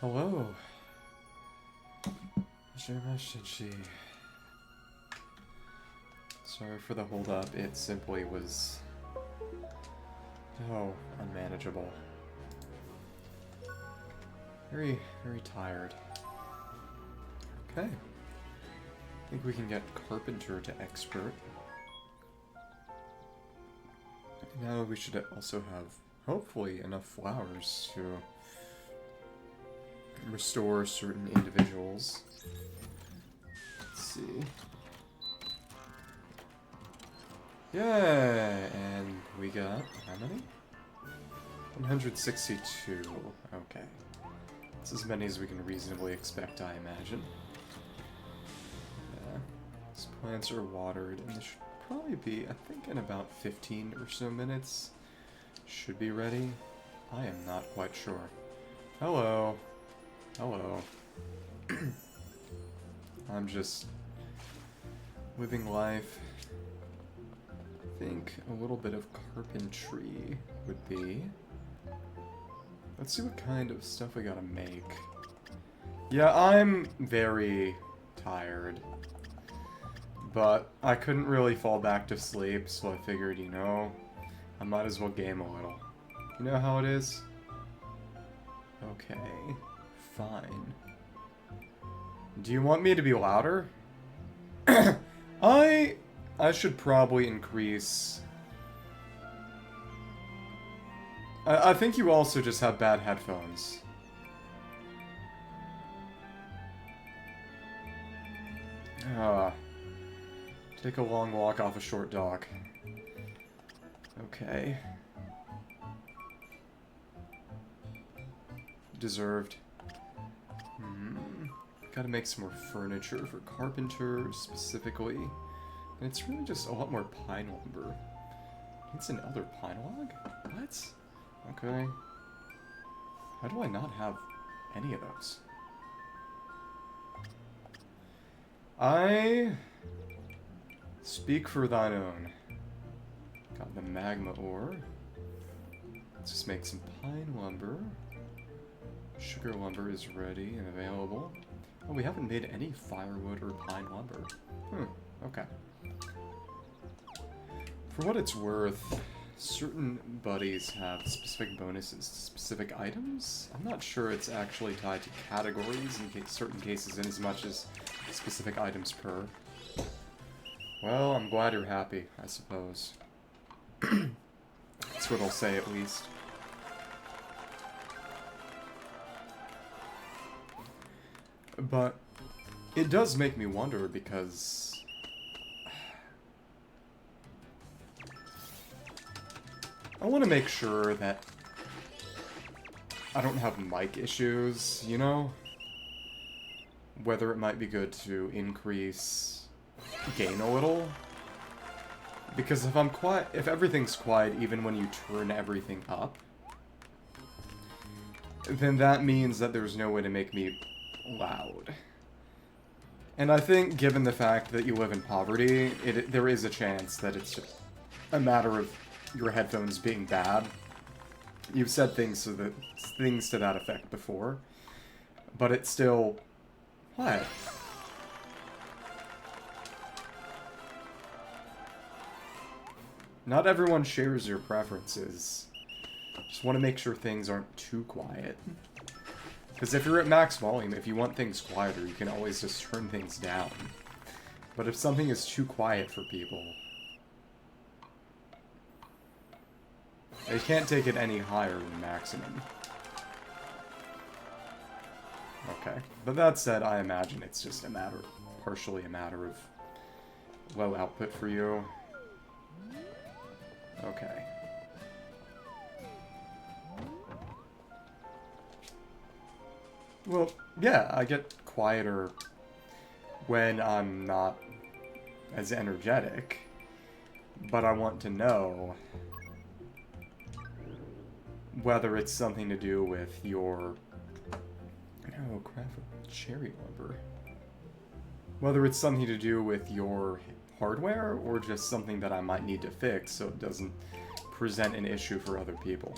Hello. Sorry for the hold up. It simply was... oh, unmanageable. Very, very tired. Okay. I think we can get Carpenter to expert. Now we should also have, hopefully, enough flowers to restore certain individuals. Let's see. Yeah, and we got, how many? 162. Okay. It's as many as we can reasonably expect, I imagine. Yeah. These plants are watered, and this should probably be, I think, in about 15 or so minutes. Should be ready. I am not quite sure. Hello. Hello. I'm just living life. I think a little bit of carpentry would be. Let's see what kind of stuff we gotta make. Yeah, I'm very tired. But I couldn't really fall back to sleep, so I figured, you know, I might as well game a little. You know how it is? Okay. Fine. Do you want me to be louder? I should probably increase... I think you also just have bad headphones. Take a long walk off a short dock. Okay. Deserved. Gotta make some more furniture for Carpenter, specifically. And it's really just a lot more pine lumber. It's another pine log? What? Okay. How do I not have any of those? I speak for thine own. Got the magma ore. Let's just make some pine lumber. Sugar lumber is ready and available. Oh, we haven't made any firewood or pine lumber. Okay. For what it's worth, certain buddies have specific bonuses to specific items. I'm not sure it's actually tied to categories in certain cases in as much as specific items per. Well, I'm glad you're happy, I suppose. That's what I'll say, at least. But it does make me wonder, because I want to make sure that I don't have mic issues, you know? Whether it might be good to increase gain a little. Because if I'm quiet, if everything's quiet even when you turn everything up, then that means that there's no way to make me loud. And I think, given the fact that you live in poverty, there is a chance that it's just a matter of your headphones being bad. You've said things to that effect before, but it's still... What? Not everyone shares your preferences. Just want to make sure things aren't too quiet. Because if you're at max volume, if you want things quieter, you can always just turn things down. But if something is too quiet for people, they can't take it any higher than maximum. Okay. But that said, I imagine it's just partially a matter of low output for you. Okay. Well, yeah, I get quieter when I'm not as energetic, but I want to know whether it's something to do with your... Oh, crap, cherry lumber. Whether it's something to do with your hardware, or just something that I might need to fix so it doesn't present an issue for other people.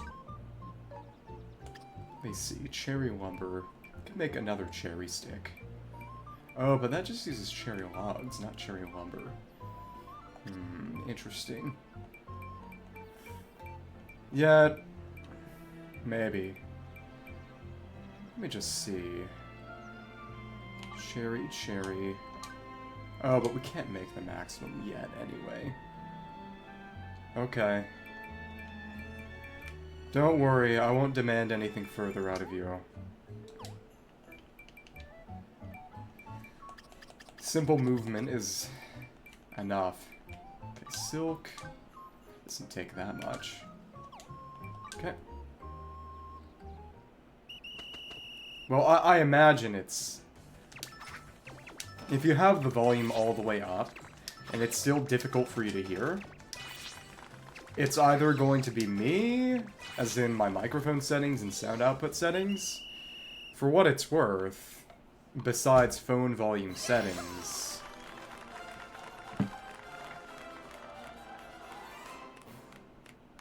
Let me see, cherry lumber... could make another cherry stick. Oh, but that just uses cherry logs, not cherry lumber. Interesting. Yeah, maybe. Let me just see. Cherry. Oh, but we can't make the maximum yet anyway. Okay. Don't worry, I won't demand anything further out of you. Simple movement is enough. Okay, silk. Doesn't take that much. Okay. Well, I imagine it's... If you have the volume all the way up, and it's still difficult for you to hear, it's either going to be me, as in my microphone settings and sound output settings. For what it's worth, besides phone volume settings,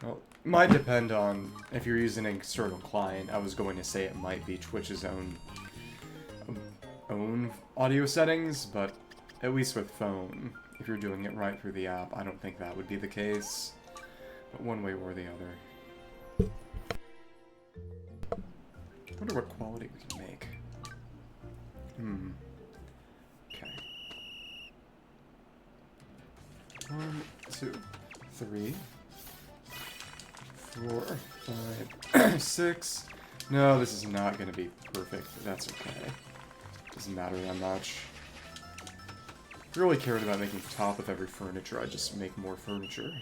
well, it might depend on if you're using an external client. I was going to say it might be Twitch's own audio settings, but at least with phone, if you're doing it right through the app, I don't think that would be the case. But one way or the other. I wonder what quality we can make. Okay. 1, 2, 3, 4, 5, 6. No, this is not going to be perfect, but that's okay. Doesn't matter that much. If I really cared about making top of every furniture, I'd just make more furniture.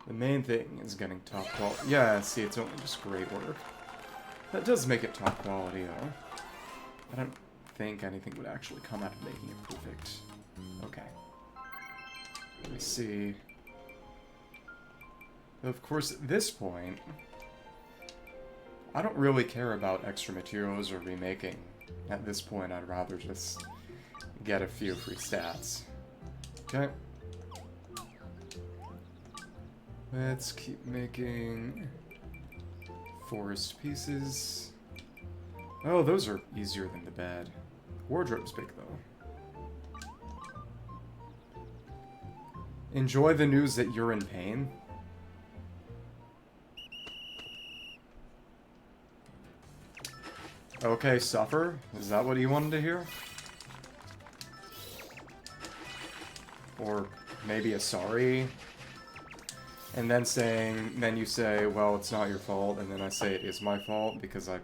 The main thing is getting top quality. Yeah, see, it's only just great work. That does make it top quality, though. I don't think anything would actually come out of making it perfect. Okay. Let me see. Of course, at this point, I don't really care about extra materials or remaking. At this point, I'd rather just get a few free stats. Okay. Let's keep making forest pieces. Oh, those are easier than the bed. Wardrobe's big, though. Enjoy the news that you're in pain. Okay, suffer? Is that what you wanted to hear? Or maybe a sorry? And then then you say, well, it's not your fault, and then I say it is my fault because I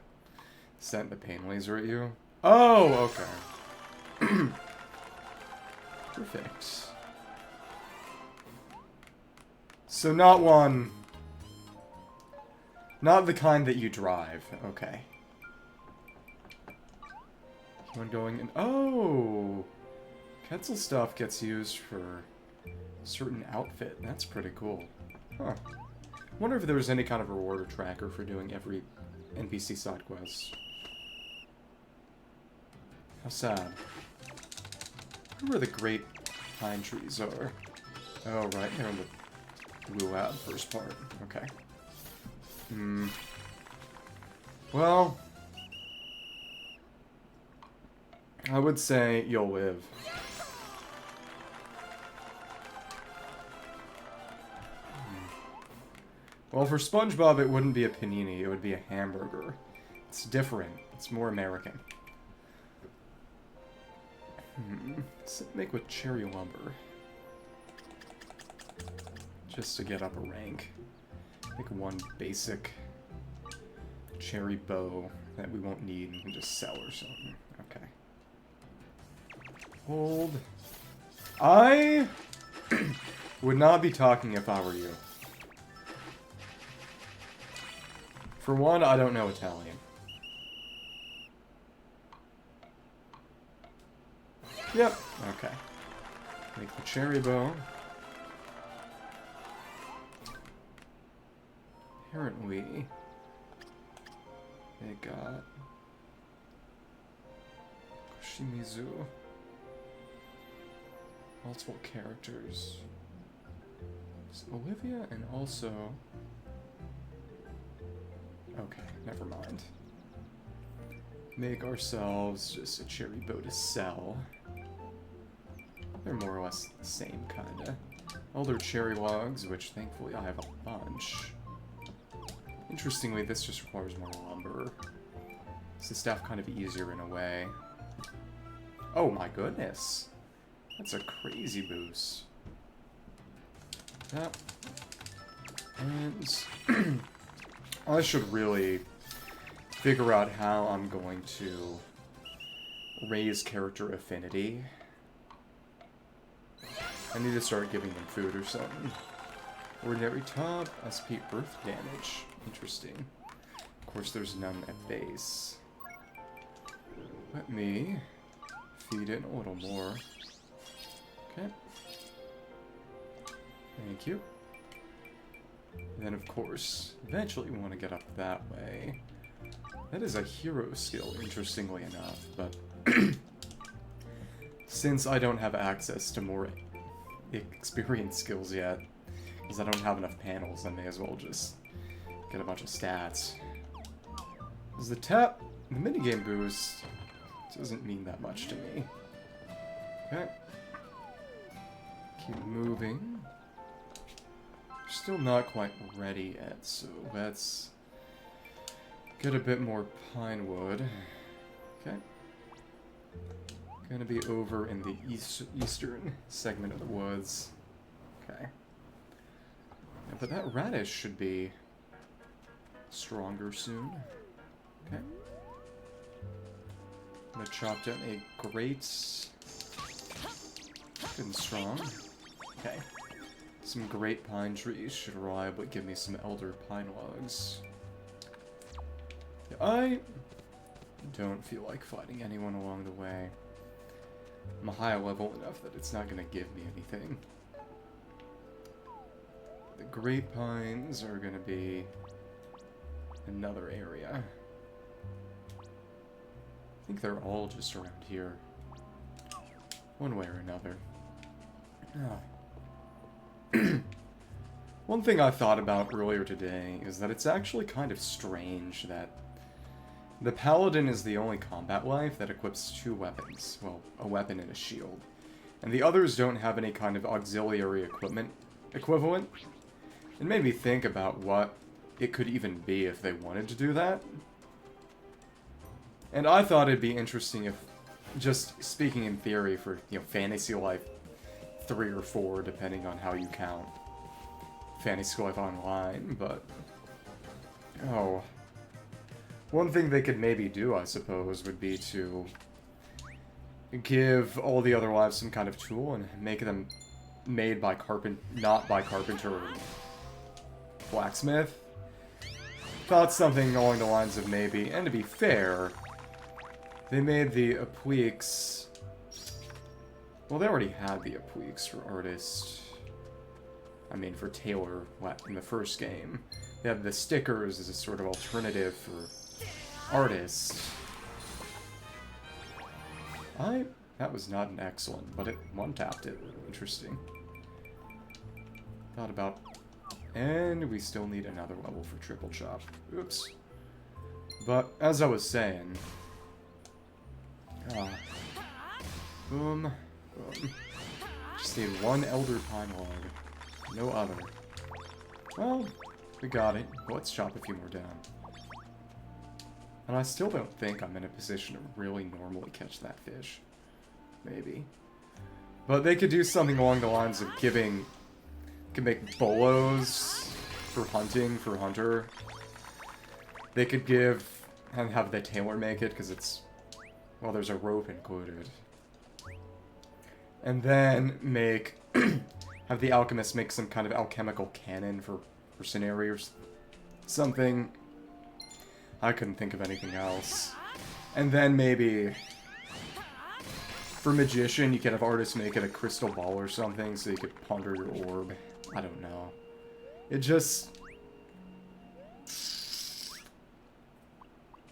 sent the pain laser at you. Oh, okay. Perfect. So not the kind that you drive. Okay. One going in. Oh! Ketzel stuff gets used for a certain outfit. That's pretty cool. Huh. Wonder if there was any kind of reward or tracker for doing every NPC side quest. How sad. I wonder where the great pine trees are. Oh, right, they're in the blue lab first part. Okay. Well, I would say you'll live. Well, for SpongeBob, it wouldn't be a panini, it would be a hamburger. It's different. It's more American. What's it make with cherry lumber? Just to get up a rank. Make one basic cherry bow that we won't need and can just sell or something. Okay. Hold. I would not be talking if I were you. For one, I don't know Italian. Yep, okay. Make the cherry bow. Apparently, they got Shimizu. Multiple characters. It's Olivia and also... Okay, never mind. make ourselves just a cherry bow to sell. They're more or less the same, kinda. Elder cherry logs, which thankfully I have a bunch. Interestingly, this just requires more lumber. It's the stuff kind of easier in a way. Oh my goodness! That's a crazy boost. That. And I should really figure out how I'm going to raise character affinity. I need to start giving them food or something. Ordinary top, SP earth damage. Interesting. Of course, there's none at base. Let me feed in a little more. Okay. Thank you. And then, of course, eventually we want to get up that way. That is a hero skill, interestingly enough, but since I don't have access to more experience skills yet, because I don't have enough panels, I may as well just get a bunch of stats. Because the minigame boost doesn't mean that much to me. Okay. Keep moving. Still not quite ready yet, so let's get a bit more pine wood. Okay. Gonna be over in the eastern segment of the woods. Okay. Yeah, but that radish should be stronger soon. Okay. I'm gonna chop down a grate. Good and strong. Okay. Some great pine trees should reliably give me some elder pine logs. I don't feel like fighting anyone along the way. I'm a high level enough that it's not going to give me anything. The great pines are going to be another area. I think they're all just around here. One way or another. Oh. One thing I thought about earlier today is that it's actually kind of strange that the Paladin is the only combat life that equips 2 weapons. Well, a weapon and a shield. And the others don't have any kind of auxiliary equipment equivalent. It made me think about what it could even be if they wanted to do that. And I thought it'd be interesting if, just speaking in theory for, you know, Fantasy Life 3 or 4, depending on how you count Fantasy Life Online, but... Oh... One thing they could maybe do, I suppose, would be to give all the other lives some kind of tool and make them made by not by Carpenter or Blacksmith. Thought something along the lines of maybe, and to be fair, they made the appliques... Well, they already had the appliques for artist. I mean, for tailor in the first game. They had the stickers as a sort of alternative for artists. That was not an excellent, but it one-tapped it. Interesting. Thought about... And we still need another level for triple chop. Oops. But, as I was saying... boom. Boom. Just need one Elder Pine log. No other. Well, we got it. Let's chop a few more down. And I still don't think I'm in a position to really normally catch that fish. Maybe. But they could do something along the lines of giving... Could make bolos for hunting, for Hunter. They could give... And have the tailor make it, because it's... Well, there's a rope included. And then make... have the alchemist make some kind of alchemical cannon for scenarios. Something... I couldn't think of anything else. And then maybe... For Magician, you could have artists make it a crystal ball or something, so you could ponder your orb. I don't know. It just...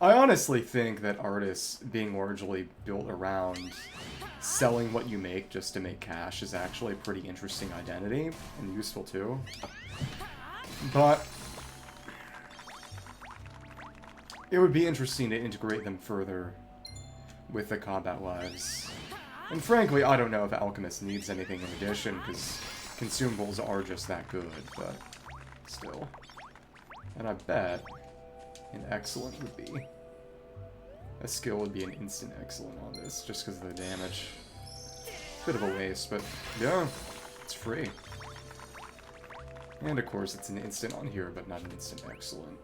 I honestly think that artists being largely built around selling what you make just to make cash is actually a pretty interesting identity, and useful too. But... it would be interesting to integrate them further with the combat lives. And frankly, I don't know if Alchemist needs anything in addition, because consumables are just that good, but still. And I bet an excellent would be. A skill would be an instant excellent on this, just because of the damage. Bit of a waste, but yeah, it's free. And of course, it's an instant on here, but not an instant excellent.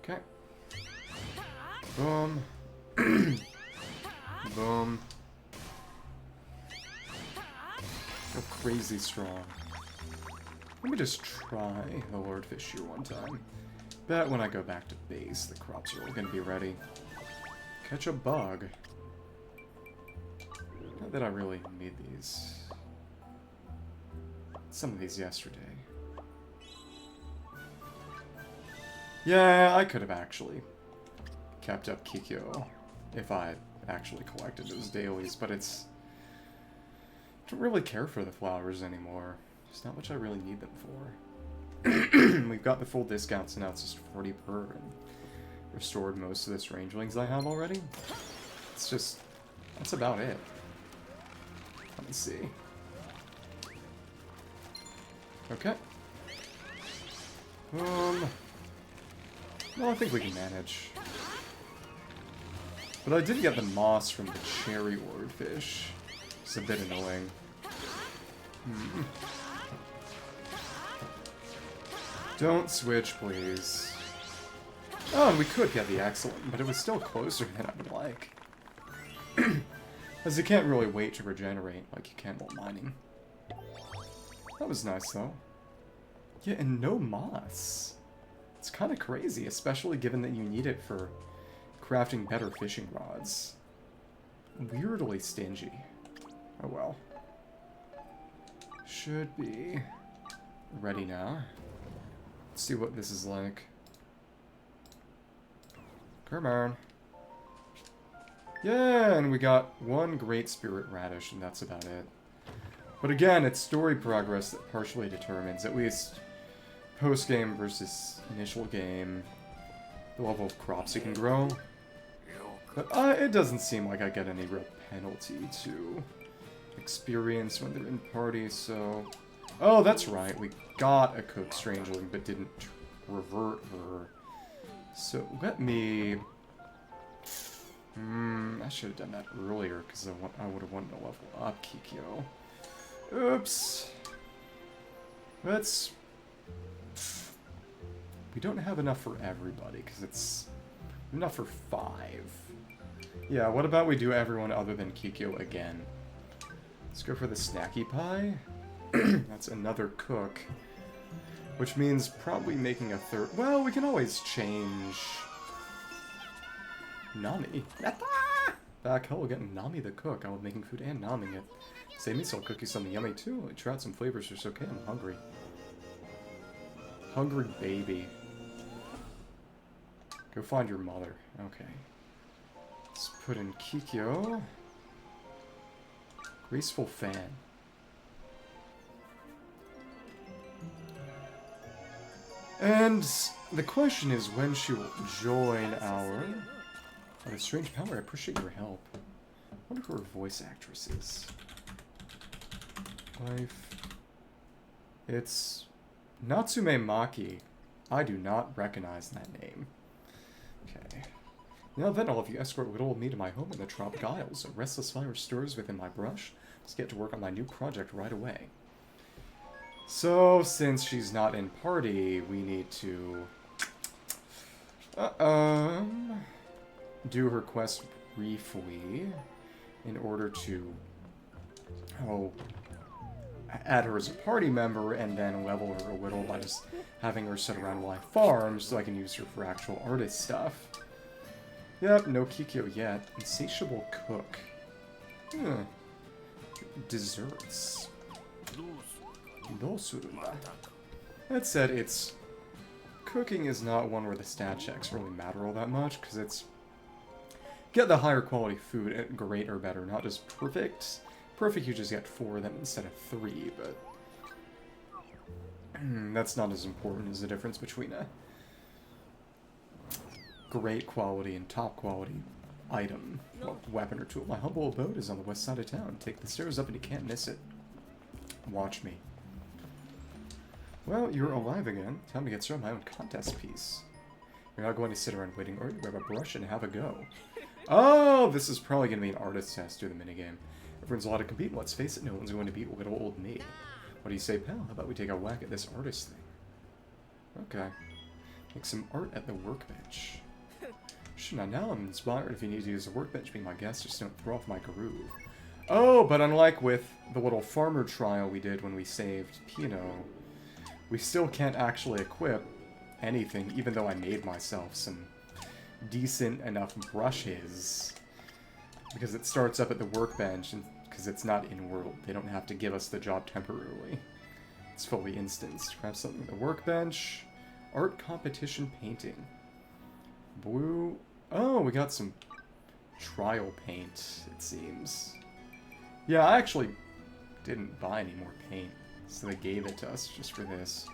Okay. Boom. Boom. Go crazy strong. Let me just try the Lordfish here one time. Bet when I go back to base, the crops are all gonna be ready. Catch a bug. Not that I really need these. Some of these yesterday. Yeah, I could have actually kept up Kikyo if I actually collected those dailies, but it's... I don't really care for the flowers anymore. There's not much I really need them for. We've got the full discounts, and now it's just 40 per, and restored most of the strangelings I have already. It's just... that's about it. Let me see. Okay. Well, I think we can manage. But I did get the moss from the cherry Lordfish. It's a bit annoying. Don't switch, please. Oh, and we could get the excellent, but it was still closer than I would like. As you can't really wait to regenerate like you can while mining. That was nice, though. Yeah, and no moss. It's kind of crazy, especially given that you need it for crafting better fishing rods. Weirdly stingy. Oh well. Should be ready now. Let's see what this is like. Come on. Yeah, and we got one Great Spirit Radish, and that's about it. But again, it's story progress that partially determines, at least post-game versus initial game, the level of crops you can grow. But it doesn't seem like I get any real penalty to experience when they're in party, so... Oh, that's right, we got a cooked strangeling, but didn't revert her. So, let me... I should have done that earlier, because I would have wanted to level up Kikyo. Oops. Let's... We don't have enough for everybody, because it's enough for 5. Yeah, what about we do everyone other than Kikyo again? Let's go for the snacky pie. That's another cook. Which means probably making a third... Well, we can always change... Nami. Back hell, we're getting Nami the cook. I love making food and Naming it. Save me, so I'll cook you something yummy too. Like, try out some flavors, it's okay, I'm hungry. Hungry baby. Go find your mother. Okay. Let's put in Kikyo. Graceful fan. And the question is when she will join our... What a strange power, I appreciate your help. I wonder who her voice actress is. Wife. It's Natsume Maki. I do not recognize that name. Okay. Now then, all of you escort little old me to my home in the Tropic Isles. A restless fire stirs within my brush. Let's get to work on my new project right away. So, since she's not in party, we need to... do her quest briefly in order to... add her as a party member and then level her a little by just having her sit around while I farm so I can use her for actual artist stuff. Yep, no Kikyo yet. Insatiable cook. Desserts. That said, it's... Cooking is not one where the stat checks really matter all that much, because it's... Get the higher quality food at great or better, not just perfect. Perfect, you just get 4 of them instead of 3, but... that's not as important as the difference between a... great quality and top quality item, well, weapon or tool. My humble abode is on the west side of town. Take the stairs up and you can't miss it. Watch me. Well, you're alive again. Time to get started on my own contest piece. You're not going to sit around waiting, or you grab a brush and have a go. Oh, this is probably going to be an artist test through the minigame. Everyone's allowed to compete. Let's face it, no one's going to beat little old me. What do you say, pal? How about we take a whack at this artist thing? Okay. Make some art at the workbench. Now I'm inspired. If you need to use a workbench, be my guest. Just don't throw off my groove. Oh, but unlike with the little farmer trial we did when we saved Pino, we still can't actually equip anything, even though I made myself some decent enough brushes. Because it starts up at the workbench, and because it's not in-world, they don't have to give us the job temporarily. It's fully instanced. Grab something at the workbench. Art competition painting. Blue. Oh, we got some trial paint, it seems. Yeah, I actually didn't buy any more paint, so they gave it to us just for this.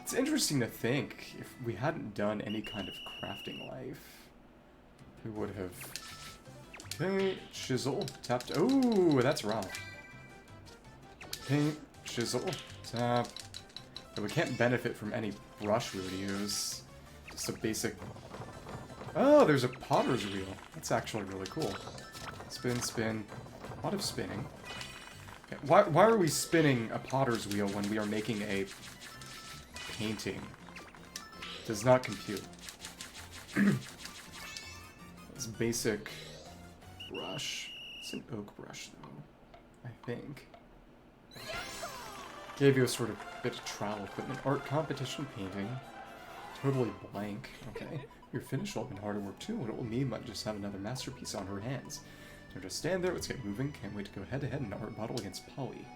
It's interesting to think, if we hadn't done any kind of crafting life, we would have... Paint, chisel, tapped... Ooh, that's rough. Paint, chisel, tap... But we can't benefit from any brush we would use. Just a basic... Oh, there's a potter's wheel. That's actually really cool. Spin, spin. A lot of spinning. Okay. Why are we spinning a potter's wheel when we are making a painting? Does not compute. It's basic brush. It's an oak brush, though. I think. Gave you a sort of bit of trial equipment. Art competition painting. Totally blank. Okay. You're finished. Well, been hard at work too. What it will mean might just have another masterpiece on her hands. So just stand there. Let's get moving. Can't wait to go head to head in an art battle against Polly.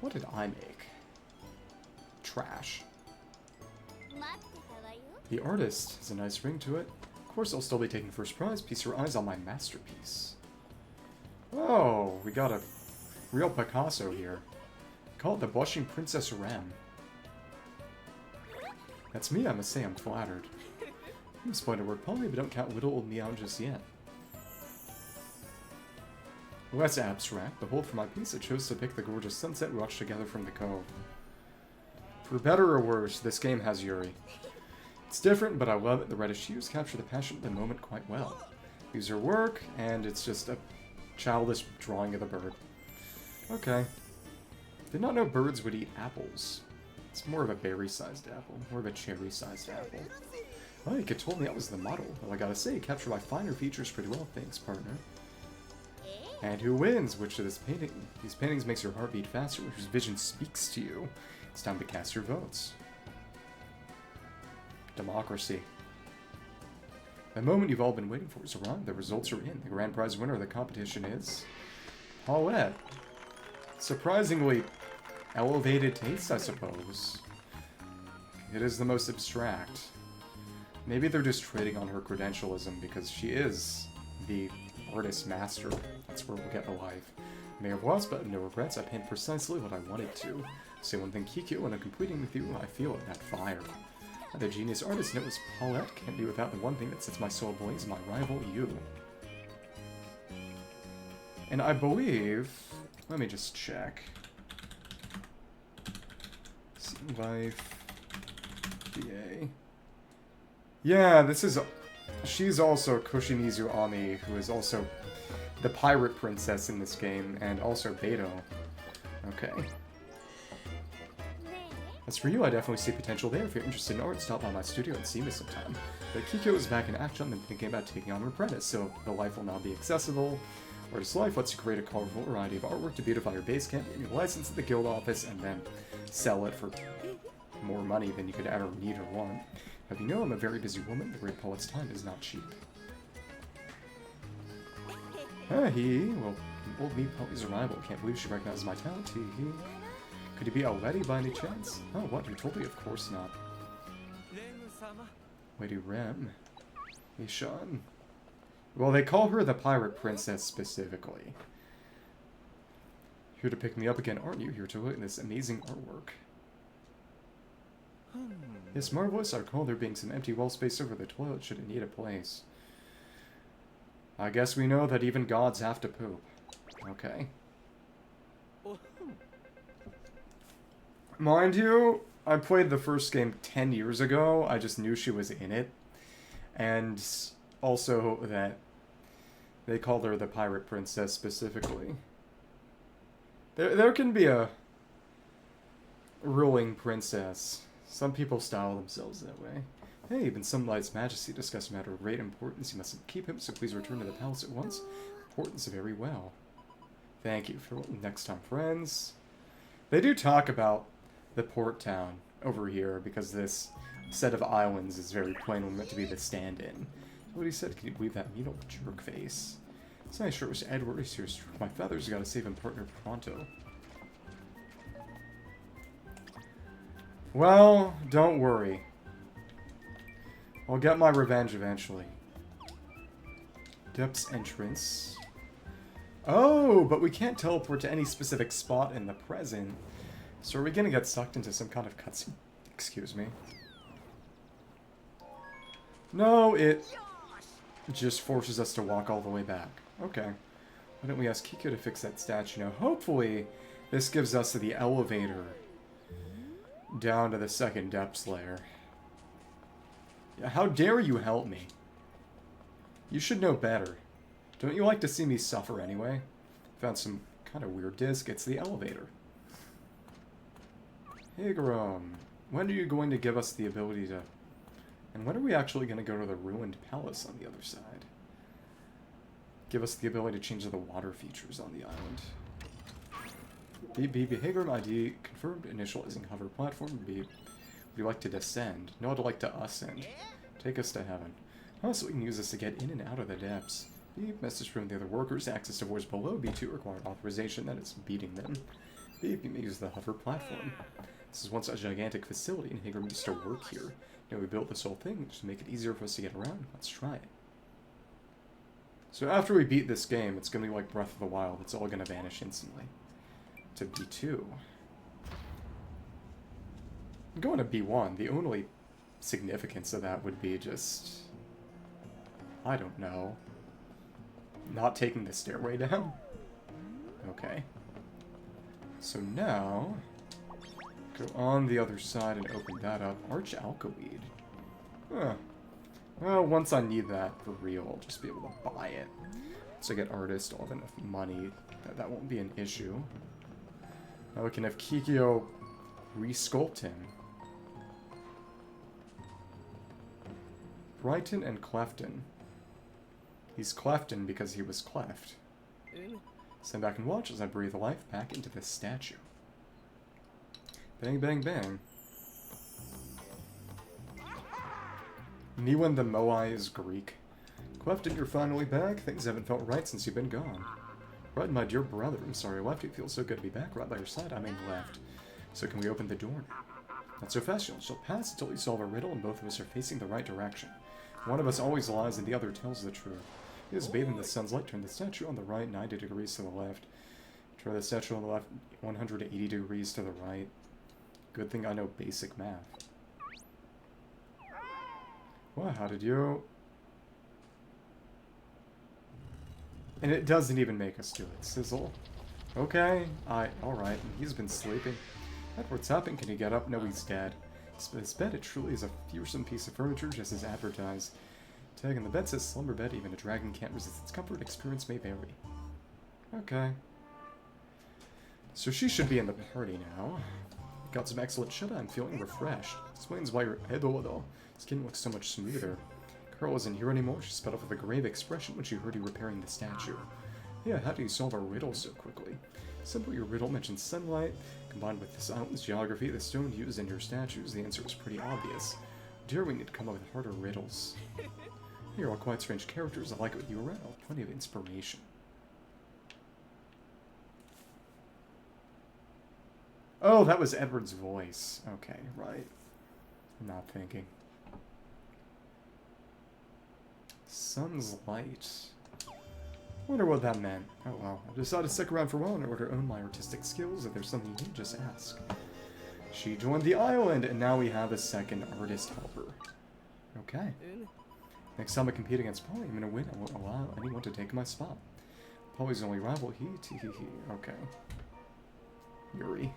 What did I make? Trash. The artist has a nice ring to it. Of course, I'll still be taking first prize. Piece your eyes on my masterpiece. Oh, we got a real Picasso here. Call it the Blushing Princess Rem. That's me, I must say. I'm flattered. I'm splendid work, Polly, but don't count little old me out just yet. Well, that's abstract. Behold, for my piece, I chose to pick the gorgeous sunset we watched together from the cove. For better or worse, this game has Yuri. It's different, but I love it. The reddish hues capture the passion of the moment quite well. Use her work, and it's just a childish drawing of the bird. Okay. Did not know birds would eat apples. It's more of a berry-sized apple. More of a cherry-sized apple. Oh, you could told me that was the model. Well, I gotta say, you captured my finer features pretty well. Thanks, partner. And who wins? Which of these paintings makes your heart beat faster? Whose vision speaks to you? It's time to cast your votes. Democracy. The moment you've all been waiting for is arrived. The results are in. The grand prize winner of the competition is... Paulette. Surprisingly elevated taste, I suppose. It is the most abstract. Maybe they're just trading on her credentialism because she is the artist master. That's where we'll get the life. May have lost, but no regrets. I painted precisely what I wanted to. Say one thing, Kikyo, when I'm completing with you, I feel it, that fire. The genius artist, and it was Paulette. Can't be without the one thing that sets my soul ablaze, my rival, you. And I believe... Let me just check. Life... DA... Yeah, this is... She's also Koshimizu Ami, who is also the pirate princess in this game, and also Beto. Okay. As for you, I definitely see potential there. If you're interested in art, stop by my studio and see me sometime. But Kikyo is back in action and thinking about taking on an apprentice, so the life will now be accessible. Artist Life lets you create a colorful variety of artwork to beautify your base camp, get your license at the guild office, and then sell it for more money than you could ever need or want. Have you know I'm a very busy woman? The great poet's time is not cheap. Well, old me Polly's arrival. Can't believe she recognizes my talent. Could you be a lady by any chance? Oh, what? You told me? Of course not. Lady Rem. Aeshan. Well, they call her the pirate princess specifically. Here to pick me up again, aren't you? Here to look at this amazing artwork. Yes, marvelous. I recall there being some empty wall space over the toilet should it need a place. I guess we know that even gods have to poop. Okay. Mind you, I played the first game 10 years ago. I just knew she was in it. And also that they called her the Pirate Princess specifically. There can be a ruling princess. Some people style themselves that way. Hey, even some Light's Majesty discussed a matter of great importance. You mustn't keep him, so please return to the palace at once. Importance very well. Thank you. For next time, friends. They do talk about the port town over here, because this set of islands is very plainly meant to be the stand-in. What he said, can you believe that needle jerk face? It's not sure it was Edward. He's here. My father's got to save him partner pronto. Well, don't worry. I'll get my revenge eventually. Depths entrance. Oh, but we can't teleport to any specific spot in the present. So are we gonna get sucked into some kind of cutscene? Excuse me. No, it just forces us to walk all the way back. Okay. Why don't we ask Kikyo to fix that statue now? Hopefully, this gives us the elevator down to the second depths layer. How dare you help me? You should know better. Don't you like to see me suffer anyway? Found some kind of weird disc. It's the elevator. Hey, Grom. When are you going to give us the ability to... And when are we actually going to go to the ruined palace on the other side? Give us the ability to change the water features on the island. B. Hey, Grom ID. Confirmed initializing hover platform. B. Would you like to descend? No, I'd like to ascend. Take us to heaven. Also, we can use this to get in and out of the depths. B. Message from the other workers. Access to wars below. B2. Required authorization that it's beating them. B. You may use the hover platform. This is once a gigantic facility, and Higram used to work here. You know, we built this whole thing just to make it easier for us to get around. Let's try it. So after we beat this game, it's going to be like Breath of the Wild. It's all going to vanish instantly. To B2. I'm going to B1. The only significance of that would be just... I don't know. Not taking the stairway down? Okay. So now... Go on the other side and open that up. Arch Alkaloid. Huh. Well, once I need that for real, I'll just be able to buy it. Once I get Artist, I'll have enough money. That won't be an issue. Now we can have Kikyo re-sculpt him. Brighton and Clefton. He's Clefton because he was cleft. Stand back and watch as I breathe life back into this statue. Bang, bang, bang. Niwen the Moai is Greek. Clefton, you're finally back. Things haven't felt right since you've been gone. Right, my dear brother. I'm sorry I left you. It feels so good to be back right by your side. I mean left. So can we open the door now? Not so fast. She'll pass until you solve a riddle and both of us are facing the right direction. One of us always lies and the other tells the truth. He is bathing the sun's light. Turn the statue on the right 90 degrees to the left. Turn the statue on the left 180 degrees to the right. Good thing I know basic math. Well, how did you... And it doesn't even make us do it. Sizzle. Okay. Alright. He's been sleeping. Edward's happened. Can he get up? No, he's dead. His bed, it truly is a fearsome piece of furniture, just as advertised. Tag on the bed says slumber bed. Even a dragon can't resist its comfort. Experience may vary. Okay. So she should be in the party now. Got some excellent shut. I'm feeling refreshed. Explains why your skin looks so much smoother. Carl isn't here anymore. She sped off with a grave expression when she heard you repairing the statue. Yeah, how do you solve a riddle so quickly? Simply, your riddle mentions sunlight. Combined with this island's geography, the stone used in your statues, the answer was pretty obvious. Dear, we need to come up with harder riddles. You're all quite strange characters. I like it with you around. Plenty of inspiration. Oh, that was Edward's voice. Okay, right. I'm not thinking. Sun's light. Wonder what that meant. Oh well. I decided to stick around for a while in order to own my artistic skills. If there's something you need, just ask. She joined the island, and now we have a second artist helper. Okay. Next time I compete against Polly, I'm gonna win. I won't allow anyone to take my spot. Polly's only rival, he. Okay. Yuri.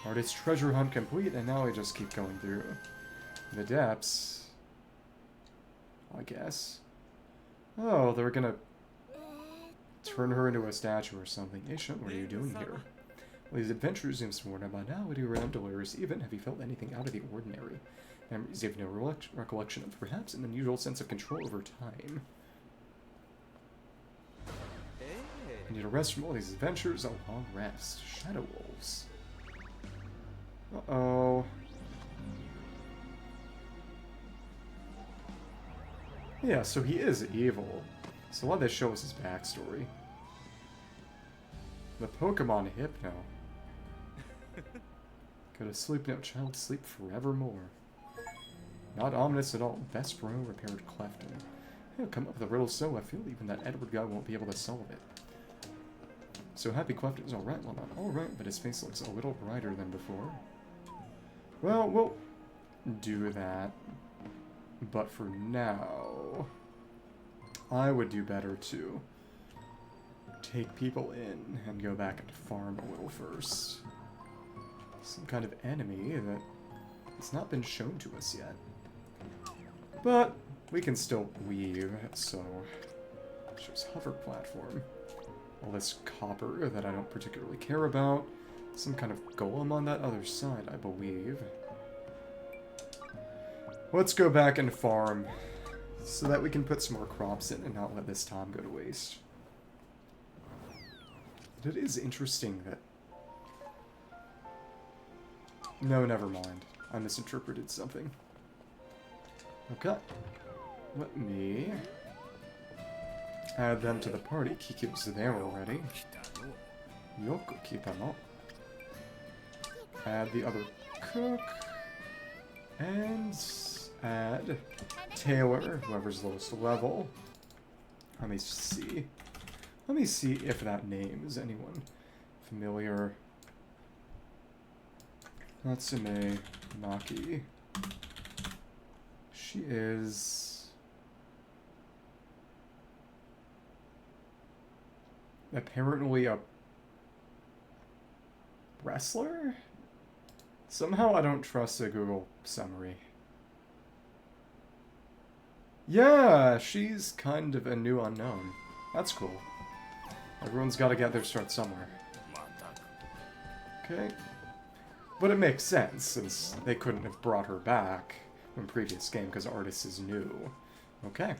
Artist treasure hunt complete, and now we just keep going through the depths. I guess. Oh, they're gonna turn her into a statue or something. Aeshan, what are you doing here? Well, these adventures seem sworn by now. What do you remember, Dolores? Even have you felt anything out of the ordinary? Memories you have no recollection of, perhaps an unusual sense of control over time. I need a rest from all these adventures. A long rest. Shadow wolves. Uh-oh. Yeah, so he is evil. So why they show us his backstory? The Pokemon Hypno. Go to sleep now, child. Sleep forevermore. Not ominous at all. Vespero repaired Clefton. He'll come up with a riddle so I feel even that Edward guy won't be able to solve it. So happy Clefton's alright. Well, not alright, but his face looks a little brighter than before. Well, we'll do that. But for now, I would do better to take people in and go back and farm a little first. Some kind of enemy that has not been shown to us yet. But we can still weave, so shows hover platform. All this copper that I don't particularly care about. Some kind of golem on that other side, I believe. Let's go back and farm so that we can put some more crops in and not let this time go to waste. But it is interesting that... No, never mind. I misinterpreted something. Okay. Let me add them to the party. Kikyo's there already. Yoku kitano. Add the other cook. And add Taylor, whoever's lowest level. Let me see. Let me see if that name is anyone familiar. Natsume Maki. She is apparently a wrestler? Somehow I don't trust a Google summary. Yeah, she's kind of a new unknown. That's cool. Everyone's got to get their start somewhere. Okay. But it makes sense, since they couldn't have brought her back from previous game, because Artist is new. Okay.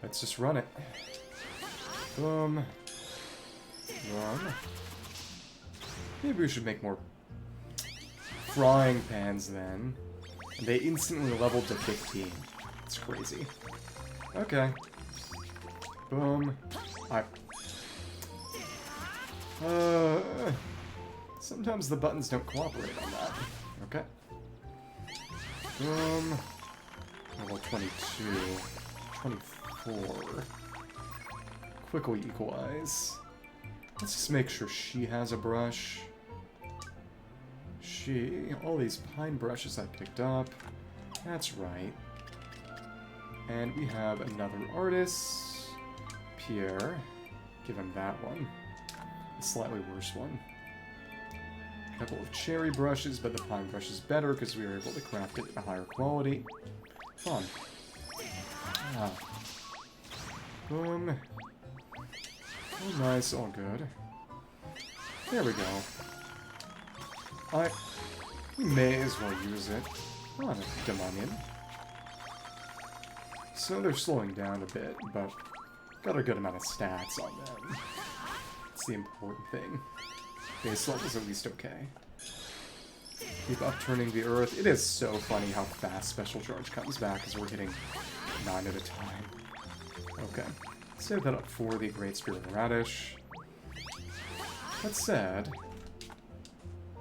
Let's just run it. Boom. Run. Maybe we should make more frying pans then. And they instantly leveled to 15. It's crazy. Okay. Boom. Sometimes the buttons don't cooperate on that. Okay. Boom. Level 22. 24. Quickly equalize. Let's just make sure she has a brush. All these pine brushes I picked up. That's right. And we have another artist. Pierre. Give him that one. A slightly worse one. A couple of cherry brushes, but the pine brush is better because we were able to craft it at a higher quality. Fun. Ah. Boom. Oh, nice. All good. There we go. We may as well use it. On a Demonian. So they're slowing down a bit, but got a good amount of stats on them. It's the important thing. Base level's at least okay. Keep upturning the earth. It is so funny how fast Special Charge comes back as we're hitting 9 at a time. Okay. Save that up for the Great Spirit Radish. That said,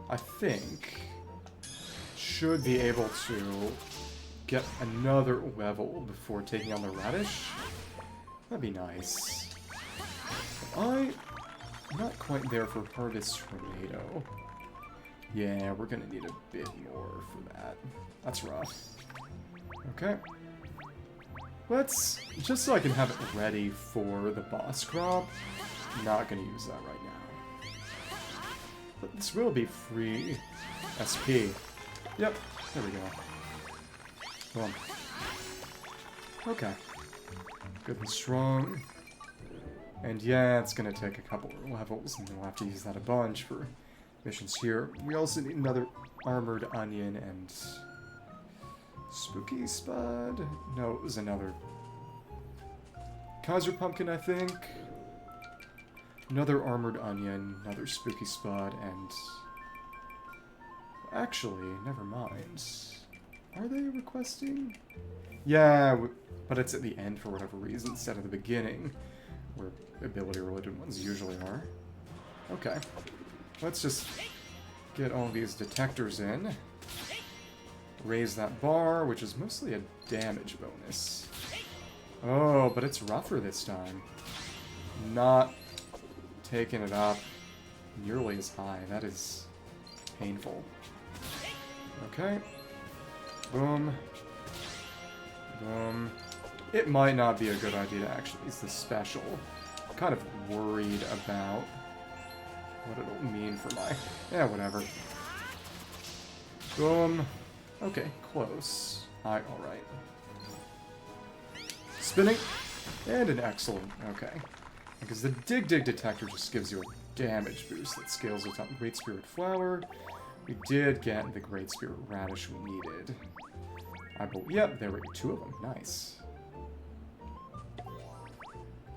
I think should be able to get another level before taking on the Radish. That'd be nice. I not quite there for Harvest Tornado. Yeah, we're gonna need a bit more for that. That's rough. Okay. Let's, just so I can have it ready for the boss crop, not gonna use that right now. But this will be free SP. Yep, there we go. Boom. Okay. Good and strong. And yeah, it's gonna take a couple levels, and we'll have to use that a bunch for missions here. We also need another Armored Onion and... Spooky Spud? No, it was another... Kaiser Pumpkin, I think. Another Armored Onion, another Spooky Spud, and... Actually, never mind. Are they requesting? Yeah, but it's at the end for whatever reason instead of the beginning, where ability-related ones usually are. Okay. Let's just get all these detectors in. Raise that bar, which is mostly a damage bonus. Oh, but it's rougher this time. Not taking it up nearly as high. That is painful. Okay. Boom. Boom. It might not be a good idea to actually use the special. I'm kind of worried about what it'll mean for my... Yeah, whatever. Boom. Okay, close. Alright. Spinning. And an excellent. Okay. Because the Dig detector just gives you a damage boost that scales with that Great Spirit Flower. We did get the Great Spirit Radish we needed. I believe... Yep, there were 2 of them. Nice.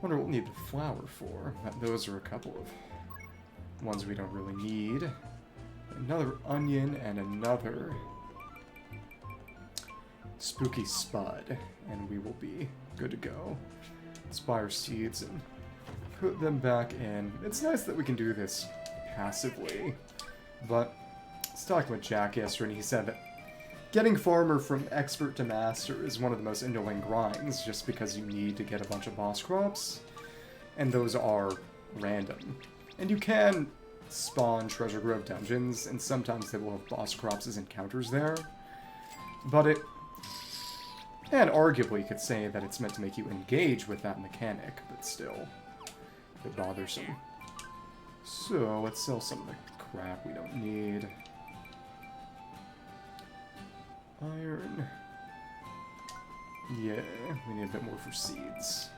Wonder what we'll need the flower for. Those are a couple of ones we don't really need. Another onion and another Spooky Spud, and we will be good to go. Spire Seeds and put them back in. It's nice that we can do this passively, but I was talking with Jack yesterday, and he said that getting Farmer from Expert to Master is one of the most annoying grinds, just because you need to get a bunch of boss crops, and those are random. And you can spawn Treasure Grove dungeons, and sometimes they will have boss crops as encounters there, but it... And arguably you could say that it's meant to make you engage with that mechanic, but still, a bit bothersome. So, let's sell some of the crap we don't need. Iron. Yeah, we need a bit more for seeds.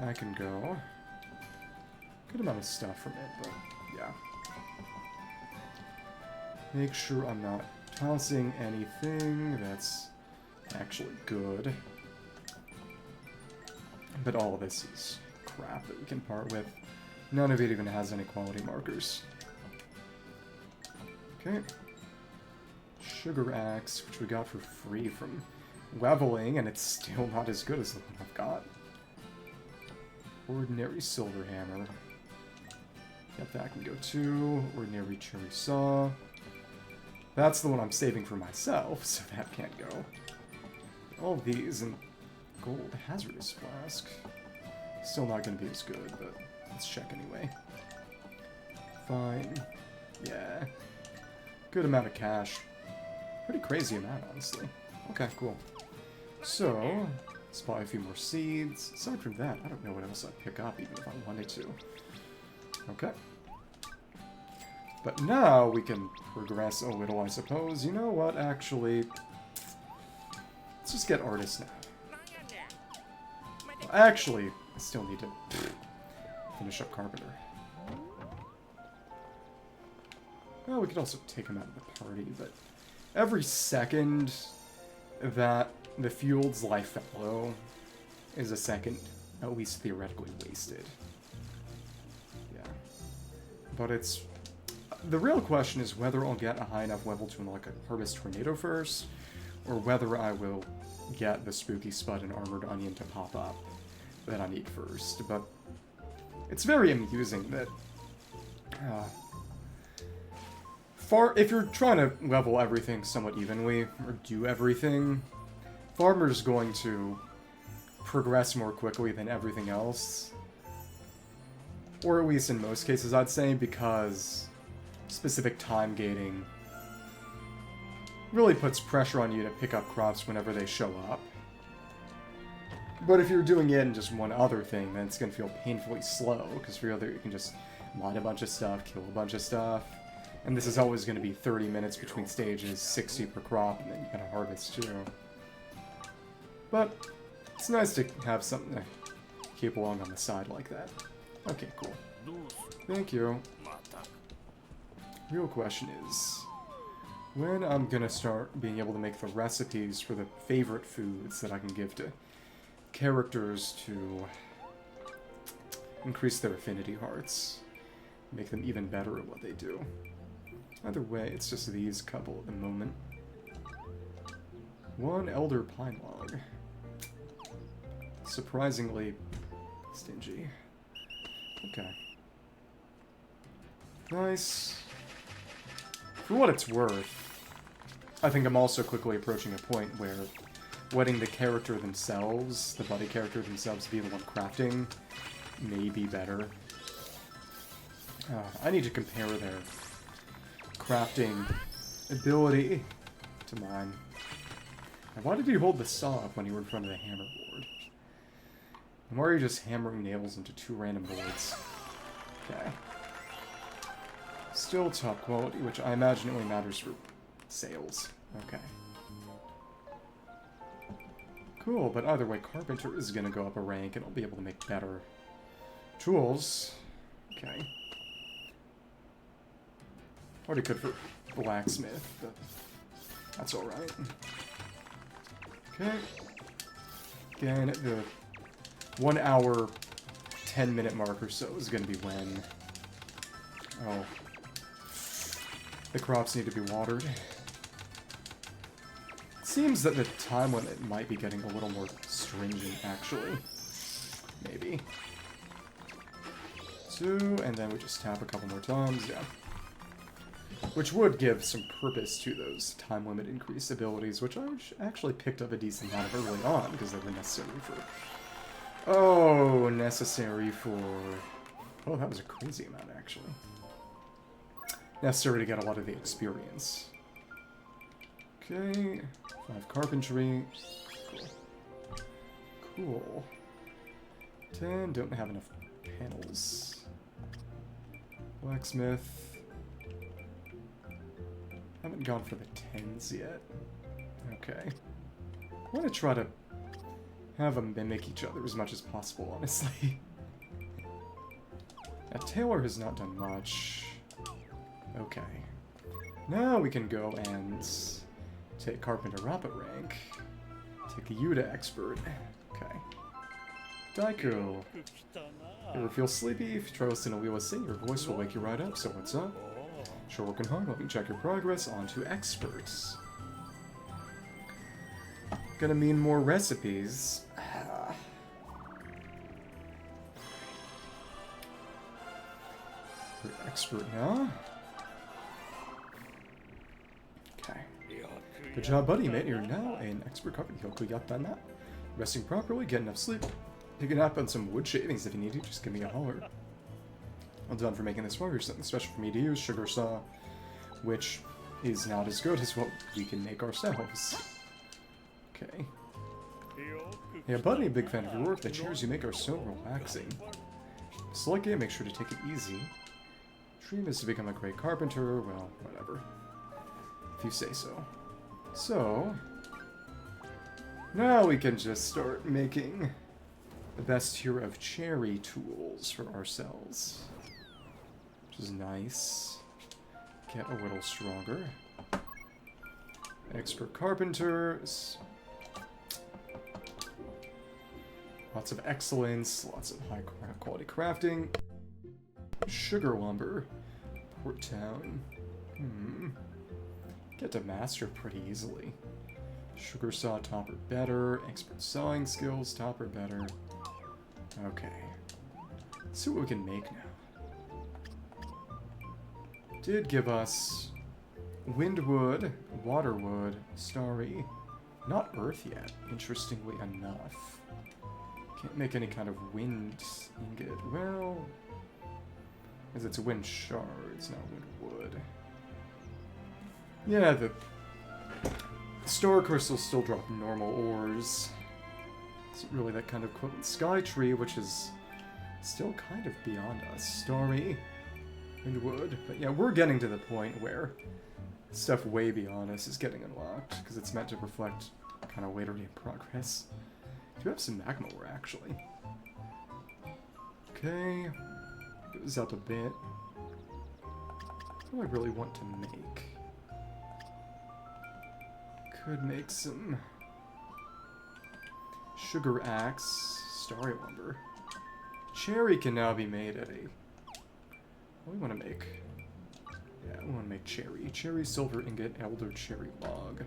I can go. Good amount of stuff from it, but yeah. Make sure I'm not tossing anything that's actually good. But all of this is crap that we can part with. None of it even has any quality markers. Okay. Sugar Axe, which we got for free from leveling, and it's still not as good as the one I've got. Ordinary Silver Hammer. Yep, that can go too. Ordinary Cherry Saw. That's the one I'm saving for myself, so that can't go. All these, and Gold Hazardous Flask. Still not going to be as good, but let's check anyway. Fine. Yeah. Good amount of cash. Pretty crazy amount, honestly. Okay, cool. So, let's buy a few more seeds. Aside from that, I don't know what else I'd pick up, even if I wanted to. Okay. But now we can progress a little, I suppose. You know what, actually? Let's just get Artist now. Well, actually, I still need to finish up Carpenter. Well, we could also take him out of the party, but every second that the Fueled's life fell low is a second at least theoretically wasted. Yeah. But it's... The real question is whether I'll get a high enough level to unlock a Harvest Tornado first, or whether I will get the Spooky Spud and Armored Onion to pop up that I need first. But it's very amusing that... if you're trying to level everything somewhat evenly, or do everything, Farmer's going to progress more quickly than everything else. Or at least in most cases, I'd say, because specific time gating really puts pressure on you to pick up crops whenever they show up. But if you're doing it in just one other thing, then it's going to feel painfully slow, because for the other, you can just mine a bunch of stuff, kill a bunch of stuff, and this is always going to be 30 minutes between stages, 60 per crop, and then you gotta harvest too. But it's nice to have something to keep along on the side like that. Okay, cool. Thank you. Real question is, when I'm gonna start being able to make the recipes for the favorite foods that I can give to characters to increase their affinity hearts, make them even better at what they do. Either way, it's just these couple at the moment. One elder pine log. Surprisingly stingy. Okay. Nice. For what it's worth, I think I'm also quickly approaching a point where letting the character themselves, the buddy character themselves, be the one crafting may be better. I need to compare their crafting ability to mine. And why did you hold the saw up when you were in front of the hammer board? And why are you just hammering nails into two random boards? Okay. Still top quality, which I imagine only matters for sales. Okay. Cool, but either way, Carpenter is going to go up a rank, and I'll be able to make better tools. Okay. Already could for blacksmith, but that's alright. Okay. Again, the 1 hour, 10-minute mark or so is going to be when... Oh. The crops need to be watered. It seems that the time limit might be getting a little more stringent, actually. Maybe. 2, and then we just tap a couple more times, yeah. Which would give some purpose to those time limit increase abilities, which I actually picked up a decent amount of early on, because they were necessary for... Oh, necessary for... Oh, that was a crazy amount, actually. Necessary to get a lot of the experience. Okay, 5 carpentry. Cool. Cool. 10, don't have enough panels. Blacksmith. Haven't gone for the 10s yet. Okay. I want to try to have them mimic each other as much as possible, honestly. Taylor has not done much. Okay. Now we can go and take Carpenter up a rank. Take you to expert. Okay. Daiko. Ever feel sleepy? If you try listening to Leela sing, your voice will wake you right up, so what's up? Sure, working hard. Let me check your progress onto experts. Gonna mean more recipes. We're expert now. Okay. Good job, buddy, mate. You're now an expert carpenter. Resting properly, get enough sleep. Pick a nap on some wood shavings if you need to. Just give me a holler. Well done for making this far. Here's something special for me to use. Sugar saw, which is not as good as what we can make ourselves. Okay. Yeah, buddy, big fan of your work. The chairs you make are so relaxing. Select it, make sure to take it easy. Dream is to become a great carpenter. Well, whatever. If you say so. So, now we can just start making the best tier of cherry tools for ourselves. Which is nice. Get a little stronger. Expert carpenters. Lots of excellence, lots of high quality crafting. Sugar lumber. Port town. Get to master pretty easily. Sugar saw, top or better. Expert sawing skills, top or better. Okay. Let's see what we can make now. Did give us windwood, waterwood, starry. Not earth yet, interestingly enough. Can't make any kind of wind ingot. Well, As it's wind shards, not wind wood. Yeah, the star crystals still drop normal ores. It's really that kind of equivalent. Sky tree, which is still kind of beyond us. Starry, wind wood. But yeah, we're getting to the point where stuff way beyond us is getting unlocked, because it's meant to reflect kind of later game progress. We do have some magma ore, actually. Okay. Goes up a bit. What do I really want to make? Could make some sugar axe, starry lumber. Cherry can now be made at a... What do we want to make? Yeah, we want to make cherry. Cherry, silver ingot, elder cherry log.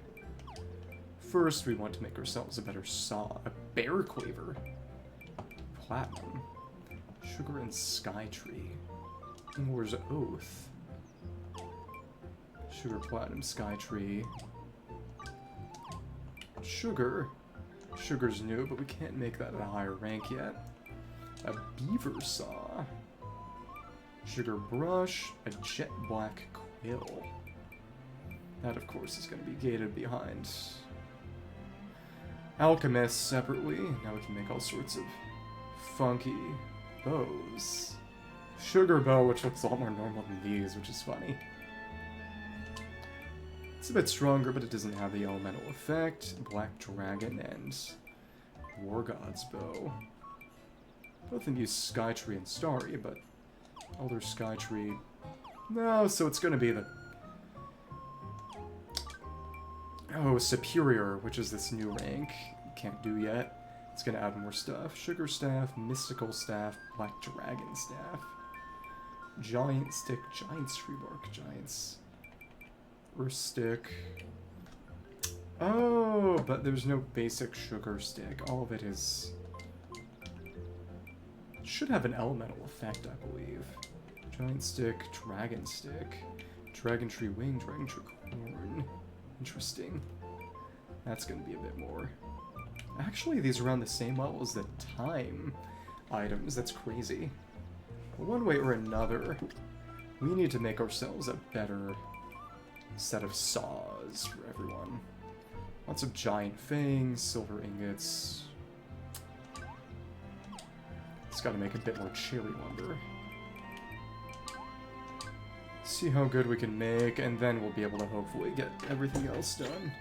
First, we want to make ourselves a better saw. A bear quaver. Platinum. Sugar and sky tree. Ingwar's oath. Sugar, platinum, sky tree. Sugar. Sugar's new, but we can't make that at a higher rank yet. A beaver saw. Sugar brush. A jet black quill. That, of course, is going to be gated behind alchemists separately. Now we can make all sorts of funky bows. Sugar bow, which looks a lot more normal than these, which is funny. It's a bit stronger, but it doesn't have the elemental effect. Black dragon and war god's bow. Both of them use sky tree and starry, but elder sky tree. No, so it's going to be the superior, which is this new rank. Can't do yet. It's going to add more stuff. Sugar staff, mystical staff, black dragon staff, giant stick, giant's tree bark, giants. Earth stick. Oh, but there's no basic sugar stick. All of it is... should have an elemental effect, I believe. Giant stick, dragon tree wing, dragon tree corn. Interesting. That's going to be a bit more. Actually, these are around the same level as the time items. That's crazy. But one way or another, we need to make ourselves a better set of saws for everyone. Lots of giant fangs, silver ingots. It's got to make a bit more cherry lumber. See how good we can make, and then we'll be able to hopefully get everything else done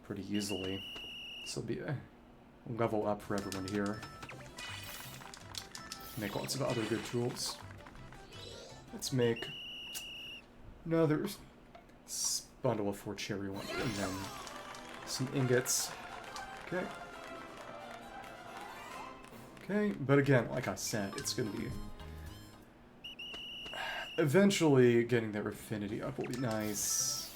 pretty easily. This will be a level up for everyone here. Make lots of other good tools. Let's make another bundle of 4 cherry lumber, and then some ingots. Okay. Okay, but again, like I said, it's going to be... eventually getting their affinity up will be nice,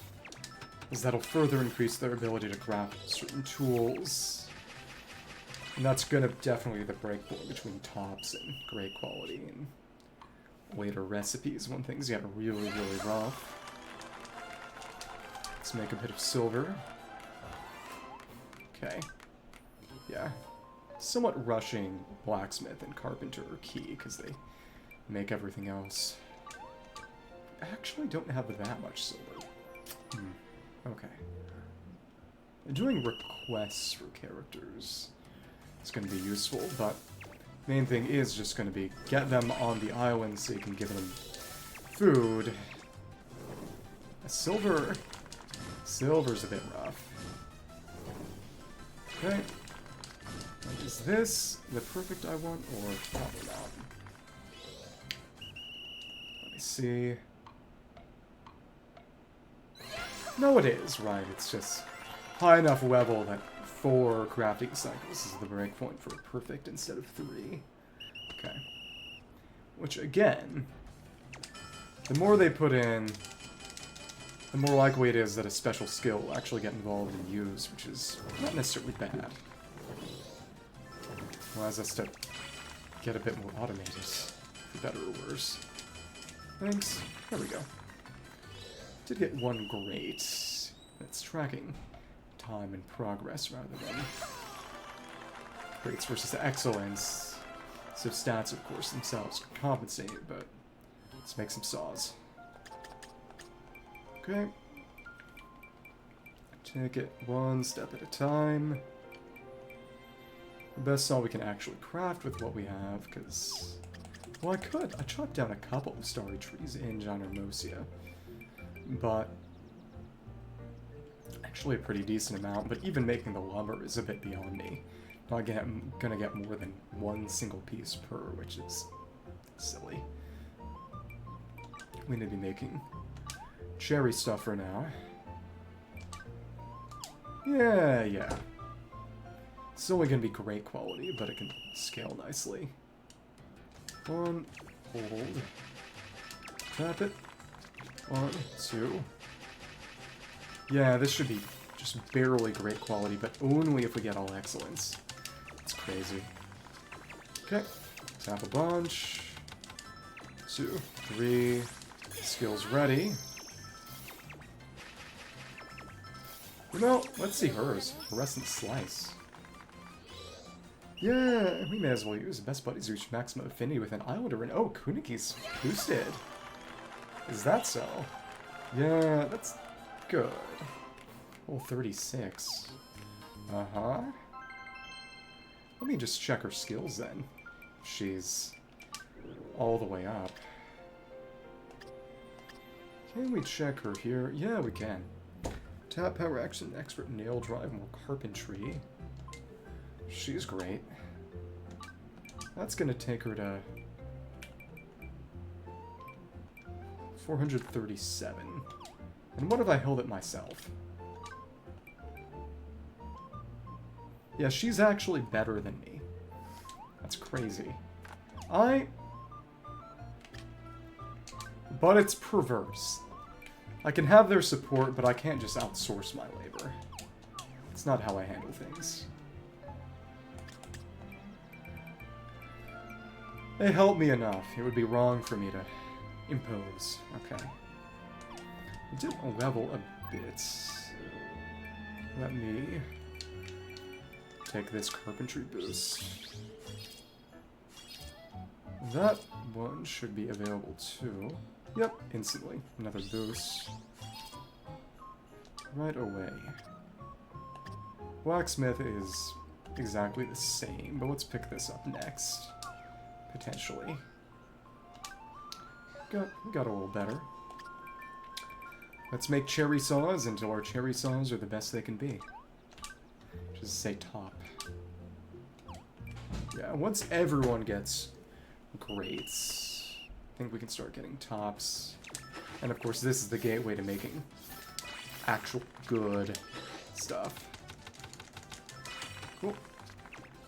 as that'll further increase their ability to craft certain tools. And that's going to definitely be the breakpoint between tops and great quality and later recipes when things get really, really rough. Let's make a bit of silver. Okay. Yeah. Somewhat rushing blacksmith and carpenter are key, because they make everything else. I actually don't have that much silver. Okay. Doing requests for characters is going to be useful, but main thing is just going to be get them on the island so you can give them food. Silver. Silver's a bit rough. Okay. Is this the perfect I want, or probably not? Let me see. No, it is, right. It's just high enough level that 4 crafting cycles is the breakpoint for perfect instead of 3. Okay. Which, again, the more they put in, the more likely it is that a special skill will actually get involved and used, which is not necessarily bad. Allows us to get a bit more automated, for better or worse. Thanks. There we go. Did get 1 great. It's tracking time and progress rather than greats versus excellence. So stats, of course, themselves can compensate, but Let's make some saws. Okay. Take it one step at a time. The best saw we can actually craft with what we have, because... Well, I could. I chopped down a couple of starry trees in Ginormosia. But... Actually a pretty decent amount, but even making the lumber is a bit beyond me. Not gonna get more than one single piece per, which is silly. We need to be making cherry stuff for now. Yeah. It's only gonna be great quality, but it can scale nicely. One, hold, tap it. 1, 2. Yeah, this should be just barely great quality, but only if we get all excellence. It's crazy. Okay, tap a bunch. 2, 3. Skills ready. You know, let's see hers. Fluorescent Slice. Yeah, we may as well use Best Buddies reach maximum affinity with an Islander, and oh, Kuniki's boosted. Is that so? Yeah, that's good. Oh, 36. Uh-huh. Let me just check her skills then. She's all the way up. Can we check her here? Yeah, we can. Tap power action, expert nail drive, more carpentry. She's great. That's gonna take her to 437. And what if I held it myself? Yeah, she's actually better than me. That's crazy. But it's perverse. I can have their support, but I can't just outsource my labor. It's not how I handle things. They help me enough. It would be wrong for me to impose. Okay. I did level a bit. Let me take this carpentry boost. That one should be available too. Yep, instantly. Another boost. Right away. Blacksmith is exactly the same, but let's pick this up next. Potentially. Got a little better. Let's make cherry saws until our cherry saws are the best they can be. Just say top. Yeah, once everyone gets greats, I think we can start getting tops. And of course, this is the gateway to making actual good stuff. Cool.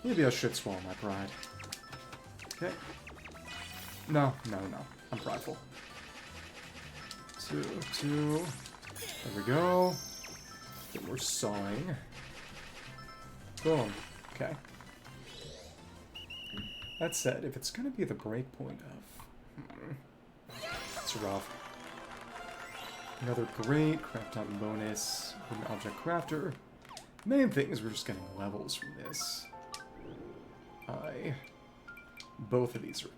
Maybe I should swallow my pride. Okay. No. I'm prideful. 2. There we go. Then we're sawing. Boom. Okay. That said, if it's gonna be the break point of... it's rough. Another great craft time bonus with an object crafter. Main thing is we're just getting levels from this. Both of these are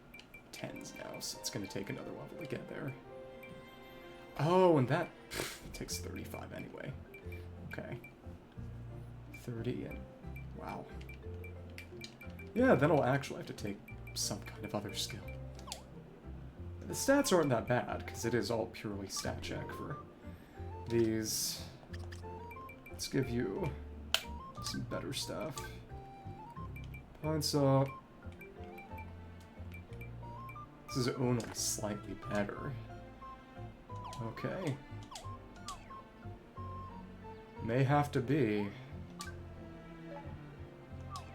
10s now, so it's gonna take another level to get there. Oh, and that takes 35 anyway. Okay. 30 and... wow. Yeah, then I'll actually have to take some kind of other skill. The stats aren't that bad, because it is all purely stat check for these. Let's give you some better stuff. Pine saw. This is only slightly better. Okay. May have to be.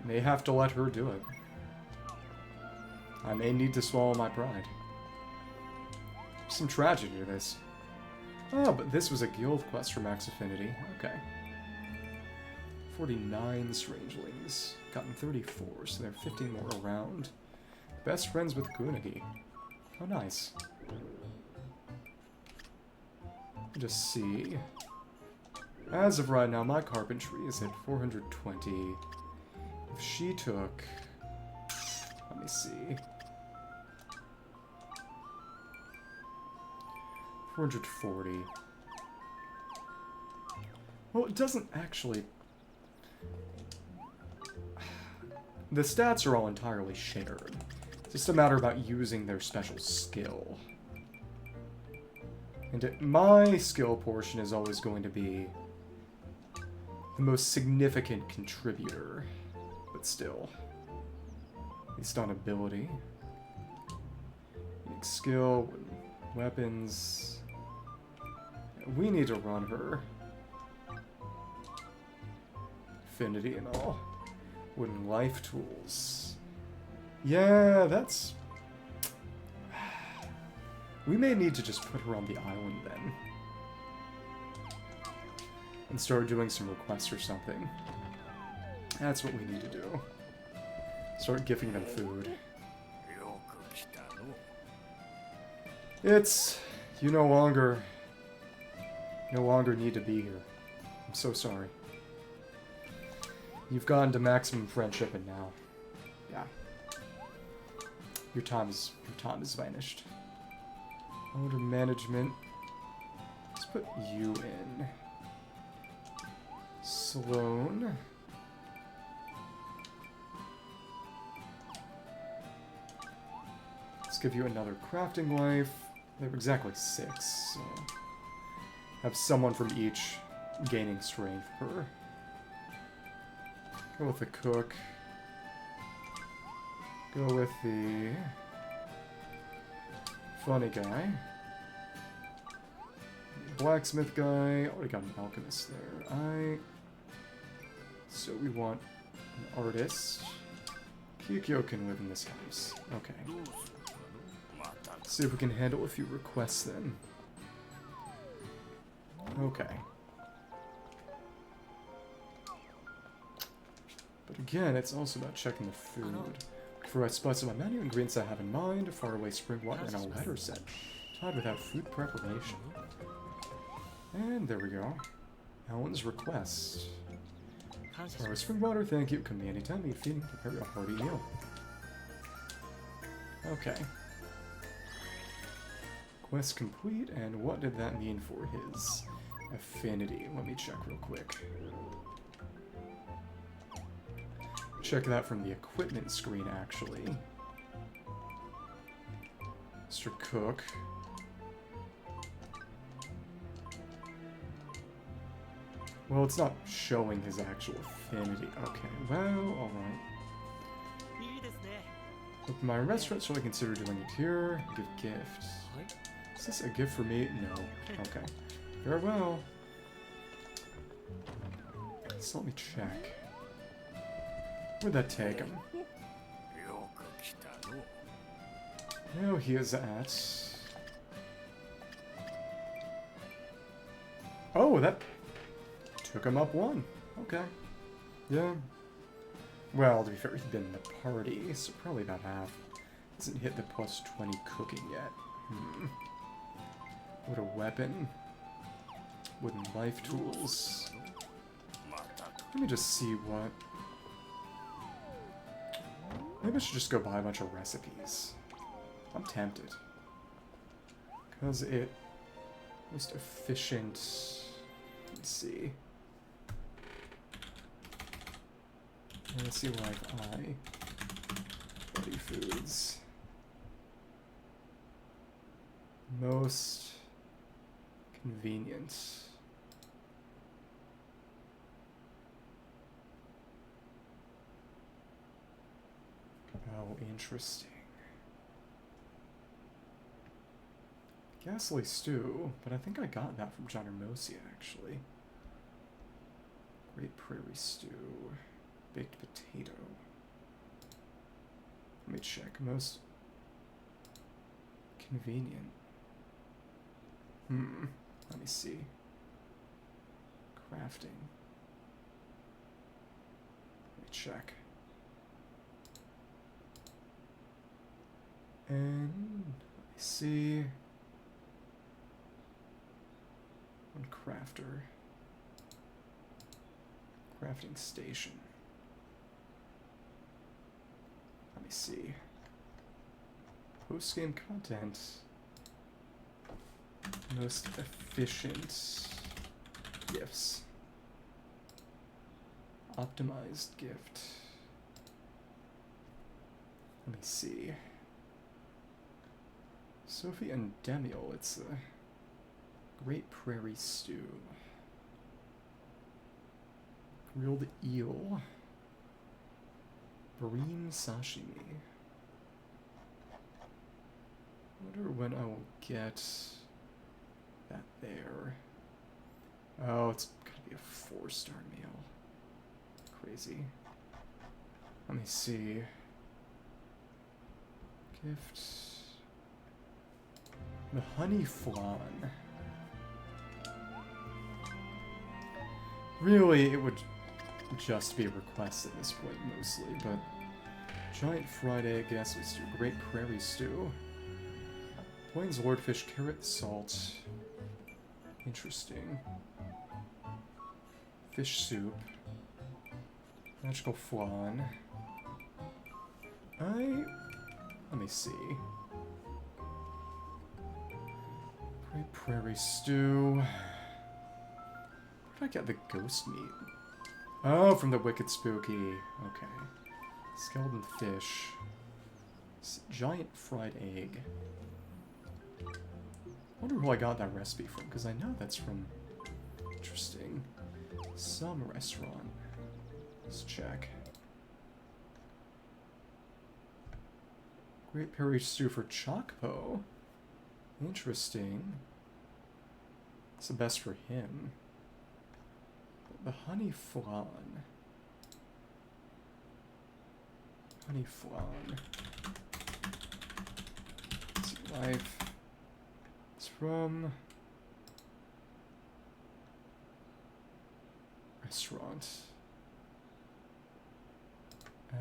May have to let her do it. I may need to swallow my pride. Some tragedy to this. Oh, but this was a guild quest for Max Affinity. Okay. 49 strangelings. Gotten 34, so there are 15 more around. Best friends with Kunigi. How nice. Just see. As of right now, my carpentry is at 420. If she took... let me see. 440. Well, it doesn't actually... The stats are all entirely shared. It's just a matter about using their special skill. And my skill portion is always going to be the most significant contributor. But still. Based on ability. Unique skill, weapons. We need to run her. Affinity and all. Wooden life tools. Yeah, that's... We may need to just put her on the island then. And start doing some requests or something. That's what we need to do. Start giving them food. It's... You no longer need to be here. I'm so sorry. You've gone to maximum friendship and now... Yeah. Your time is vanished. Order management. Let's put you in. Sloane. Let's give you another crafting life. They were exactly 6, so... Have someone from each gaining strength per. Go with the cook. Go with the... funny guy. Blacksmith guy. Already got an alchemist there. So we want an artist. Kikyo can live in this house. Okay. See if we can handle a few requests then. Okay. But again, it's also about checking the food. For I specify many ingredients I have in mind, faraway spring water and a letter set, tied without food preparation. And there we go. Alan's request. Faraway spring water, thank you. Come me anytime, eat feeding, prepare a hearty meal. Okay. Quest complete, and what did that mean for his affinity? Let me check real quick. Check that from the equipment screen, actually. Mr. Cook. Well, it's not showing his actual affinity. Okay, well, alright. With my restaurant, shall I consider doing it here? Give gift. Is this a gift for me? No. Okay. Very well. So let me check. Where'd that take him? Now he is at... Oh, that took him up 1. Okay. Yeah. Well, to be fair, he's been in the party, so probably about half. Hasn't hit the plus 20 cooking yet. What a weapon. Wooden life tools. Let me just see what... Maybe I should just go buy a bunch of recipes. I'm tempted. Because it... Most efficient... Let's see. Let's see life I... Body foods. Most... Convenient. Oh, interesting. Ghastly stew, but I think I got that from John Hermosia, actually. Great Prairie stew. Baked potato. Let me check. Most convenient. Let me see. Crafting. Let me check. And let me see. One crafter. Crafting station. Let me see. Post-game content. most efficient gifts. Optimized gift. Let me see. Sophie and Demiel, it's a Great Prairie Stew. Grilled eel. Bream sashimi. I wonder when I will get that there. Oh, it's gotta be a 4-star meal. Crazy. Let me see. Gift. The honey flan. Really, it would just be a request at this point, mostly, but giant fried egg, yes, let's do Great Prairie Stew. Plains Lordfish, carrot salt. Interesting. Fish soup. Magical flan. Let me see. Great Prairie Stew. Where did I get the ghost meat? Oh, from the Wicked Spooky. Okay. Skeleton fish. Giant fried egg. I wonder who I got that recipe from, because I know that's from... Interesting. Some restaurant. Let's check. Great Prairie Stew for Chokpo. Interesting. It's the best for him. The honey flan. Honey flan. Let's see, life. It's from... Restaurant.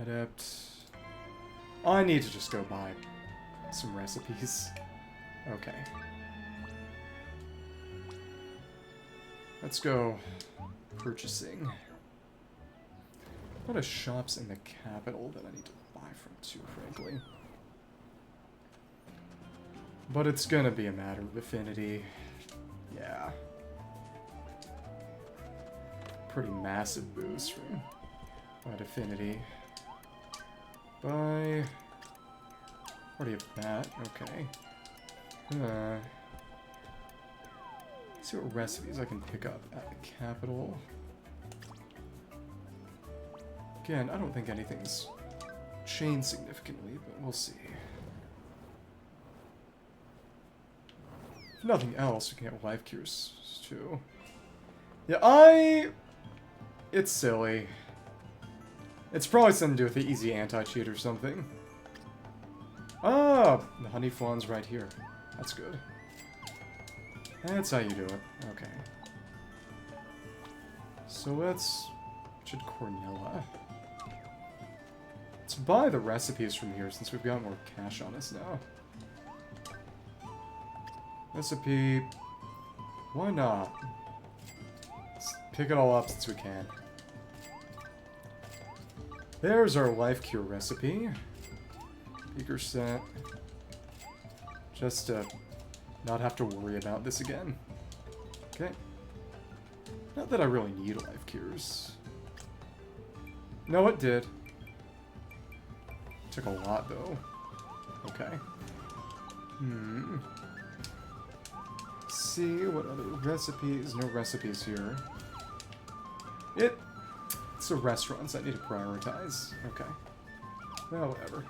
Adept. I need to just go buy some recipes. Okay. Let's go purchasing. What are shops in the capital that I need to buy from too, frankly? But it's gonna be a matter of affinity. Yeah. Pretty massive boost from that affinity. Buy. Already have that. Okay. See what recipes I can pick up at the capital. Again, I don't think anything's changed significantly, but we'll see. If nothing else, we can get life cures too. Yeah, it's silly. It's probably something to do with the easy anti-cheat or something. Ah, the honey flan's right here. That's good. That's how you do it. Okay. So let's... Should Cornella. Let's buy the recipes from here since we've got more cash on us now. Recipe... Why not? Let's pick it all up since we can. There's our life cure recipe. Beaker set. Just to not have to worry about this again. Okay. Not that I really need life cures. No, it did. Took a lot, though. Okay. See what other recipes. No recipes here. It's the restaurants I need to prioritize. Okay. Well, whatever.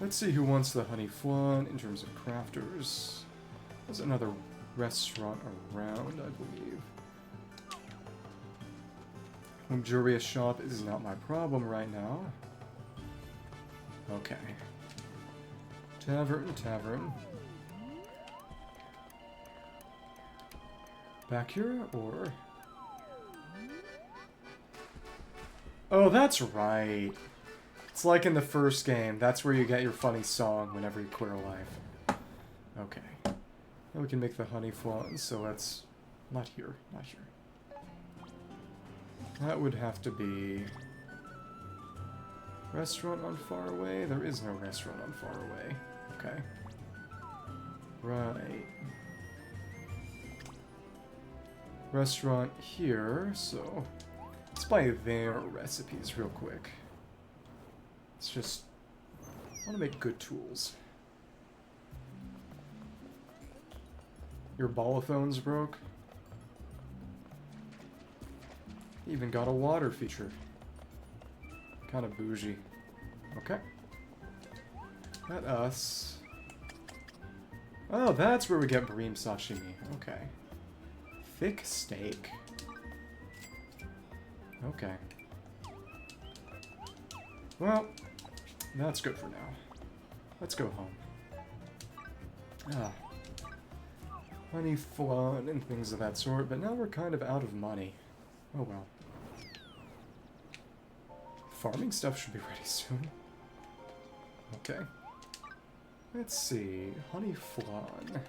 Let's see who wants the honey flan in terms of crafters. There's another restaurant around, I believe. Luxurious shop is not my problem right now. Okay. Tavern. Back here, or... Oh, that's right. It's like in the first game. That's where you get your funny song whenever you clear a life. Okay. Now we can make the honey flan, so that's... Not here. Not here. That would have to be... Restaurant on Far Away? There is no restaurant on Far Away. Okay. Right. Restaurant here, so let's buy their recipes real quick. It's just, I want to make good tools. Your balophone's broke? Even got a water feature. Kind of bougie. Okay. Let us... Oh, that's where we get bream sashimi. Okay. Thick steak. Okay. Well, that's good for now. Let's go home. Ah. Honey flan and things of that sort, but now we're kind of out of money. Oh well. Farming stuff should be ready soon. Okay. Let's see. Honey flan.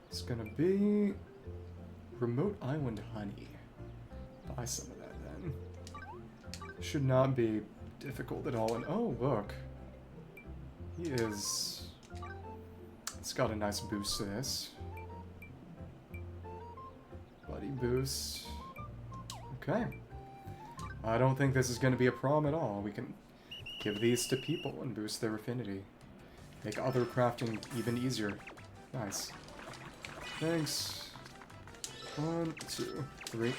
It's gonna be remote island honey. Buy some of that then. Should not be difficult at all. And oh, look. He is... It's got a nice boost to this. Buddy boost. Okay. I don't think this is going to be a problem at all. We can give these to people and boost their affinity. Make other crafting even easier. Nice. Thanks. 1, 2, 3.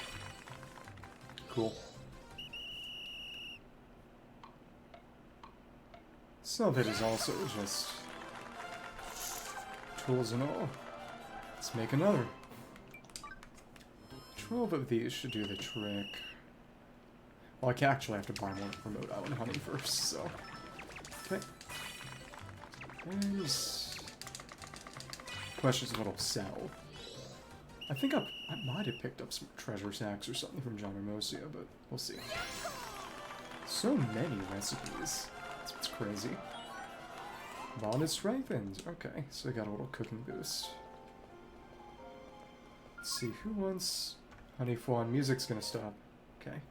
Cool. Some of it is also just tools and all. Let's make another. 12 of these should do the trick. Well, I actually have to buy more remote island honey first, so... Okay. There's... Questions of what I'll sell. I think I might have picked up some treasure sacks or something from John Hermosia, but we'll see. So many recipes. That's what's crazy. Bond is strengthened. Okay, so I got a little cooking boost. Let's see, who wants... Honey Flan, music's gonna stop. Okay.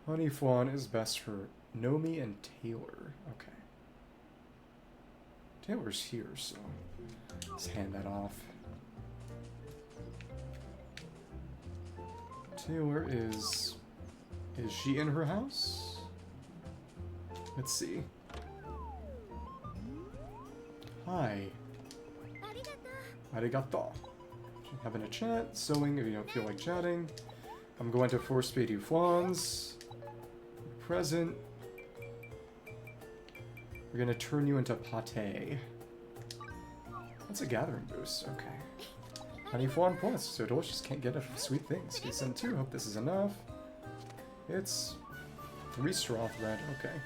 Honey Flan is best for Nomi and Taylor. Okay. Taylor's here, so let's hand that off. Taylor is... Is she in her house? Let's see. Hi. Arigato. Having a chat, sewing if you don't feel like chatting. I'm going to force feed you flans. Present. We're gonna turn you into pate. That's a gathering boost, okay. Honey flan plus, so delicious, can't get enough sweet things. You send 2, hope this is enough. It's 3 straw thread, okay.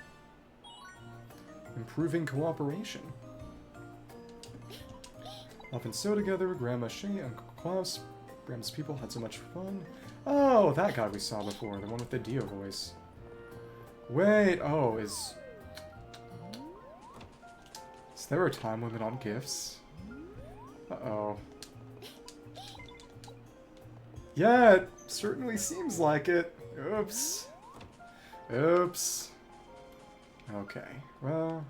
Improving cooperation. Often sew together, Grandma Shay, Uncle Klaus, Grandma's people had so much fun. Oh, that guy we saw before, the one with the Dio voice. Wait, oh, is there a time limit on gifts? Uh-oh. Yeah, it certainly seems like it. Oops. Oops. Okay, well...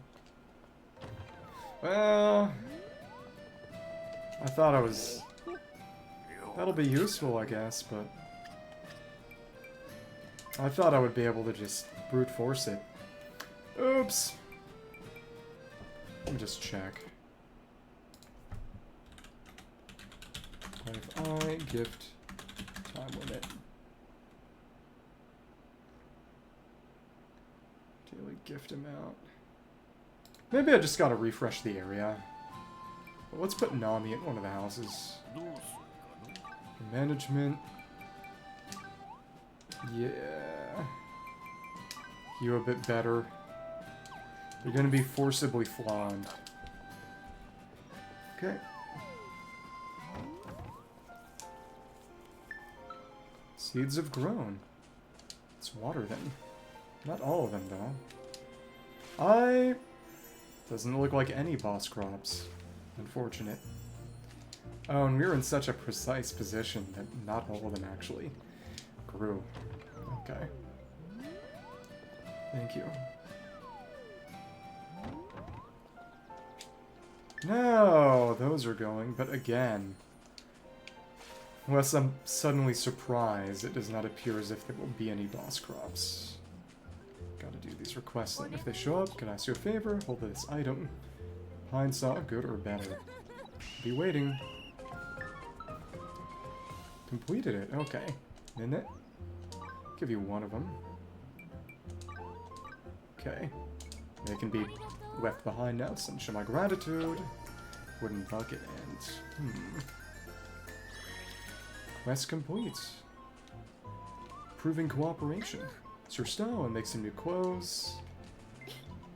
Well... I thought I was... That'll be useful, I guess, but... I thought I would be able to just brute force it. Oops! Let me just check. If I gift time limit. Daily gift amount. Maybe I just gotta refresh the area. But let's put Nami in one of the houses. Management. Yeah. You a bit better. You're gonna be forcibly flawned. Okay. Seeds have grown. Let's water them. Not all of them, though. Doesn't look like any boss crops. Unfortunate. Oh, and we were in such a precise position that not all of them actually grew. Okay. Thank you. No, those are going, but again, unless I'm suddenly surprised, it does not appear as if there will be any boss crops. Gotta do these requests then. If they show up, can I ask you a favor? Hold this item. Pine saw, good or better? Be waiting. Completed it, okay. Minute. Give you one of them. Okay. They can be left behind now. Some show my gratitude. Wooden bucket and... Quest complete. Proving cooperation. It's your style and make some new clothes.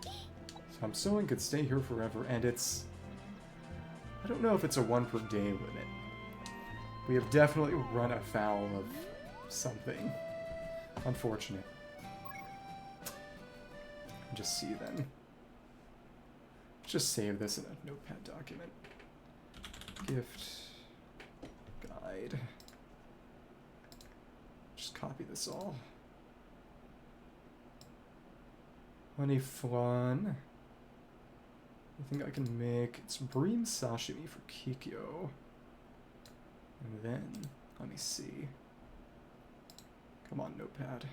So I'm sewing could stay here forever, and it's... I don't know if it's a 1 per day limit. We have definitely run afoul of something. Unfortunate. Just see then. Just save this in a notepad document. Gift. Guide. Just copy this all. Honey flan. I think I can make... It's bream sashimi for Kikyo. And then, let me see. Come on, notepad.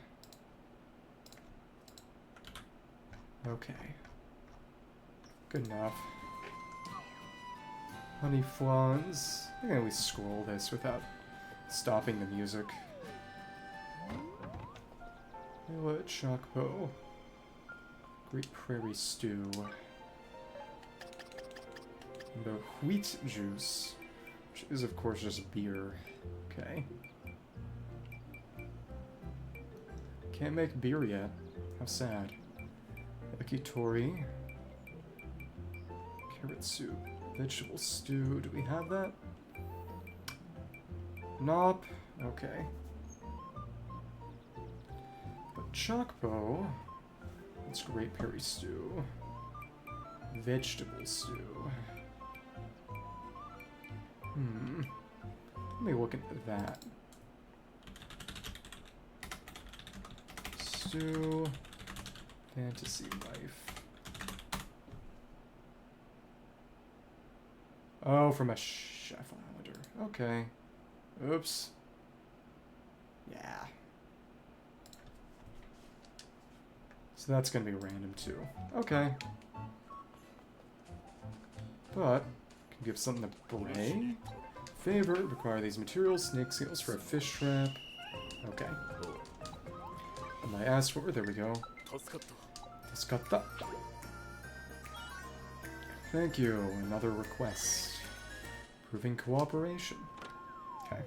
Okay. Good enough. Honey flans. I can always scroll this without stopping the music. Millet Chocpo. Great Prairie Stew. And the wheat juice, which is of course just beer. Okay. Can't make beer yet. How sad. Yakitori. Carrot soup. Vegetable stew. Do we have that? Nope. Okay. But Chocpo. It's Great Prairie Stew. Vegetable stew. Let me look at that. Stew. Fantasy Life. Oh, from a Chef Islander. Okay. Oops. Yeah. So that's gonna be random too. Okay. But, can give something to Bray. Favor, require these materials. Snake scales for a fish trap. Okay. And I asked for, there we go. Tasukata. Thank you. Another request. Proving cooperation. Okay.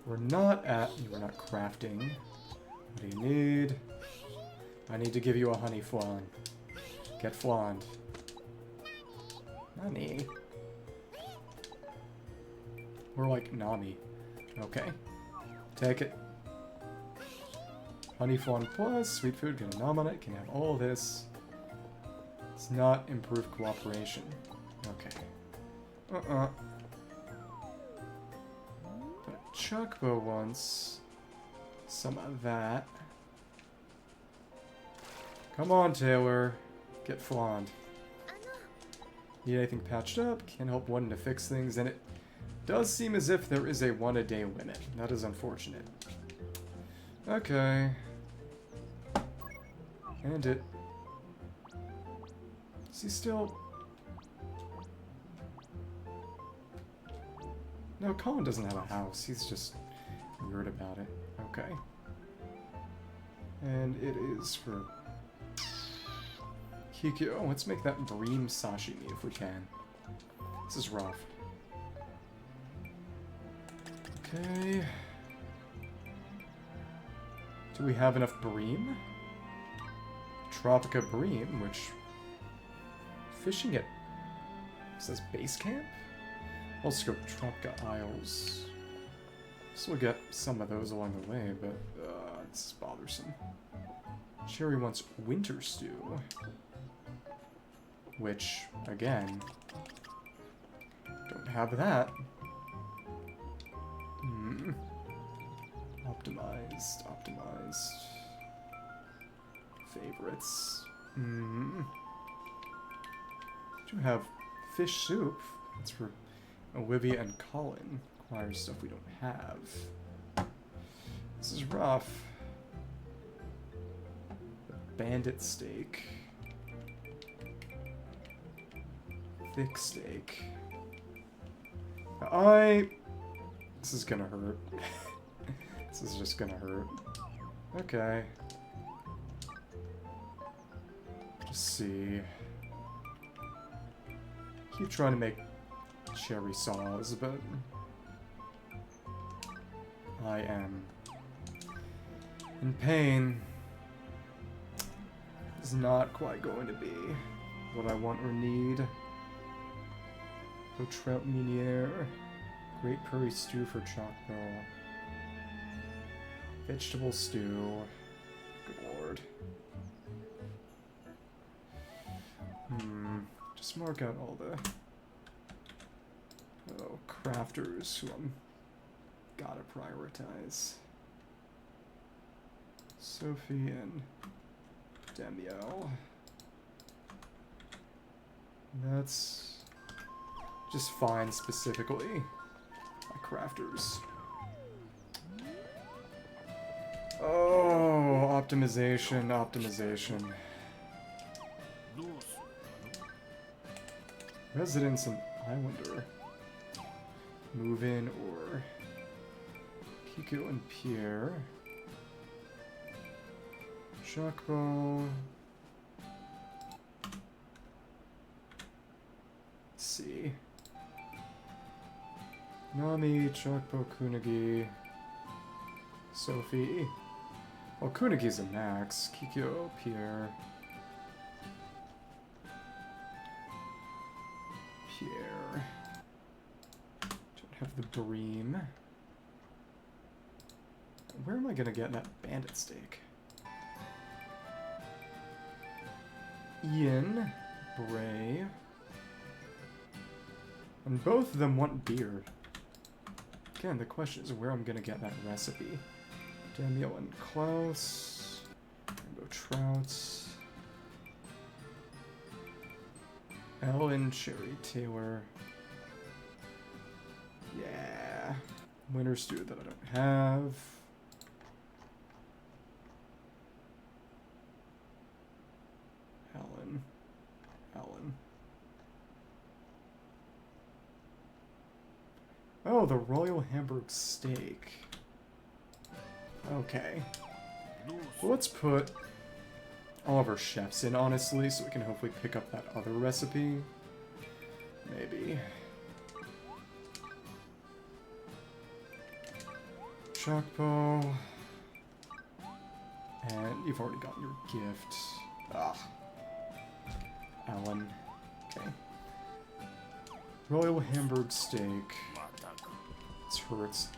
We're not crafting. What do you need? I need to give you a honey flan. Get flaned. Nani. We're like Nami. Okay. Take it. Honey flan plus, sweet food, get a nom on it, can have all this. It's not improved cooperation. Okay. But Chocbo wants some of that. Come on, Taylor. Get flaned. Need anything patched up? Can't help wanting to fix things, and it does seem as if there is a 1-a-day limit. That is unfortunate. Okay. And it... Is he still... No, Colin doesn't have a house. He's just weird about it. Okay. And it is for... Kikyo. Let's make that bream sashimi if we can. This is rough. Okay. Do we have enough bream? Tropica bream, which... Fishing at... It says base camp? Let's go Tropica Isles. So we'll get some of those along the way, but it's bothersome. Cherry wants winter stew. Which, again, don't have that. Optimized. Favorites. Do have fish soup. That's for Olivia and Colin. Requires stuff we don't have. This is rough. Bandit steak. Thick steak. This is gonna hurt. This is just gonna hurt. Okay. Let's see. Keep trying to make cherry sauce, but I am in pain. It's not quite going to be what I want or need. No trout meuniere. Great curry stew for Chocobo. Vegetable stew. Good lord. Just mark out all the crafters who I'm gotta prioritize. Sophie and Damiel. That's just fine specifically. My crafters. Oh, optimization. Residence and Islander. Move in or Kikyo and Pierre. Chocobo. Let's see. Nami, Chocobo, Kunagi, Sophie. Well, Kunagi's a max. Kikyo, Pierre. Don't have the bream. Where am I gonna get that bandit steak? Ian, Bray. And both of them want beer. Again, the question is where I'm gonna get that recipe. Daniel and Klaus. Rainbow Trouts. Ellen, Cherry, Taylor. Yeah. Winter stew that I don't have. Ellen. Oh, the Royal Hamburg steak. Okay. Well, let's put all of our chefs in, honestly, so we can hopefully pick up that other recipe. Maybe. Chocobo. And you've already got your gift. Alan. Okay. Royal Hamburg steak. This hurts.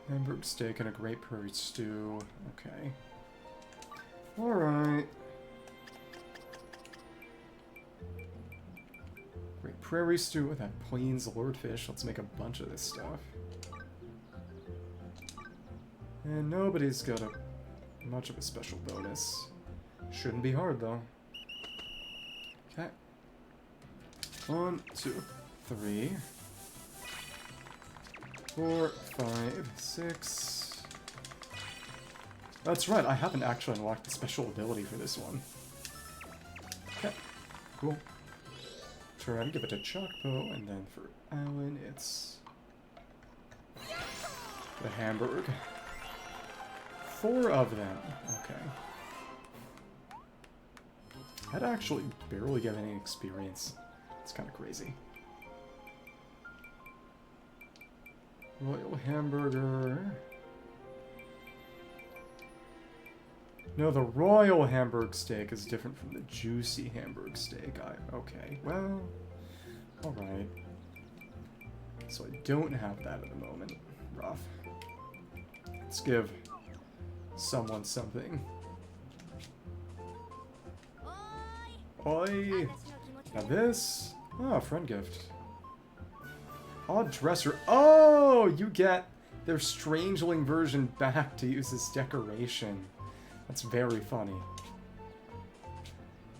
Hamburg steak and a great prairie stew. Okay. Alright. Great prairie stew with that Plains Lordfish. Let's make a bunch of this stuff. And nobody's got much of a special bonus. Shouldn't be hard, though. Okay. 1, 2, 3, 4, 5, 6. That's right, I haven't actually unlocked the special ability for this one. Okay, cool. Turn, give it to Chocobo, and then for Alan, it's the Hamburg. 4 of them. Okay. I'd actually barely get any experience. It's kind of crazy. Royal hamburger. No, the royal Hamburg steak is different from the juicy Hamburg steak. Okay, well, alright. So I don't have that at the moment. Rough. Let's give someone something. Oi! Now this? Oh, friend gift. Odd dresser. Oh! You get their Strangeling version back to use as decoration. That's very funny.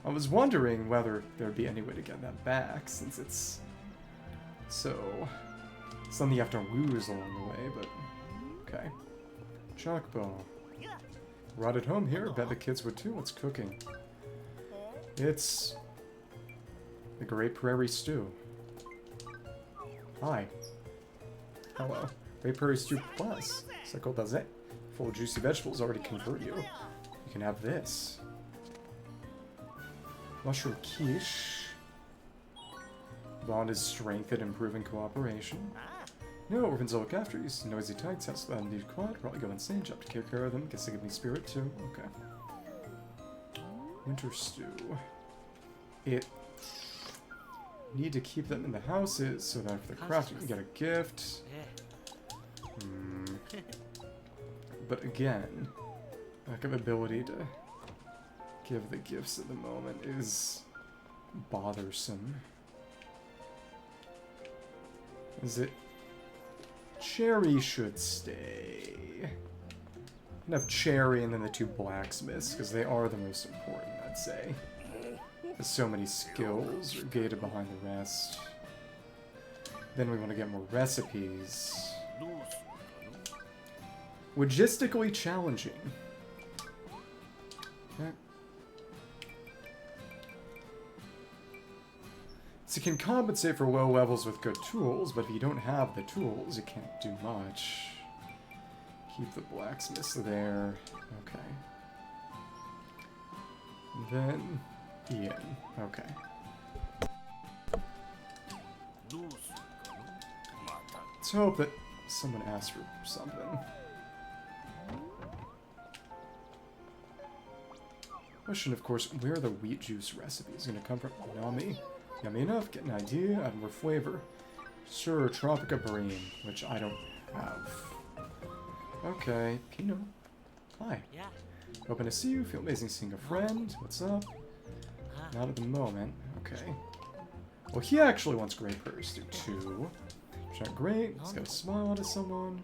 I was wondering whether there'd be any way to get that back, since it's so something you have to lose along the way, but okay. Chalkball. Right at home here, bet the kids would too. What's cooking? It's the Great Prairie Stew. Hi. Hello. Great Prairie Stew Plus. Seko daze. Full of juicy vegetables already convert you. You can have this. Mushroom quiche. Bond is strengthened, improving cooperation. No, orphans will look after you. Noisy tights, has to let them be quiet. Probably go insane. Job to take care of them. Guess they give me spirit too. Okay. Winter stew. It. Need to keep them in the houses so that if they're crafted, you can get a gift. But again, lack of ability to give the gifts at the moment is bothersome. Is it? Cherry should stay. You can have Cherry and then the 2 blacksmiths, because they are the most important, I'd say. There's so many skills are gated behind the rest. Then we want to get more recipes. Logistically challenging. Okay. So you can compensate for low levels with good tools, but if you don't have the tools, you can't do much. Keep the blacksmiths there. Okay. And then Ian. Okay. Let's hope that someone asks for something. Question, of course, where are the wheat juice recipes going to come from? Nami. Yummy enough, get an idea, add more flavor. Sure, Tropica Brain, which I don't have. Okay, Pino. Hi. Hoping to see you, feel amazing seeing a friend. What's up? Not at the moment. Okay. Well, he actually wants Great Prairie Stew too. Which aren't great. He's got a smile out of someone.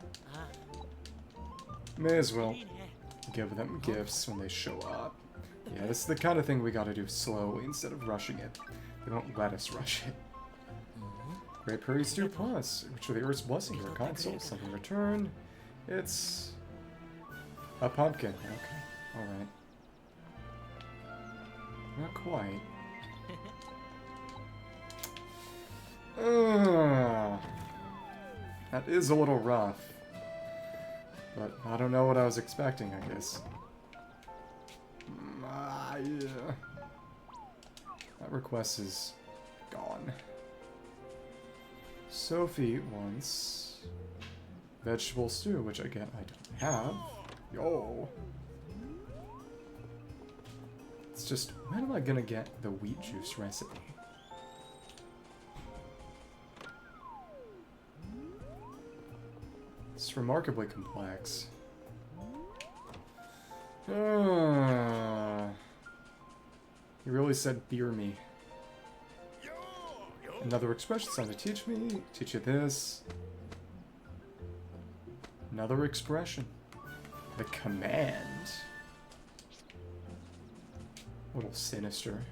May as well give them gifts when they show up. Yeah, this is the kind of thing we gotta do slowly instead of rushing it. They won't let us rush it. Great Prairie Stew Plus, which are the Earth's blessing to our console. Something in return. It's a pumpkin. Okay, alright. Not quite. That is a little rough. But I don't know what I was expecting, I guess. Yeah. That request is gone. Sophie wants vegetable stew, which again I don't have. Yo. It's just, when am I gonna get the wheat juice recipe? It's remarkably complex. He really said beer me. Another expression, something to teach me. Teach you this. Another expression. The command. A little sinister.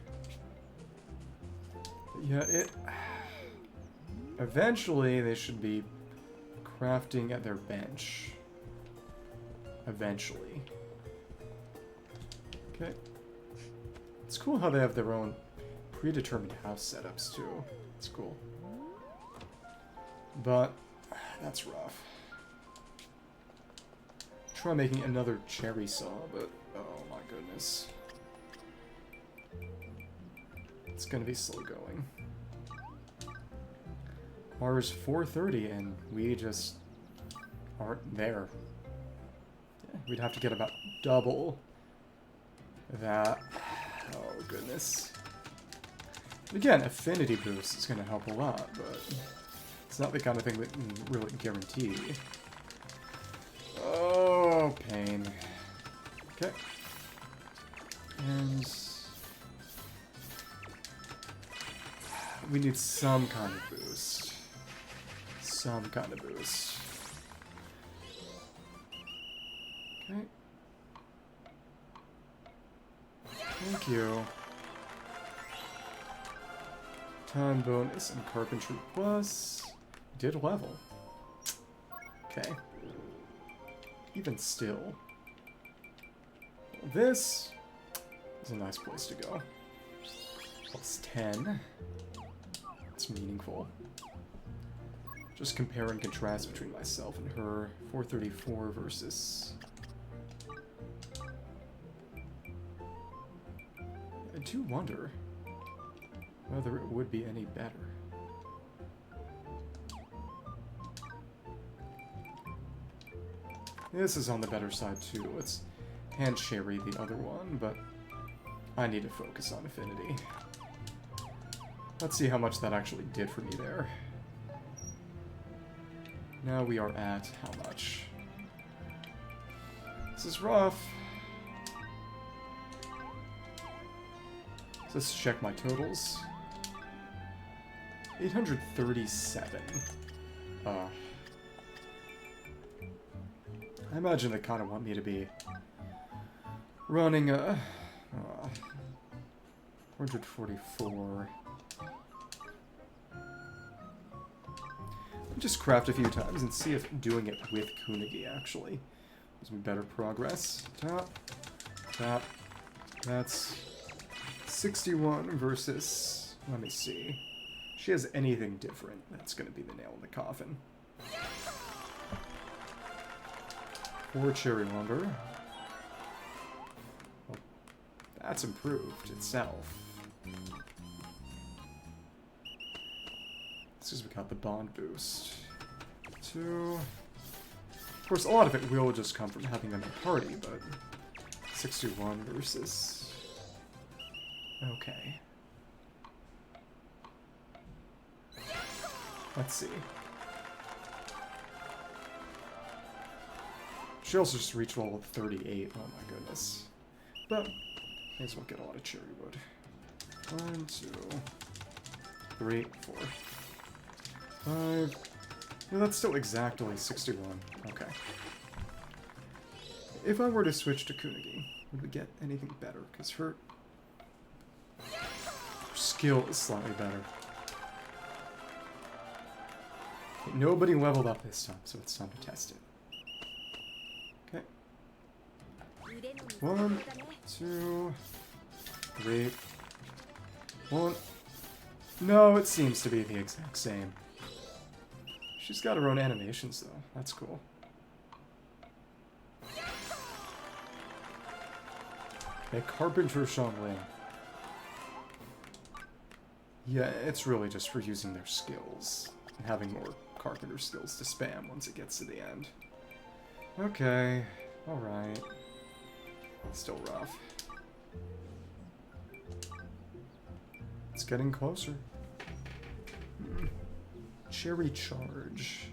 But yeah, it... Eventually, they should be crafting at their bench. Eventually. Okay. It's cool how they have their own predetermined house setups, too. It's cool. But, that's rough. Try making another cherry saw, but, oh my goodness. It's gonna be slow going. Ours 4:30 and we just aren't there. Yeah, we'd have to get about double that. Oh goodness. Again, affinity boost is gonna help a lot, but it's not the kind of thing that can really guarantee. Oh, pain. Okay. And we need some kind of boost. Some kind of boost. Okay. Thank you. Time bonus and Carpentry plus. Did level. Okay. Even still. This is a nice place to go. Plus 10. It's meaningful. Just compare and contrast between myself and her. 434 versus... I do wonder whether it would be any better. This is on the better side too. Let's hand Cherry the other one, but I need to focus on Affinity. Let's see how much that actually did for me there. Now we are at how much? This is rough. So let's check my totals. 837. I imagine they kind of want me to be running 444. Just craft a few times and see if doing it with Kunigi actually gives me better progress. Tap, tap. That's 61 versus, let me see. If she has anything different, that's going to be the nail in the coffin. 4 cherry lumber. Well, that's improved itself. This is we got the bond boost. 2. Of course, a lot of it will just come from having them in a party, but 61 versus... Okay. Let's see. She also just reached level 38. Oh my goodness. But, may as well get a lot of cherry wood. 1, 2, 3, 4, 5. No, that's still exactly 61. Okay. If I were to switch to Kunigi, would we get anything better? Because her skill is slightly better. Okay, nobody leveled up this time, so it's time to test it. Okay. 1, 2, 3, 1. No, it seems to be the exact same. She's got her own animations, though. That's cool. Okay, Carpenter Xiangling. Yeah, it's really just for using their skills. And having more Carpenter skills to spam once it gets to the end. Okay. Alright. Still rough. It's getting closer. Cherry charge.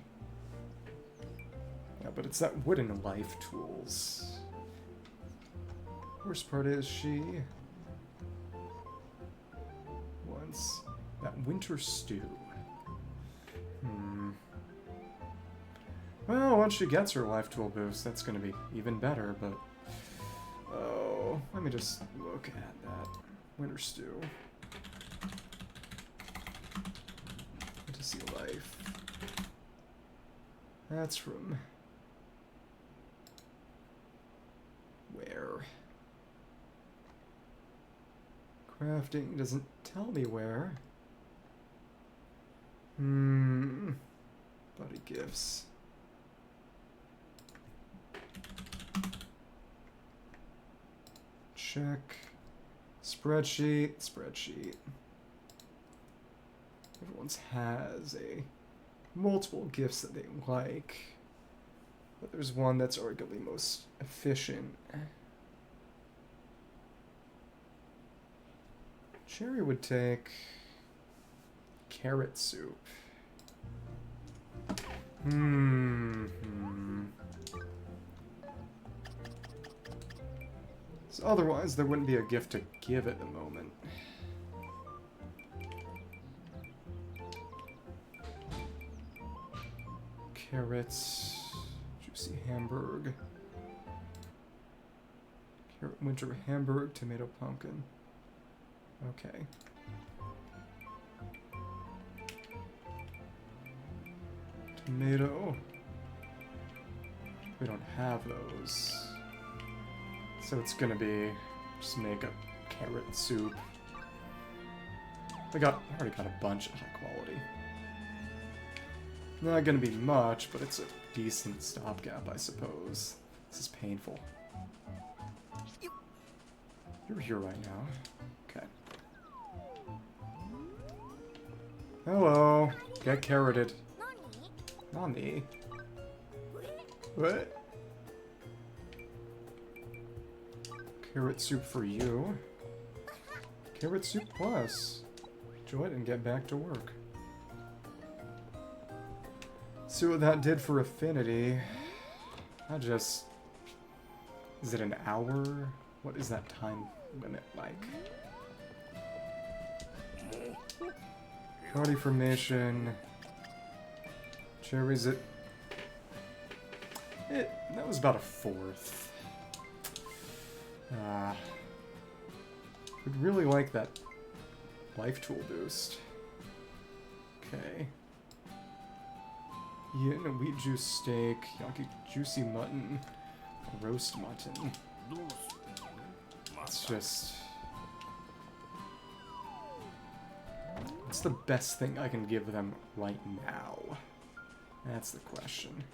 Yeah, but it's that wooden life tools. Worst part is she wants that winter stew. Well, once she gets her life tool boost, that's going to be even better, but... Oh, let me just look at that winter stew. Fantasy life. That's from... where? Crafting doesn't tell me where. Buddy gifts. Check. Spreadsheet. Spreadsheet. Everyone's has multiple gifts that they like. But there's one that's arguably most efficient. Cherry would take carrot soup. So otherwise, there wouldn't be a gift to give at the moment. Carrots, juicy hamburg, carrot winter hamburg, tomato, pumpkin. Okay. Tomato. We don't have those. So it's gonna be just make a carrot soup. I already got a bunch of high quality. Not gonna be much, but it's a decent stopgap, I suppose. This is painful. You're here right now. Okay. Hello. Get carroted. Nani? What? Carrot soup for you. Carrot soup plus. Enjoy it and get back to work. See what that did for Affinity. Is it an hour? What is that time limit like? Party formation. Cherries that was about a fourth. Would really like that life tool boost. Okay. Yin, wheat juice steak, yaki juicy mutton, roast mutton. It's just... what's the best thing I can give them right now? That's the question.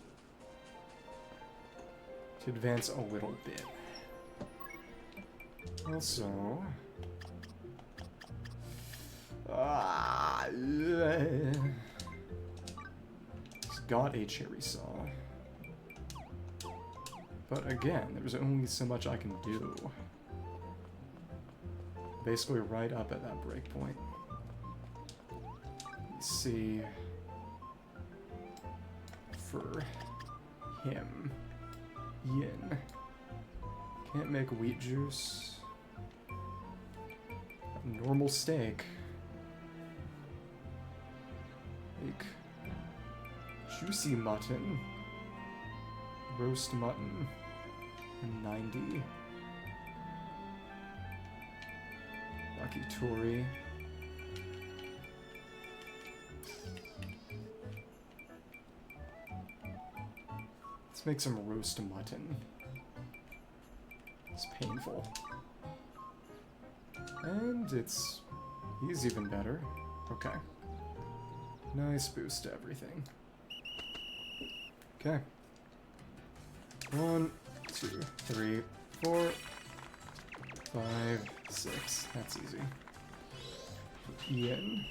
To advance a little bit. Also... he's got a cherry saw. But again, there's only so much I can do. Basically right up at that breakpoint. Let's see... for him. Yin. Can't make wheat juice. Normal steak. Make juicy mutton. Roast mutton. 90. Lucky Tori. Let's make some roast mutton. It's painful. And he's even better. Okay. Nice boost to everything. Okay. 1, 2, 3, 4, 5, 6. That's easy. Ian.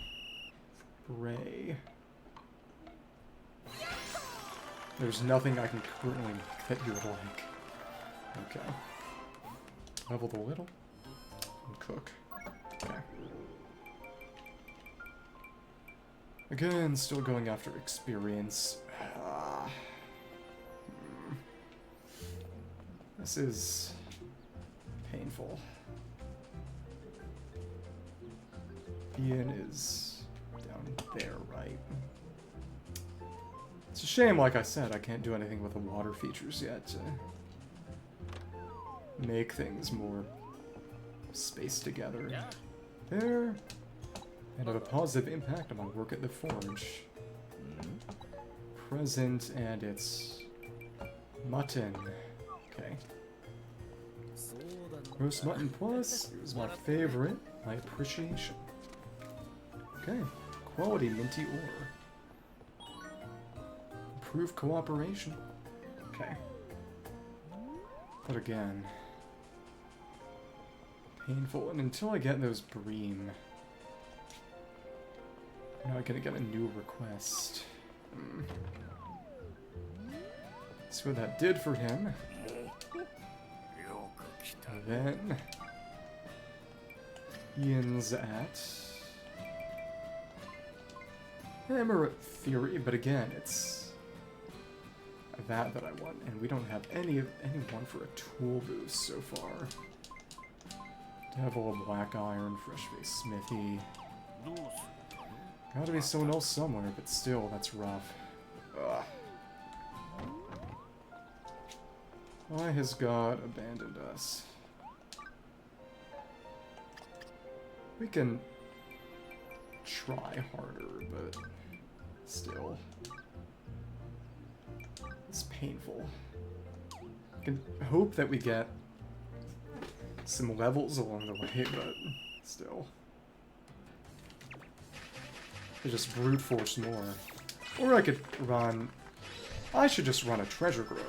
Ray. There's nothing I can currently that you would like. Okay. Level the little. And cook. Okay. Again, still going after experience. This is painful. Ian is down there, right? It's a shame, like I said, I can't do anything with the water features yet to make things more spaced together. Yeah. There. And have a positive impact on my work at the forge. Present, and it's mutton. Okay. Roast mutton plus is my favorite. My appreciation. Okay. Quality minty ore. Improve cooperation. Okay. But again, painful. And until I get those bream, I'm not gonna get a new request. See what that did for him. And then Ian's at Hammer Theory, but again, it's that I want, and we don't have anyone for a tool boost so far. Devil, Black Iron, Fresh Face Smithy. Gotta be someone else somewhere, but still, that's rough. Ugh. Why has God abandoned us? We can try harder, but still. It's painful. I can hope that we get some levels along the way, but still. I just brute force more. Or I could run... I should just run a treasure grove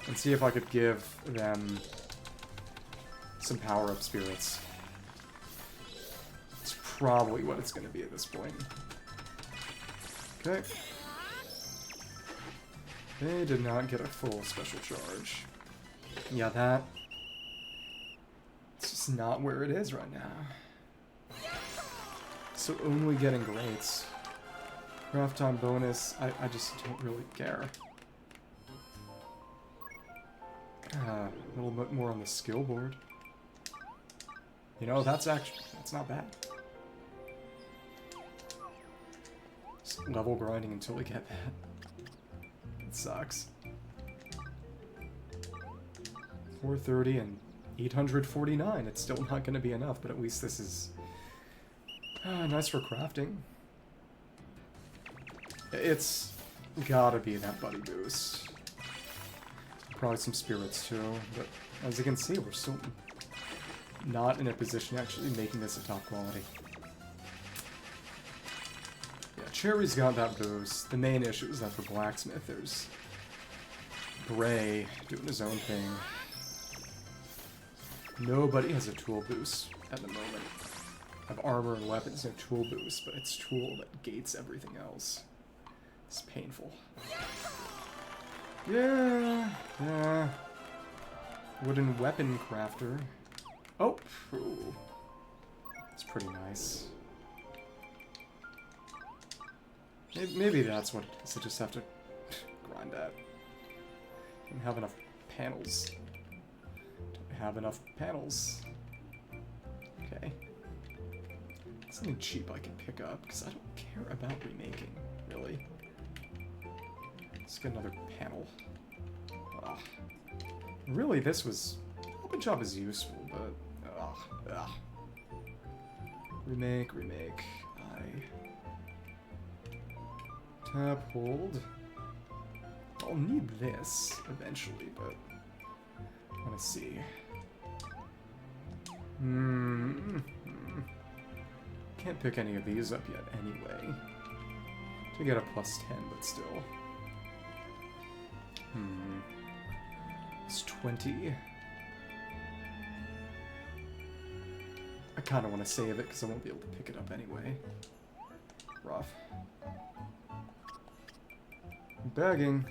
and see if I could give them some power-up spirits. It's probably what it's going to be at this point. Okay. They did not get a full special charge. Yeah, that... It's just not where it is right now. So only getting greats. Craft time bonus, I just don't really care. A little bit more on the skill board. You know, that's not bad. Just level grinding until we get that. It sucks. 430 and 849. It's still not going to be enough, but at least this is nice for crafting. It's gotta be that buddy boost. Probably some spirits too, but as you can see, we're still not in a position actually making this a top quality. Yeah, Cherry's got that boost. The main issue is that for Blacksmith, there's Bray doing his own thing. Nobody has a tool boost at the moment. I have armor and weapons, no tool boost, but it's tool that gates everything else. It's painful. Yeah. Wooden weapon crafter. Oh, ooh. It's pretty nice. Maybe that's what it is. I just have to grind that. Don't have enough panels. Don't have enough panels. Okay. Something cheap I can pick up, because I don't care about remaking, really. Let's get another panel. Ugh. Really, this was... Open job is useful, but... Ugh. Remake. Tap, hold. I'll need this eventually, but... I want to see. Can't pick any of these up yet anyway. To get a +10, but still. It's 20. I kind of want to save it because I won't be able to pick it up anyway. Rough. I'm begging.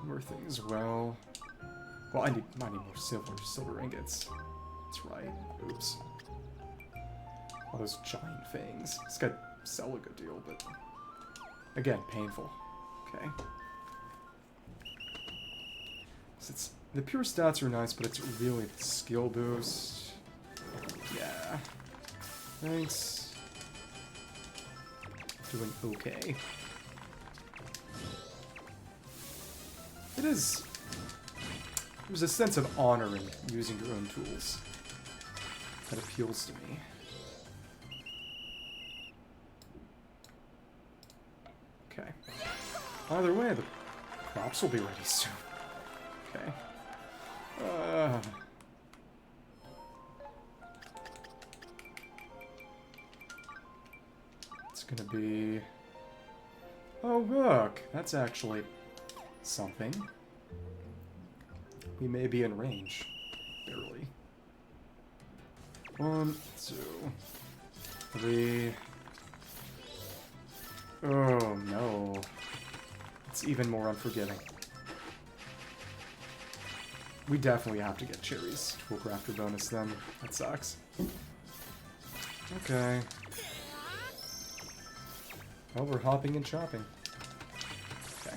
More things, well... Well, I need more silver ingots. That's right. Oops. All those giant fangs. This guy sell a good deal, but... Again, painful. Okay. So it's... The pure stats are nice, but it's really the skill boost. Yeah. Thanks. Doing okay. It is... There's a sense of honor in using your own tools that appeals to me. Okay. Either way, the crops will be ready soon. Okay. It's gonna be... Oh, look! That's actually something. We may be in range. Barely. 1, 2, 3... Oh, no. It's even more unforgiving. We definitely have to get Cherry's Tool Crafter bonus then. That sucks. Okay. Well, we're hopping and chopping. Okay.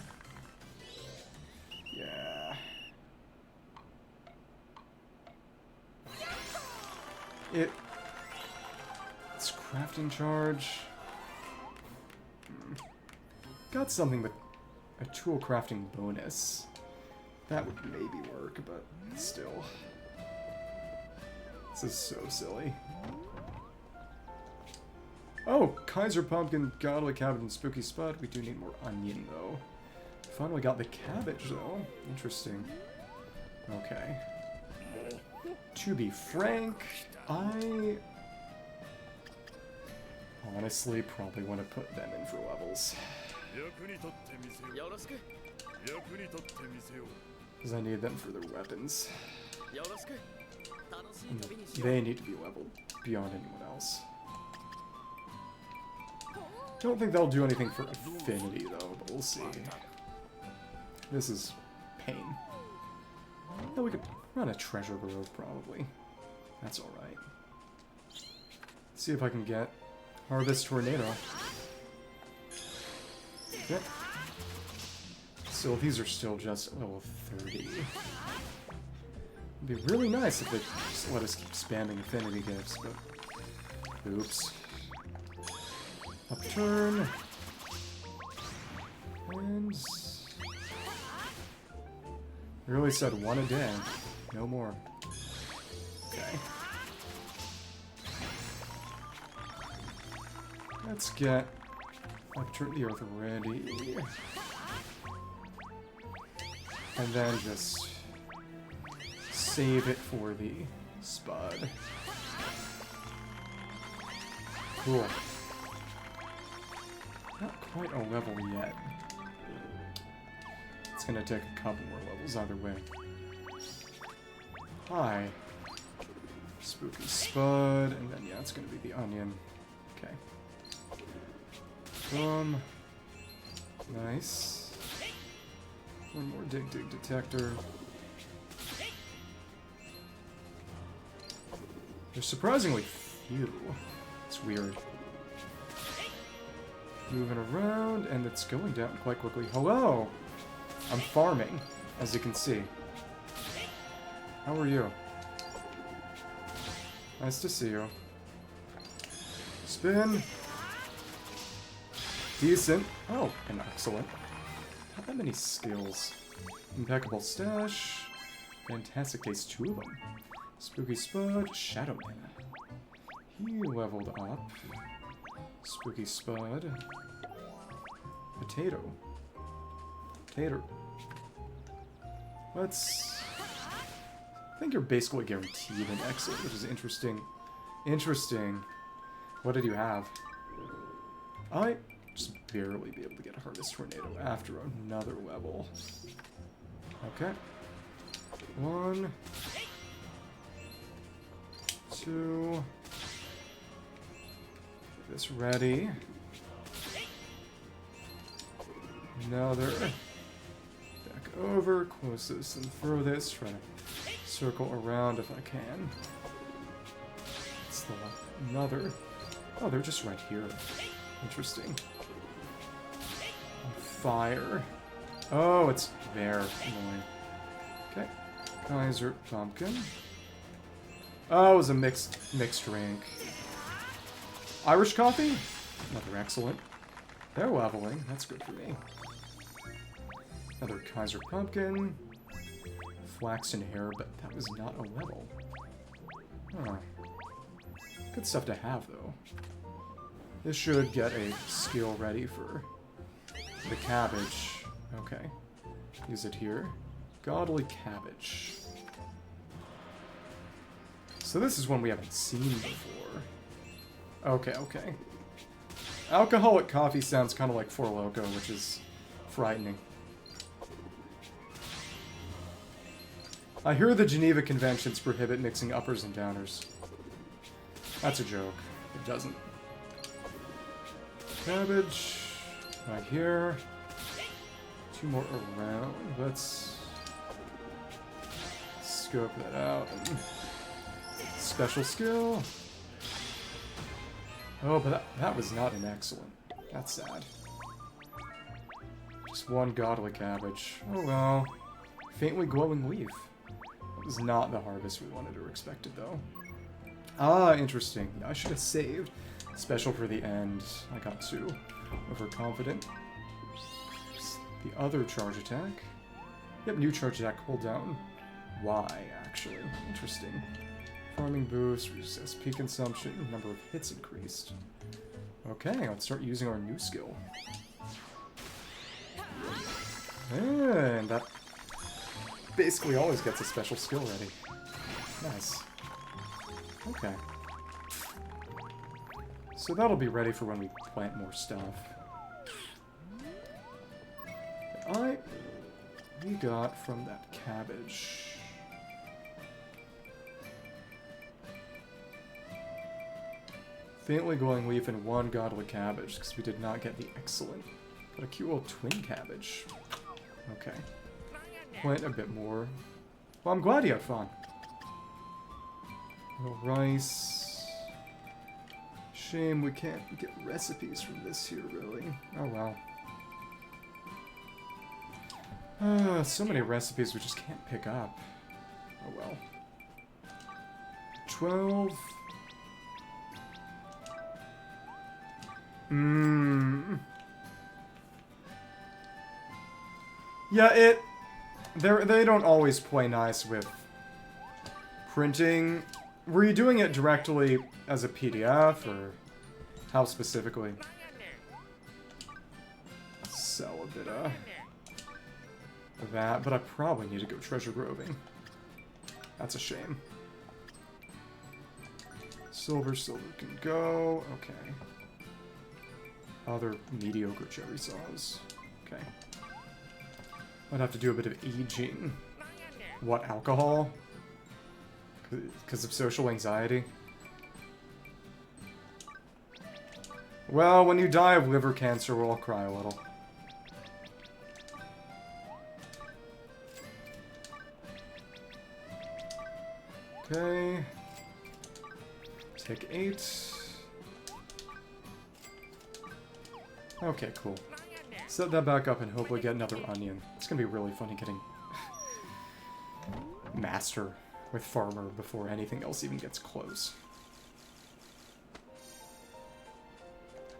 Yeah. It's crafting charge. Got something with a tool crafting bonus. That would maybe work, but still. This is so silly. Oh, Kaiser Pumpkin, Godly Cabbage, and Spooky Spud. We do need more onion, though. Finally got the cabbage, though. Interesting. Okay. To be frank, I honestly probably want to put them in for levels. Because I need them for their weapons. And they need to be leveled beyond anyone else. Don't think they'll do anything for Affinity, though, but we'll see. This is pain. Yeah, we could run a Treasure Grove, probably. That's alright. See if I can get Harvest Tornado. Yep. So these are still just level 30. It'd be really nice if they just let us keep spamming Affinity Gifts, but... Oops. Upturn. And... I really said one a day. No more. Okay. Let's get Upturn the Earth ready. And then just save it for the Spud. Cool. Not quite a level yet. It's gonna take a couple more levels either way. Hi. Spooky Spud, and then yeah, it's gonna be the onion. Okay. Boom. Nice. One more dig detector. There's surprisingly few. It's weird. Moving around, and it's going down quite quickly. Hello! I'm farming, as you can see. How are you? Nice to see you. Spin. Decent. Oh, and excellent. Not that many skills. Impeccable Stash. Fantastic Taste, 2 of them. Spooky Spud. Shadow Man. He leveled up. Spooky Spud. Potato. Tater. Let's... I think you're basically guaranteed an exit, which is interesting. Interesting. What did you have? I just barely be able to get a Harvest Tornado after another level. Okay. 1, 2. Get this ready. Another. Back over, close this and throw this. Try to circle around if I can. It's the another. Oh, they're just right here. Interesting. Fire. Oh, it's there. Annoying. Okay. Kaiser Pumpkin. Oh, it was a mixed drink. Irish coffee? Another excellent. They're leveling. That's good for me. Another Kaiser Pumpkin. Flaxen hair, but that was not a level. Huh. Good stuff to have, though. This should get a skill ready for the cabbage. Okay. Use it here. Godly Cabbage. So this is one we haven't seen before. Okay, okay. Alcoholic coffee sounds kind of like Four Loko, which is frightening. I hear the Geneva Conventions prohibit mixing uppers and downers. That's a joke. It doesn't. Cabbage. Right here. 2 more around. Let's scope that out. Special skill. Oh, but that was not an excellent. That's sad. Just 1 Godly Cabbage. Oh well. Faintly glowing leaf. That was not the harvest we wanted or expected, though. Ah, interesting. I should have saved. Special for the end. I got too overconfident. The other charge attack. Yep, new charge attack cooldown. Y, actually. Interesting. farming boost, reduces SP consumption, number of hits increased. Okay, let's start using our new skill. And that basically always gets a special skill ready. Nice. Okay. So that'll be ready for when we plant more stuff. We got from that cabbage. Faintly glowing leaf and one godly cabbage, because we did not get the excellent. But a cute little twin cabbage. Okay. Plant a bit more. Well, I'm glad you had fun. A little rice. Shame we can't get recipes from this here, really. Oh well. So many recipes we just can't pick up. Oh well. 12. Yeah, they don't always play nice with printing. Were you doing it directly as a PDF, or how specifically? Sell a bit of that, but I probably need to go treasure groving. That's a shame. Silver can go. Okay. Other mediocre cherry saws. Okay. I'd have to do a bit of aging. What, alcohol? Because of social anxiety? Well, when you die of liver cancer, we'll all cry a little. Okay. Take 8. Okay, cool. Set that back up and hopefully get another onion. It's gonna be really funny getting master with farmer before anything else even gets close.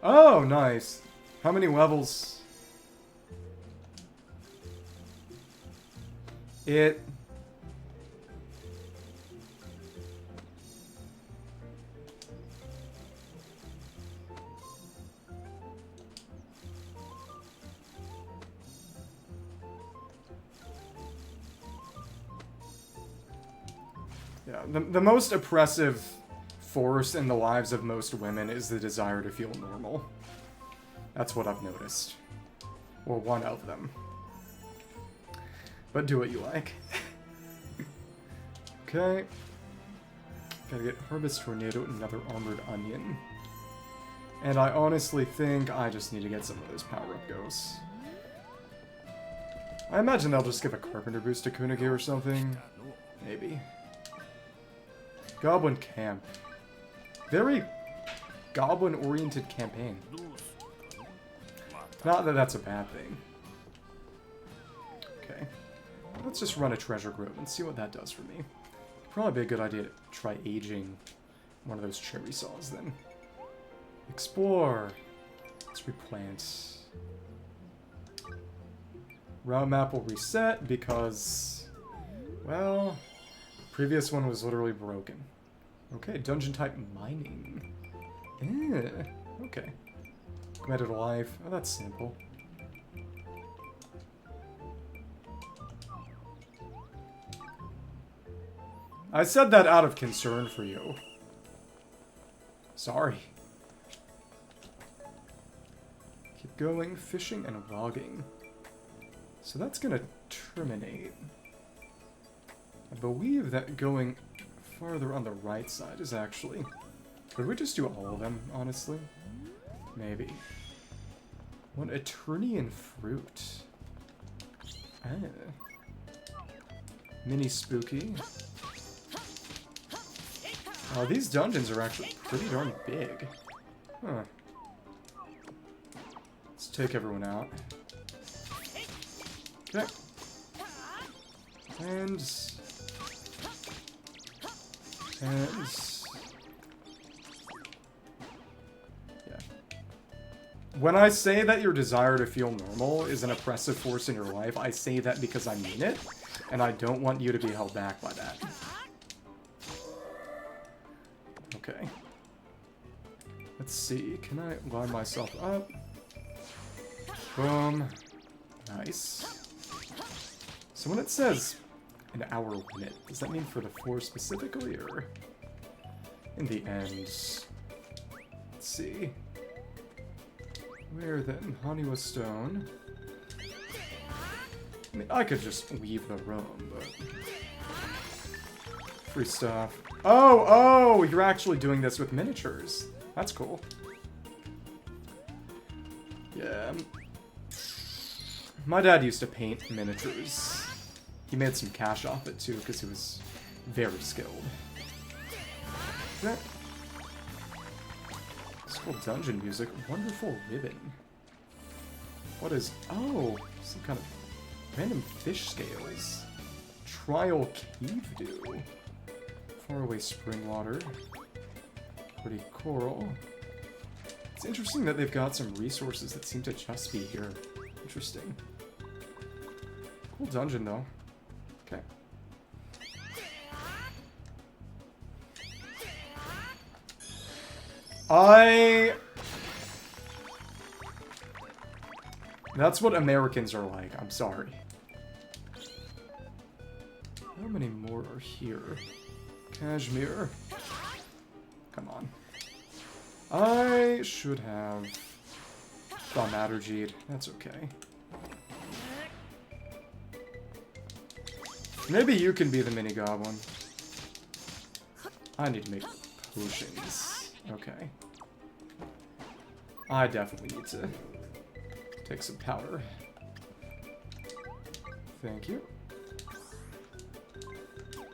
Oh, nice. How many levels? Yeah, the most oppressive force in the lives of most women is the desire to feel normal. That's what I've noticed. Or one of them. But do what you like. Okay. Gotta get Harvest Tornado and another Armored Onion. And I honestly think I just need to get some of those power-up ghosts. I imagine they'll just give a Carpenter boost to Kunige or something. Maybe. Goblin Camp. Very goblin-oriented campaign. Not that that's a bad thing. Okay. Let's just run a treasure grove and see what that does for me. Probably be a good idea to try aging one of those cherry saws then. Explore. Let's replant. Route map will reset because, well, the previous one was literally broken. Okay, dungeon type mining. Okay. Committed a life. Oh, that's simple. I said that out of concern for you. Sorry. Keep going, fishing and logging. So that's gonna terminate. I believe that going farther on the right side is actually... Could we just do all of them, honestly? Maybe. One Eternian fruit. Mini spooky. Oh, these dungeons are actually pretty darn big. Huh. Let's take everyone out. Okay. And... yeah. When I say that your desire to feel normal is an oppressive force in your life, I say that because I mean it, and I don't want you to be held back by that. Okay. Let's see. Can I line myself up? Boom. Nice. So when it says an hour limit, does that mean for the floor specifically, or in the end? Let's see. Where then? Haniwa Stone. I mean, I could just leave the room, but... Free stuff. Oh, you're actually doing this with miniatures. That's cool. Yeah. My dad used to paint miniatures. He made some cash off it, too, because he was very skilled. Okay. It's called dungeon music. Wonderful ribbon. What is... Oh, some kind of random fish scales. Trial cave dew. Faraway spring water. Pretty coral. It's interesting that they've got some resources that seem to just be here. Interesting. Cool dungeon, though. Okay. That's what Americans are like. I'm sorry. How many more are here? Kashmir. Come on. I should have Thaumaturgied. That's okay. Maybe you can be the mini goblin. I need to make potions. Okay. I definitely need to take some powder. Thank you.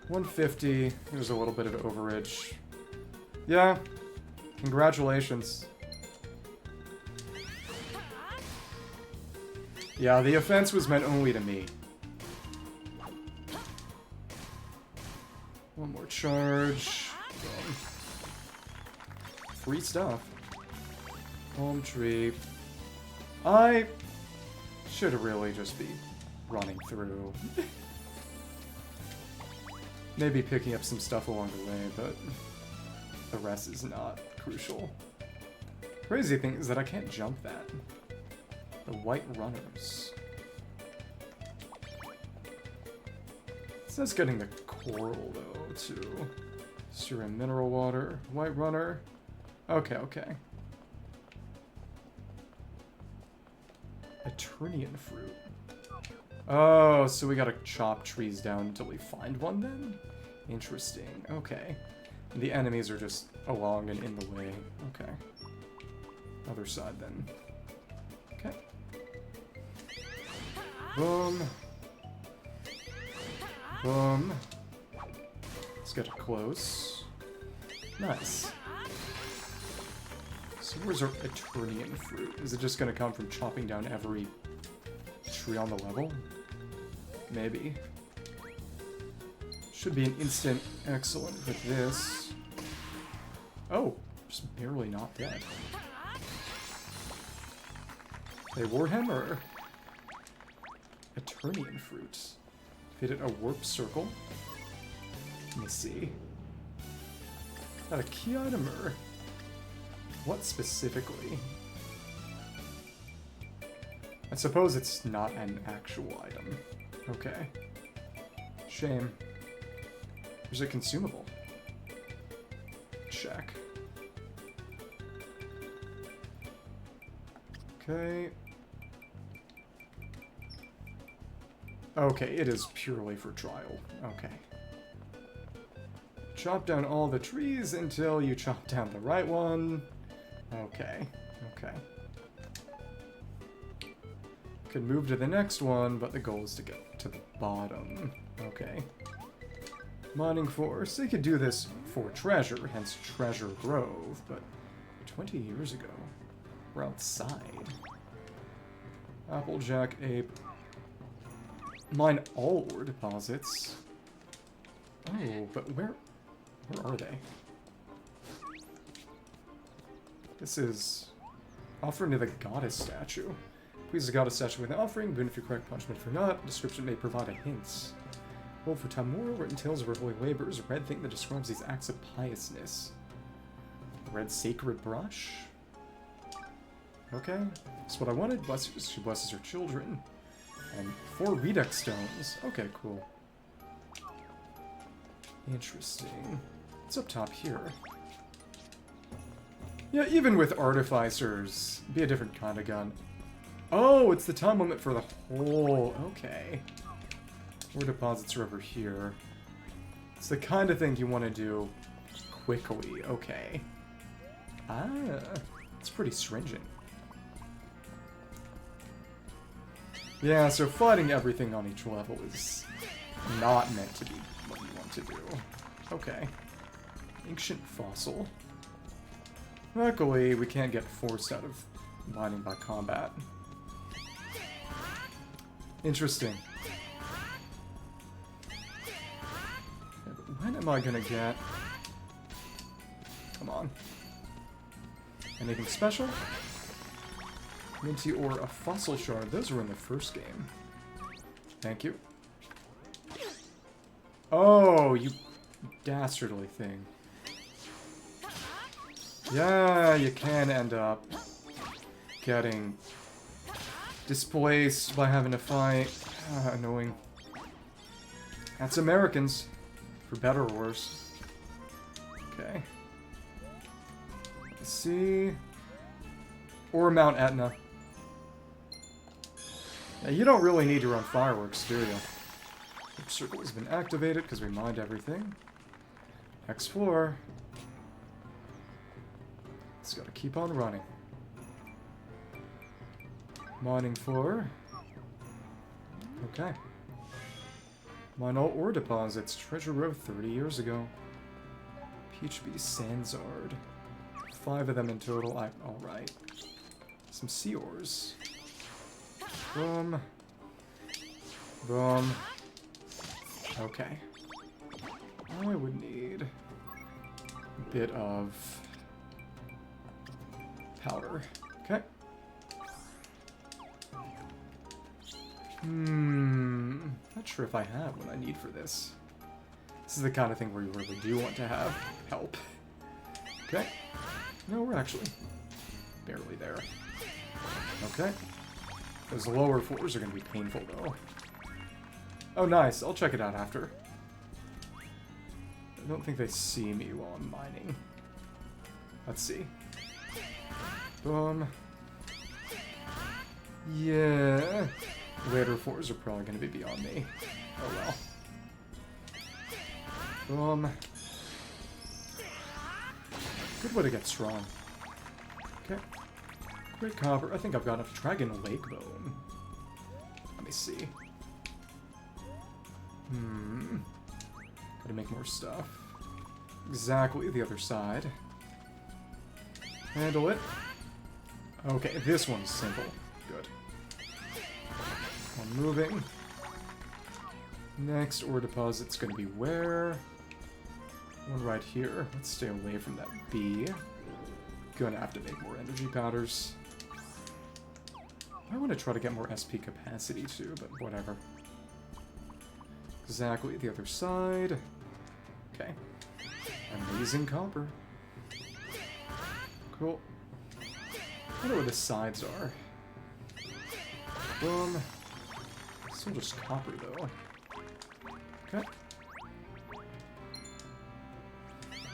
150. There's a little bit of overage. Yeah. Congratulations. Yeah, the offense was meant only to me. One more charge. Free stuff. Palm tree. I should really just be running through. Maybe picking up some stuff along the way, but the rest is not crucial. Crazy thing is that I can't jump that. The white runners. It says getting the coral, though, too. Serum mineral water. White runner. Okay, okay. Eternian fruit. Oh, so we gotta chop trees down until we find one, then? Interesting. Okay. The enemies are just along and in the way. Okay. Other side, then. Okay. Boom. Boom. Let's get close. Nice. So where's our Eternian fruit? Is it just gonna come from chopping down every tree on the level? Maybe. Should be an instant excellent with this. Oh, just barely not dead. They Warhammer. Eternian fruit. Defeated a warp circle. Let me see. Got a key item or what specifically? I suppose it's not an actual item. Okay. Shame. There's a consumable. Check. Okay. Okay, it is purely for trial. Okay. Chop down all the trees until you chop down the right one. Okay. Okay. Could move to the next one, but the goal is to get to the bottom. Okay. Mining force. They could do this for treasure, hence Treasure Grove, but 20 years ago, we're outside. Applejack ape. Mine all ore deposits. Oh, but where are they? This is offering to the goddess statue. Please the goddess statue with an offering, boon if you correct, punishment for not. Description may provide a hint. Well, for Tamura, written tales of her holy labors, red thing that describes these acts of piousness. Red Sacred Brush. Okay. That's what I wanted. She blesses her children. And 4 Redux Stones. Okay, cool. Interesting. What's up top here? Yeah, even with Artificers, be a different kind of gun. Oh, it's the time limit for the whole... Okay. Ore deposits are over here. It's the kind of thing you want to do quickly. Okay. Ah, it's pretty stringent. Yeah, so fighting everything on each level is not meant to be what you want to do. Okay. Ancient fossil. Luckily, we can't get forced out of mining by combat. Interesting. Yeah, but when am I gonna get... Come on. Anything special? Minty or a fossil shard. Those were in the first game. Thank you. Oh, you dastardly thing. Yeah, you can end up getting displaced by having to fight. Annoying. That's Americans. For better or worse. Okay. Let's see. Or Mount Etna. Yeah, you don't really need to run fireworks, do you? The circle has been activated because we mined everything. Explore. It's gotta keep on running. Mining floor. Okay. Mine all ore deposits. Treasure Road 30 years ago. PHB Sanzard. 5 of them in total. Alright. Some sea ores. Boom. Boom. Okay. I would need a bit of powder. Okay. Not sure if I have what I need for this. This is the kind of thing where you really do want to have help. Okay. No, we're actually barely there. Okay. Those lower floors are going to be painful, though. Oh, nice. I'll check it out after. I don't think they see me while I'm mining. Let's see. Boom. Yeah. Later floors are probably going to be beyond me. Oh, well. Boom. Good way to get strong. Okay. Great copper. I think I've got enough Dragon Lake Bone. Let me see. Gotta make more stuff. Exactly the other side. Handle it. Okay, this one's simple. Good. I'm moving. Next ore deposit's gonna be where? One right here. Let's stay away from that B. Gonna have to make more energy powders. I want to try to get more SP capacity too, but whatever. Exactly the other side. Okay. Amazing copper. Cool. I wonder where the sides are. Boom. Still just copper though. Okay.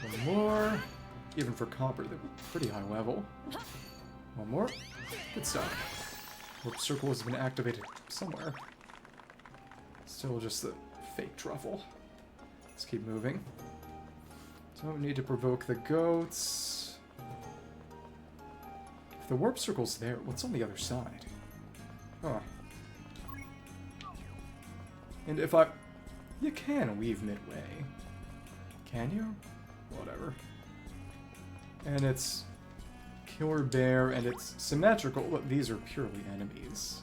One more. Even for copper, they're pretty high level. One more. Good stuff. Warp circle has been activated somewhere. Still just the fake truffle. Let's keep moving. Don't need to provoke the goats. If the warp circle's there, what's on the other side? Huh. And if I... You can weave midway. Can you? Whatever. And it's Killer Bear, and it's symmetrical, but these are purely enemies.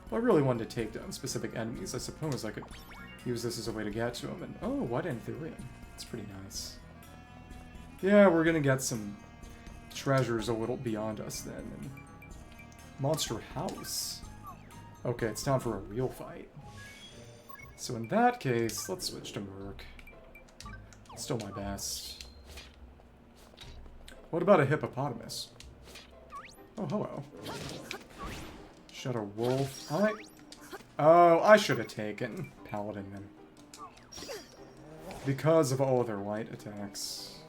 If I really wanted to take down specific enemies, I suppose I could use this as a way to get to them. And oh, what Anthurium? It's pretty nice. Yeah, we're gonna get some treasures a little beyond us then. And Monster House. Okay, it's time for a real fight. So in that case, let's switch to Merc. Still my best. What about a hippopotamus? Oh, hello. Shadow wolf. Oh, I should have taken paladin then. Because of all of their light attacks.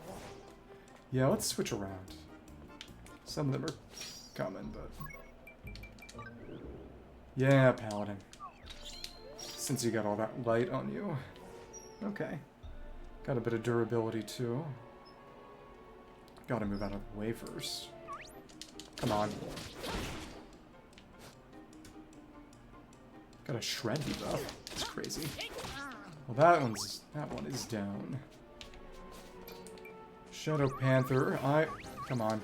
Yeah, let's switch around. Some of them are coming, but... Yeah, paladin. Since you got all that light on you. Okay. Got a bit of durability, too. Gotta move out of the way first. Come on. Got a shred debuff. That's crazy. Well, that one is down. Shadow Panther. Come on.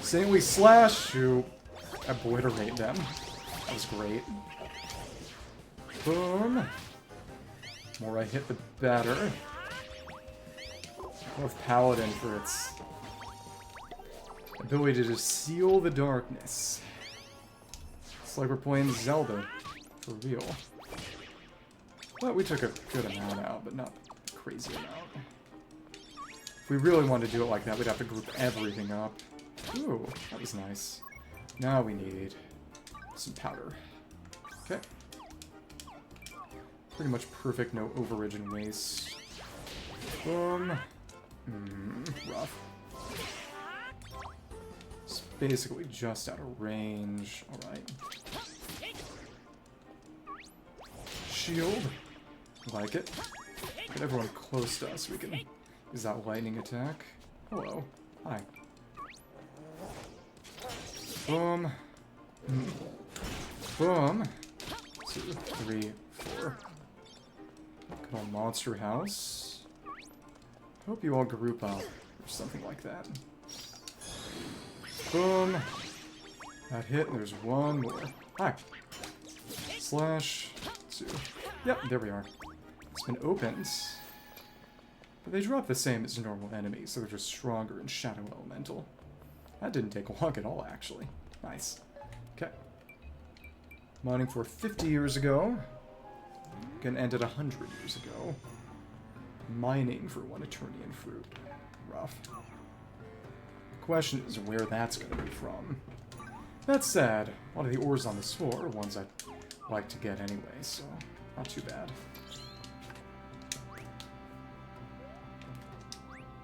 Saintly Slash to obliterate them. That was great. Boom. The more I hit, the better. Love Paladin for its ability to just seal the darkness. It's like we're playing Zelda. For real. Well, we took a good amount out, but not a crazy amount. If we really wanted to do it like that, we'd have to group everything up. Ooh, that was nice. Now we need some powder. Okay. Pretty much perfect, no overage and waste. Boom. Rough. It's basically just out of range. Alright. Shield. Like it. Get everyone close to us. We can use that lightning attack. Hello. Hi. Boom. Boom. 2, 3, 4. Good old monster house. Hope you all group up, or something like that. Boom. That hit, and there's one more. Hi. Slash. 2. Yep, there we are. It's been opened. But they drop the same as normal enemies, so they're just stronger and shadow elemental. That didn't take long at all, actually. Nice. Okay. Mining for 50 years ago. Gonna end at 100 years ago. Mining for one Eternian fruit. Rough. The question is where that's gonna be from. That said, a lot of the ores on this floor are ones I'd like to get anyway, so not too bad.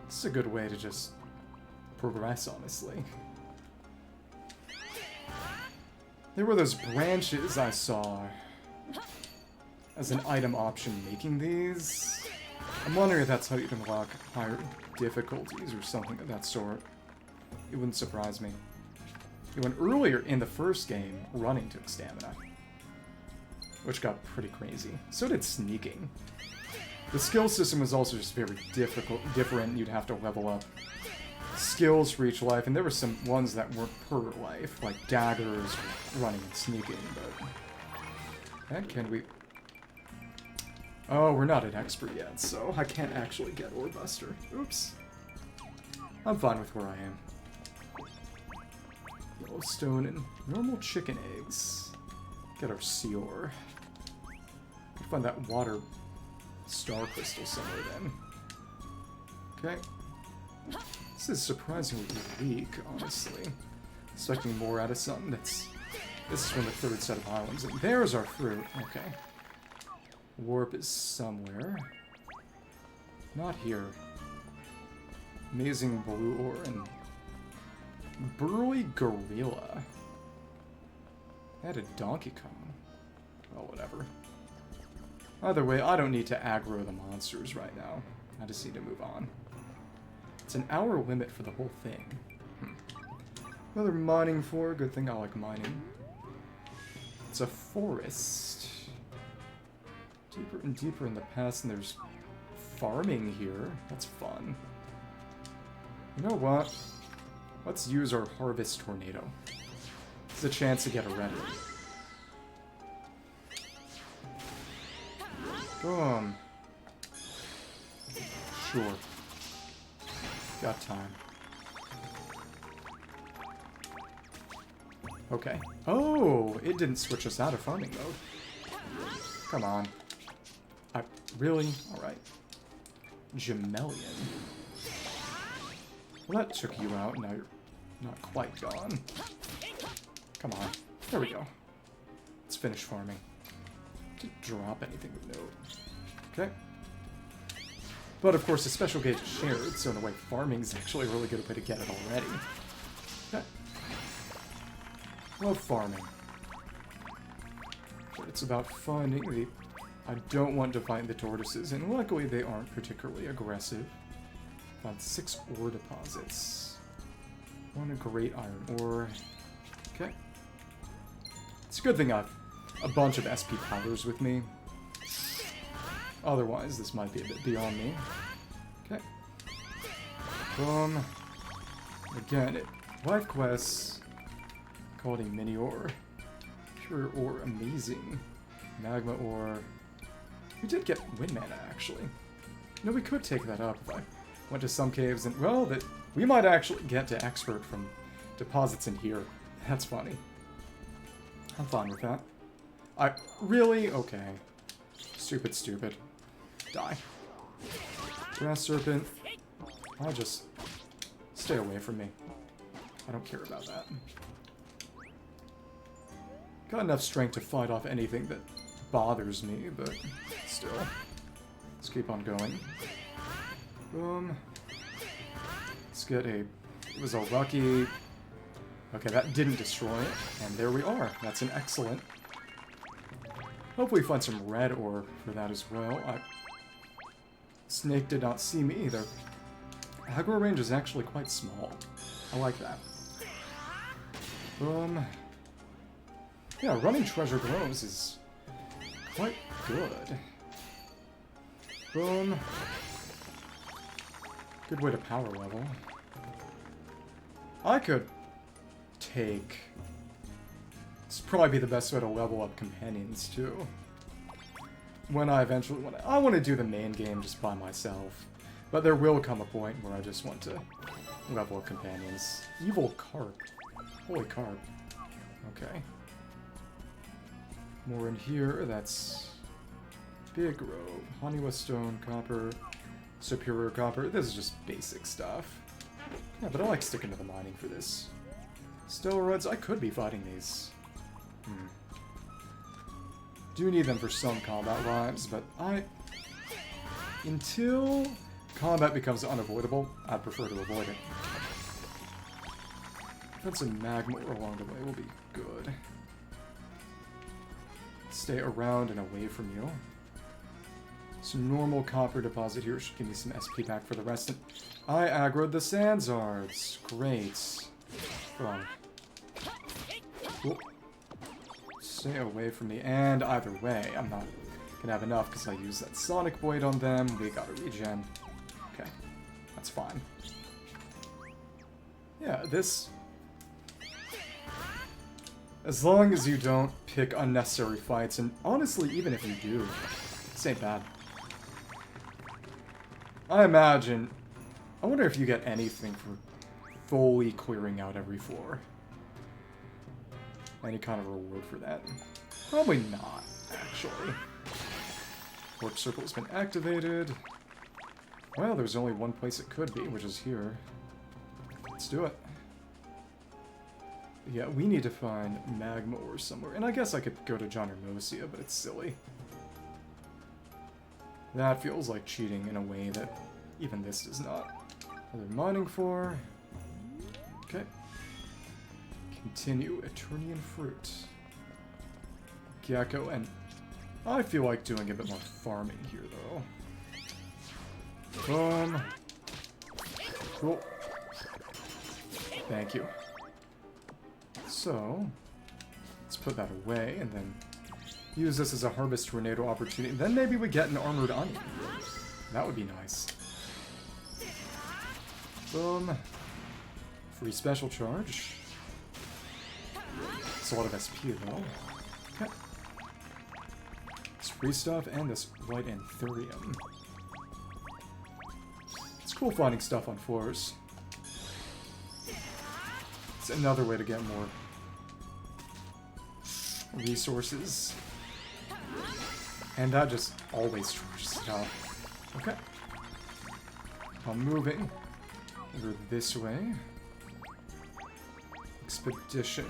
This is a good way to just progress, honestly. There were those branches I saw as an item option making these. I'm wondering if that's how you can unlock higher difficulties or something of that sort. It wouldn't surprise me. You went earlier in the first game, running took stamina, which got pretty crazy. So did sneaking. The skill system was also just very different. You'd have to level up skills for each life, and there were some ones that weren't per life, like daggers, running and sneaking, but... And can we... Oh, we're not an expert yet, so I can't actually get Ore Buster. Oops. I'm fine with where I am. Yellowstone and normal chicken eggs. Get our sea ore. Find that water star crystal somewhere then. Okay. This is surprisingly weak, honestly. Expecting more out of something that's... This is from the third set of islands. And there's our fruit. Okay. Warp is somewhere. Not here. Amazing blue ore and... Burly gorilla. I had a Donkey Kong. Well, whatever. Either way, I don't need to aggro the monsters right now. I just need to move on. It's an hour limit for the whole thing. Another mining floor. Good thing I like mining. It's a forest. Deeper and deeper in the past, and there's farming here. That's fun. You know what? Let's use our Harvest Tornado. It's a chance to get a red one. Boom. Sure. Got time. Okay. Oh, it didn't switch us out of farming mode. Come on. Really? Alright. Gemelian. Well, that took you out. Now you're not quite gone. Come on. There we go. Let's finish farming. Didn't drop anything with note. Okay. But of course, the special gauge is shared, so in a way, farming is actually a really good way to get it already. Okay. Love farming. But it's about finding the... I don't want to find the tortoises, and luckily they aren't particularly aggressive. Found 6 ore deposits. 1 great iron ore. Okay. It's a good thing I have a bunch of SP powders with me. Otherwise, this might be a bit beyond me. Okay. Boom. Again, life quests. Called a mini ore. Pure ore, amazing. Magma ore. We did get wind mana, actually. No, we could take that up if I went to some caves and, well, that we might actually get to expert from deposits in here. That's funny. I'm fine with that. Really? Okay. Stupid, stupid. Die. Grass serpent. Just stay away from me. I don't care about that. Got enough strength to fight off anything that bothers me, but still. Let's keep on going. Boom. Let's get a... It was a lucky... Okay, that didn't destroy it, and there we are. That's an excellent. Hopefully find some red ore for that as well. Snake did not see me either. Aggro range is actually quite small. I like that. Boom. Yeah, running treasure glows is quite good. Boom. Good way to power level. I could take... This would probably be the best way to level up companions, too. When I eventually want to... I want to do the main game just by myself. But there will come a point where I just want to level up companions. Evil carp. Holy carp. Okay. More in here. That's... Big Grove. Honeywell stone, copper, superior copper. This is just basic stuff. Yeah, but I like sticking to the mining for this. Steroids, I could be fighting these. Do need them for some combat lives, but until combat becomes unavoidable, I'd prefer to avoid it. Find some magma along the way will be good. Stay around and away from you. Some normal copper deposit here should give me some SP back for the rest. I aggroed the Sandsards. Great. Cool. Stay away from me. And either way, I'm not gonna have enough because I used that Sonic Void on them. We got a regen. Okay. That's fine. Yeah, this... As long as you don't pick unnecessary fights, and honestly, even if you do, this ain't bad. I imagine... I wonder if you get anything for fully clearing out every floor. Any kind of reward for that? Probably not, actually. Warp Circle has been activated. Well, there's only one place it could be, which is here. Let's do it. Yeah, we need to find magma ore somewhere. And I guess I could go to John Hermosia, but it's silly. That feels like cheating in a way that even this does not. What are they mining for? Okay. Continue Eternian Fruit. Gecko, and I feel like doing a bit more farming here, though. Boom. Cool. Thank you. So, let's put that away, and then use this as a Harvest Tornado opportunity. Then maybe we get an Armored Onion. That would be nice. Boom. Free Special Charge. It's a lot of SP, though. Okay. This free stuff, and this white Anthurium. It's cool finding stuff on floors. It's another way to get more resources. And that just always charges stuff. Okay. I'm moving. Over this way. Expedition.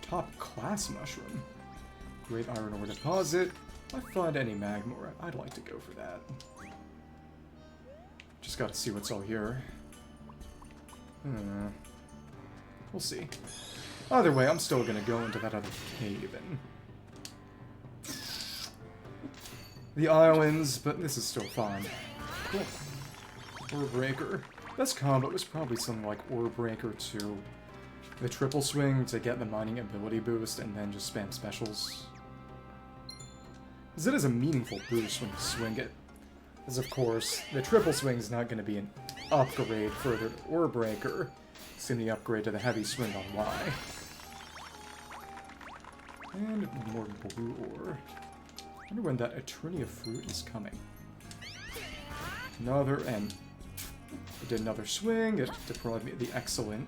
Top class mushroom. Great iron ore deposit. If I find any magma ore, I'd like to go for that. Just gotta see what's all here. We'll see. Either way, I'm still gonna go into that other cave and... the islands, but this is still fine. Cool. Ore Breaker. Best combo was probably something like Ore Breaker to the triple swing to get the mining ability boost and then just spam specials. Because it is a meaningful boost when you swing it. Because of course, the triple swing is not going to be an upgrade further to Ore Breaker. It's going to be upgrade to the heavy swing on Y. And more blue ore. I wonder when that Eternia fruit is coming. Another, and I did another swing, it deprived me of the excellent.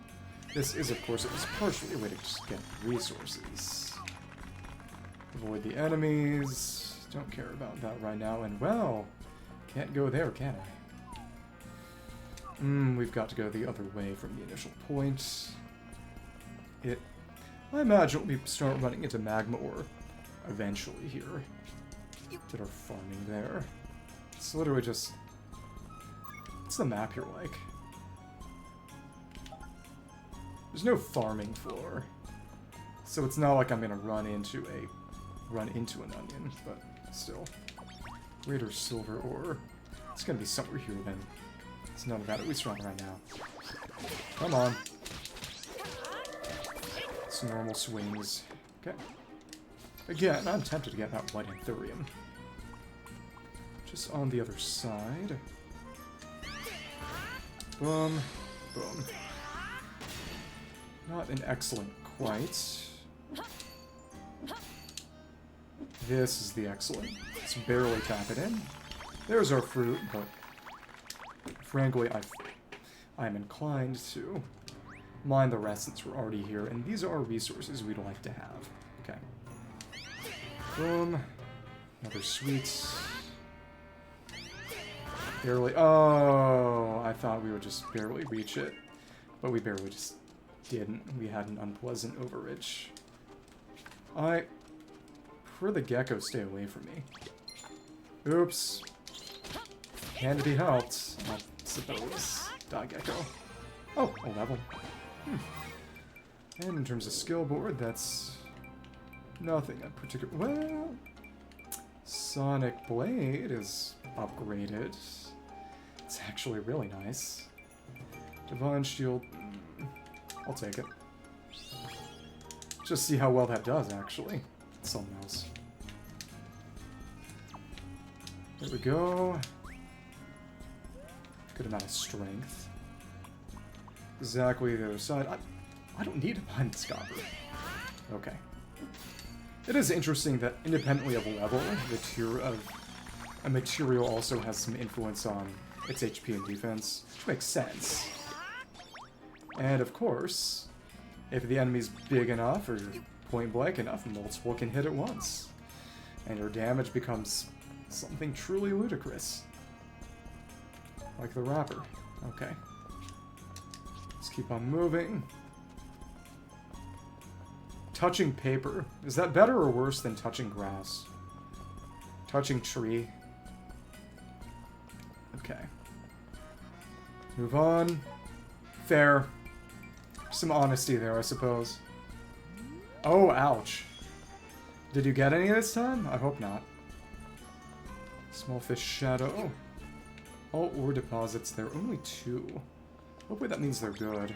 This is, of course, it was partially a way to just get resources. Avoid the enemies, don't care about that right now, and well, can't go there, can I? We've got to go the other way from the initial point. I imagine we start running into magma ore eventually here. Did our farming there. It's literally just... what's the map here like? There's no farming floor. So it's not like I'm gonna run into an onion, but still. Greater silver ore. It's gonna be somewhere here then. It's none of that, at least not right now. Come on. It's normal swings. Okay. Again, I'm tempted to get that white anthurium. Just on the other side. Boom. Boom. Not an excellent quite. This is the excellent. Let's barely tap it in. There's our fruit, but frankly, I'm inclined to mine the rest since we're already here, and these are resources we'd like to have. Okay. Boom. Another sweet. Barely. Oh, I thought we would just barely reach it, but we barely just didn't. We had an unpleasant overreach. I prefer the gecko stay away from me. Oops. Can to be helped, I suppose. Die gecko. Oh, a level. And in terms of skill board, that's nothing in particular. Well, Sonic Blade is upgraded. It's actually really nice. Divine Shield, I'll take it. Just see how well that does, actually. It's something else. There we go. Good amount of strength. Exactly the other side. I don't need to find this copper. Okay. It is interesting that independently of level, the tier of a material also has some influence on its HP and defense, which makes sense. And of course, if the enemy's big enough or point blank enough, multiple can hit at once. And your damage becomes something truly ludicrous. Like the wrapper. Okay. Let's keep on moving. Touching paper. Is that better or worse than touching grass? Touching tree. Okay. Move on. Fair. Some honesty there, I suppose. Oh, ouch. Did you get any this time? I hope not. Small fish shadow. All ore deposits. There are only 2. Hopefully that means they're good.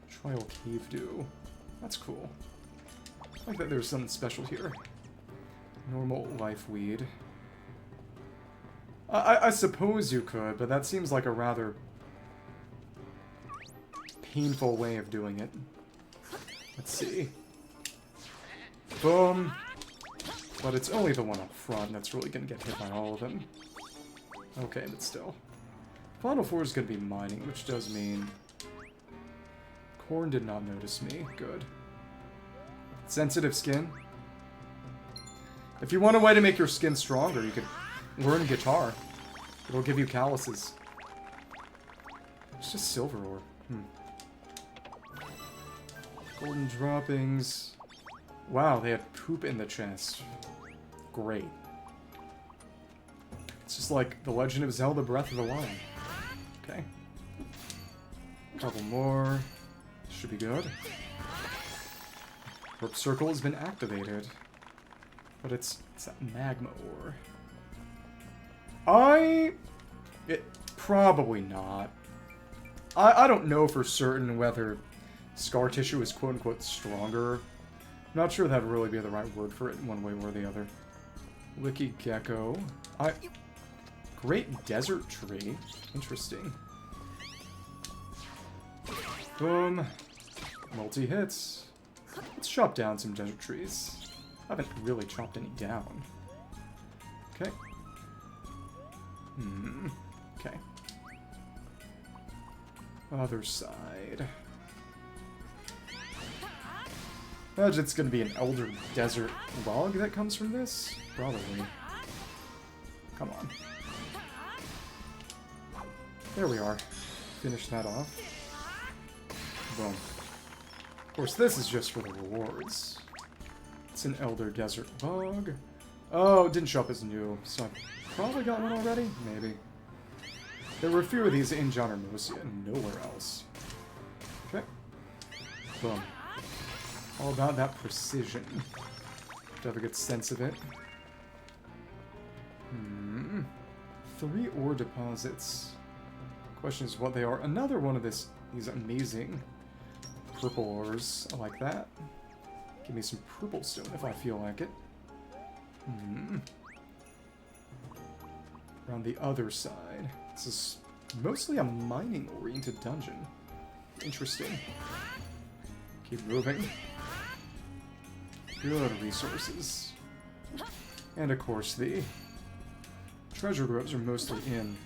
Trial cave dew. That's cool. I like that there's something special here. Normal life weed. I suppose you could, but that seems like a rather painful way of doing it. Let's see. Boom. But it's only the one up front that's really going to get hit by all of them. Okay, but still. Final 4 is going to be mining, which does mean... Corn did not notice me. Good. Sensitive skin. If you want a way to make your skin stronger, you could learn guitar. It'll give you calluses. It's just silver ore. Golden droppings. Wow, they had poop in the chest. Great. It's just like The Legend of Zelda Breath of the Wild. Okay. A couple more. Should be good. Warp Circle has been activated. But it's that magma ore. Probably not. I don't know for certain whether scar tissue is quote-unquote stronger. Not sure that'd really be the right word for it one way or the other. Licky Gecko. Great Desert Tree. Interesting. Boom. Multi-hits. Let's chop down some desert trees. I haven't really chopped any down. Okay. Okay. Other side. Imagine it's gonna be an Elder Desert log that comes from this? Probably. Come on. There we are. Finish that off. Boom. Of course, this is just for the rewards. It's an Elder Desert log. Oh, it didn't show up as new, so I probably got one already? Maybe. There were a few of these in John Mosia and nowhere else. Okay. Boom. All about that precision. To have a good sense of it. 3 ore deposits. Question is what they are. Another one of these amazing purple ores. I like that. Give me some purple stone if I feel like it. Around the other side. This is mostly a mining-oriented dungeon. Interesting. Keep moving. Good resources. And of course the treasure groves are mostly in.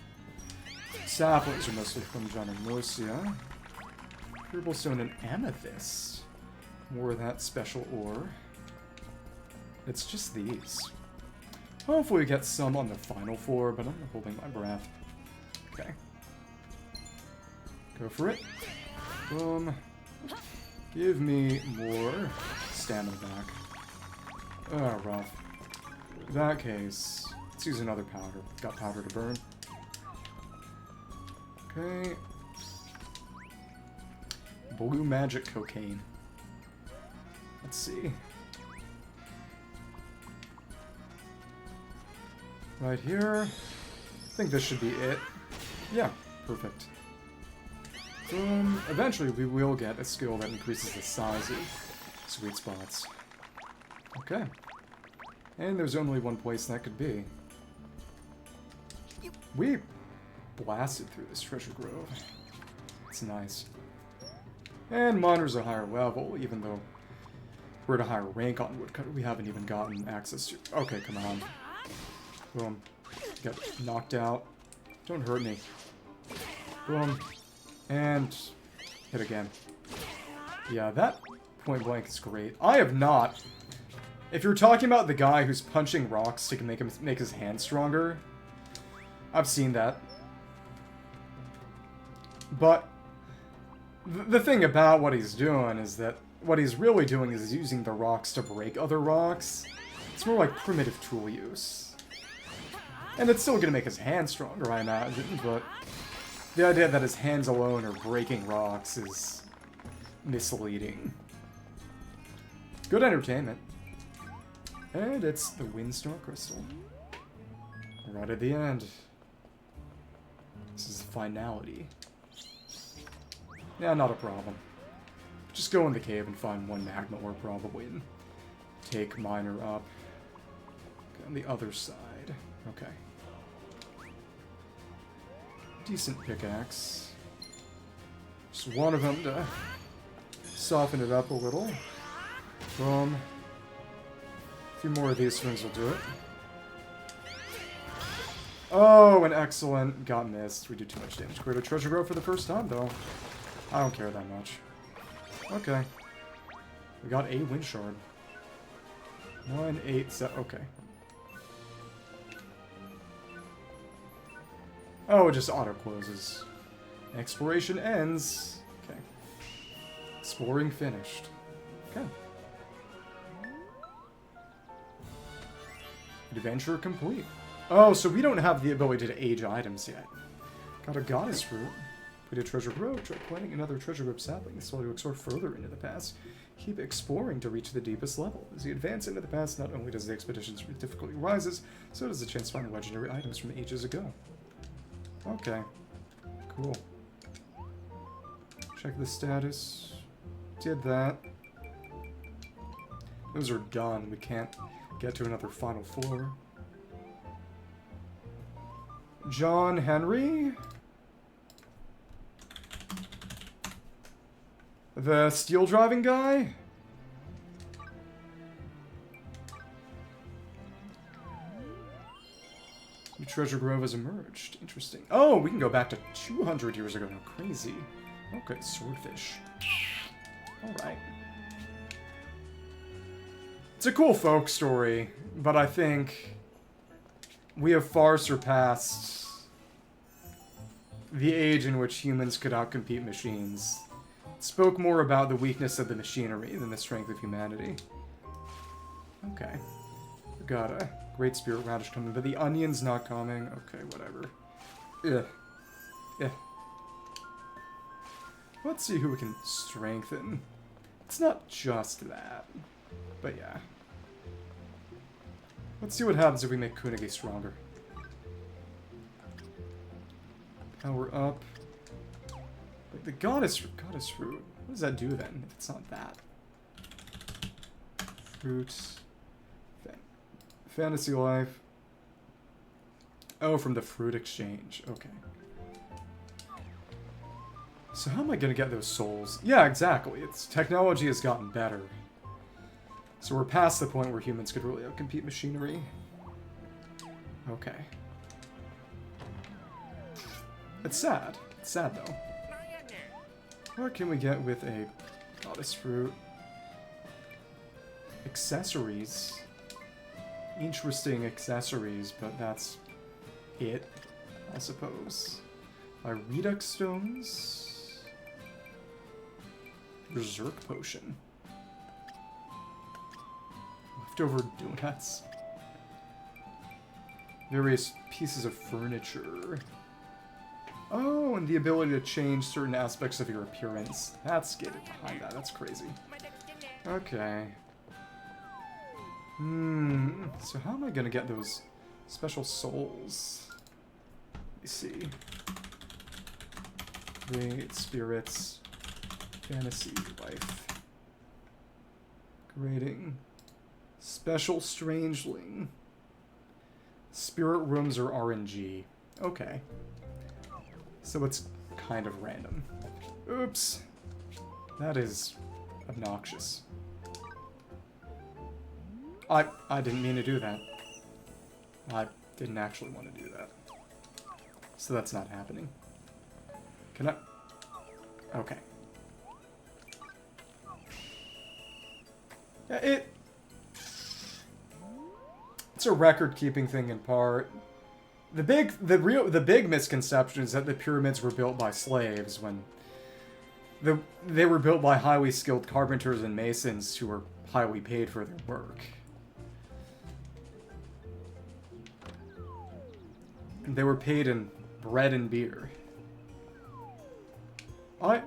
Saplings are mostly from John Mosia. Purple stone and amethyst. More of that special ore. It's just these. Hopefully we get some on the final floor, but I'm holding my breath. Okay. Go for it. Boom. Give me more stamina back. Oh, rough. In that case, let's use another powder. Got powder to burn. Okay. Blue magic cocaine. Let's see. Right here. I think this should be it. Yeah, perfect. Boom. Eventually we will get a skill that increases the size of sweet spots. Okay. And there's only one place that could be. We blasted through this treasure grove. It's nice. And miner's a higher level, even though we're at a higher rank on woodcutter. We haven't even gotten access to... Okay, come on. Boom. Got knocked out. Don't hurt me. Boom. And hit again. Yeah, that point blank is great. I have not... If you're talking about the guy who's punching rocks to make his hand stronger, I've seen that. But the thing about what he's doing is that what he's really doing is using the rocks to break other rocks. It's more like primitive tool use. And it's still going to make his hand stronger, I imagine, but the idea that his hands alone are breaking rocks is misleading. Good entertainment. And it's the Windstar Crystal. Right at the end. This is finality. Yeah, not a problem. Just go in the cave and find one magma ore probably and take miner up. Okay, on the other side. Okay. Decent pickaxe. Just one of them to soften it up a little. Boom. A few more of these swings will do it. Oh, an excellent. Got missed. We did too much damage. Cleared a treasure grove for the first time, though. I don't care that much. Okay. We got a wind shard. 1, 8, 7. Okay. Oh, it just auto closes. Exploration ends. Okay. Exploring finished. Okay. Adventure complete. Oh, so we don't have the ability to age items yet. Got a goddess fruit. Put a treasure road. Try planting another treasure rope sapling. This will explore further into the past. Keep exploring to reach the deepest level. As you advance into the past, not only does the expedition's difficulty rises, so does the chance to find legendary items from ages ago. Okay. Cool. Check the status. Did that. Those are done. We can't get to another final floor. John Henry? The steel driving guy? New treasure grove has emerged. Interesting. Oh, we can go back to 200 years ago now. Crazy. Okay, swordfish. Alright. It's a cool folk story, but I think we have far surpassed the age in which humans could outcompete machines. It spoke more about the weakness of the machinery than the strength of humanity. Okay. We got a great spirit radish coming, but the onion's not coming. Okay, whatever. Ugh. Yeah. Let's see who we can strengthen. It's not just that, but yeah. Let's see what happens if we make Kunigi stronger. Power up. Like the goddess fruit. What does that do then, if it's not that? Fruit. Fantasy life. Oh, from the fruit exchange. Okay. So how am I gonna get those souls? Yeah, exactly. Technology has gotten better. So we're past the point where humans could really outcompete machinery. Okay. It's sad. It's sad, though. What can we get with a goddess fruit? Accessories. Interesting accessories, but that's it, I suppose. Redux stones. Berserk potion. Leftover donuts. Various pieces of furniture. Oh, and the ability to change certain aspects of your appearance. That's getting behind that. That's crazy. Okay. So how am I gonna get those special souls? Let me see. Great spirits. Fantasy life. Grading. Special strangeling. Spirit rooms are RNG. Okay. So it's kind of random. Oops. That is obnoxious. I didn't mean to do that. I didn't actually want to do that. So that's not happening. Can I? Okay. Yeah, it's a record-keeping thing in part. The big misconception is that the pyramids were built by slaves when they were built by highly skilled carpenters and masons who were highly paid for their work. And they were paid in bread and beer. I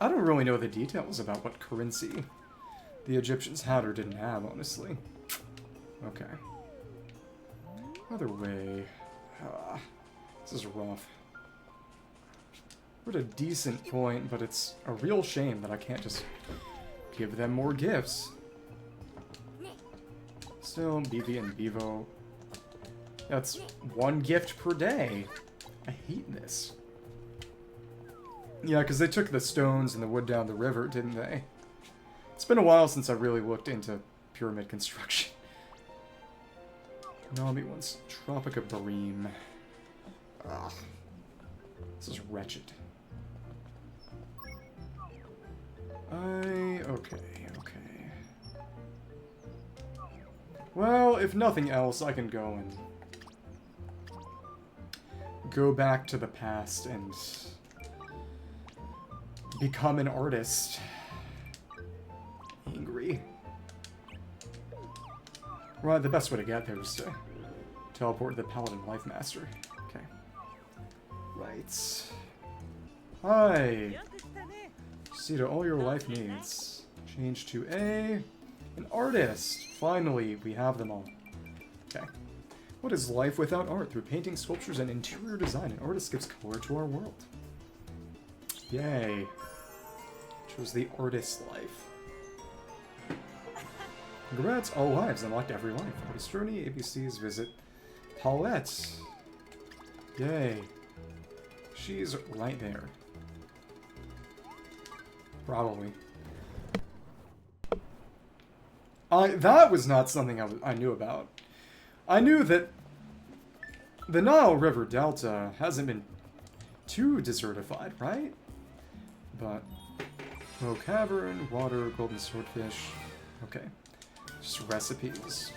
don't really know the details about what currency the Egyptians had or didn't have, honestly. Okay. Other way. This is rough. We're at a decent point, but it's a real shame that I can't just give them more gifts. Still, BV and Bevo. That's one gift per day. I hate this. Yeah, because they took the stones and the wood down the river, didn't they? It's been a while since I really looked into pyramid construction. Nami wants Tropica Bareem. Ugh. This is wretched. Okay. Well, if nothing else, I can go and go back to the past and become an artist. Angry. Right, the best way to get there is to teleport to the Paladin Life Master. Okay. Right. Hi! See to all your life needs. Change to an artist. Finally, we have them all. Okay. What is life without art? Through painting, sculptures, and interior design, an artist gives color to our world. Yay. Chose the artist life. Congrats, all lives, unlocked every life. Artist journey, ABCs, visit Paulette. Yay. She's right there. Probably. That was not something I knew about. I knew that the Nile River Delta hasn't been too desertified, right? But low cavern, water, golden swordfish. Okay. Just recipes.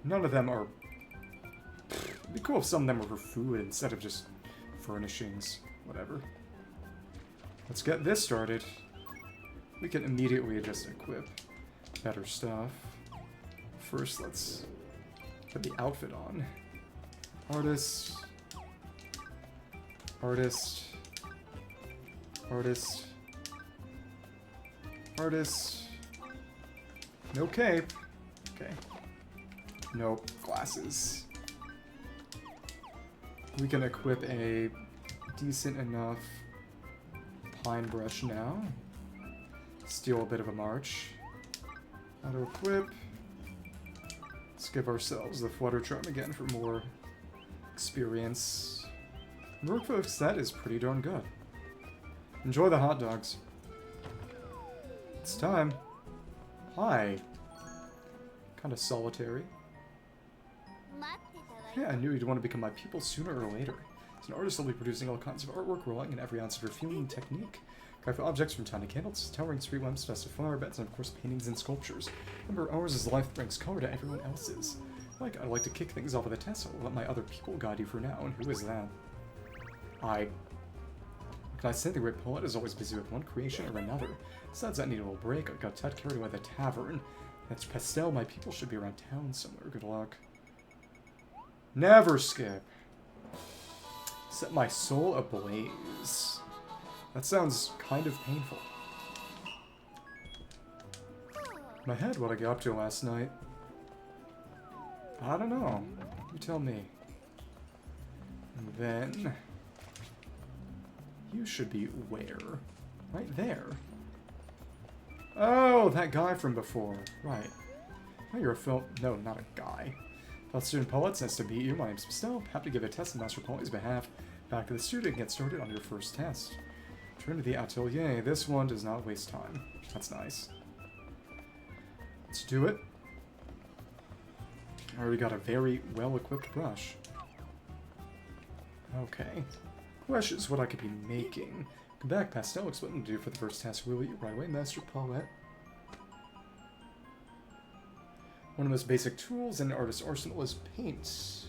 None of them are... It'd be cool if some of them were for food instead of just furnishings. Whatever. Let's get this started. We can immediately just equip better stuff. First, let's put the outfit on. Artist. Artist. Artist. Artist. No cape. Okay. Nope. Glasses. We can equip a decent enough pine brush now. Steal a bit of a march. Auto equip. Let's give ourselves the flutter charm again for more experience. Merfolk's set is pretty darn good. Enjoy the hot dogs. It's time. Hi. Kind of solitary. Yeah, I knew you'd want to become my pupil sooner or later. As an artist, I'll be producing all kinds of artwork, relying on every ounce of your feeling and technique. Graphic objects from tiny candles, towering street lamps, festive flower beds, and of course paintings and sculptures. Remember, ours is life that brings color to everyone else's. I'd like to kick things off with a test. I'll let my other people guide you for now, and who is that? Can I say the great poet is always busy with one creation or another? Besides, I need a little break. I got carried away at the tavern. That's Pastel. My people should be around town somewhere. Good luck. Never skip. Set my soul ablaze. That sounds kind of painful. My head, what I got up to last night. I don't know. You tell me. And then... you should be where? Right there. Oh, that guy from before. Right. Oh, you're a film... no, not a guy. Health student Paulette, nice to meet you. My name's Pastel. Happy to give a test on Master Paulette's behalf. Back to the studio and get started on your first test. Return to the atelier. This one does not waste time. That's nice. Let's do it. I already got a very well-equipped brush. Okay. Question is what I could be making. Come back, Pastel. Explain what to do for the first task. Will you right away, Master Paulette? One of the most basic tools in an artist's arsenal is paint.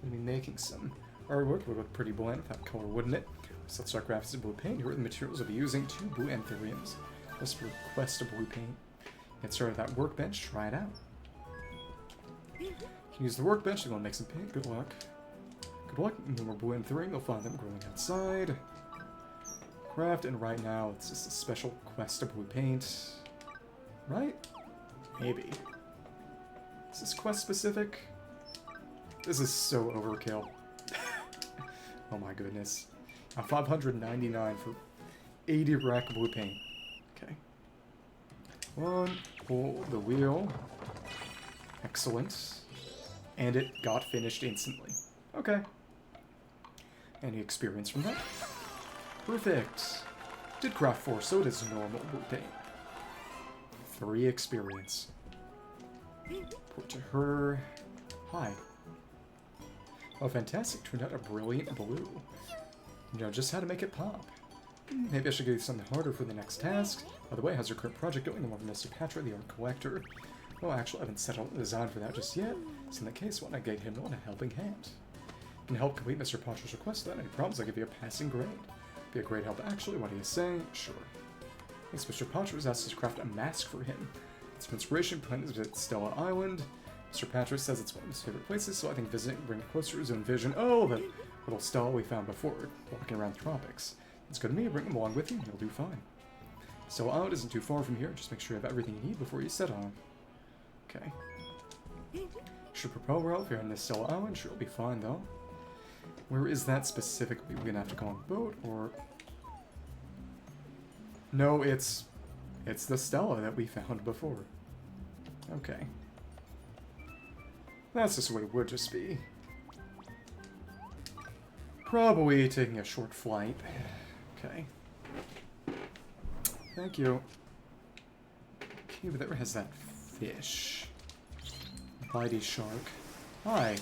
I'm going to be making some. Artwork would look pretty bland without color, wouldn't it? So let's start graphics in blue paint. Here are the materials I'll be using. 2 blue anthuriums. Let's request a blue paint. Get started with that workbench. Try it out. You can use the workbench to go and make some paint. Good luck. Good luck. No more blue anthurium. You'll find them growing outside. Craft, and right now it's just a special quest of blue paint. Right? Maybe. Is this quest specific? This is so overkill. Oh my goodness. 599 for 80 rack blue paint. Okay. One, pull the wheel. Excellent. And it got finished instantly. Okay. Any experience from that? Perfect. Did craft 4, so it is normal blue paint. 3 experience. Put to her. Hi. Oh, fantastic. Turned out a brilliant blue. You know just how to make it pop. Maybe I should give you something harder for the next task. By the way, how's your current project going? I'm over Mr. Patra, the art collector. Well, actually, I haven't settled the design for that just yet. So in that case, why not get him on a helping hand? can help complete Mr. Potter's request. Without any problems, I'll give you a passing grade. Be a great help, actually. What do you say? Sure. Thanks, Mr. Potter was asked to craft a mask for him. It's some inspiration behind his visit to Stella Island. Mr. Patrick says it's one of his favorite places, so I think visiting will bring it closer to his own vision. Oh, the little Stella we found before, walking around the tropics. It's good to me. Bring him along with you, and he'll do fine. Stella Island isn't too far from here. Just make sure you have everything you need before you set on. Okay. Should propel well if you're on this Stella Island. Sure, it'll be fine, though. Where is that specifically? We're gonna have to go on a boat, or... No, it's the Stella that we found before. Okay. That's just what it would just be. Probably taking a short flight. Okay. Thank you. Okay, but there has that fish. Bitey shark. Hi.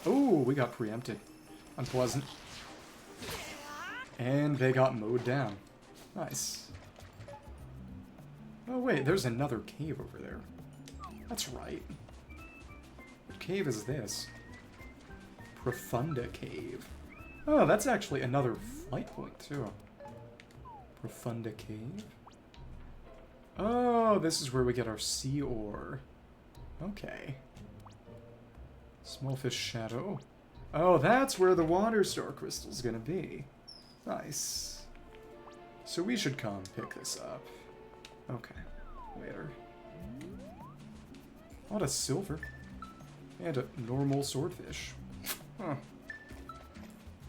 Oh, we got preempted. Unpleasant. And they got mowed down. Nice. Oh wait, there's another cave over there. That's right. What cave is this? Profunda Cave. Oh, that's actually another flight point too. Profunda Cave. Oh, this is where we get our sea ore. Okay. Small fish shadow. Oh, that's where the water star crystal's gonna be. Nice. So we should come pick this up. Okay. Later. A lot of silver. And a normal swordfish. Huh.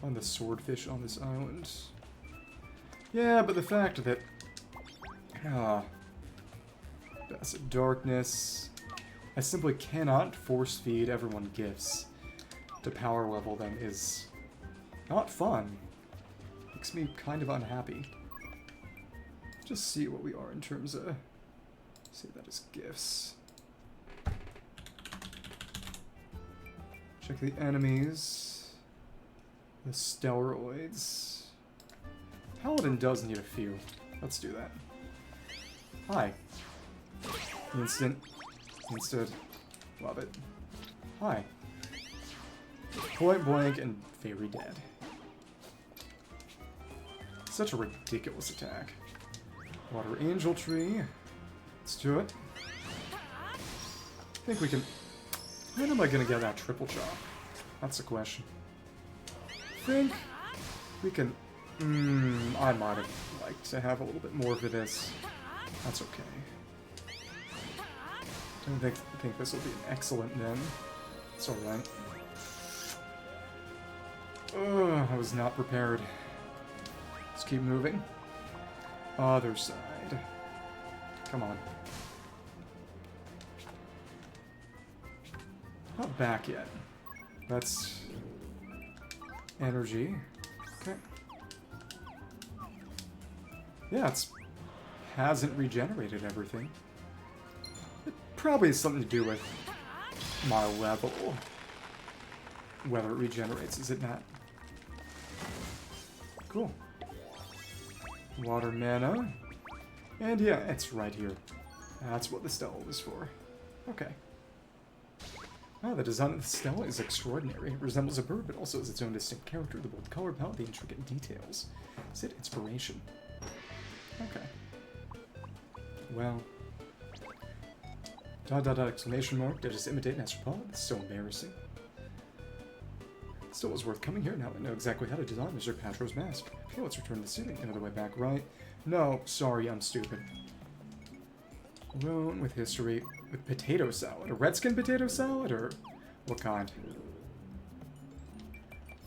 On the swordfish on this island. Yeah, but the fact that... Best Darkness... I simply cannot force feed everyone gifts to power level them is not fun. Makes me kind of unhappy. Just see what we are in terms of... Say that as gifts. Check the enemies. The steroids. Paladin does need a few. Let's do that. Hi. Instant. Love it. Hi. Point blank and very dead. Such a ridiculous attack. Water Angel Tree. Let's do it. I think we can... When am I gonna get that triple chop? That's the question. I think we can... I might have liked to have a little bit more for this. That's okay. Don't think this will be an excellent then. It's alright. Ugh, I was not prepared. Let's keep moving. Other side. Come on. Not back yet. That's... energy. Okay. Yeah, it's... hasn't regenerated everything. It probably has something to do with my level. Whether it regenerates, is it not? Cool. Water mana. And yeah, it's right here. That's what the Stella was for. Okay. Ah, the design of the Stella is extraordinary. It resembles a bird, but also has its own distinct character, the bold color palette, the intricate details. Is it inspiration? Okay. Well. ... exclamation mark. Did I just imitate an astropod? It's so embarrassing. Still, it was worth coming here. Now I know exactly how to design Mr. Patro's mask. Okay, let's return to the city. Another way back, right? No, sorry, I'm stupid. Alone with history. With potato salad. A redskin potato salad, or what kind?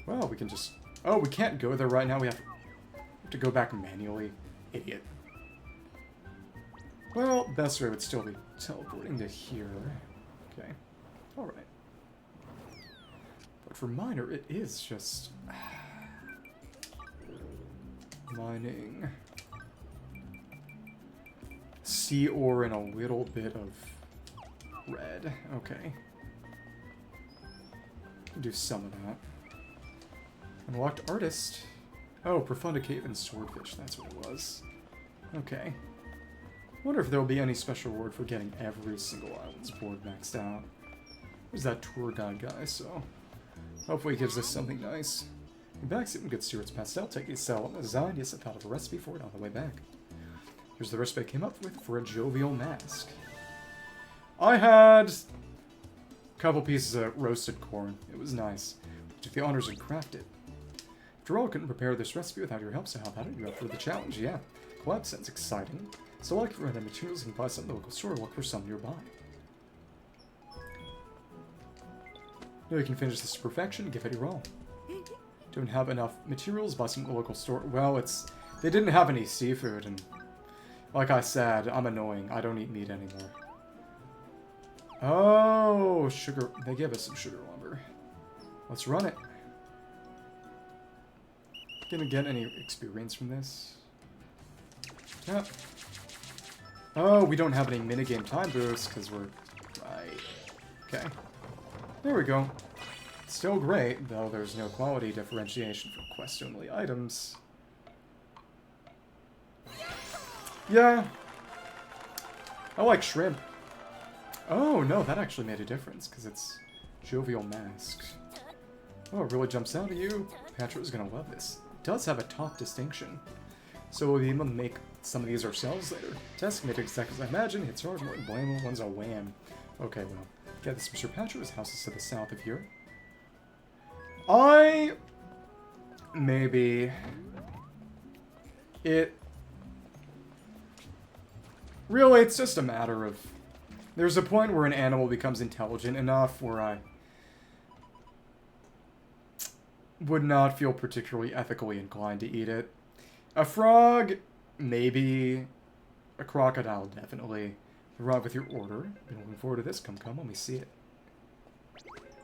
Well, we can just... Oh, we can't go there right now. We have to go back manually. Idiot. Well, best way would still be teleporting to here. Okay. Alright. But for miner, it is just... mining... sea ore and a little bit of red. Okay. Do some of that. Unlocked artist. Oh, Profunda Cave and Swordfish. That's what it was. Okay. Wonder if there will be any special reward for getting every single island's board maxed out. There's that tour guide guy, so Hopefully it gives us something nice. Your back seat in good stewards pastel. Take these cell design. Yes, I thought of a recipe for it on the way back. Here's the recipe I came up with for a jovial mask. I had a couple pieces of roasted corn. It was nice. I took the honors and crafted it. After all, I couldn't prepare this recipe without your help, so how about it? You're up for the challenge, yeah. Collab sounds exciting. So like for the materials, you can buy some at the local store or look for some nearby. No, you can finish this to perfection and give it a roll. Don't have enough materials, buy some at the local store. Well, they didn't have any seafood, and like I said, I'm annoying. I don't eat meat anymore. Oh, sugar. They give us some sugar lumber. Let's run it. Gonna get any experience from this? Yeah. Oh, we don't have any minigame time boosts because we're... Right. Okay. There we go. Still great, though there's no quality differentiation for quest-only items. Yeah. I like shrimp. Oh, no, that actually made a difference, because it's jovial masks. Oh, it really jumps out at you. Patrick's gonna love this. It does have a top distinction. So we'll be able to make some of these ourselves later. Test made exactly as I imagine. It's hard, more blamable one's a wham. Okay, well. Yeah, this Mr. Patrick's house is to the south of here. Maybe... Really, it's just a matter of... There's a point where an animal becomes intelligent enough where I would not feel particularly ethically inclined to eat it. A frog, maybe. A crocodile, definitely. Arrive with your order. Been looking forward to this. Come, let me see it.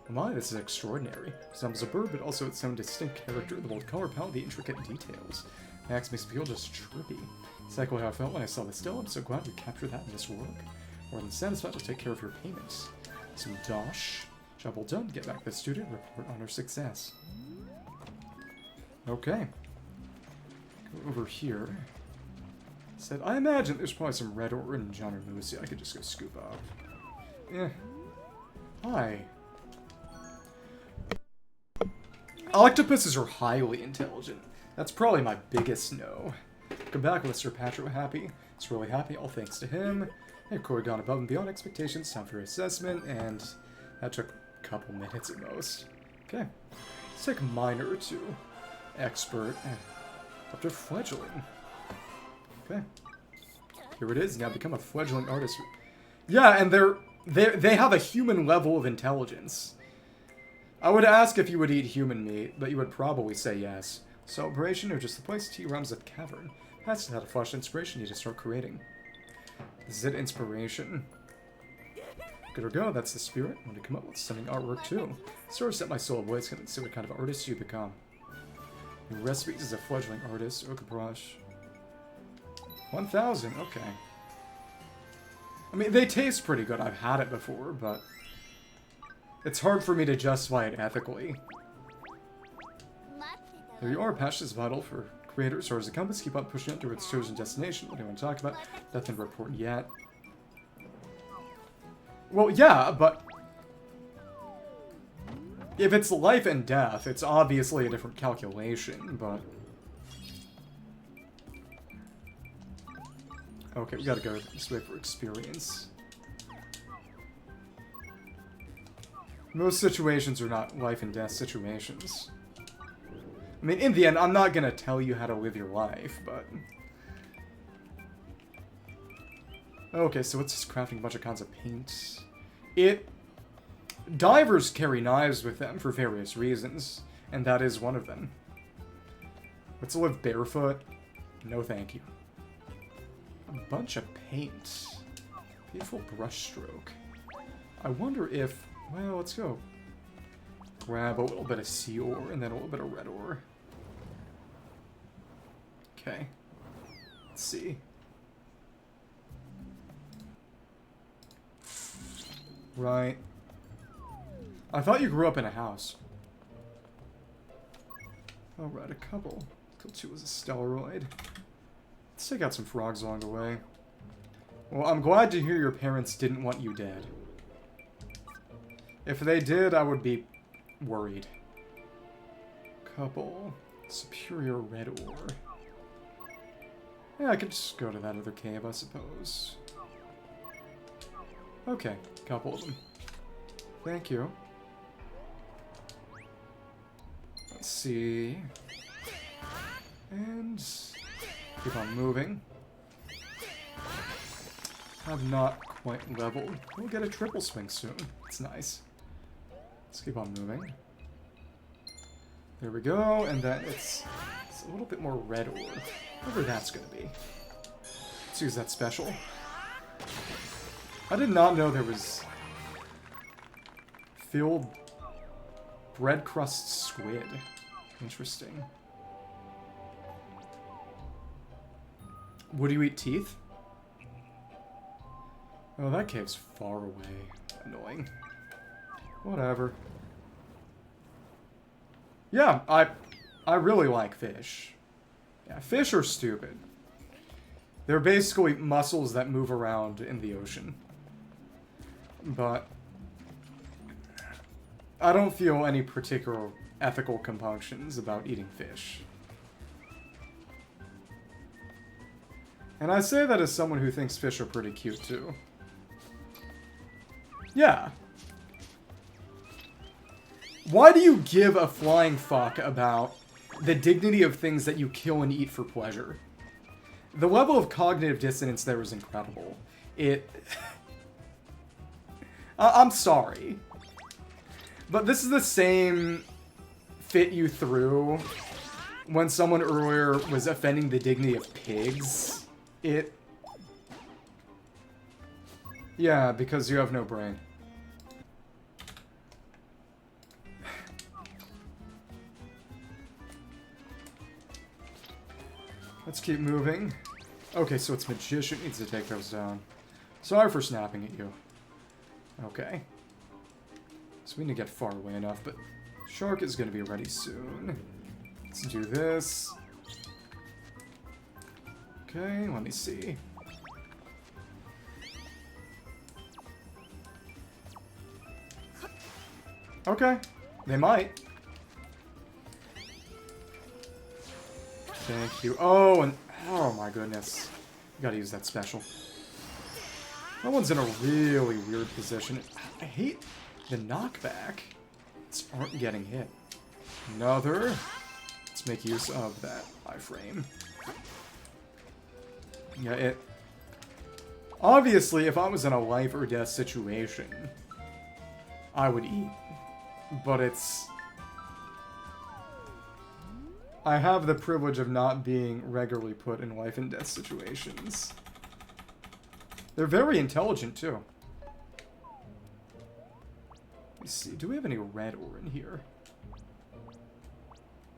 Oh my, this is extraordinary. Resembles a bird, but also its own distinct character. The bold color palette, the intricate details. Max makes me feel just trippy. Exactly how I felt when I saw this still. I'm so glad we captured that in this work. More than satisfied, I'll take care of your payments. Some dosh. Job well done. Get back to the student. Report on our success. Okay. Go over here. Said, I imagine there's probably some red ore in John or Moosey I could just go scoop up. Yeah. Hi. Octopuses are highly intelligent. That's probably my biggest no. Come back with Sir Patrick happy. It's really happy, all thanks to him. Hey, Corey gone above and beyond expectations. Time for assessment, and that took a couple minutes at most. Okay. Let's take minor to expert up to fledgling. Okay. Here it is. Now become a fledgling artist. Yeah, and they have a human level of intelligence. I would ask if you would eat human meat, but you would probably say yes. Celebration or just the place tea rhymes at the cavern. That's not a flash inspiration you need to start creating. This is it, inspiration. Good or go, that's the spirit. I want to come up with stunning artwork too. Sort of set my soul ablaze and see what kind of artist you become. Your recipes as a fledgling artist, Oka brush. 1,000, okay. I mean, they taste pretty good. I've had it before, but it's hard for me to justify it ethically. There you are. Passion is vital for creators or as a compass. Keep on pushing it to its chosen destination. What do you want to talk about? Nothing to report yet. Well, yeah, but if it's life and death, it's obviously a different calculation, but... Okay, we gotta go this way for experience. Most situations are not life and death situations. I mean, in the end, I'm not gonna tell you how to live your life, but... Okay, so it's just crafting a bunch of kinds of paint. Divers carry knives with them for various reasons, and that is one of them. Let's live barefoot. No thank you. A bunch of paint. Beautiful brush stroke. I wonder if... Well, let's go. Grab a little bit of sea ore and then a little bit of red ore. Okay. Let's see. Right. I thought you grew up in a house. Alright, a couple. Kill 2 was a stellaroid. Let's take out some frogs along the way. Well, I'm glad to hear your parents didn't want you dead. If they did, I would be worried. couple. Superior red ore. Yeah, I could just go to that other cave, I suppose. Okay, couple of them. Thank you. Let's see. And keep on moving. Have not quite leveled. We'll get a triple swing soon. It's nice. Let's keep on moving. There we go, and then it's a little bit more red ore. Whatever that's gonna be. Let's use that special. I did not know there was filled bread crust squid. Interesting. Would you eat teeth? Oh, that cave's far away. Annoying. Whatever. Yeah, I really like fish. Yeah, fish are stupid. They're basically mussels that move around in the ocean. But I don't feel any particular ethical compunctions about eating fish. And I say that as someone who thinks fish are pretty cute, too. Yeah. Why do you give a flying fuck about the dignity of things that you kill and eat for pleasure? The level of cognitive dissonance there is incredible. I'm sorry. But this is the same fit you threw when someone earlier was offending the dignity of pigs. Yeah, because you have no brain. Let's keep moving. Okay, so it's Magician needs to take those down. Sorry for snapping at you. Okay. So we need to get far away enough, but Shark is going to be ready soon. Let's do this. Okay, let me see. Okay, they might. Thank you. Oh, and oh my goodness. Gotta use that special. That one's in a really weird position. I hate the knockback. It's aren't getting hit. Another. Let's make use of that iframe. Yeah, obviously, if I was in a life or death situation, I would eat. But I have the privilege of not being regularly put in life and death situations. They're very intelligent, too. Let me see. Do we have any red ore in here?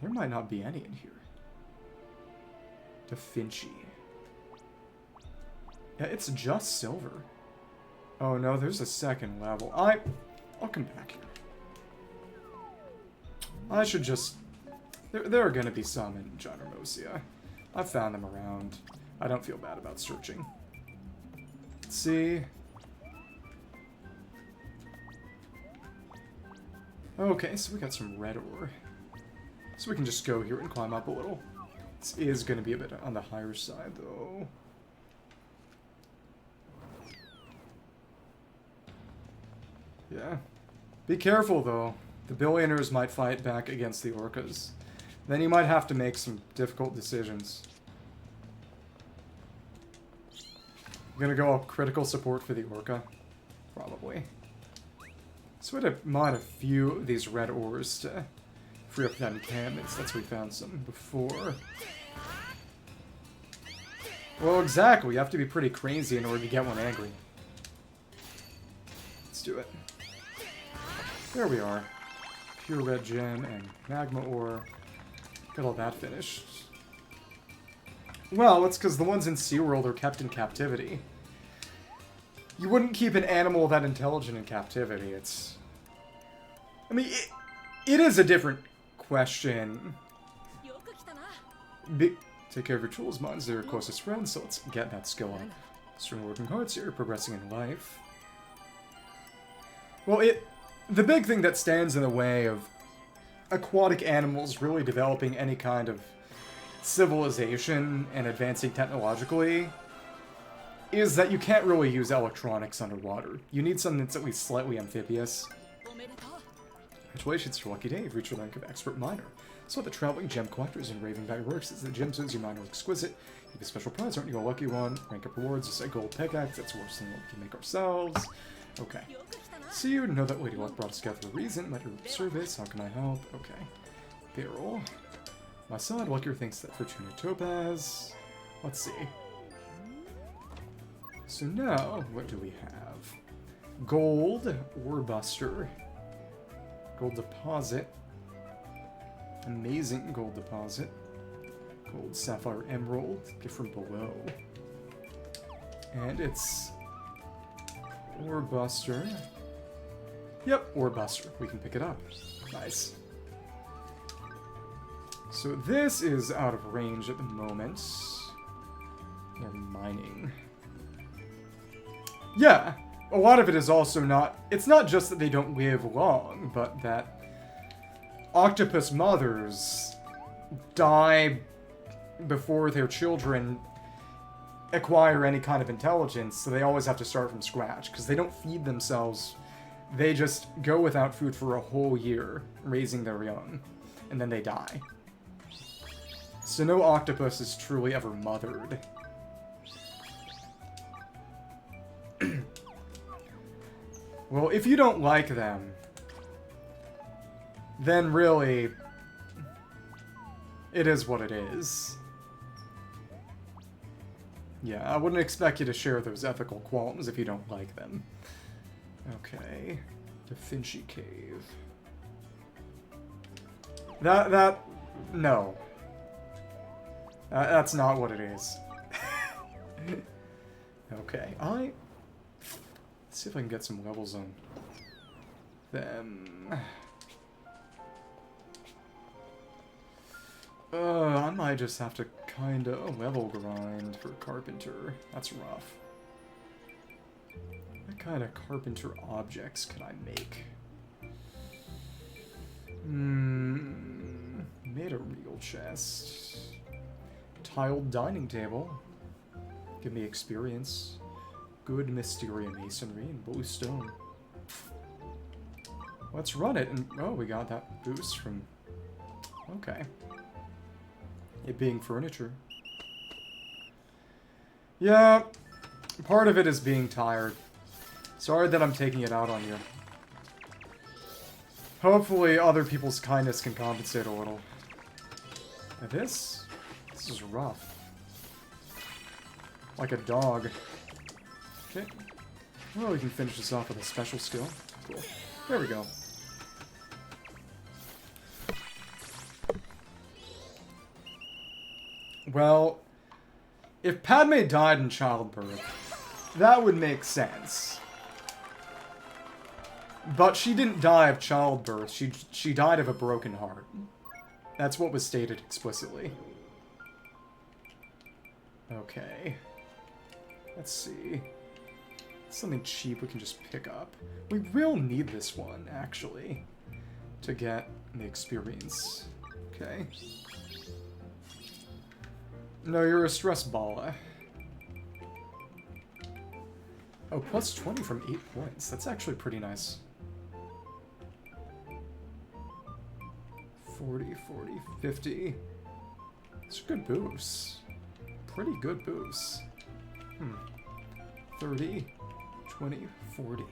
There might not be any in here. Affinity. Yeah, it's just silver. Oh no, there's a second level. I'll come back here. I should just... There are gonna be some in Gyromosia. I've found them around. I don't feel bad about searching. Let's see. Okay, so we got some red ore. So we can just go here and climb up a little. This is gonna be a bit on the higher side, though. Yeah. Be careful, though. The billionaires might fight back against the orcas. Then you might have to make some difficult decisions. I'm gonna go up critical support for the orca. Probably. So we'd have mine a few of these red ores to free up that encampments. That's where we found some before. Well, exactly. You have to be pretty crazy in order to get one angry. Let's do it. There we are. Pure red gem and magma ore. Got all that finished. Well, it's because the ones in SeaWorld are kept in captivity. You wouldn't keep an animal that intelligent in captivity. It's... I mean, it is a different question. Take care of your tools. Mine's their closest friend, so let's get that skill up. String working hard, so you're progressing in life. Well, the big thing that stands in the way of aquatic animals really developing any kind of civilization and advancing technologically is that you can't really use electronics underwater. You need something that's at least slightly amphibious. Congratulations, it's your lucky day. You've reached the rank of expert miner. So the traveling gem collectors and raving by works is the gem zones you mine are exquisite. You have a special prize, aren't you a lucky one? Rank up rewards, just a gold pickaxe, that's worse than what we can make ourselves. Okay. So you know that Lady Luck brought us together for a reason. At your service, how can I help? Okay. Barrel. My son, luckier thanks to that Fortuna Topaz. Let's see. So now, what do we have? Gold, Ore Buster. Gold deposit. Amazing gold deposit. Gold, sapphire, emerald. Get from below. And it's Ore Buster. Yep, Ore Buster. We can pick it up. Nice. So this is out of range at the moment. They're mining. Yeah, a lot of it is also not... It's not just that they don't live long, but that octopus mothers die before their children acquire any kind of intelligence, so they always have to start from scratch, because they don't feed themselves. They just go without food for a whole year, raising their young, and then they die. So no octopus is truly ever mothered. Well, if you don't like them, then really, it is what it is. Yeah, I wouldn't expect you to share those ethical qualms if you don't like them. Okay. Da Vinci Cave. No. That's not what it is. Okay, let's see if I can get some levels on them. I might just have to kinda level grind for Carpenter. That's rough. What kind of Carpenter objects could I make? Made a real chest. Tiled dining table. Give me experience. Good Mysteria masonry and blue stone. Let's run it, and oh, we got that boost from... Okay. It being furniture. Yeah, part of it is being tired. Sorry that I'm taking it out on you. Hopefully other people's kindness can compensate a little. Now this is rough. Like a dog. Okay. Well, we can finish this off with a special skill. Cool. There we go. Well, if Padme died in childbirth, that would make sense. But she didn't die of childbirth. She died of a broken heart. That's what was stated explicitly. Okay. Let's see. Something cheap we can just pick up. We will need this one, actually, to get the experience. Okay. No, you're a stress baller. Oh, plus 20 from 8 points. That's actually pretty nice. 40, 40, 50. It's a good boost. Pretty good boost. 30, 20, 40.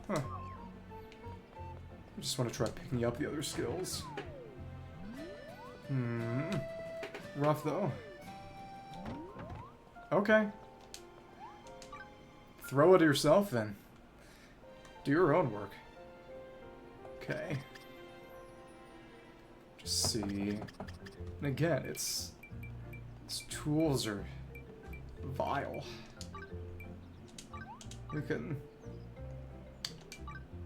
Huh. I just want to try picking up the other skills. Rough, though. Okay. Throw it yourself, then. Do your own work. Okay. Just see. And again, its tools are vile. We can...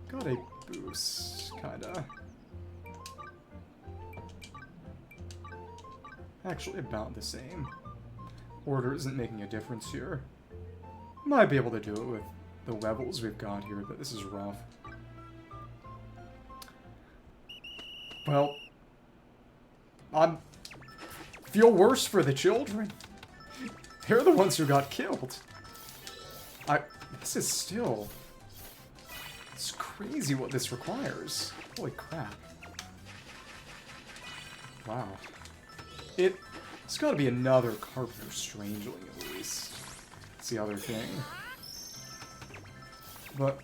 Got a boost, kinda. Actually, about the same. Order isn't making a difference here. Might be able to do it with the levels we've got here, but this is rough. Well, I feel worse for the children. They're the ones who got killed. This is still... It's crazy what this requires. Holy crap. Wow. It's gotta be another Carpenter Strangeling, at least. That's the other thing. But...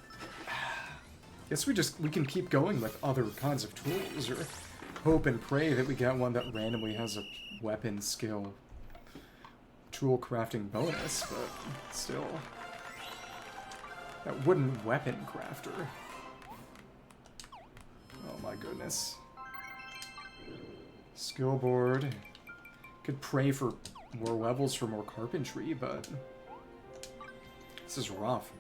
guess we can keep going with other kinds of tools, or hope and pray that we get one that randomly has a weapon skill tool crafting bonus, but still. That wooden weapon crafter. Oh my goodness. Skill board. Could pray for more levels for more carpentry, but this is rough.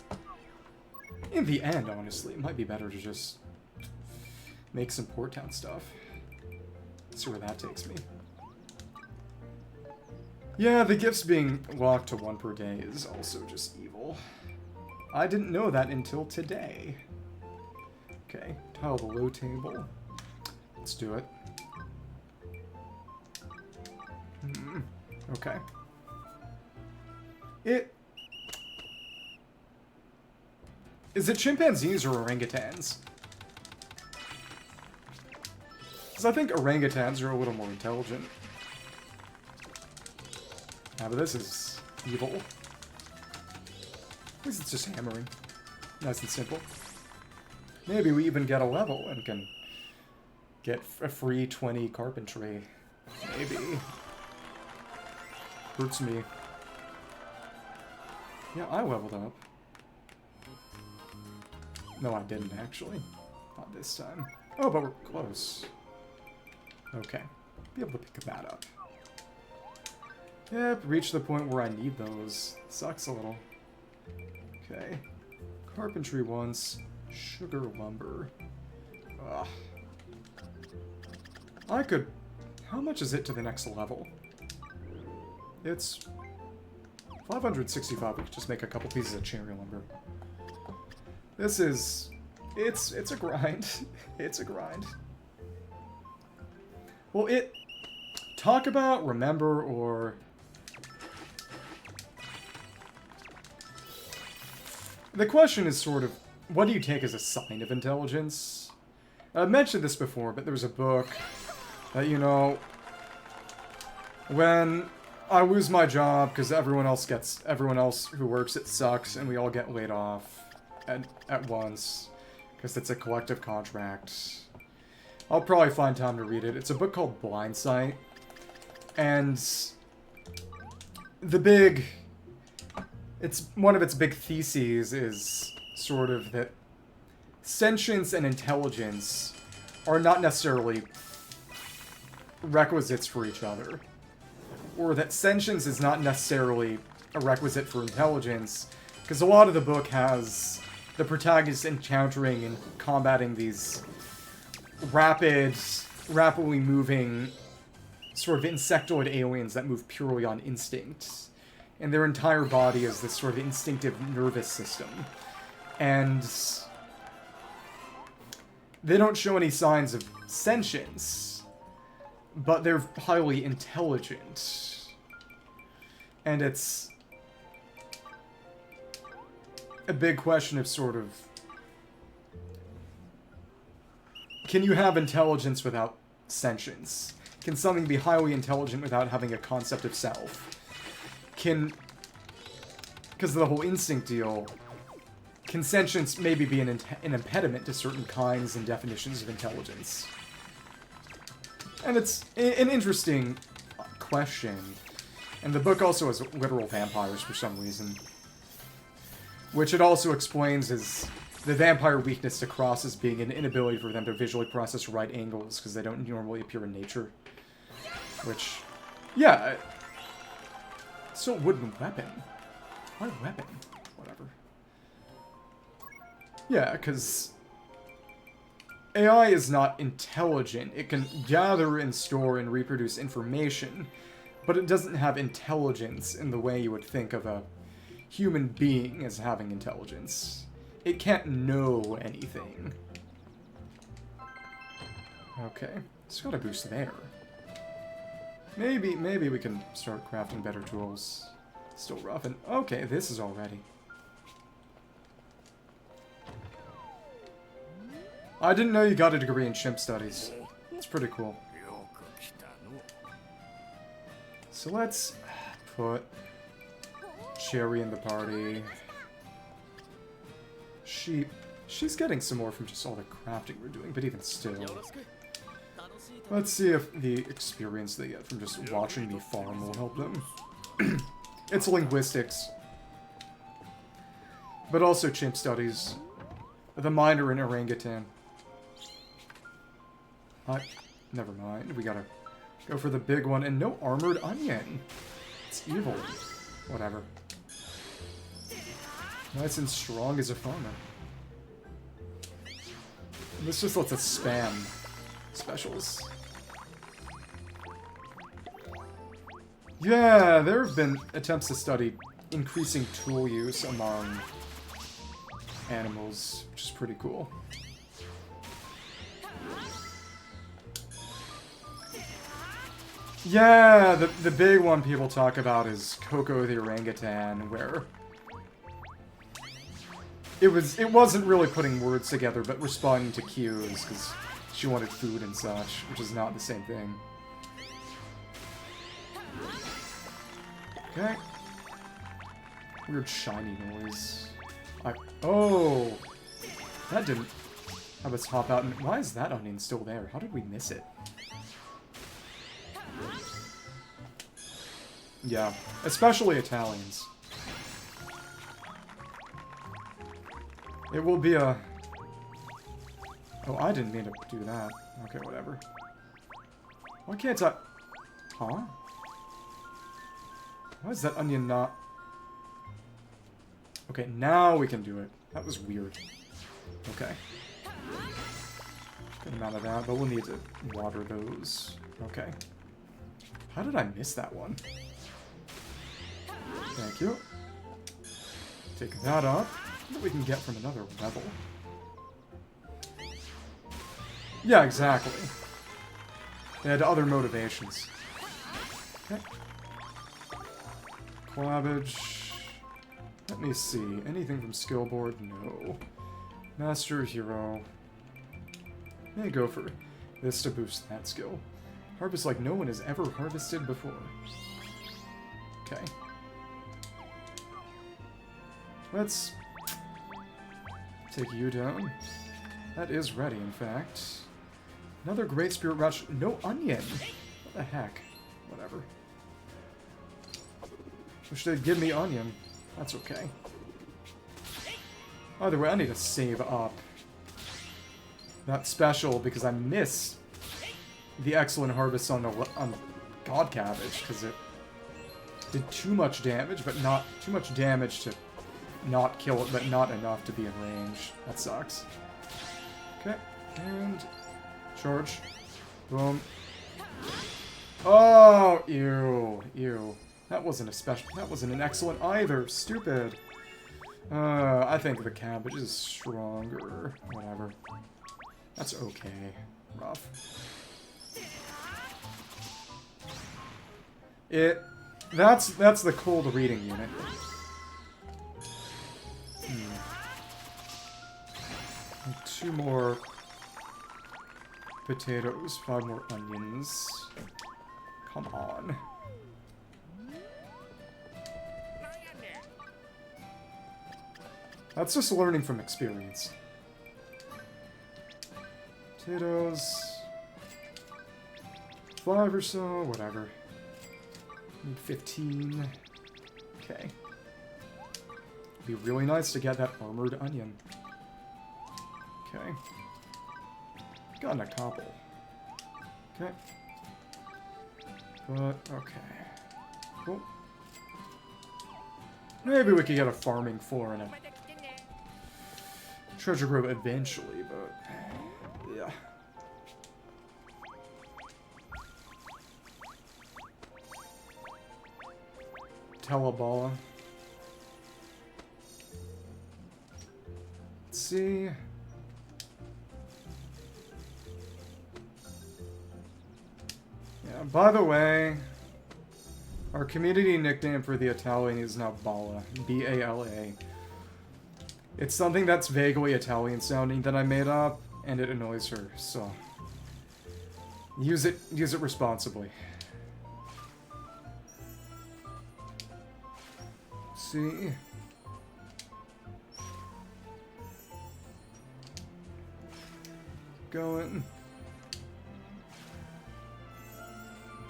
In the end, honestly, it might be better to just make some Port Town stuff. See where that takes me. Yeah, the gifts being locked to 1 per day is also just evil. I didn't know that until today. Okay, tile the low table. Let's do it. Okay. Is it chimpanzees or orangutans? Because I think orangutans are a little more intelligent. Ah, but this is evil. At least it's just hammering. Nice and simple. Maybe we even get a level and can get a free 20 carpentry. Maybe. Hurts me. Yeah, I leveled up. No, I didn't, actually. Not this time. Oh, but we're close. Okay. Be able to pick that up. Yep, reached the point where I need those. Sucks a little. Okay. Carpentry once. Sugar lumber. Ugh. I could... How much is it to the next level? It's... 565. We could just make a couple pieces of cherry lumber. This is... It's a grind. It's a grind. Well, talk about, remember, or... The question is sort of, what do you take as a sign of intelligence? I've mentioned this before, but there's a book that, you know, when I lose my job because everyone else who works it sucks and we all get laid off at once because it's a collective contract. I'll probably find time to read it. It's a book called Blindsight, and one of its big theses is sort of that sentience and intelligence are not necessarily requisites for each other. Or that sentience is not necessarily a requisite for intelligence, because a lot of the book has the protagonist encountering and combating these rapidly moving sort of insectoid aliens that move purely on instinct. And their entire body is this sort of instinctive nervous system. And they don't show any signs of sentience, but they're highly intelligent. And it's a big question of sort of, can you have intelligence without sentience? Can something be highly intelligent without having a concept of self? Because of the whole instinct deal, can sentience maybe be an impediment to certain kinds and definitions of intelligence? And it's an interesting question. And the book also has literal vampires for some reason. Which it also explains as the vampire weakness to cross as being an inability for them to visually process right angles, because they don't normally appear in nature. Which, yeah. So wooden weapon. Why weapon? Whatever. Yeah, because AI is not intelligent. It can gather and store and reproduce information, but it doesn't have intelligence in the way you would think of a human being as having intelligence. It can't know anything. Okay, it's got a boost there. Maybe we can start crafting better tools. Still rough, and okay, this is all ready. I didn't know you got a degree in chimp studies. It's pretty cool. So let's put Cherry in the party. She's getting some more from just all the crafting we're doing, but even still. Let's see if the experience they get from just watching me farm will help them. It's linguistics. But also chimp studies. The minor in orangutan. Never mind. We gotta go for the big one. And no armored onion. It's evil. Whatever. Nice and strong as a farmer. And this just lets us spam specials. Yeah, there have been attempts to study increasing tool use among animals, which is pretty cool. Yeah, the big one people talk about is Coco the orangutan, where it wasn't really putting words together, but responding to cues, because she wanted food and such, which is not the same thing. Okay. Weird shiny noise. Oh! That didn't have us hop out. And why is that onion still there? How did we miss it? Yeah. Especially Italians. It will be a... Oh, I didn't mean to do that. Okay, whatever. Why can't I... Huh? Why is that onion not... Okay, now we can do it. That was weird. Okay. Good amount of that, but we'll need to water those. Okay. How did I miss that one? Thank you. Take that up. What we can get from another level. Yeah, exactly. They had other motivations. Okay. Clabbage. Let me see. Anything from skill board? No. Master hero. May go for this to boost that skill. Harvest like no one has ever harvested before. Okay. Let's take you down. That is ready, in fact. Another Great Spirit Rush. No onion. What the heck? Whatever. Wish they'd give me onion. That's okay. Either way, I need to save up that special because I miss the excellent harvest on God Cabbage because it did too much damage, but not too much damage to not kill it, but not enough to be in range. That sucks. Okay, and charge. Boom. Oh, ew, ew. That wasn't a special. That wasn't an excellent either. Stupid. I think the cabbage is stronger. Whatever. That's okay. Rough. That's the cold reading unit. And 2 more potatoes, 5 more onions. Come on. That's just learning from experience. Potatoes. 5 or so, whatever. Need 15. Okay. It'd be really nice to get that armored onion. Okay. Gotten a couple. Okay. But, okay. Cool. Maybe we could get a farming floor and a treasure grove eventually, but... yeah. Telebala. Let's see. Yeah, by the way, our community nickname for the Italian is now Bala. B-A-L-A. It's something that's vaguely Italian sounding that I made up, and it annoys her, so use it responsibly. See? Going.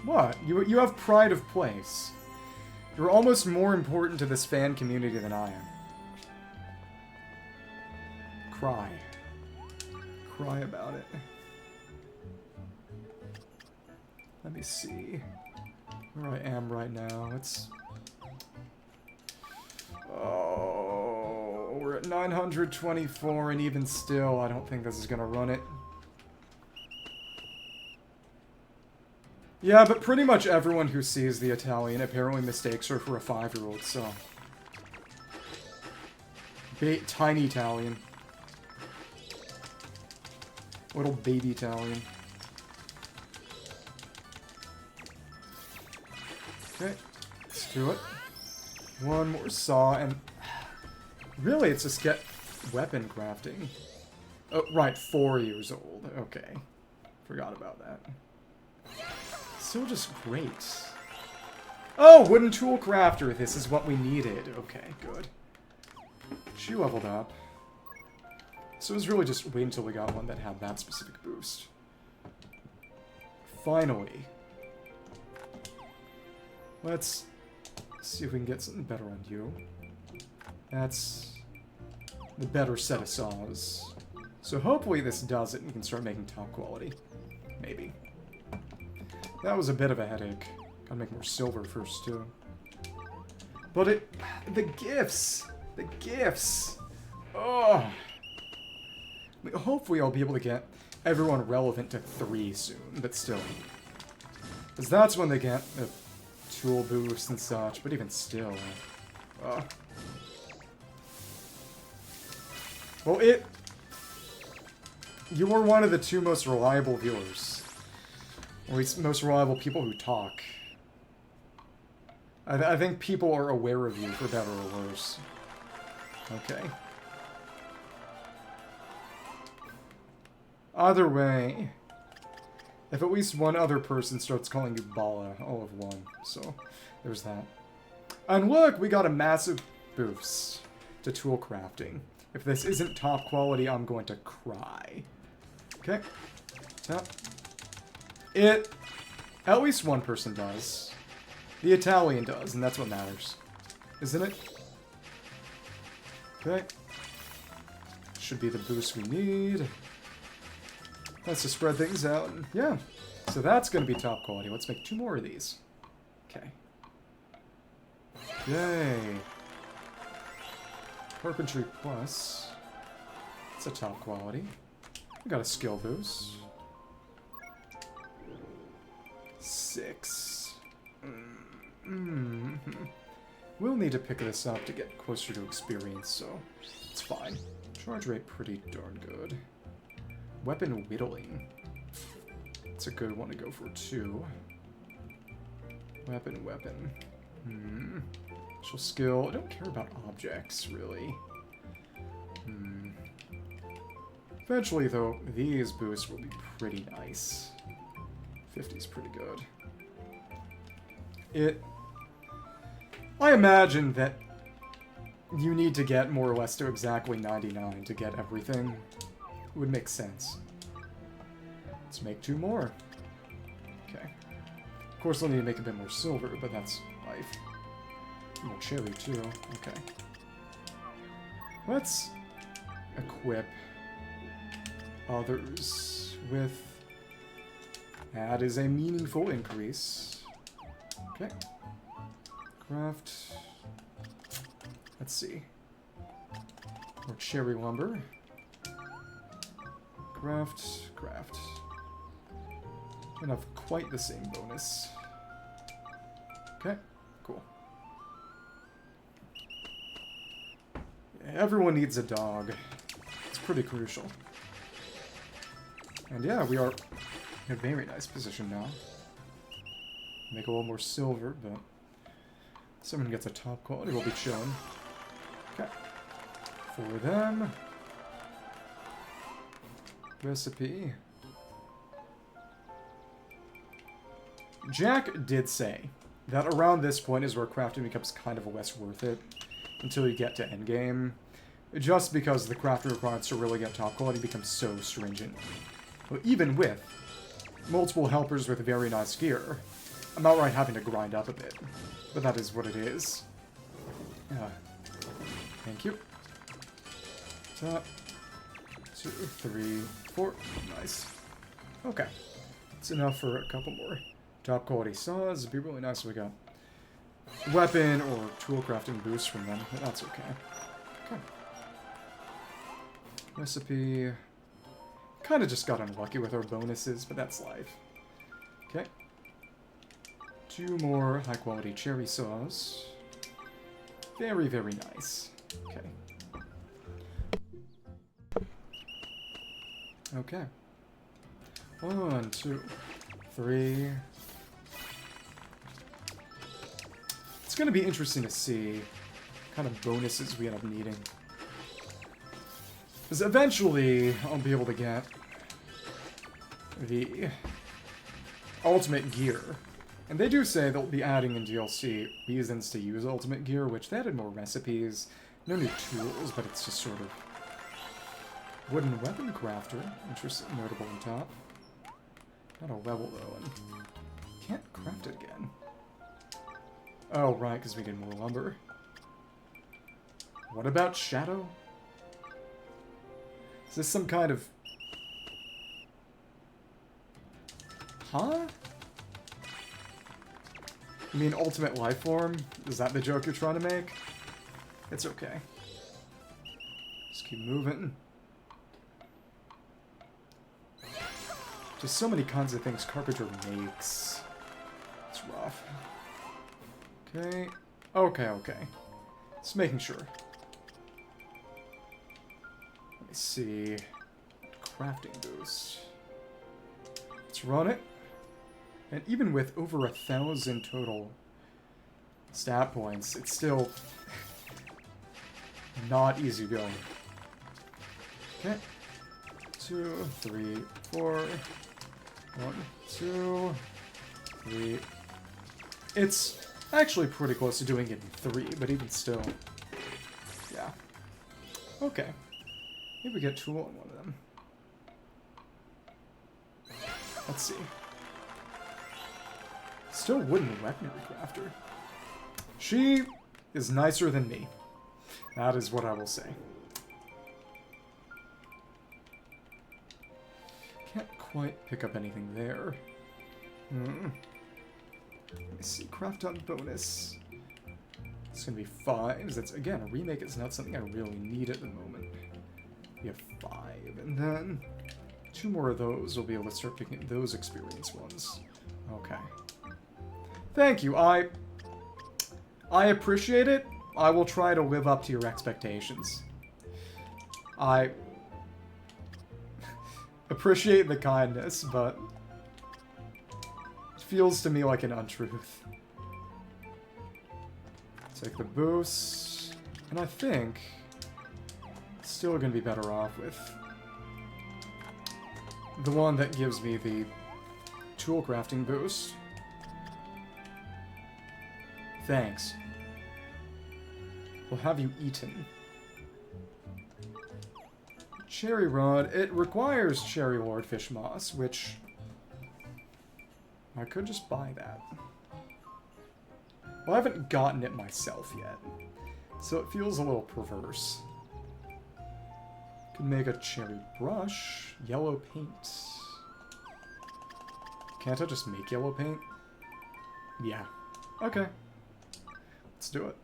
What? You have pride of place. You're almost more important to this fan community than I am. Cry. Cry about it. Let me see where I am right now. It's... Oh, we're at 924, and even still, I don't think this is gonna run it. Yeah, but pretty much everyone who sees the Italian apparently mistakes her for a 5-year-old, so... Tiny Italian. Little baby Italian. Okay, let's do it. One more saw, and... Really, it's just get weapon crafting. Oh, right, 4 years old. Okay. Forgot about that. Still just great. Oh, wooden tool crafter. This is what we needed. Okay, good. She leveled up. So it was really just wait until we got one that had that specific boost. Finally. Let's see if we can get something better on you. That's the better set of saws. So hopefully this does it and we can start making top quality. Maybe. That was a bit of a headache. Gotta make more silver first, too. But the gifts! The gifts! Oh! Hopefully I'll be able to get everyone relevant to 3 soon, but still. Because that's when they get the tool boosts and such, but even still. Well, you were one of the 2 most reliable viewers. Or at least most reliable people who talk. I think people are aware of you, for better or worse. Okay. Either way, if at least one other person starts calling you Bala, I'll have won. So, there's that. And look, we got a massive boost to tool crafting. If this isn't top quality, I'm going to cry. Okay. Tap. At least one person does. The Italian does, and that's what matters. Isn't it? Okay. Should be the boost we need. That's to spread things out. And yeah. So that's going to be top quality. Let's make 2 more of these. Okay. Yay. Carpentry plus. It's a top quality. We got a skill boost. 6. We'll need to pick this up to get closer to experience, so it's fine. Charge rate pretty darn good. Weapon whittling. It's a good one to go for, too. Weapon. Special skill. I don't care about objects, really. Eventually, though, these boosts will be pretty nice. 50 is pretty good. I imagine that you need to get more or less to exactly 99 to get everything. It would make sense. Let's make 2 more. Okay. Of course, I'll need to make a bit more silver, but that's life. More cherry, too. Okay. Let's equip others with... That is a meaningful increase. Okay. Craft. Let's see. More cherry lumber. Craft. Don't have quite the same bonus. Okay, cool. Yeah, everyone needs a dog. It's pretty crucial. And yeah, we are in a very nice position now. Make a little more silver, but someone gets a top quality, we'll be chilling. Okay. For them. Recipe. Jack did say that around this point is where crafting becomes kind of less worth it until you get to endgame. Just because the crafting requirements to really get top quality becomes so stringent. Well, even with multiple helpers with very nice gear, I'm outright having to grind up a bit. But that is what it is. Thank you. Top. 2, 3, 4. Nice. Okay. That's enough for a couple more. Top quality saws. It'd be really nice if we got weapon or tool crafting boosts from them, but that's okay. Okay. Recipe. Kind of just got unlucky with our bonuses, but that's life. Okay. 2 more high quality cherry saws. Very, very nice. Okay. Okay. 1, 2, 3. It's going to be interesting to see what kind of bonuses we end up needing. Because eventually, I'll be able to get the ultimate gear. And they do say they'll be adding in DLC reasons to use ultimate gear, which they added more recipes, no new tools, but it's just sort of wooden weapon crafter. Interesting, notable on top. Not a level though, and can't craft it again. Oh, right, because we get more lumber. What about Shadow? Is this some kind of... Huh? You mean ultimate life form? Is that the joke you're trying to make? It's okay. Just keep moving. Just so many kinds of things Carpenter makes. It's rough. Okay. Okay, okay. Just making sure. Let me see. Crafting boost. Let's run it. And even with over 1,000 total stat points, it's still not easy going. Okay. 2, 3, 4. 1, 2, 3. It's actually pretty close to doing it in 3, but even still. Yeah. Okay. Maybe we get tool on one of them. Let's see. Still wooden weaponry crafter. She is nicer than me. That is what I will say. Can't quite pick up anything there. Let me see. Craft on bonus. It's going to be 5. That's, again, a remake is not something I really need at the moment. We have 5. And then 2 more of those. We'll be able to start picking those experience ones. Okay. Thank you. I appreciate it. I will try to live up to your expectations. I appreciate the kindness, but it feels to me like an untruth. Take the boost, and I think still going to be better off with the one that gives me the tool crafting boost. Thanks. We'll have you eaten. Cherry Rod. It requires Cherry Lordfish Moss, which I could just buy that. Well, I haven't gotten it myself yet, so it feels a little perverse. Could make a cherry brush. Yellow paint. Can't I just make yellow paint? Yeah. Okay. Let's do it.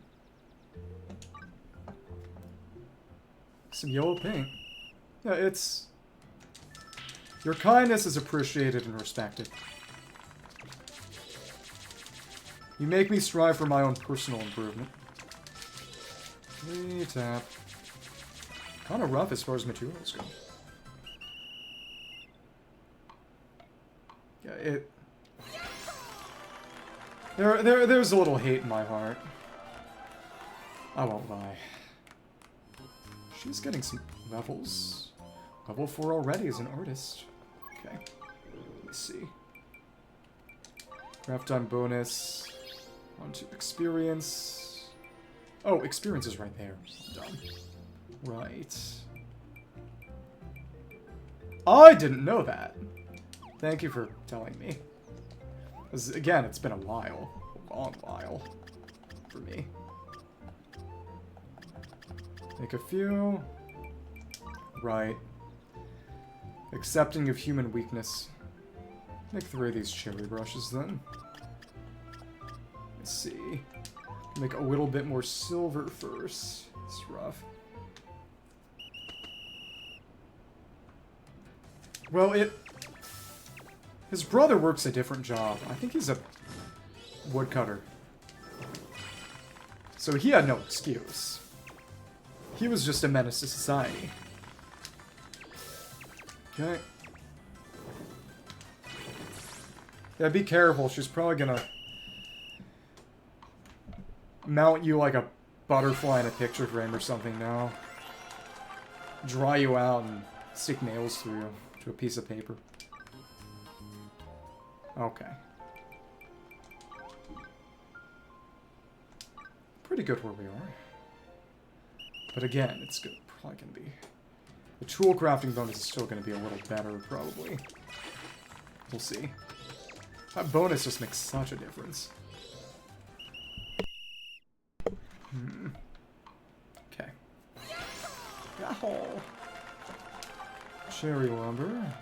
Some yellow paint. Yeah, it's... Your kindness is appreciated and respected. You make me strive for my own personal improvement. 3 tap. Kind of rough as far as materials go. Yeah, There's a little hate in my heart. I won't lie. She's getting some levels. Level 4 already as an artist. Okay. Let's see. Craft on bonus. On to experience. Oh, experience is right there. Done. Right. I didn't know that. Thank you for telling me. Because, again, it's been a while. A long while. For me. Make a few. Right. Accepting of human weakness. Make 3 of these cherry brushes then. Let's see. Make a little bit more silver first. It's rough. Well, his brother works a different job. I think he's a woodcutter. So he had no excuse. He was just a menace to society. Okay. Yeah, be careful. She's probably gonna mount you like a butterfly in a picture frame or something now. Dry you out and stick nails through you to a piece of paper. Okay. Pretty good where we are. But again, it's probably going to be... The tool crafting bonus is still going to be a little better, probably. We'll see. That bonus just makes such a difference. Okay. Yahoo! Cherry lumber.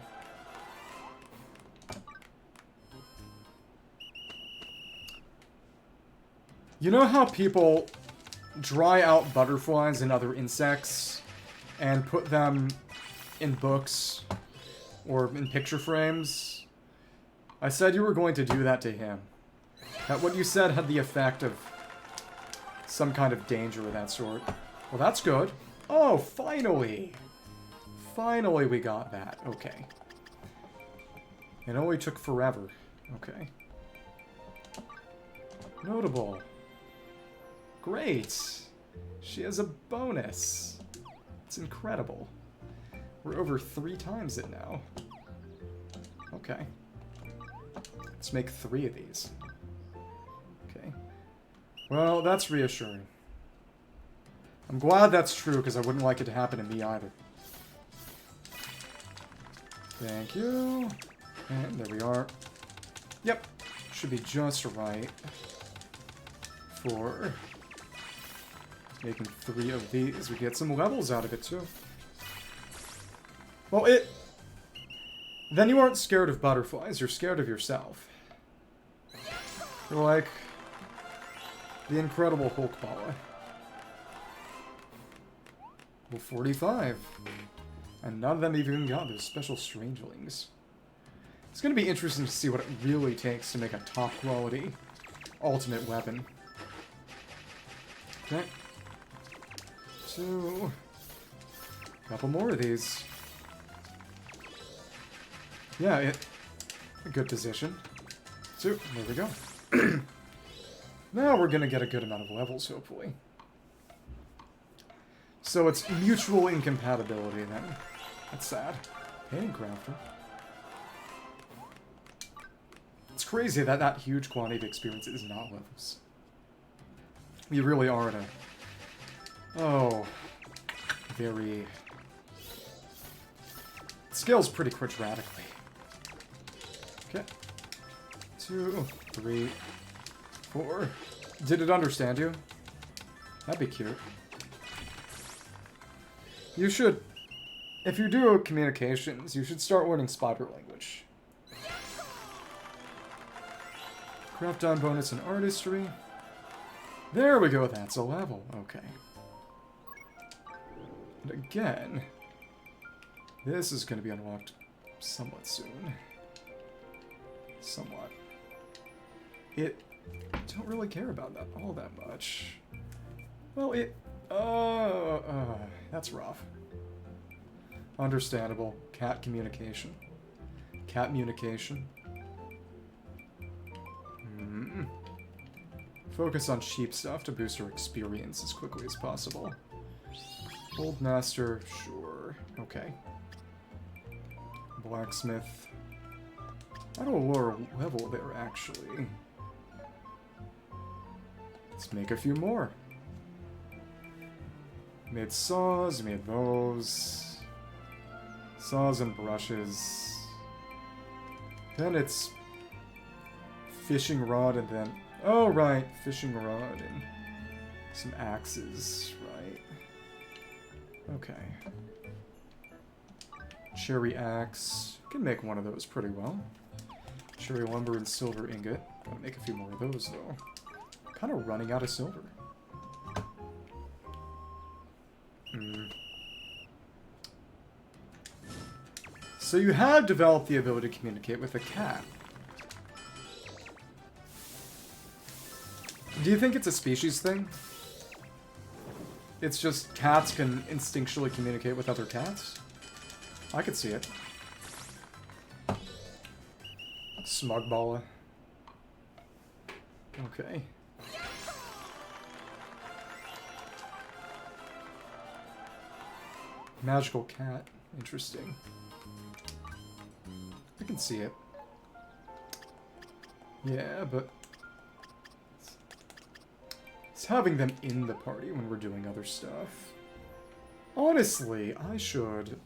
You know how people dry out butterflies and other insects and put them in books or in picture frames? I said you were going to do that to him. That what you said had the effect of some kind of danger of that sort. Well, that's good. Oh, finally! Finally we got that. Okay. It only took forever. Okay. Notable. Great! She has a bonus. It's incredible. We're over 3 times it now. Okay. Let's make 3 of these. Okay. Well, that's reassuring. I'm glad that's true, because I wouldn't like it to happen to me either. Thank you. And there we are. Yep. Should be just right for making 3 of these. We get some levels out of it, too. Well, then you aren't scared of butterflies. You're scared of yourself. You're like the Incredible Hulk Bala. Well, 45. And none of them even got those special strangelings. It's going to be interesting to see what it really takes to make a top-quality ultimate weapon. Okay. 2. Couple more of these. Yeah, a good position. 2. There we go. Now we're going to get a good amount of levels, hopefully. So it's mutual incompatibility then. That's sad. Painting crafter. It's crazy that that huge quantity of experience is not levels. We really are in a... Oh. Very... It scales pretty quadratically. Okay. 2, 3, 4. Did it understand you? That'd be cute. You should... If you do communications, you should start learning spider language. Craft on bonus and artistry. There we go, that's a level. Okay. And again, this is going to be unlocked somewhat soon. Somewhat. I don't really care about that all that much. Well, that's rough. Understandable. Cat communication. Cat communication. Focus on cheap stuff to boost our experience as quickly as possible. Old Master, sure. Okay. Blacksmith. I don't know a lower level there, actually. Let's make a few more. Made saws, made those. Saws and brushes. Then it's fishing rod and then... Oh, right. Fishing rod and some axes, right. Okay. Cherry axe. Can make one of those pretty well. Cherry lumber and silver ingot. Gotta make a few more of those, though. Kind of running out of silver. So you have developed the ability to communicate with a cat. Do you think it's a species thing? It's just cats can instinctually communicate with other cats? I could see it. Smugballa. Okay. Magical cat. Interesting. I can see it. Yeah, but... it's having them in the party when we're doing other stuff. Honestly, I should...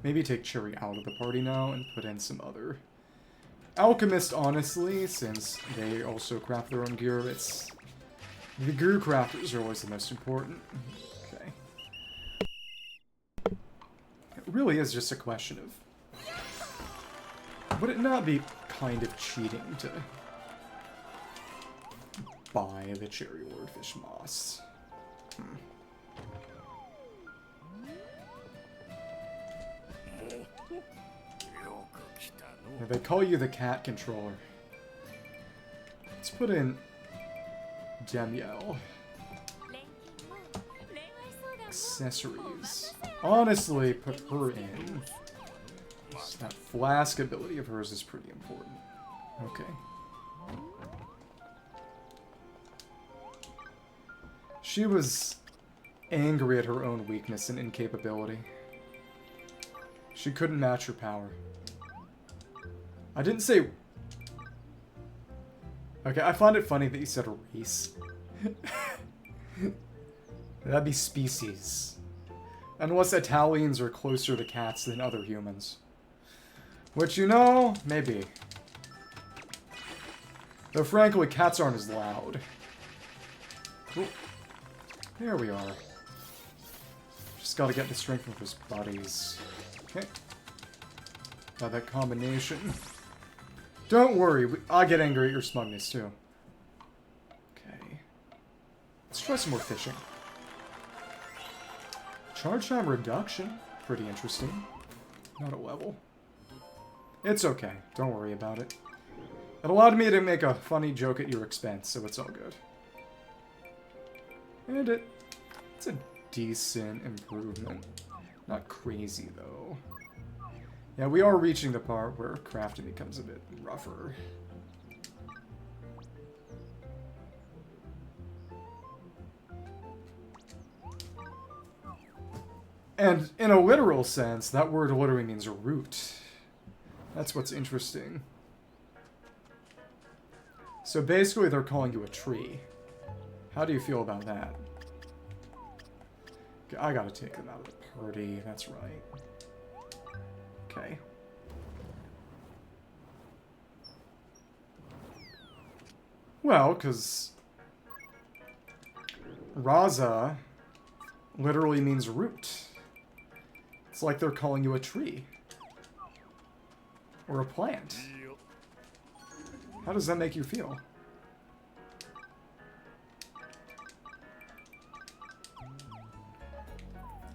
maybe take Cherry out of the party now and put in some other... Alchemist, honestly, since they also craft their own gear, it's... the gear crafters are always the most important. Okay. It really is just a question of... would it not be kind of cheating to buy the Cherry Lordfish moss? Yeah, they call you the cat controller. Let's put in Demiel. Accessories. Honestly, put her in. That flask ability of hers is pretty important. Okay. She was angry at her own weakness and incapability. She couldn't match her power. I didn't say... okay, I find it funny that you said race. That'd be species. Unless Italians are closer to cats than other humans. Which, you know, maybe. Though, frankly, cats aren't as loud. Cool. There we are. Just gotta get the strength of his buddies. Okay. Got that combination. Don't worry, I get angry at your smugness, too. Okay. Let's try some more fishing. Charge time reduction. Pretty interesting. Not a level. It's okay. Don't worry about it. It allowed me to make a funny joke at your expense, so it's all good. And it's a decent improvement. Not crazy, though. Yeah, we are reaching the part where crafting becomes a bit rougher. And in a literal sense, that word literally means root. That's what's interesting. So basically, they're calling you a tree. How do you feel about that? Okay, I gotta take them out of the party. That's right. Okay. Well, because Raza literally means root. It's like they're calling you a tree. Or a plant. How does that make you feel?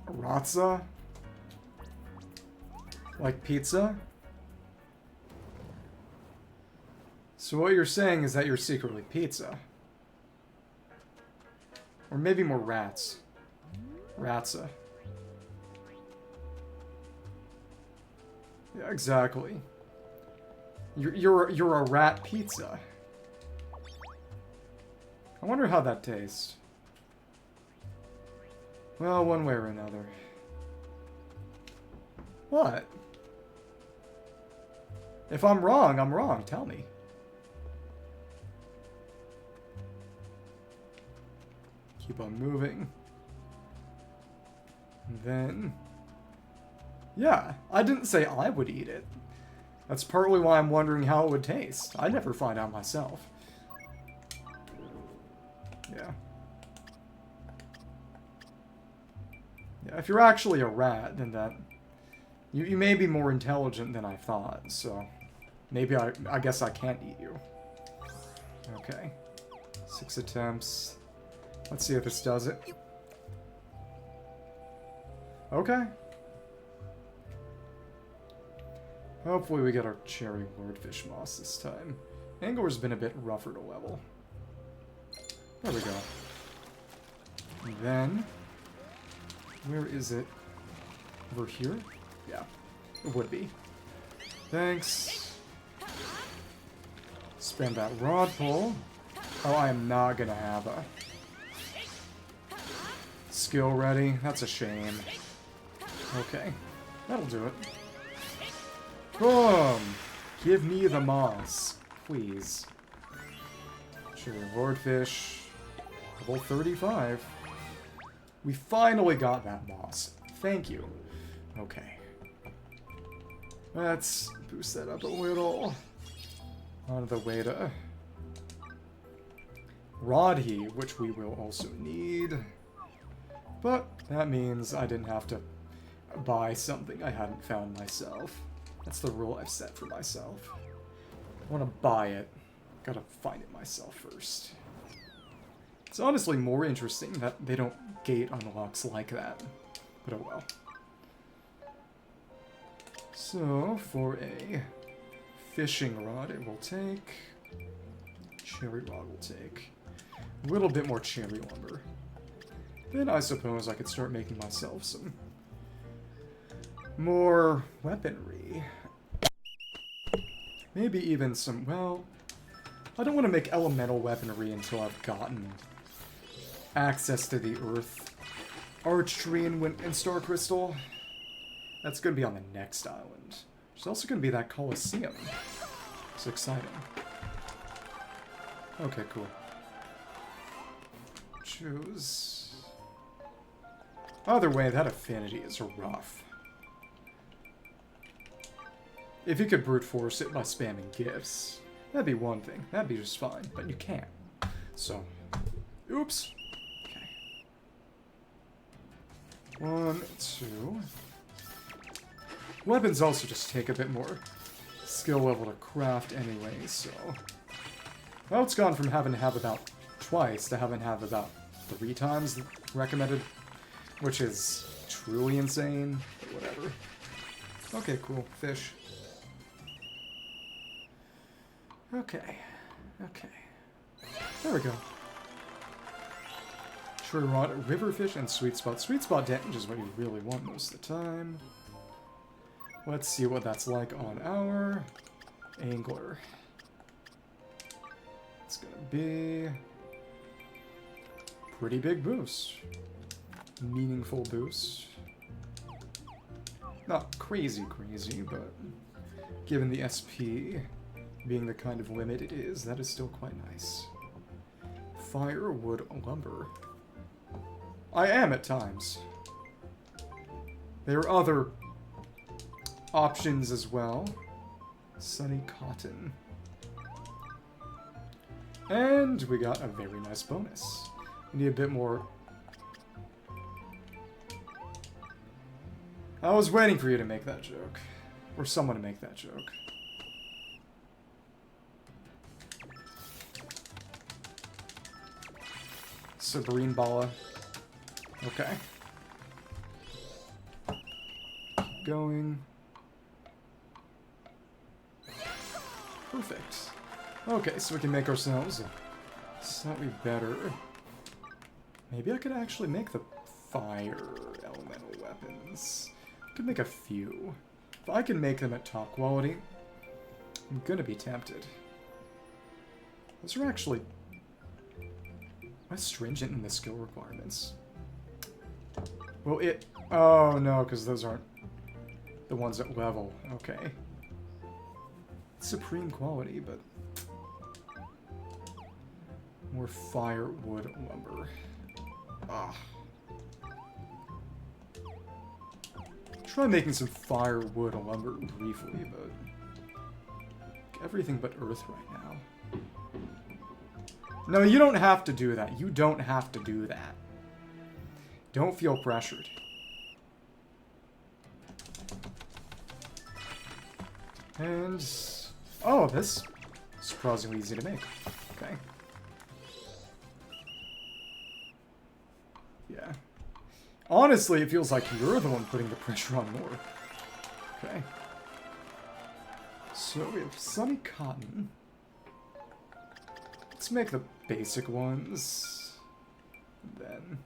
Razza? Like pizza? So what you're saying is that you're secretly pizza. Or maybe more rats. Ratza. Yeah, exactly. You're a rat pizza. I wonder how that tastes. Well, one way or another. What? If I'm wrong, I'm wrong. Tell me. Keep on moving. And then... yeah, I didn't say I would eat it. That's partly why I'm wondering how it would taste. I'd never find out myself. Yeah. Yeah, if you're actually a rat, then that... You may be more intelligent than I thought, so... maybe I guess I can't eat you. Okay. 6 attempts. Let's see if this does it. Okay. Hopefully we get our cherry wordfish moss this time. Angler's been a bit rougher to level. There we go. And then... where is it? Over here? Yeah, it would be. Thanks. Spam that rod pull. Oh, I am not gonna have a skill ready. That's a shame. Okay, that'll do it. Boom! Give me the moss, please. Cherry wordfish. Level 35. We finally got that moss. Thank you. Okay. Let's boost that up a little. On the way to Rodhi, which we will also need. But that means I didn't have to buy something I hadn't found myself. That's the rule I've set for myself. I want to buy it. Gotta find it myself first. It's honestly more interesting that they don't gate unlocks like that. But oh well. So, for a fishing rod, it will take... cherry rod will take a little bit more cherry lumber. Then I suppose I could start making myself some more weaponry. Maybe even some, well... I don't want to make elemental weaponry until I've gotten access to the Earth Archery and Star Crystal. That's going to be on the next island. There's also going to be that Colosseum. It's exciting. Okay, cool. Choose... either way, that affinity is rough. If you could brute force it by spamming gifts, that'd be one thing. That'd be just fine, but you can't. So, oops. Okay. 1, 2... weapons also just take a bit more skill level to craft anyway, so... well, it's gone from having to have about twice to having to have about 3 times the recommended, which is truly insane, but whatever. Okay, cool. Fish. Okay. Okay. There we go. Cherry rod, river fish, and sweet spot. Sweet spot damage is what you really want most of the time. Let's see what that's like on our angler. It's gonna be pretty big boost. Meaningful boost. Not crazy, but given the SP being the kind of limit it is, that is still quite nice. Firewood lumber. I am at times. There are other options as well. Sunny cotton. And we got a very nice bonus. We need a bit more... I was waiting for you to make that joke. Or someone to make that joke. Sabrine Bala. Okay. Keep going. Perfect. Okay, so we can make ourselves a slightly better... maybe I could actually make the fire elemental weapons. I could make a few. If I can make them at top quality, I'm gonna be tempted. Those are actually What's stringent in the skill requirements? Well, it... Oh, no, because those aren't the ones at level. Okay. Supreme quality, but... More firewood lumber. Ah. Try making some firewood lumber briefly, but... Everything but earth right now. No, you don't have to do that. You don't have to do that. Don't feel pressured. And... Oh, this is surprisingly easy to make. Okay. Yeah. Honestly, it feels like you're the one putting the pressure on more. Okay. So we have sunny cotton. Let's make the basic ones. Then...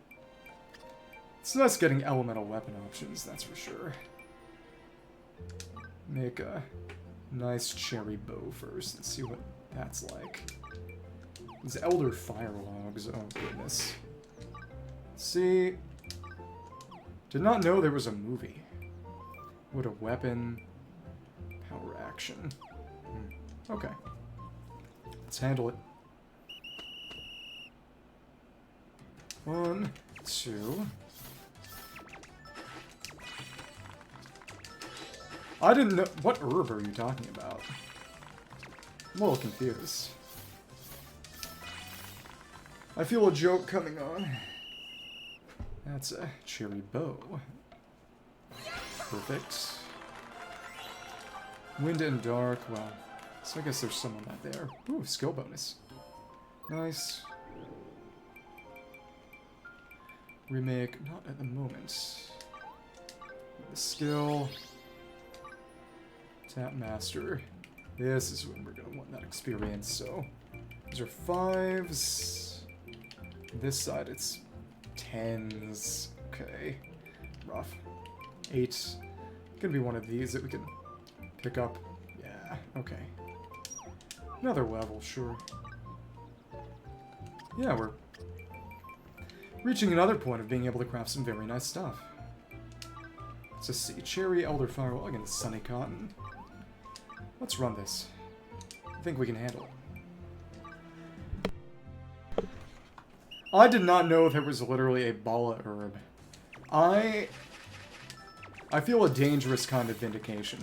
It's nice getting elemental weapon options, that's for sure. Make a nice cherry bow first and see what that's like. These elder fire logs, oh goodness. See... Did not know there was a movie. What a weapon... Power action. Okay. Let's handle it. 1, 2. I didn't know... What herb are you talking about? I'm a little confused. I feel a joke coming on. That's a cherry bow. Perfect. Wind and dark, well, so I guess there's some of that there. Ooh, skill bonus. Nice. Remake, not at the moment. The skill. Tap master. This is when we're gonna want that experience, so. These are 5s. This side it's 10s. Okay. Rough. 8. Gonna be one of these that we can pick up. Yeah, okay. Another level, sure. Yeah, we're reaching another point of being able to craft some very nice stuff. Let's just see. Cherry, elder firewall, again, sunny cotton. Let's run this. I think we can handle it. I did not know there was literally a bala herb. I feel a dangerous kind of vindication.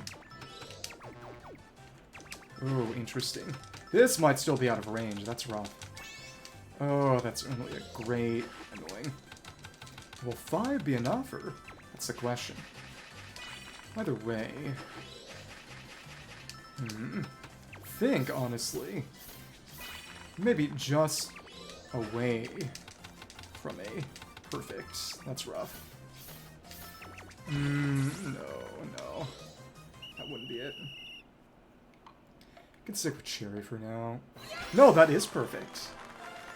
Ooh, interesting. This might still be out of range. That's rough. Oh, that's only a great annoying. Will 5 be enough, or... That's the question. Either way... Think, honestly. Maybe just away from a perfect. That's rough. No. That wouldn't be it. I can stick with cherry for now. No, that is perfect.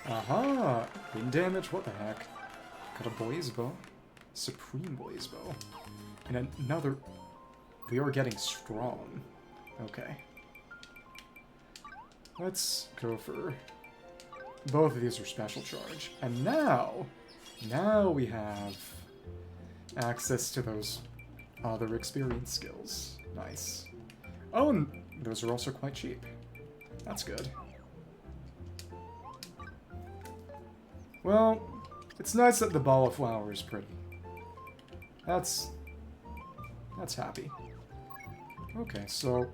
Aha! Wind damage, what the heck? Got a blaze bow. Supreme blaze bow. And another... We are getting strong. Okay. Let's go for... Both of these are special charge. And now we have access to those other experience skills. Nice. Oh, and those are also quite cheap. That's good. Well, it's nice that the ball of flower is pretty. That's happy. Okay, so...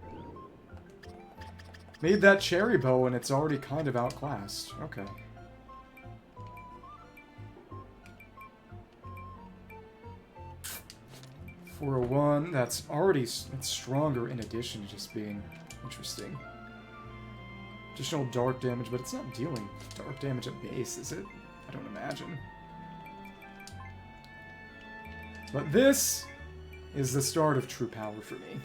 Made that cherry bow and it's already kind of outclassed. Okay. For a 1, that's already it's stronger in addition to just being interesting. Additional dark damage, but it's not dealing dark damage at base, is it? I don't imagine. But this is the start of true power for me.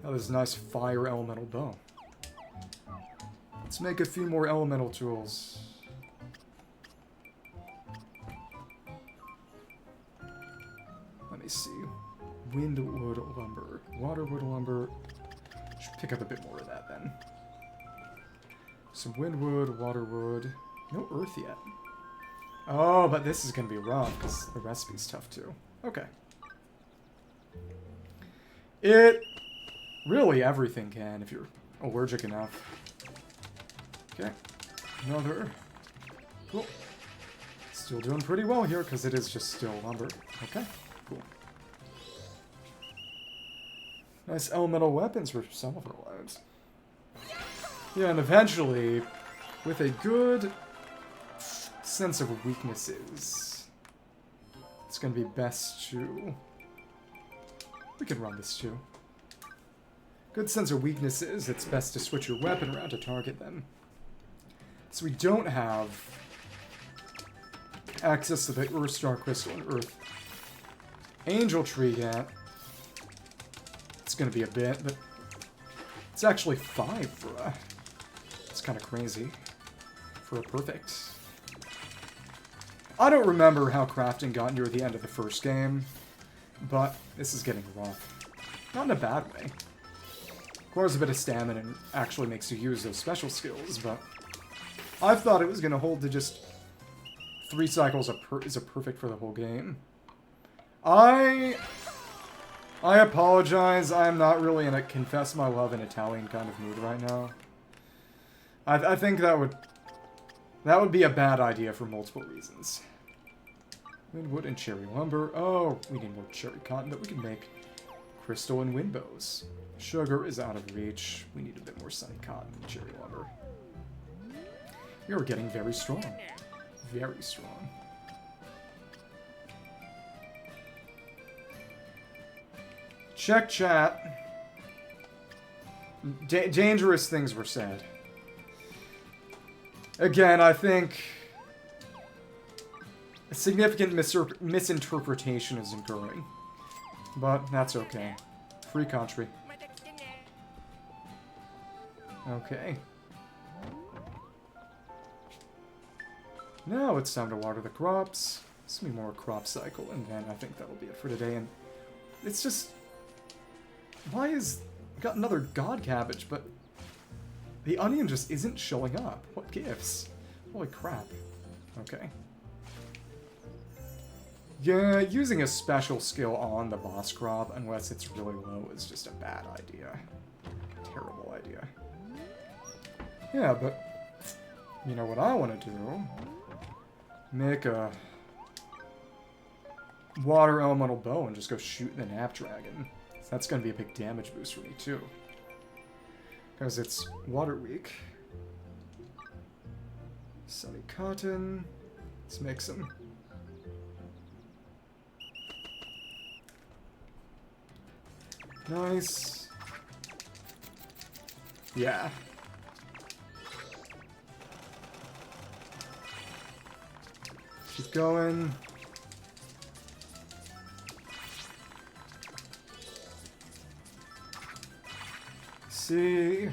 Now this nice fire elemental bow. Let's make a few more elemental tools. Let me see. Windwood lumber. Waterwood lumber. Should pick up a bit more of that then. Some windwood, waterwood. No earth yet. Oh, but this is gonna be rough, because the recipe's tough too. Okay. It... Really, everything can, if you're allergic enough. Okay. Another. Cool. Still doing pretty well here, because it is just still lumber. Okay. Cool. Nice elemental weapons for some of our lives. Yeah, and eventually, with a good sense of weaknesses, it's going to be best to... We can run this too. Good sense of weaknesses, it's best to switch your weapon around to target them. So we don't have access to the Earthstar Crystal and Earth Angel Tree yet. It's going to be a bit, but it's actually 5 for a... It's kind of crazy for a perfect. I don't remember how crafting got near the end of the first game, but this is getting rough. Not in a bad way. Requires a bit of stamina and actually makes you use those special skills, but I thought it was going to hold to just 3 cycles is a perfect for the whole game. I apologize, I'm not really in a confess my love in Italian kind of mood right now. I think that would be a bad idea for multiple reasons. Windwood and cherry lumber. Oh, we need more cherry cotton, but we can make crystal and wind bows. Sugar is out of reach. We need a bit more sunny cotton and cherry lumber. We are getting very strong. Very strong. Check chat. Dangerous things were said. Again, I think a significant misinterpretation is occurring. But that's okay. Free country. Okay. Now it's time to water the crops. Let's be more crop cycle, and then I think that'll be it for today. And it's just... Why is... I got another god cabbage, but... The onion just isn't showing up. What gives? Holy crap. Okay. Yeah, using a special skill on the boss crop, unless it's really low, is just a bad idea. Terrible idea. Yeah, but... You know what I want to do? Make a... water elemental bow and just go shoot the Nap Dragon. So that's going to be a big damage boost for me, too. Because it's water weak. Sunny cotton. Let's make some. Nice. Yeah. Keep going. See,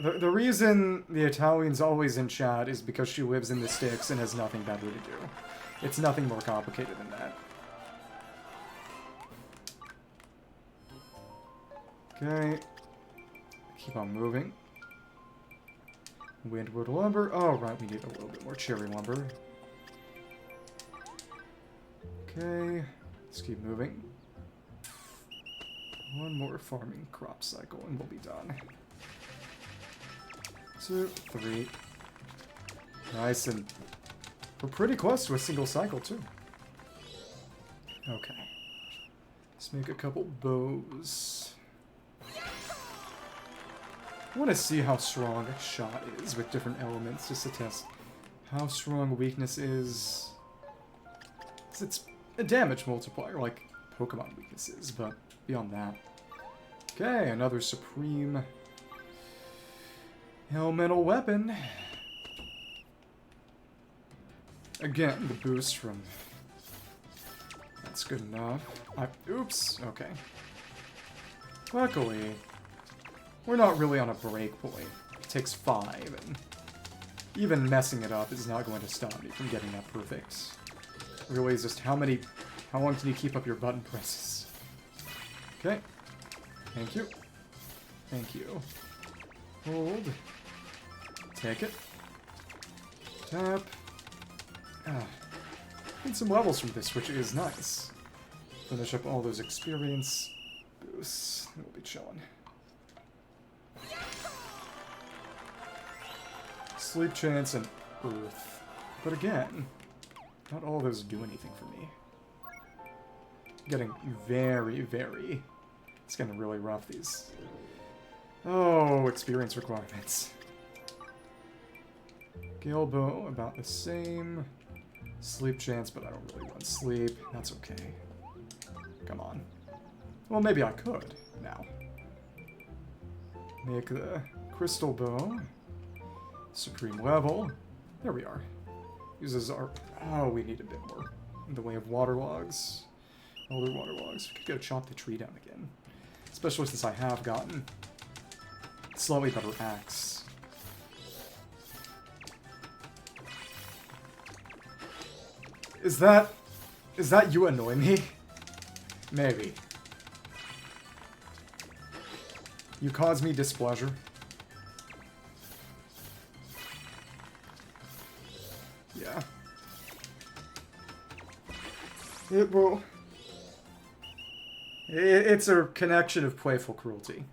the reason the Italian's always in chat is because she lives in the sticks and has nothing better to do. It's nothing more complicated than that. Okay. Keep on moving. Windwood lumber. Oh, right, we need a little bit more cherry lumber. Okay. Let's keep moving. One more farming crop cycle and we'll be done. 2, 3. Nice, and we're pretty close to a single cycle too. Okay. Let's make a couple bows. I want to see how strong a shot is with different elements, just to test how strong weakness is. It's a damage multiplier, like Pokemon weaknesses, but beyond that. Okay, another supreme elemental weapon. Again, the boost from... That's good enough. Oops, okay. Luckily, we're not really on a break point. It takes 5, and even messing it up is not going to stop me from getting that perfect. Really, is just how long can you keep up your button presses? Okay. Thank you. Thank you. Hold. Take it. Tap. Need some levels from this, which is nice. Finish up all those experience boosts. We'll be chilling. Sleep chance and earth. But again, not all those do anything for me. Getting very, very... It's getting really rough, these. Oh, experience requirements. Gale bow, about the same. Sleep chance, but I don't really want sleep. That's okay. Come on. Well, maybe I could, now. Make the crystal bow. Supreme level. There we are. Uses our... Oh, we need a bit more in the way of waterlogs. Older waterlogs. We could go chop the tree down again. Especially since I have gotten slightly better axe. Is that you annoy me? Maybe. You cause me displeasure. Yeah. It will... It's a connection of playful cruelty.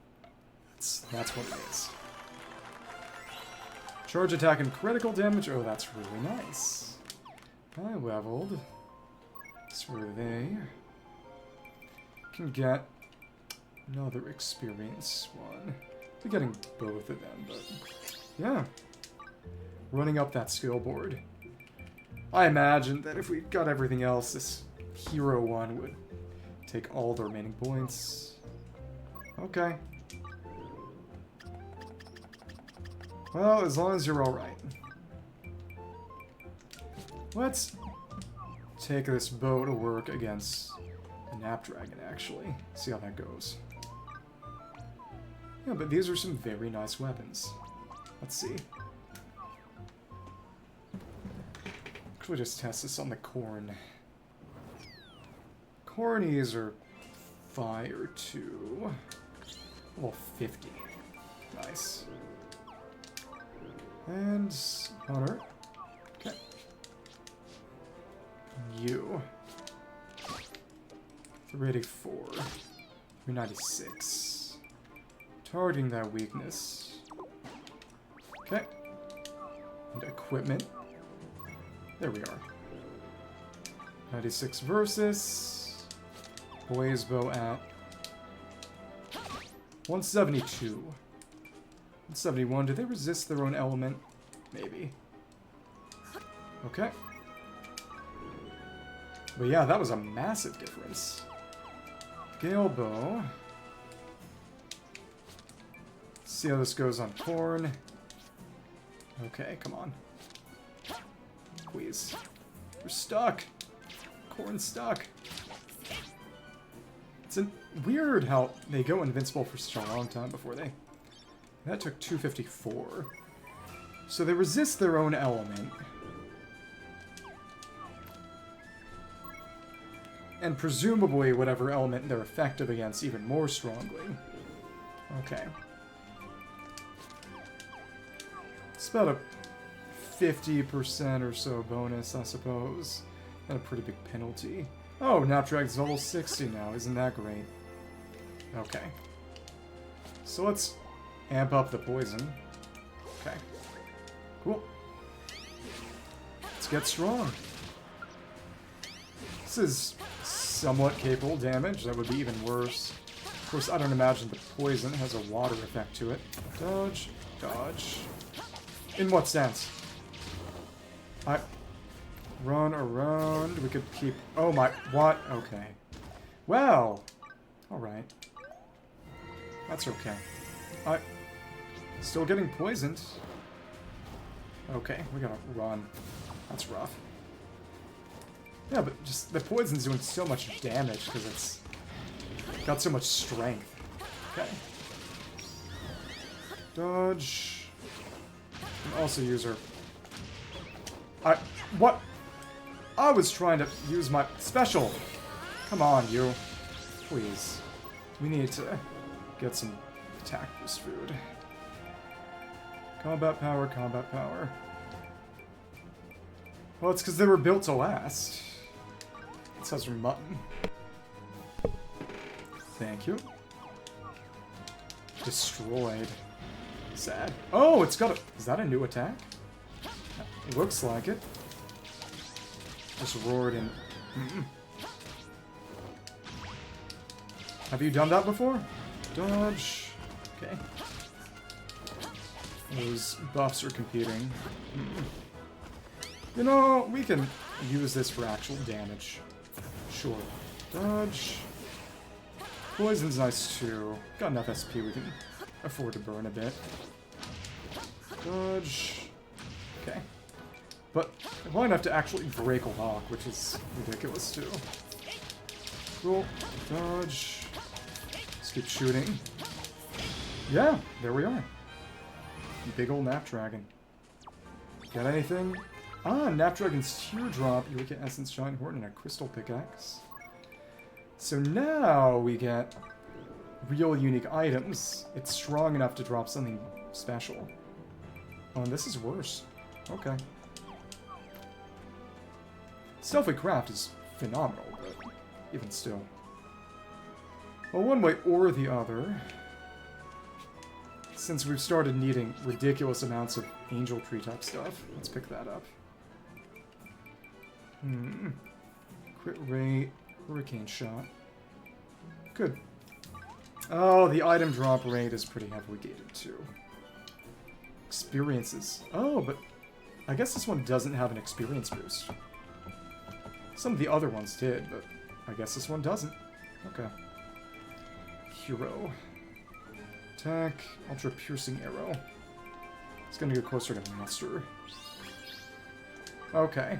That's what it is. Charge attack and critical damage. Oh, that's really nice. I leveled. So they can get another experience one. We're getting both of them, but yeah. Running up that skill board. I imagine that if we got everything else, this hero one would take all the remaining points. Okay. Well, as long as you're alright. Let's take this bow to work against a Napdragon, actually. See how that goes. Yeah, but these are some very nice weapons. Let's see. Actually, just test this on the corn. Cornies are fire too. Well, 50. Nice. And hunter. Okay. You. 384. 396. Targeting that weakness. Okay. And equipment. There we are. 96 versus... Blaze bow at 172. 171. Do they resist their own element? Maybe. Okay. But yeah, that was a massive difference. Gale bow. See how this goes on corn. Okay, come on. Please. We're stuck. Corn's stuck. It's weird how they go invincible for such a long time before they... That took 254. So they resist their own element. And presumably whatever element they're effective against even more strongly. Okay. It's about a 50% or so bonus, I suppose. And a pretty big penalty. Oh, Napdragon's level 60 now. Isn't that great? Okay. So let's amp up the poison. Okay. Cool. Let's get strong. This is somewhat capable damage. That would be even worse. Of course, I don't imagine the poison has a water effect to it. Dodge. Dodge. In what sense? Run around. We could keep... Oh my... What? Okay. Well. Alright. That's okay. Still getting poisoned. Okay, we gotta run. That's rough. Yeah, but just... The poison's doing so much damage because it's... got so much strength. Okay. Dodge. And also use her... What? I was trying to use my special. Come on, you. Please. We need to get some attack boost food. Combat power, combat power. Well, it's because they were built to last. It says from mutton. Thank you. Destroyed. Sad. Oh, it's got a... Is that a new attack? Looks like it. Just roared in... Have you done that before? Dodge. Okay. Those buffs are competing. You know, we can use this for actual damage. Sure. Dodge. Poison's nice too. Got enough SP we can afford to burn a bit. Dodge. Okay. But I might have to actually break a lock, which is ridiculous too. Cool. Dodge. Let's keep shooting. Yeah, there we are. Big ol' Nap Dragon. Got anything? Ah, Nap Dragon's Teardrop, Eureka Essence, Giant Horn, and a Crystal Pickaxe. So now we get real unique items. It's strong enough to drop something special. Oh, and this is worse. Okay. Stealthy Craft is phenomenal, but even still. Well, one way or the other, since we've started needing ridiculous amounts of Angel Tree type stuff, let's pick that up. Crit rate, Hurricane Shot. Good. Oh, the item drop rate is pretty heavily gated too. Experiences. Oh, but I guess this one doesn't have an experience boost. Some of the other ones did, but I guess this one doesn't. Okay. Hero. Attack. Ultra Piercing Arrow. It's gonna get closer to Master. Okay.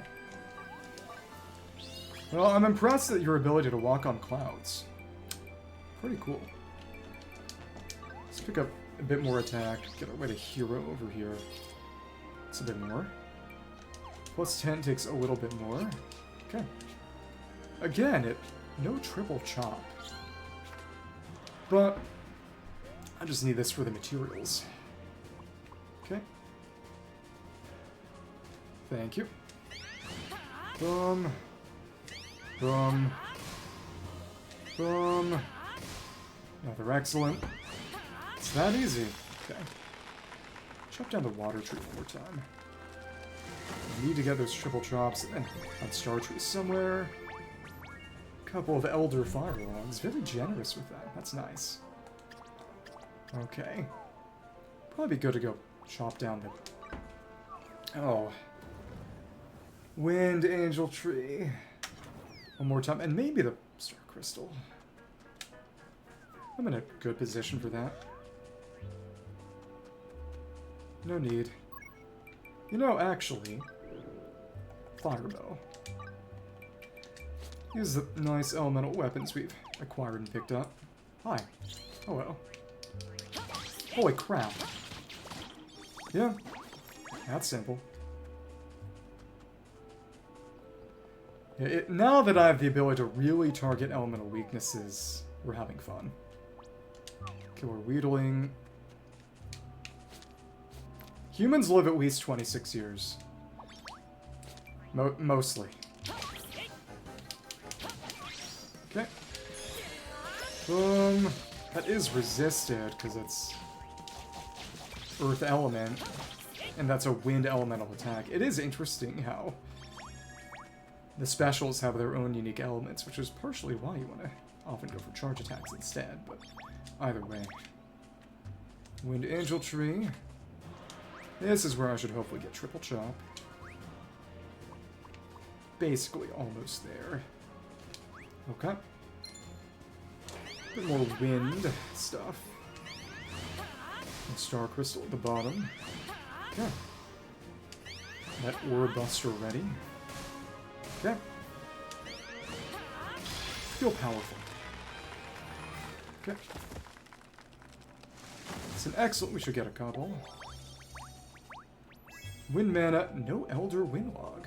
Well, I'm impressed at your ability to walk on clouds. Pretty cool. Let's pick up a bit more attack. Get our way to Hero over here. It's a bit more. Plus 10 takes a little bit more. Okay. Again, no triple chop. But I just need this for the materials. Okay. Thank you. Boom. Boom. Boom. Another excellent. It's that easy. Okay. Chop down the water tree one more time. I need to get those triple chops and on Star Tree somewhere. Couple of Elder Fire Logs. Very generous with that. That's nice. Okay. Probably good to go chop down the... Oh. Wind Angel Tree. One more time. And maybe the Star Crystal. I'm in a good position for that. No need. You know, actually... Firebow. These are the nice elemental weapons we've acquired and picked up. Hi. Hello. Holy crap. Yeah. That's simple. Yeah, now that I have the ability to really target elemental weaknesses, we're having fun. Okay, we're wheedling. Humans live at least 26 years. Mostly. Okay. Boom. That is resisted, because it's Earth Element, and that's a Wind Elemental attack. It is interesting how the specials have their own unique elements, which is partially why you want to often go for charge attacks instead, but either way. Wind Angel Tree. This is where I should hopefully get triple chop. Basically almost there. Okay. A bit more wind stuff. And Star Crystal at the bottom. Okay. That Ore Buster ready. Okay. Feel powerful. Okay. It's an excellent. We should get a couple. Wind mana, no Elder Windlog.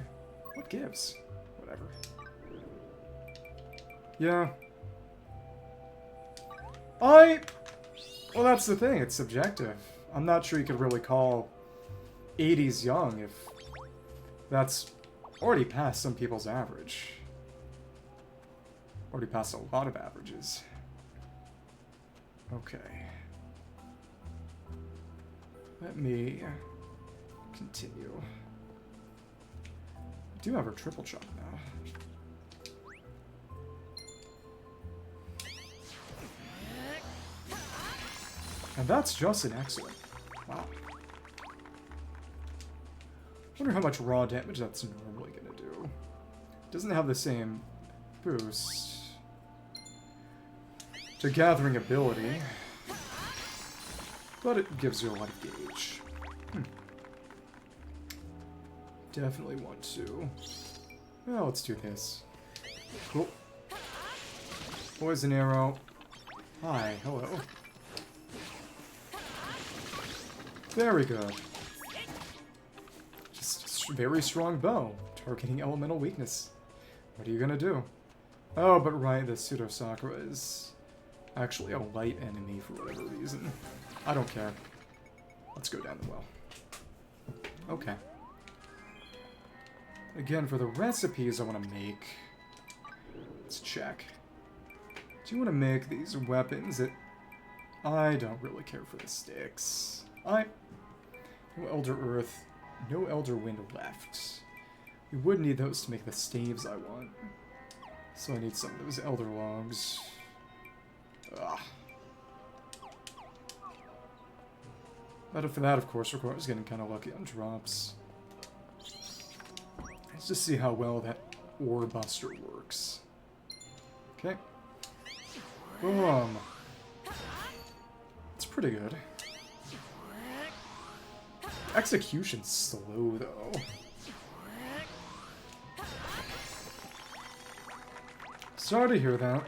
What gives? Whatever. Yeah. Well, that's the thing. It's subjective. I'm not sure you could really call 80s young if that's already passed some people's average. Already passed a lot of averages. Okay. Let me continue. I do have her triple chop now. And that's just an excellent. Wow. Wonder how much raw damage that's normally gonna do. Doesn't have the same boost to gathering ability, but it gives you a lot of gauge. Definitely want to. Well, let's do this. Cool. Poison arrow. Hi, hello. Very good. Just a very strong bow, targeting elemental weakness. What are you gonna do? Oh, but right, the Pseudo Sakura is actually a light enemy for whatever reason. I don't care. Let's go down the well. Okay. Again, for the recipes I want to make, let's check. Do you want to make these weapons that I don't really care for the sticks? No Elder Earth, no Elder Wind left. We would need those to make the staves I want. So I need some of those Elder Logs. Ugh. But for that, of course, requires getting kind of lucky on drops. Let's just see how well that Ore Buster works. Okay. Boom. It's pretty good. Execution's slow, though. Sorry to hear that.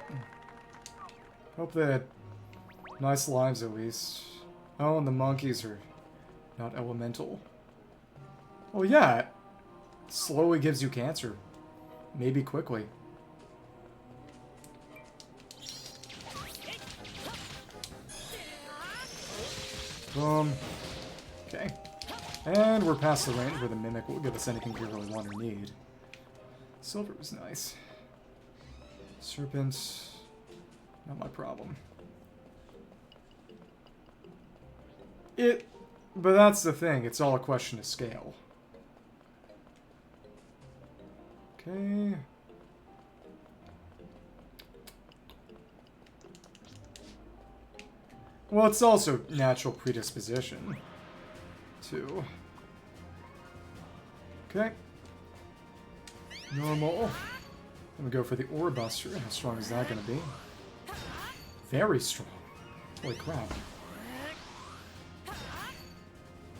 Hope they had nice lives, at least. Oh, and the monkeys are not elemental. Well, yeah, it slowly gives you cancer. Maybe quickly. Boom. Okay. And we're past the range where the Mimic will give us anything we really want or need. Silver is nice. Serpent, not my problem. But that's the thing, it's all a question of scale. Okay. Well, it's also natural predisposition, too. Okay. Normal. Let me go for the Ore Buster. How strong is that going to be? Very strong. Holy crap.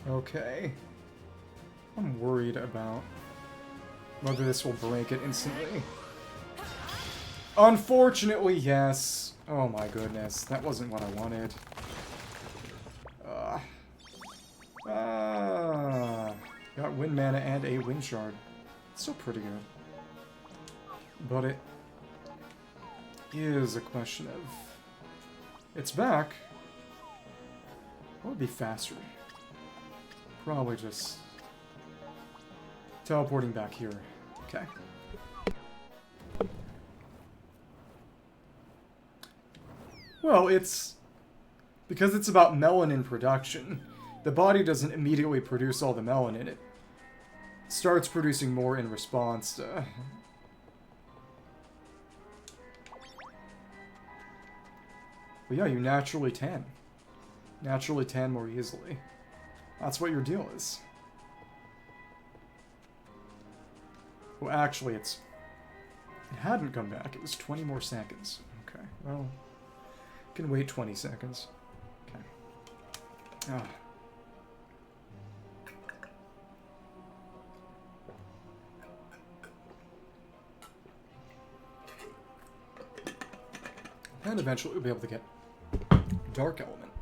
Okay. I'm worried about whether this will break it instantly. Unfortunately, yes. Oh my goodness. That wasn't what I wanted. Got Wind Mana and a Wind Shard. Still pretty good. But it is a question of... It's back. What would be faster? Probably just teleporting back here. Okay. Well, it's... Because it's about melanin production, the body doesn't immediately produce all the melanin. It starts producing more in response to... But yeah, you naturally tan. Naturally tan more easily. That's what your deal is. Well, actually, it hadn't come back. It was 20 more seconds. Okay, well, can wait 20 seconds. Okay. Ah. And eventually we'll be able to get Dark Element.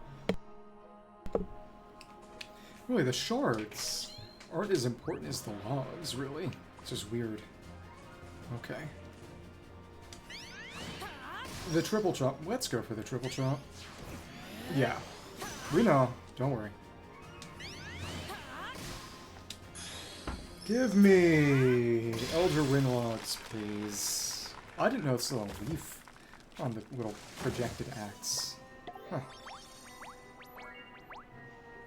Really, the shards aren't as important as the logs, really. It's just weird. Okay. The triple chop. Let's go for the triple chop. Yeah. We know. Don't worry. Give me Elder Windlogs, please. I didn't know it's still a leaf on the little projected axe. Huh.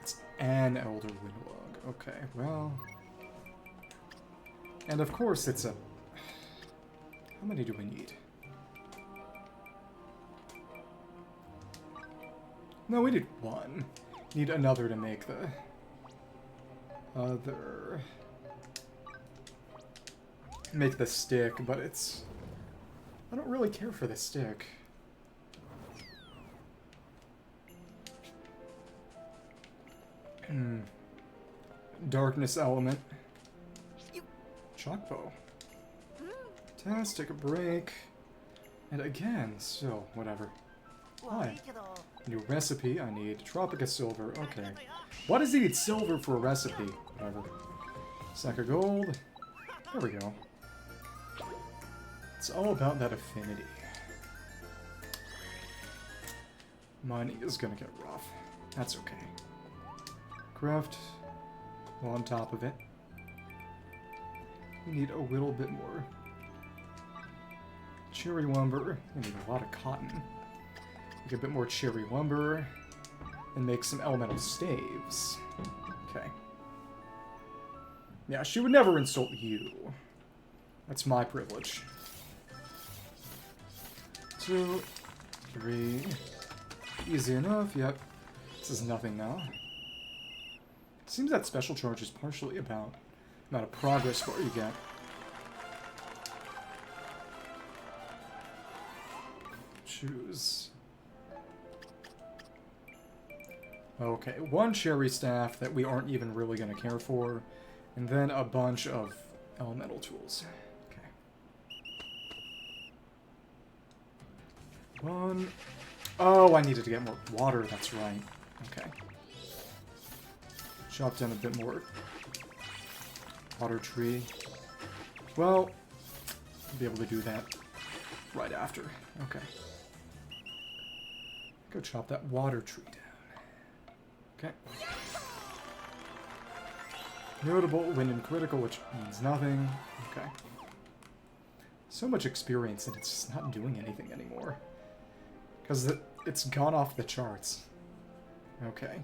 It's an Elder Windlog. Okay, well... And of course it's a... How many do we need? No, we need one. Need another to make the... other... Make the stick, but it's... I don't really care for the stick. Darkness element. Chalkbow. Test, take a break. And again, still, whatever. Hi. New recipe, I need Tropica silver. Okay. Why does he need silver for a recipe? Whatever. Sack of gold. There we go. It's all about that affinity. Mining is gonna get rough. That's okay. Craft on top of it. We need a little bit more cherry lumber. We need a lot of cotton. Make a bit more cherry lumber and make some elemental staves. Okay. Yeah, she would never insult you. That's my privilege. 2, 3. Easy enough, yep. This is nothing now. Seems that special charge is partially about the amount of progress bar you get. Choose. Okay, 1 cherry staff that we aren't even really going to care for, and then a bunch of elemental tools. Okay. 1. Oh, I needed to get more water, that's right. Okay. Chop down a bit more water tree. Well, I'll be able to do that right after. Okay. Go chop that water tree down. Okay. Notable, win and critical, which means nothing. Okay. So much experience that it's just not doing anything anymore. Because it's gone off the charts. Okay.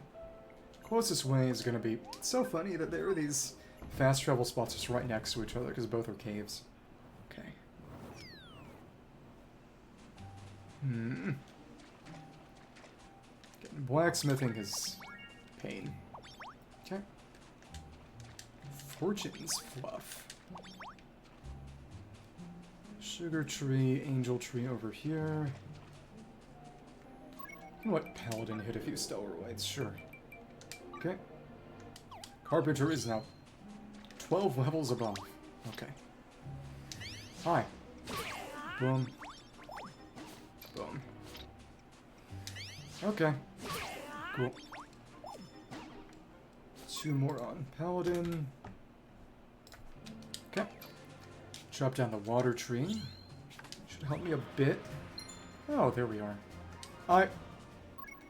Closest way is going to be... It's so funny that there are these fast travel spots just right next to each other, because both are caves. Okay. Blacksmithing is pain. Okay. Fortune's fluff. Sugar tree, angel tree over here. You know what? Paladin hit a few stellar whites, sure. Okay. Carpenter is now 12 levels above. Okay. Hi. Boom. Boom. Okay. Cool. 2 more on Paladin. Okay. Chop down the water tree. Should help me a bit. Oh, there we are.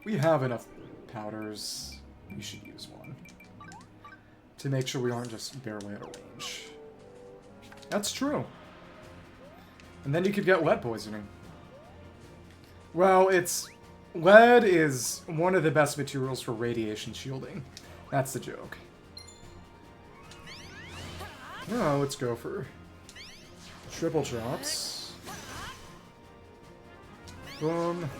We have enough powders. We should use one. To make sure we aren't just barely out of range. That's true. And then you could get lead poisoning. Well, lead is one of the best materials for radiation shielding. That's the joke. Now, let's go for triple chops. Boom.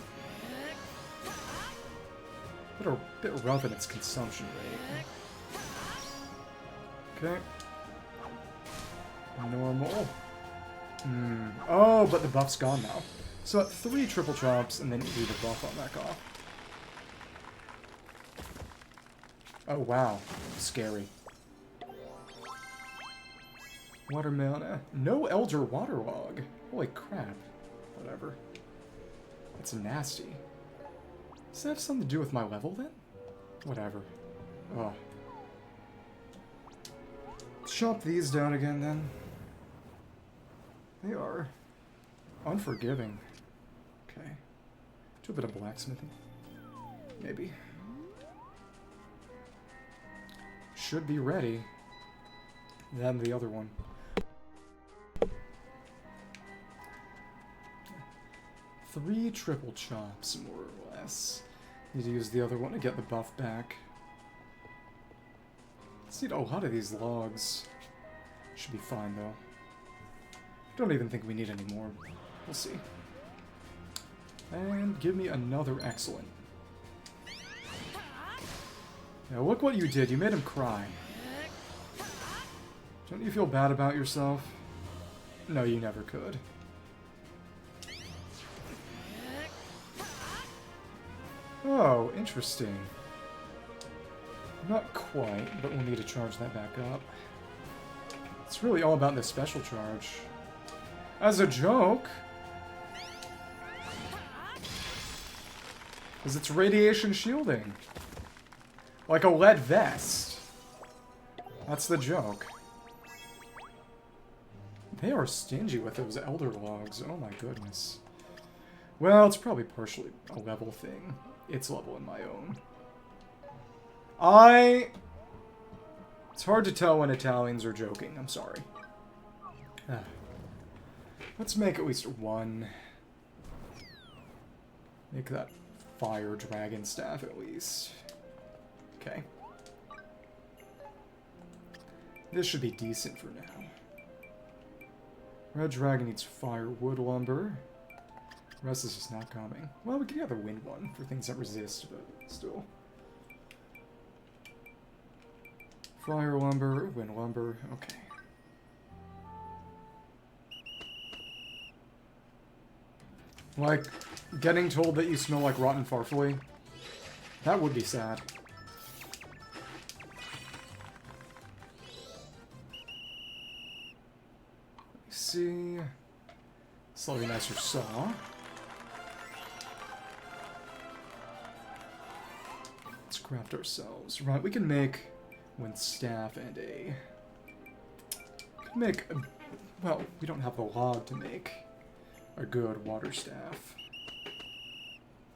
But a bit rough in its consumption rate. Okay. Normal. Oh, but the buff's gone now. So 3 triple chops, and then you do the buff on that off. Oh, wow. Scary. Watermelon. No Elder Waterlog. Holy crap. Whatever. That's nasty. Does that have something to do with my level, then? Whatever. Oh. Chop these down again, then. They are unforgiving. Okay. Do a bit of blacksmithing. Maybe. Should be ready. than the other one. Three triple chops, more or less. Need to use the other one to get the buff back. Let's need a lot of these logs. Should be fine, though. Don't even think we need any more. We'll see. And give me another excellent. Now look what you did. You made him cry. Don't you feel bad about yourself? No, you never could. Oh, interesting. Not quite, but we'll need to charge that back up. It's really all about this special charge. As a joke! Because it's radiation shielding. Like a lead vest. That's the joke. They are stingy with those elder logs. Oh my goodness. Well, it's probably partially a level thing. It's level in my own. It's hard to tell when Italians are joking. I'm sorry. Let's make at least one. Make that fire dragon staff at least. Okay. This should be decent for now. Red dragon needs firewood lumber. The rest is just not coming. Well, we can have a wind one for things that resist, but still. Fire lumber, wind lumber, okay. Like, getting told that you smell like rotten farfalle? That would be sad. Let me see. Slightly nicer saw. Let's craft ourselves. Right, we can make one staff and a... well, we don't have the log to make a good water staff.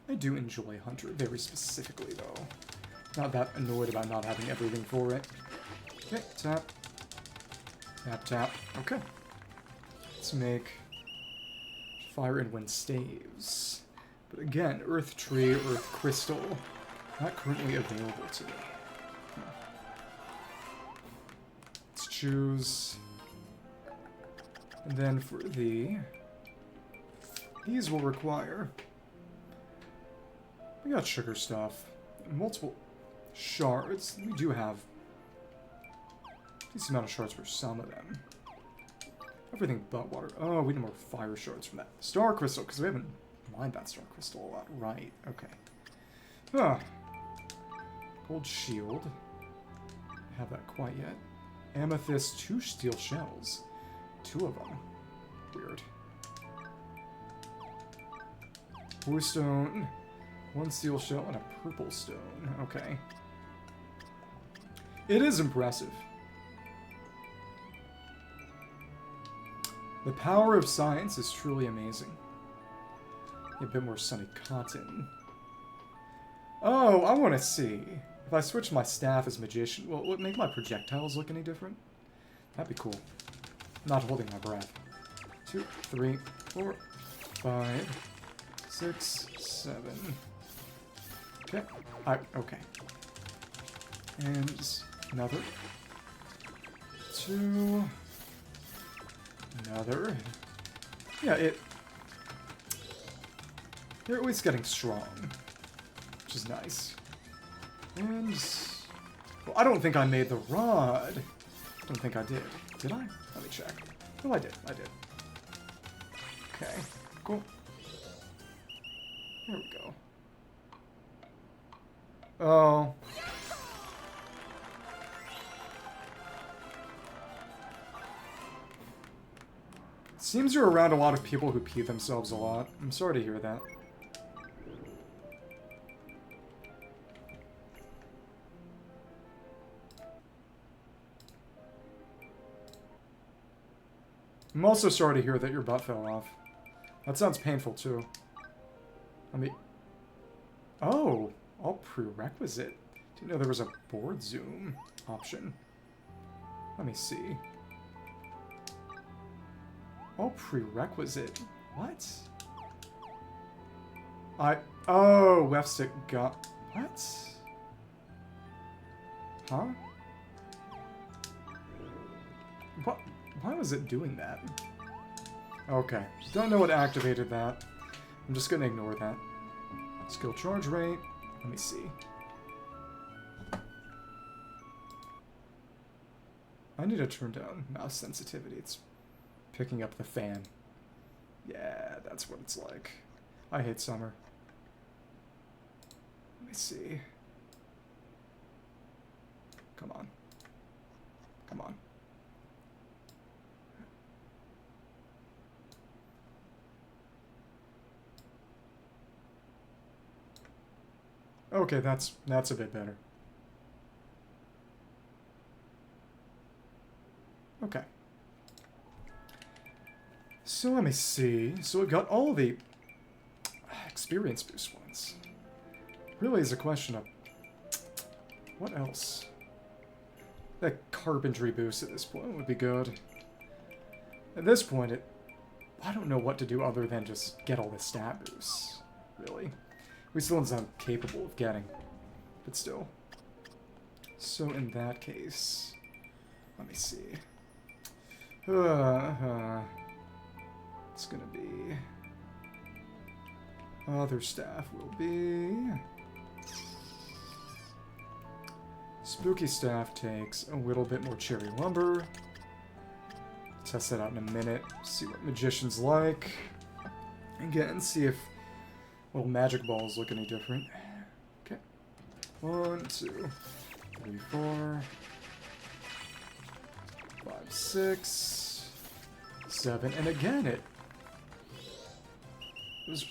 I do enjoy Hunter very specifically, though. Not that annoyed about not having everything for it. Okay, tap. Tap, tap. Okay. Let's make fire and wind staves. But again, earth tree, earth crystal, not currently available to me. Let's choose. And then for these will require... We got sugar stuff. Multiple shards. We do have a decent amount of shards for some of them. Everything but water. Oh, we need more fire shards from that. Star crystal, because we haven't mined that star crystal a lot. Right, okay. Ah. Gold shield. Have that quite yet. Amethyst, 2 steel shells. 2 of them. Weird. Blue stone. 1 steel shell and a purple stone. Okay. It is impressive. The power of science is truly amazing. A bit more sunny cotton. Oh, I want to see. If I switch my staff as magician, will it make my projectiles look any different? That'd be cool. Not holding my breath. 2, 3, 4, 5, 6, 7... Okay. Okay. And another. 2. Another. Yeah, they're at least getting strong, which is nice. And well, I don't think I made the rod. I don't think I did. Did I? Let me check. Oh, I did. I did. Okay. Cool. There we go. Oh. Seems you're around a lot of people who pee themselves a lot. I'm sorry to hear that. I'm also sorry to hear that your butt fell off. That sounds painful too. Let me... Oh! All prerequisite. Didn't know there was a board zoom option. Let me see. Oh, prerequisite. What? Oh, left stick got... What? Huh? What? Why was it doing that? Okay. Don't know what activated that. I'm just gonna ignore that. Skill charge rate. Let me see. I need to turn down mouse sensitivity. It's picking up the fan. Yeah, that's what it's like. I hate summer. Let me see. Come on. Come on. Okay, that's a bit better. Okay. So let me see. So it got all the experience boost ones. Really is a question of what else? That carpentry boost at this point would be good. At this point, I don't know what to do other than just get all the stat boosts, really. We still don't sound capable of getting, but still. So in that case, let me see. It's gonna be... Other staff will be... Spooky staff takes a little bit more cherry lumber. Test that out in a minute. See what magician's like. Again, see if little magic balls look any different. Okay. 1, 2, 3, 4, 5, 6, 7, and again those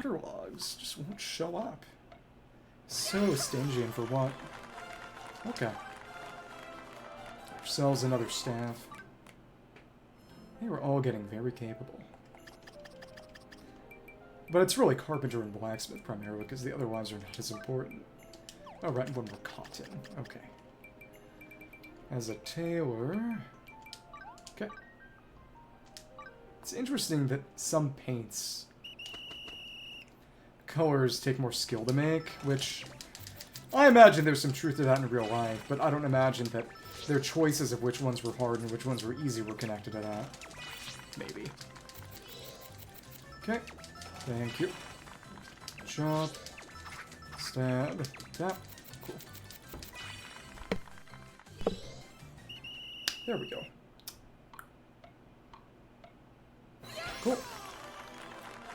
waterlogs just won't show up. So stingy, and for what? Okay. Ourselves another staff. They were all getting very capable. But it's really carpenter and blacksmith primarily, because the other ones are not as important. Oh, right, one more cotton. Okay. As a tailor... Okay. It's interesting that some paints... colors take more skill to make, which... I imagine there's some truth to that in real life, but I don't imagine that their choices of which ones were hard and which ones were easy were connected to that. Maybe. Okay. Thank you. Chop. Stab. Tap. Cool. There we go. Cool.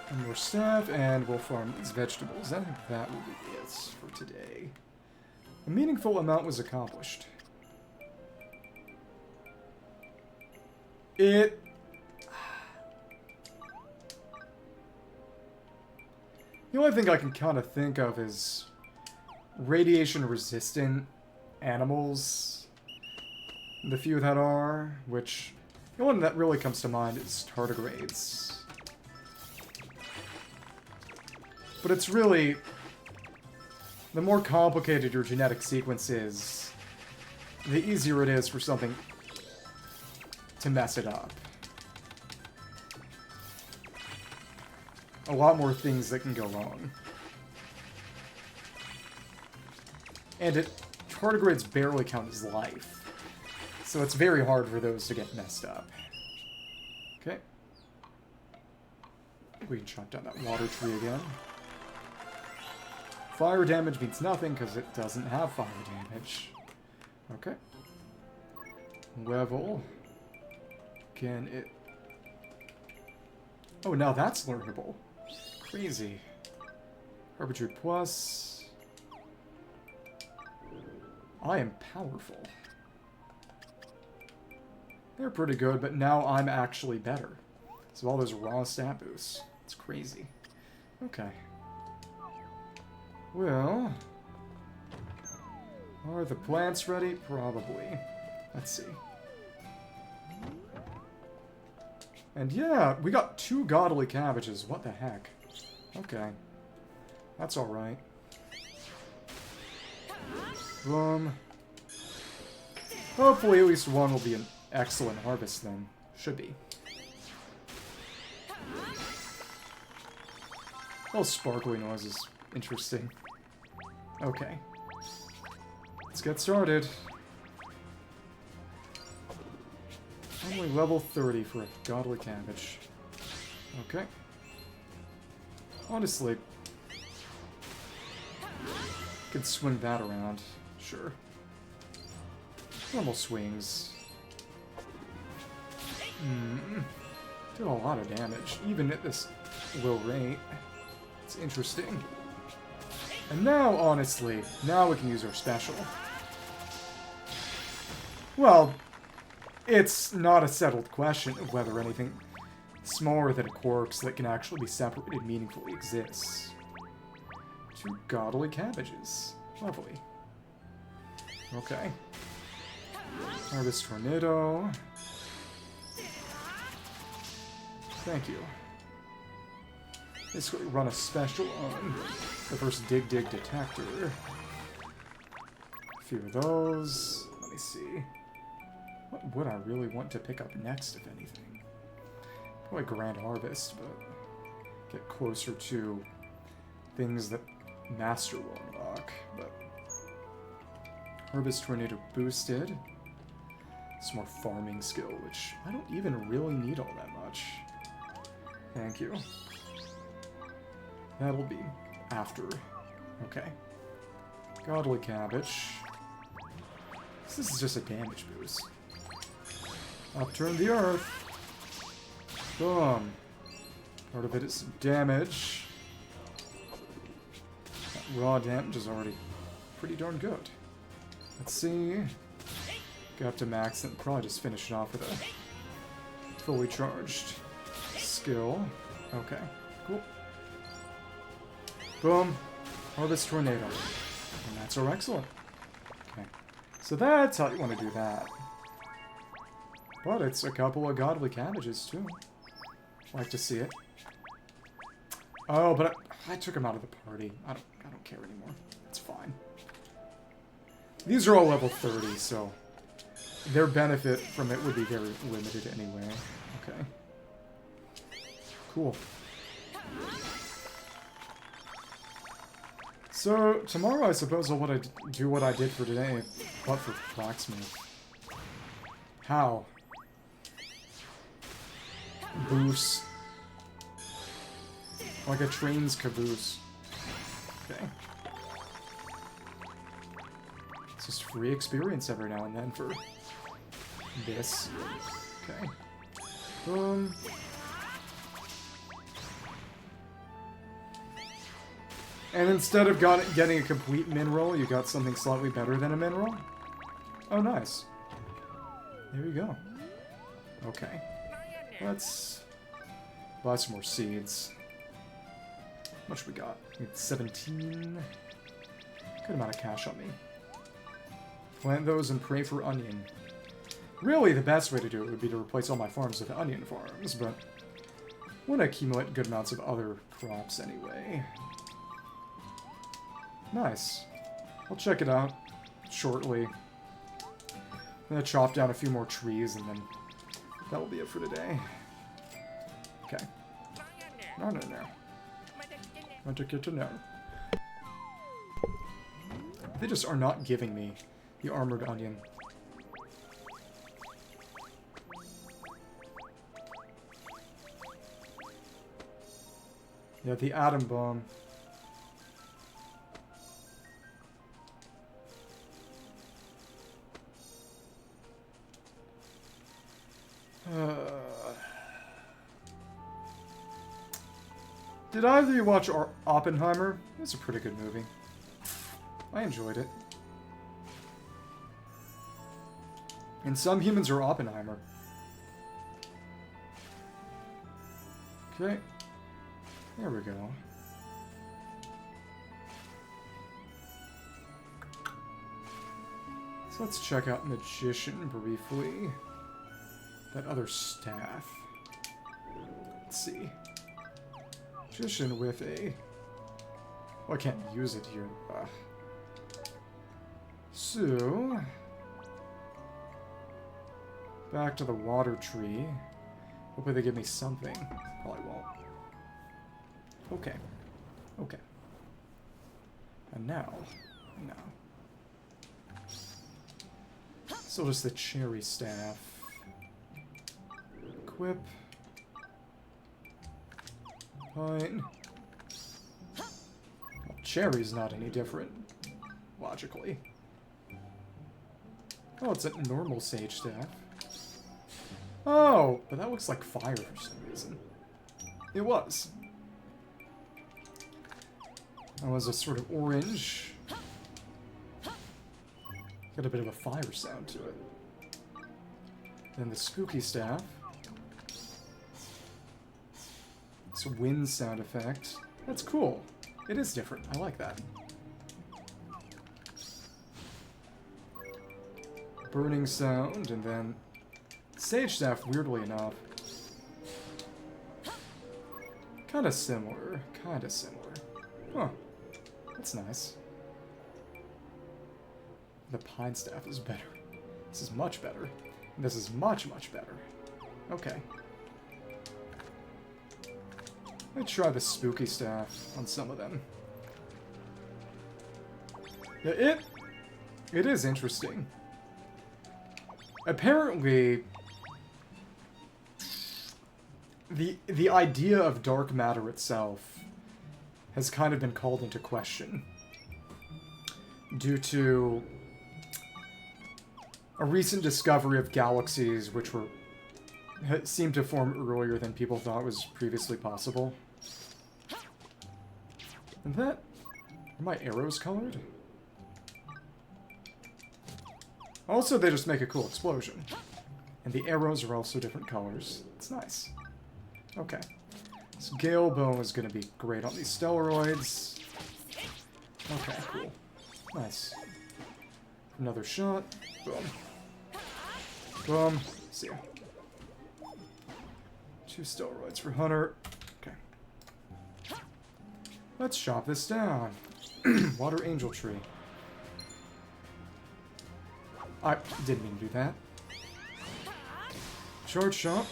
One more staff, and we'll farm these vegetables. I think that will be it for today. A meaningful amount was accomplished. The only thing I can kind of think of is radiation-resistant animals. The few that are, which... The one that really comes to mind is tardigrades. But it's really... The more complicated your genetic sequence is, the easier it is for something to mess it up. A lot more things that can go wrong. And tardigrades barely count as life. So it's very hard for those to get messed up. Okay. We can chop down that water tree again. Fire damage means nothing because it doesn't have fire damage. Okay. Level. Can it... Oh, now that's learnable. Crazy. Carpentry plus. I am powerful. They're pretty good, but now I'm actually better. So all those raw stat boosts. It's crazy. Okay. Well... Are the plants ready? Probably. Let's see. And yeah, we got 2 godly cabbages. What the heck? Okay. That's alright. Boom. Hopefully at least one will be an excellent harvest then. Should be. Oh, sparkly noise is interesting. Okay. Let's get started. Only level 30 for a godly cabbage. Okay. Honestly, could swing that around. Sure. Normal swings. Did a lot of damage, even at this low rate. It's interesting. And now, honestly, now we can use our special. Well, it's not a settled question of whether anything smaller than a corpse that can actually be separated meaningfully exists. 2 godly cabbages. Lovely. Okay. Harvest Tornado. Thank you. Basically run a special on the first Dig Detector. A few of those. Let me see. What would I really want to pick up next, if anything? Probably Grand Harvest, but get closer to things that Master will unlock. But Harvest Tornado boosted. Some more farming skill, which I don't even really need all that much. Thank you. That'll be after. Okay. Godly Cabbage. This is just a damage boost. Upturn the earth. Boom. Part of it is damage. That raw damage is already pretty darn good. Let's see. Go up to max and probably just finish it off with a fully charged skill. Okay, cool. Boom. Harvest Tornado. And that's our excellent. Okay. So that's how you want to do that. But it's a couple of godly cabbages, too. Like to see it. Oh, but I took him out of the party. I don't care anymore. It's fine. These are all level 30, so their benefit from it would be very limited anyway. Okay. Cool. So, tomorrow I suppose I'll do what I did for today, but for Blacksmith. How? Boost. Like a train's caboose. Okay. It's just free experience every now and then for this. Okay. Boom. And instead of getting a complete mineral, you got something slightly better than a mineral? Oh, nice. There you go. Okay. Let's buy some more seeds. How much we got? We got 17. Good amount of cash on me. Plant those and pray for onion. Really, the best way to do it would be to replace all my farms with onion farms, but I want to accumulate good amounts of other crops anyway. Nice. I'll check it out shortly. I'm gonna chop down a few more trees and then that'll be it for today. Okay. No. Want to get to know. They just are not giving me the armored onion. Yeah, the atom bomb. Did either of you watch Oppenheimer? It's a pretty good movie. I enjoyed it. And some humans are Oppenheimer. Okay. There we go. So let's check out Magician briefly. That other staff. Let's see. Magician with a... Well, I can't use it here. So... Back to the water tree. Hopefully they give me something. Probably won't. Okay. Okay. And now. So just the cherry staff. Equip. Fine. Well, cherry's not any different, logically. Oh, it's a normal sage staff. Oh, but that looks like fire for some reason. It was. That was a sort of orange. Got a bit of a fire sound to it. Then the spooky staff. It's a wind sound effect. That's cool. It is different. I like that. Burning sound, and then sage staff, weirdly enough. Kinda similar. Kinda similar. Huh. That's nice. The pine staff is better. This is much better. And this is much, much better. Okay. Let me try the spooky staff on some of them. Yeah, it is interesting. Apparently, the idea of dark matter itself has kind of been called into question due to a recent discovery of galaxies which seemed to form earlier than people thought was previously possible. And that... Are my arrows colored? Also, they just make a cool explosion. And the arrows are also different colors. It's nice. Okay. This Gale Bow is going to be great on these steroids. Okay, cool. Nice. Another shot. Boom. Boom. See ya. 2 steroids for Hunter. Okay. Let's chop this down. Water Angel Tree. I didn't mean to do that. Charge shot.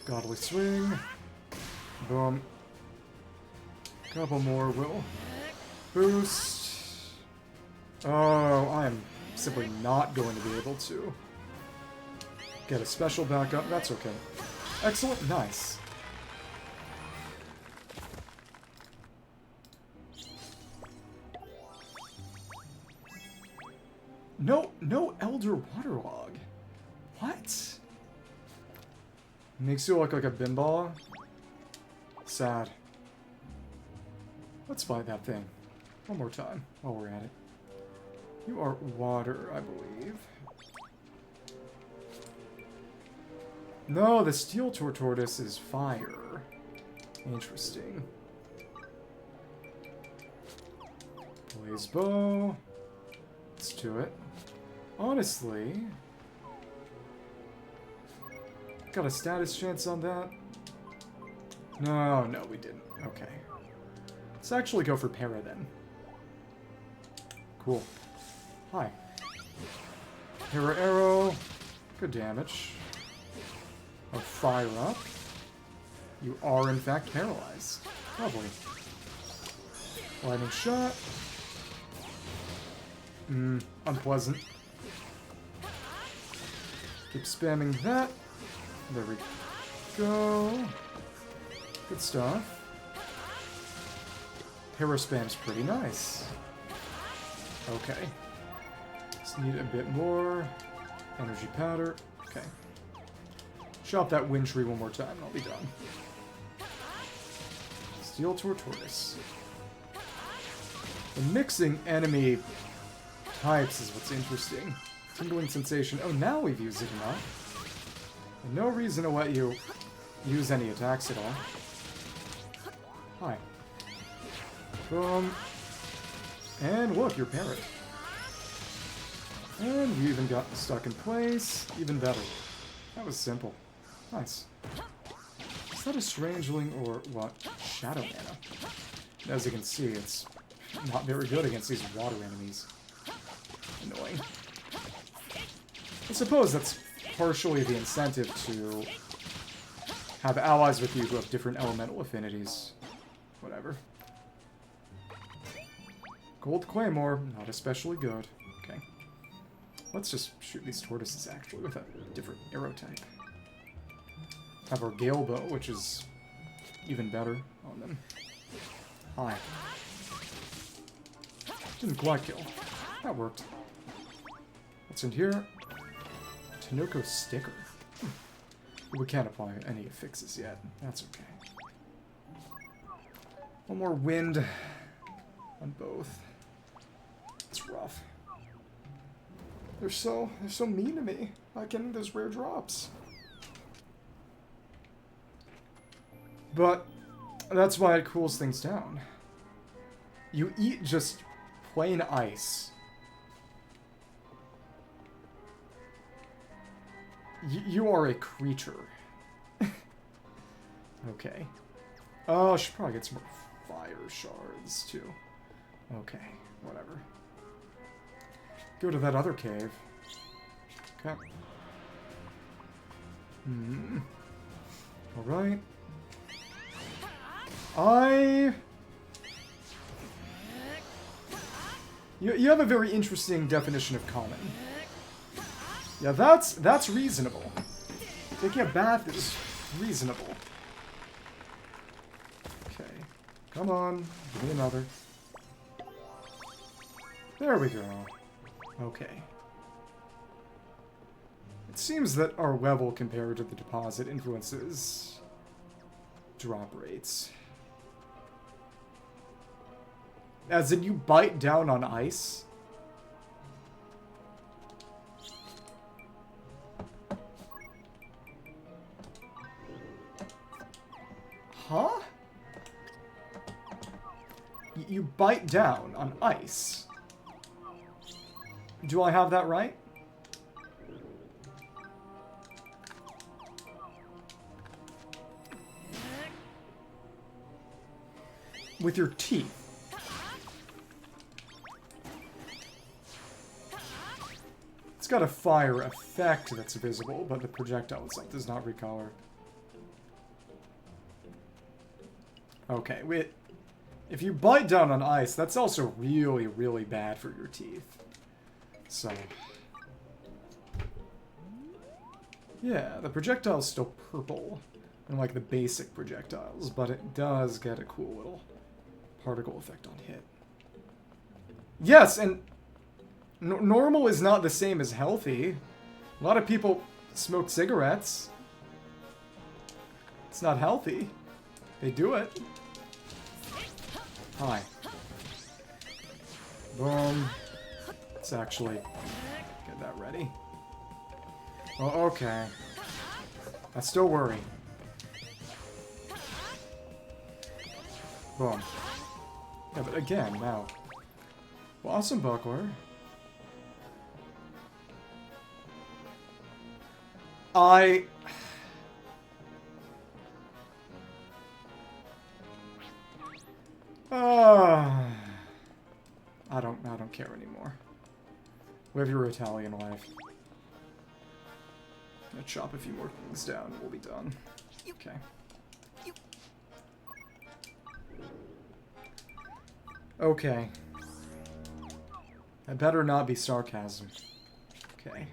Godly swing. Boom. Couple more will boost. Oh, I am simply not going to be able to get a special backup. That's okay. Excellent. Nice. No Elder Waterlog. What? Makes you look like a bimbo. Sad. Let's fight that thing. One more time while we're at it. You are water, I believe. No, the steel tortoise is fire. Interesting. Blaze bow. Let's do it. Honestly, got a status chance on that? No, we didn't. Okay. Let's actually go for Para then. Cool. Hi. Para arrow. Good damage. I'll fire up. You are in fact paralyzed. Lovely. Lightning shot. Unpleasant. Keep spamming that. There we go. Good stuff. Para spam's pretty nice. Okay. Just need a bit more. Energy powder. Okay. Chop that wind tree one more time and I'll be done. Steel tortoise. The mixing enemy types is what's interesting. Tingling sensation. Oh, now we've used it enough. And no reason to let you use any attacks at all. Hi. Boom. And look, you're parrot. And you even got stuck in place. Even better. That was simple. Nice. Is that a strangeling or what? Shadow mana. As you can see, it's not very good against these water enemies. Annoying. I suppose that's partially the incentive to have allies with you who have different elemental affinities. Whatever. Gold Claymore, not especially good. Okay. Let's just shoot these tortoises, actually, with a different arrow type. Have our Gale Bow, which is even better on them. Hi. Didn't quite kill. That worked. What's in here? Tanoko sticker. We can't apply any affixes yet. That's okay. One more wind on both. It's rough. They're so mean to me. Not getting those rare drops. But that's why it cools things down. You eat just plain ice. You are a creature. Okay. Oh, I should probably get some more fire shards, too. Okay, whatever. Go to that other cave. Okay. Alright. You have a very interesting definition of common. Yeah, that's reasonable. Taking a bath is reasonable. Okay. Come on. Give me another. There we go. Okay. It seems that our level compared to the deposit influences drop rates. As in, you bite down on ice? Huh? You bite down on ice? Do I have that right? With your teeth. It's got a fire effect that's visible, but the projectile itself does not recolor. Okay, wait. If you bite down on ice, that's also really, really bad for your teeth. So... yeah, the projectile's still purple, unlike the basic projectiles, but it does get a cool little particle effect on hit. Yes, and normal is not the same as healthy. A lot of people smoke cigarettes. It's not healthy. They do it. Hi. Boom. Let's actually get that ready. Oh, okay. I still worry. Boom. Yeah, but again, now. Awesome buckler. I don't care anymore. Live your Italian life. Gonna chop a few more things down and we'll be done. Okay. Okay. That better not be sarcasm. Okay.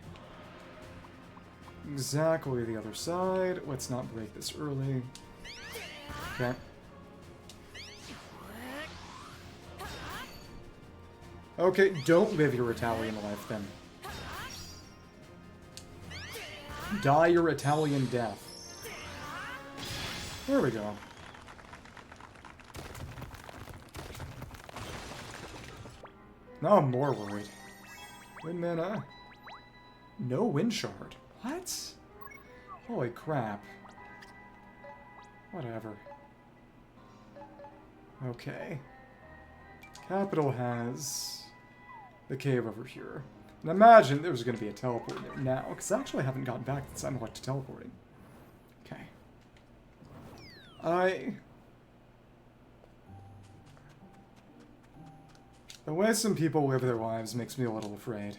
Exactly the other side. Let's not break this early. Okay. Okay, don't live your Italian life then. Die your Italian death. There we go. Now I'm more worried. Wind mana. No wind shard. What? Holy crap. Whatever. Okay. Capital has the cave over here. And imagine there's going to be a teleport there now, because I actually haven't gotten back since I'm to teleporting. Okay. The way some people live their lives makes me a little afraid.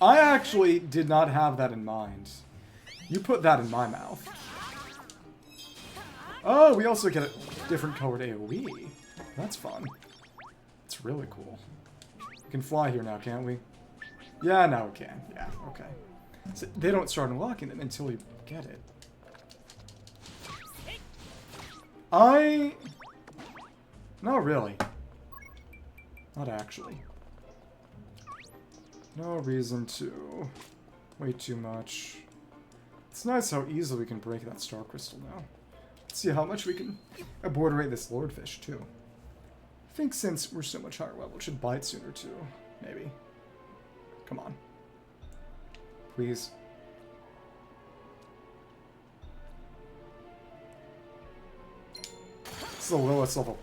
I actually did not have that in mind. You put that in my mouth. Oh, we also get a different colored AoE. That's fun. It's really cool. We can fly here now, can't we? Yeah, now we can. Yeah, okay. So they don't start unlocking them until you get it. Not really. Not actually. No reason to. Way too much. It's nice how easily we can break that star crystal now. Let's see how much we can obliterate this lordfish, too. I think since we're so much higher level, it should bite sooner, too. Maybe. Come on. Please. This is the lowest level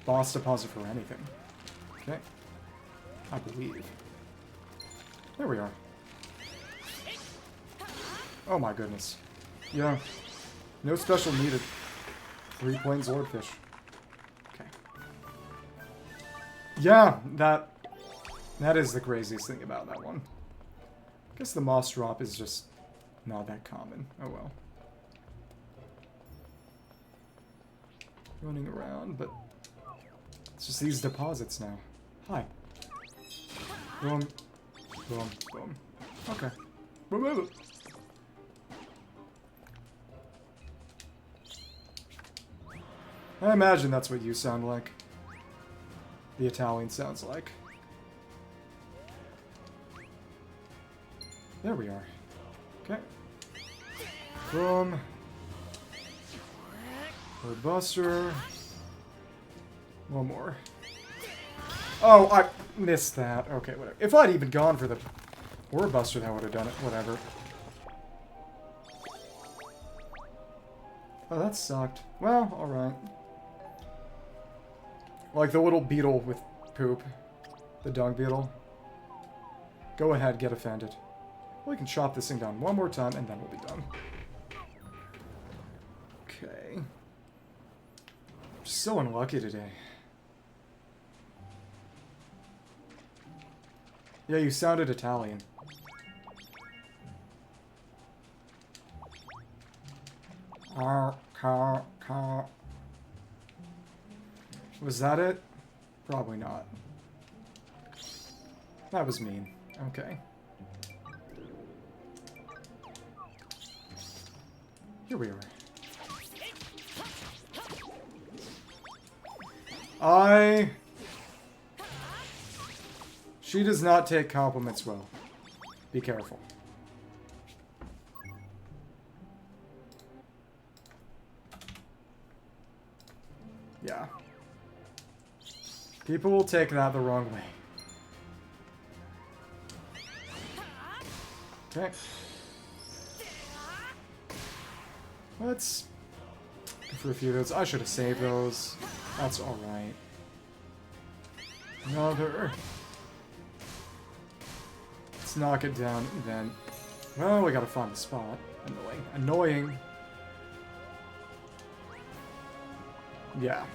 boss deposit for anything. Okay. I believe. There we are. Oh my goodness. Yeah. No special needed. 3 plains lordfish. Okay. Yeah, that is the craziest thing about that one. I guess the moss drop is just not that common. Oh well. Running around, but it's just these deposits now. Hi. Boom. Boom. Boom. Okay. Boom. I imagine that's what you sound like. The Italian sounds like. There we are. Okay. Boom. Bird Buster. One more. Oh, I missed that. Okay, whatever. If I'd even gone for the Bird Buster, that would have done it. Whatever. Oh, that sucked. Well, alright. Like the little beetle with poop. The dung beetle. Go ahead, get offended. We can chop this thing down one more time, and then we'll be done. Okay. Just so unlucky today. Yeah, you sounded Italian. Was that it? Probably not. That was mean. Okay. Here we are. She does not take compliments well. Be careful. Yeah. People will take that the wrong way. Okay. Let's go for a few of those. I should have saved those. That's alright. Another. Let's knock it down then. Well, we gotta find the spot. Annoying. Yeah.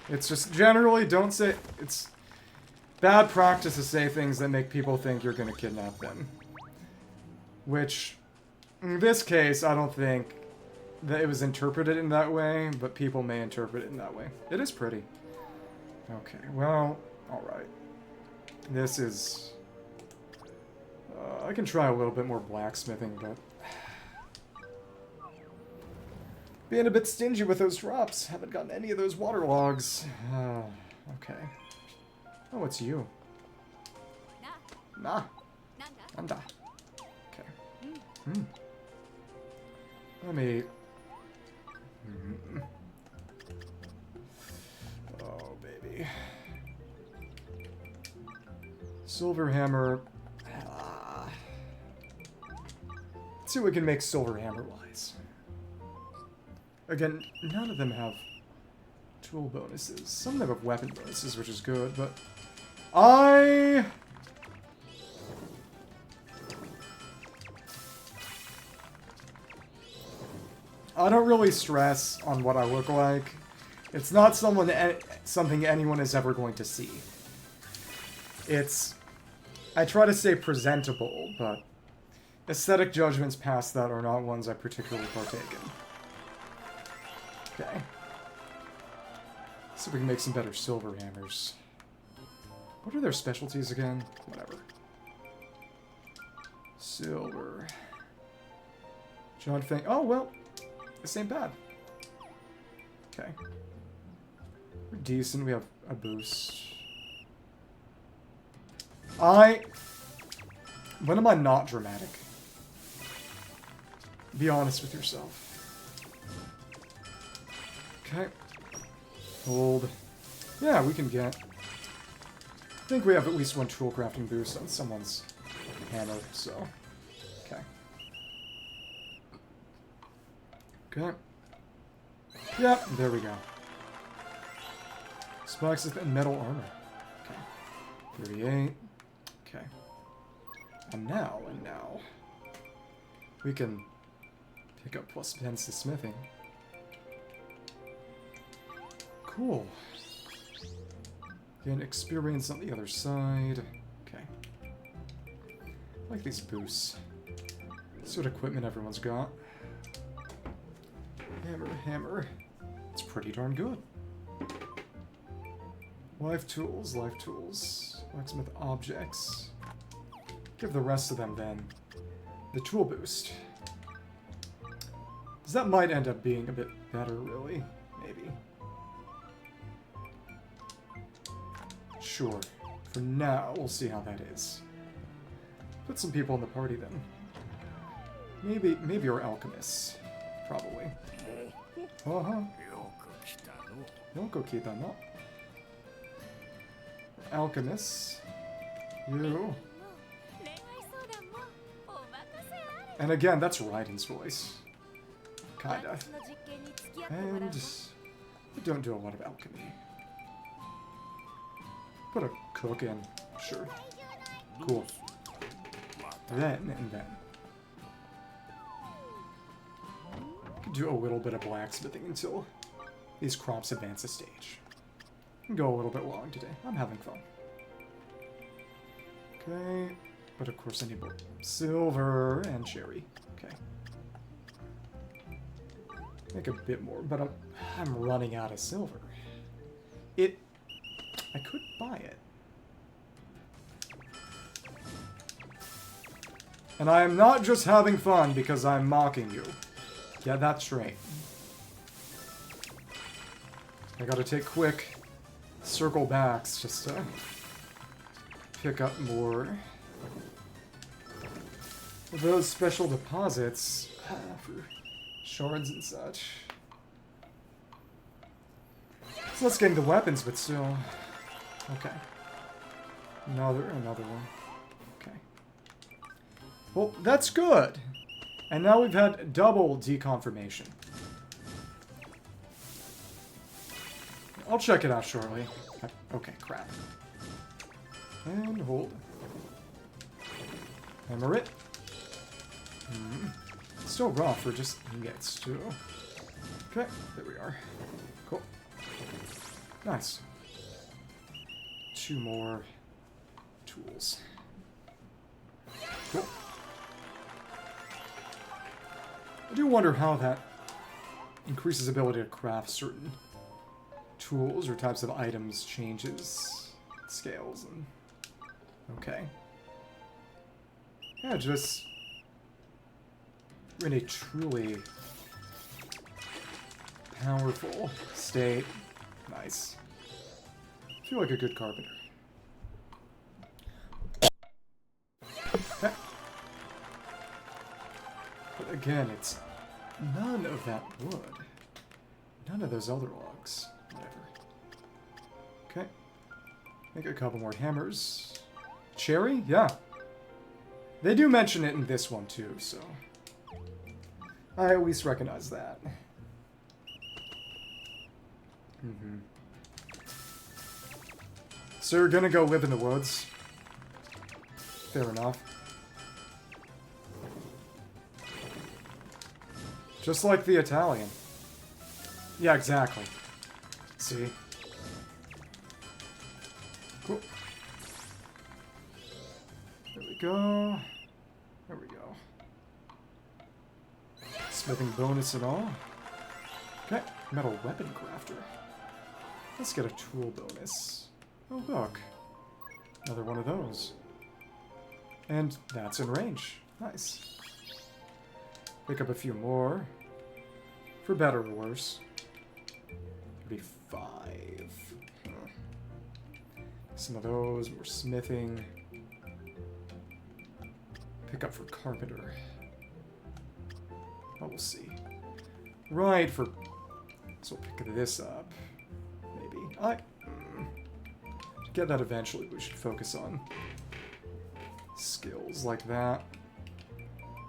It's just generally don't say... It's bad practice to say things that make people think you're gonna kidnap them. Which, in this case, I don't think that it was interpreted in that way, but people may interpret it in that way. It is pretty. Okay, well, alright. This is... I can try a little bit more blacksmithing, but... Being a bit stingy with those drops. Haven't gotten any of those water logs. Okay. Oh, it's you. Nah. Nanda. Okay. Let me... Oh, baby. Silver hammer. Let's see what we can make silver hammer-wise. Again, none of them have tool bonuses. Some of them have weapon bonuses, which is good, but... I don't really stress on what I look like. It's not something anyone is ever going to see. I try to stay presentable, but aesthetic judgments past that are not ones I particularly partake in. Okay. See if we can make some better silver hammers. What are their specialties again? Whatever. Silver. John Fang. Oh, well. This ain't bad. Okay. We're decent. We have a boost. When am I not dramatic? Be honest with yourself. Okay. Hold. Yeah, we can get... I think we have at least one tool crafting boost on someone's hammer, so... Okay. Okay. Yep, there we go. Spikes and metal armor. Okay. 38. Okay. And now, we can pick up plus 10 to smithing. Cool. Gain experience on the other side. Okay. I like these boosts. See what equipment everyone's got. Hammer. It's pretty darn good. Life tools. Locksmith objects. Give the rest of them, then, the tool boost. Because that might end up being a bit better, really. Maybe. Sure. For now, we'll see how that is. Put some people in the party, then. Maybe our alchemists. Probably. Alchemists. You. And again, that's Raiden's voice. Kinda. And we don't do a lot of alchemy. Put a cook in. Sure. Cool. Then. Could do a little bit of blacksmithing until these crops advance a stage. Can go a little bit long today. I'm having fun. Okay. But of course I need more silver and cherry. Okay. Make a bit more, but I'm running out of silver. I could buy it. And I am not just having fun because I'm mocking you. Get that straight. I gotta take quick circle backs just to pick up more of those special deposits for shards and such. So let's get into weapons, but still. Okay. Another one. Okay. Well, that's good. And now we've had double deconfirmation. I'll check it out shortly. Okay, crap. And hold. Hammer it. Still rough for just ingots, too. Okay, there we are. Cool. Nice. 2 more tools. Cool. I do wonder how that increases ability to craft certain tools or types of items changes scales and okay. Yeah, just in a truly powerful state. Nice. I feel like a good carpenter. Okay. But again, it's none of that wood. None of those other logs. Whatever. Okay. Make a couple more hammers. Cherry? Yeah. They do mention it in this one too, so I at least recognize that. So you're gonna go live in the woods? Fair enough. Just like the Italian. Yeah, exactly. See? Cool. There we go. There we go. Smithing bonus at all. Okay, metal weapon crafter. Let's get a tool bonus. Oh, look. Another one of those. And that's in range. Nice. Pick up a few more. For better or worse. 35. Some of those, more smithing. Pick up for Carpenter. Oh, we'll see. Right, for... So we'll pick this up. Maybe. To get that eventually, we should focus on skills like that.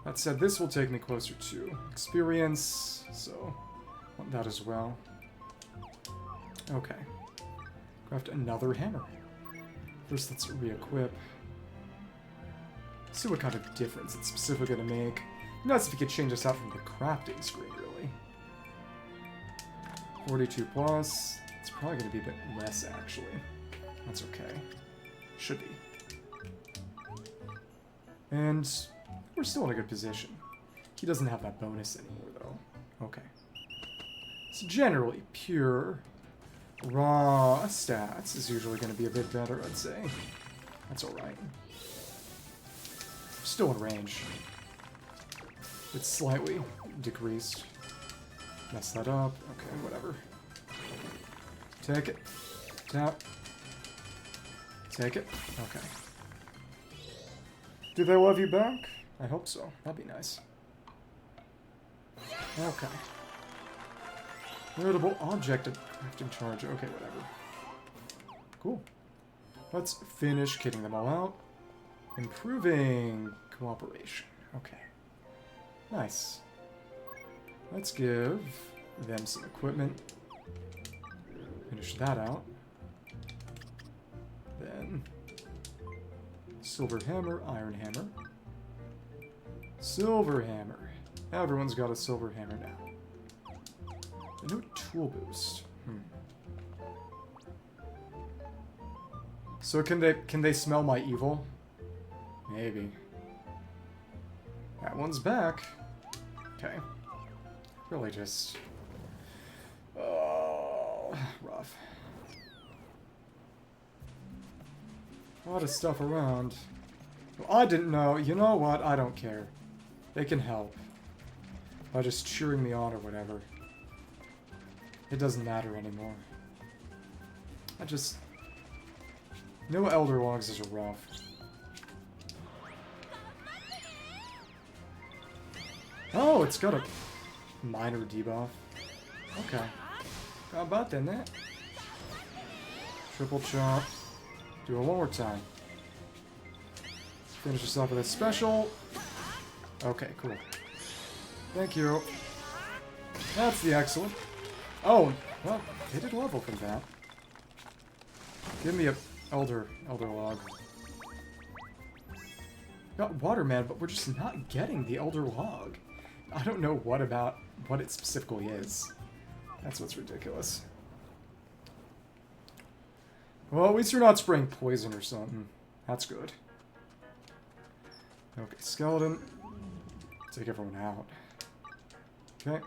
That said, this will take me closer to experience, so I want that as well. Okay. Craft another hammer. First, let's re-equip. See what kind of difference it's specifically going to make. Nice if you could change this out from the crafting screen, really. 42 plus. It's probably going to be a bit less, actually. That's okay. Should be. And we're still in a good position. He doesn't have that bonus anymore, though. Okay. So generally, pure raw stats is usually going to be a bit better, I'd say. That's alright. Still in range. It's slightly decreased. Mess that up. Okay, whatever. Take it. Tap. Take it. Okay. Do they love you back? I hope so. That'd be nice. Okay. Notable object of crafting charge. Okay, whatever. Cool. Let's finish kitting them all out. Improving cooperation. Okay. Nice. Let's give them some equipment. Finish that out. Then silver hammer, iron hammer. Silver hammer. Everyone's got a silver hammer now. A new tool boost. So can they smell my evil? Maybe. That one's back. Okay. Really just... Oh, rough. A lot of stuff around. Well, I didn't know. You know what? I don't care. They can help. By just cheering me on or whatever. It doesn't matter anymore. I just... No Elder Logs is rough. Oh, it's got a minor debuff. Okay. How about then that? Triple chop. Do it one more time. Finish this off with a special. Okay, cool. Thank you. That's the excellent. Oh, well, they did level from that. Give me a Elder Log. Got Waterman, but we're just not getting the Elder Log. I don't know what it specifically is. That's what's ridiculous. Well, at least you're not spraying poison or something. That's good. Okay, skeleton. Take everyone out. Okay.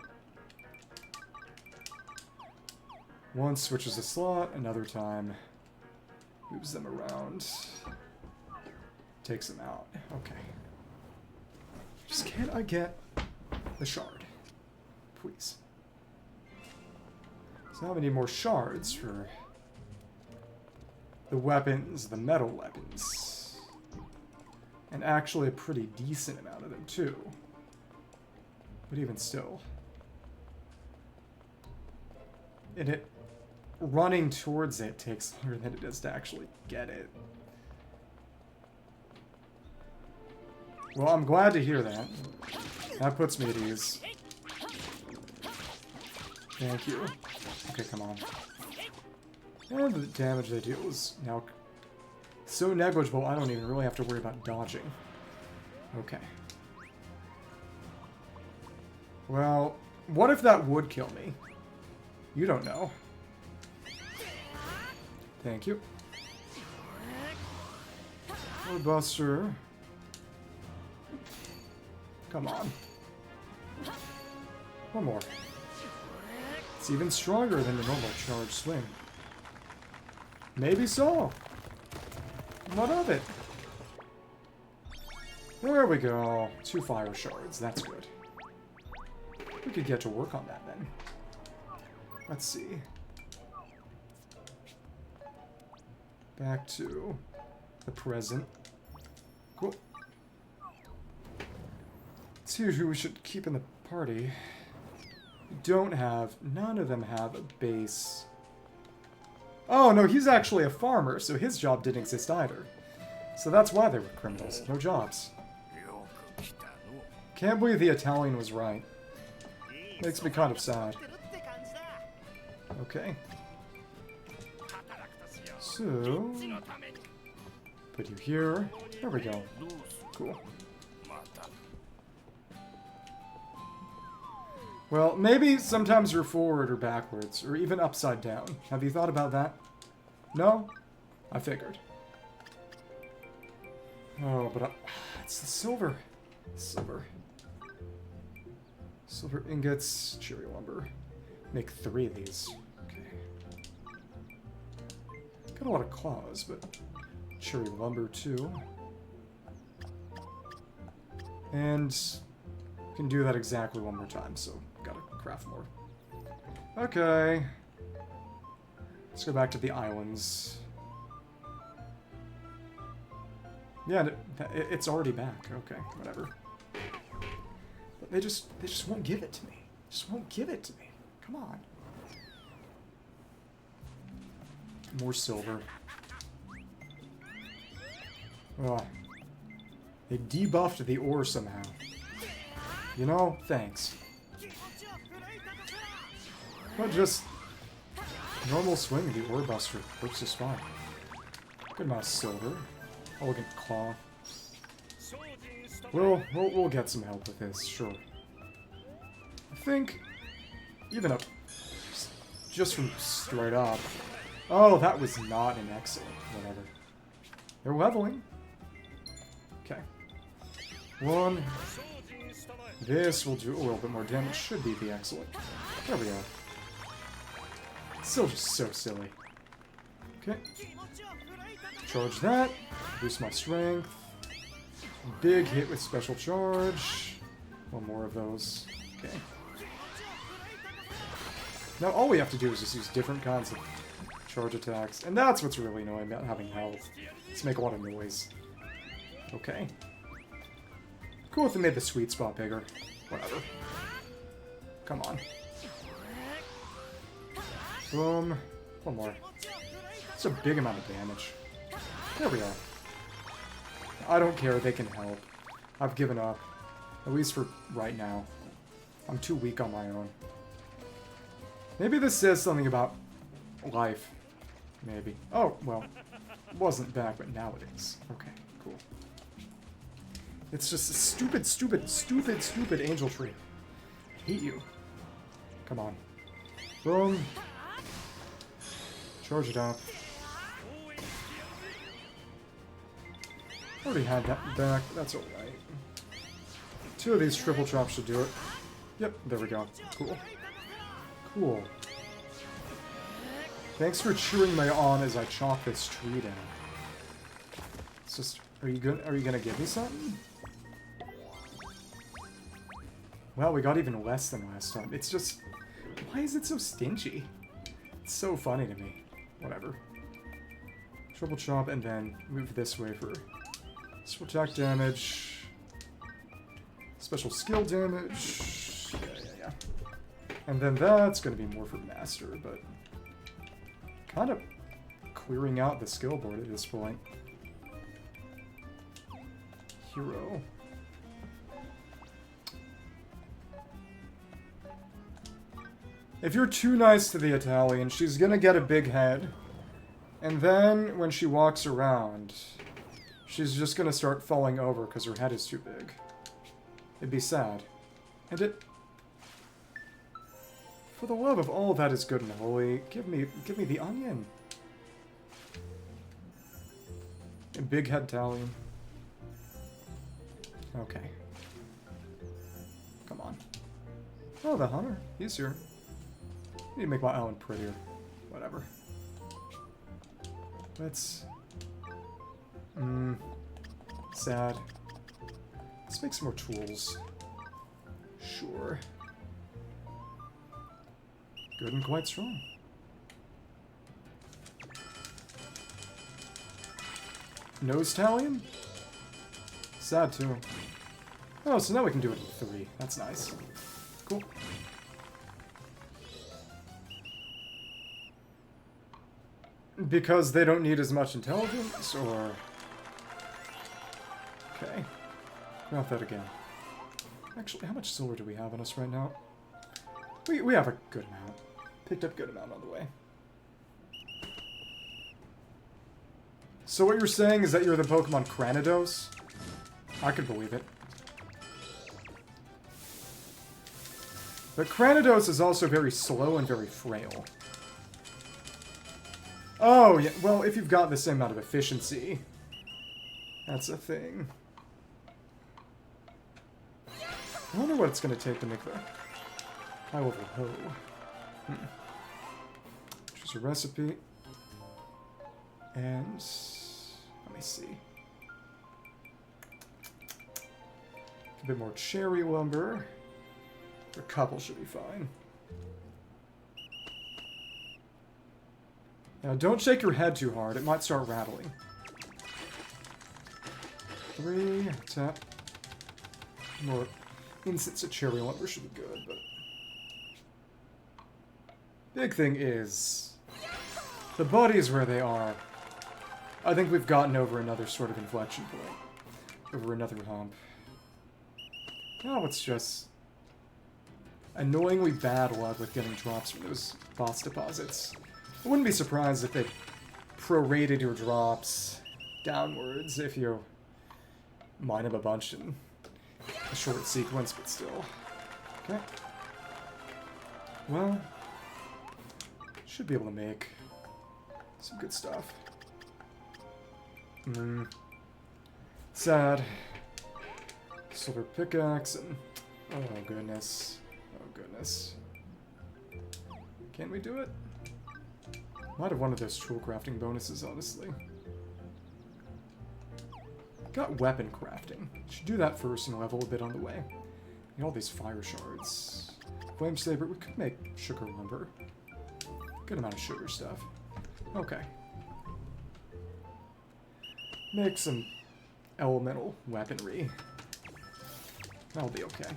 One switches a slot, another time moves them around. Takes them out. Okay. Just can't I get the shard? Please. So now we need more shards for the weapons, the metal weapons. And actually a pretty decent amount of them too. But even still. And it running towards it takes longer than it does to actually get it. Well, I'm glad to hear that. That puts me at ease. Thank you. Okay, come on. And the damage they deal is now so negligible, I don't even really have to worry about dodging. Okay. Well, What if that would kill me? You don't know. Thank you. Buster. Come on. One more. It's even stronger than the normal charge swing. Maybe so. What of it? There we go. 2 fire shards. That's good. We could get to work on that then. Let's see. Back to the present. Cool. Let's see who we should keep in the party. None of them have a base. Oh, no, he's actually a farmer, so his job didn't exist either. So that's why they were criminals. No jobs. Can't believe the Italian was right. Makes me kind of sad. Okay. So... put you here. There we go. Cool. Well, maybe sometimes you're forward or backwards, or even upside down. Have you thought about that? No? I figured. Oh, but it's the silver. Silver. Silver ingots, cherry lumber. Make 3 of these. Okay. Got a lot of claws, but cherry lumber too. And can do that exactly one more time, so gotta craft more. Okay. Let's go back to the islands. Yeah, it's already back. Okay, whatever. But they just won't give it to me. Just won't give it to me. Come on. More silver. Oh. They debuffed the ore somehow. You know, thanks. But just normal swing of the ore buster works just fine. Good amount of silver. Elegant cloth. We'll get some help with this, sure. I think even up just from straight up. Oh, that was not an excellent. Whatever. They're leveling. Okay. 1. This will do a little bit more damage. Should be the excellent. There we go. Still just so silly. Okay. Charge that. Boost my strength. Big hit with special charge. 1 more of those. Okay. Now all we have to do is just use different kinds of charge attacks. And that's what's really annoying about having health. Just make a lot of noise. Okay. Cool if they made the sweet spot bigger. Whatever. Come on. Boom. 1 more. That's a big amount of damage. There we are. I don't care, they can help. I've given up. At least for right now. I'm too weak on my own. Maybe this says something about life. Maybe. Oh, well. It wasn't back, but now it is. Okay, cool. It's just a stupid, stupid, stupid, stupid angel tree. I hate you. Come on. Boom. Charge it up. Already had that back. That's alright. 2 of these triple chops should do it. Yep, there we go. Cool. Cool. Thanks for cheering me on as I chop this tree down. It's just, are you gonna give me something? Well, we got even less than last time. It's just, why is it so stingy? It's so funny to me. Whatever. Triple chop and then move this way for special attack damage. Special skill damage. Yeah. And then that's going to be more for master, but kind of clearing out the skill board at this point. Hero. If you're too nice to the Italian, she's gonna get a big head. And then, when she walks around, she's just gonna start falling over because her head is too big. It'd be sad. And it... For the love of all that is good and holy, give me the onion. A big head Talion. Okay. Come on. Oh, the hunter. He's here. Need to make my island prettier. Whatever. Let's... sad. Let's make some more tools. Sure. Good and quite strong. Nose Talion? Sad, too. Oh, so now we can do it in 3. That's nice. Cool. Because they don't need as much intelligence, or... Okay. Not that again. Actually, how much silver do we have on us right now? We have a good amount. Picked up a good amount on the way. So what you're saying is that you're the Pokemon Cranidos? I could believe it. But Cranidos is also very slow and very frail. Oh, yeah. Well, if you've got the same amount of efficiency, that's a thing. I wonder what it's going to take to make the high-level hoe. Choose a recipe. And... let me see. A bit more cherry lumber. A couple should be fine. Now, don't shake your head too hard. It might start rattling. 3, tap. More instants of cherry lumber should be good, but... big thing is... the bodies where they are. I think we've gotten over another sort of inflection point. Over another hump. Now it's just... annoyingly bad luck with getting drops from those boss deposits. I wouldn't be surprised if they prorated your drops downwards if you mine them a bunch in a short sequence, but still. Okay. Well, should be able to make some good stuff. Sad. Silver pickaxe and... oh goodness. Oh goodness. Can we do it? Might have one of those tool crafting bonuses, honestly. Got weapon crafting. Should do that first and level a bit on the way. Get all these fire shards. Flame saber, we could make sugar lumber. Good amount of sugar stuff. Okay. Make some elemental weaponry. That'll be okay.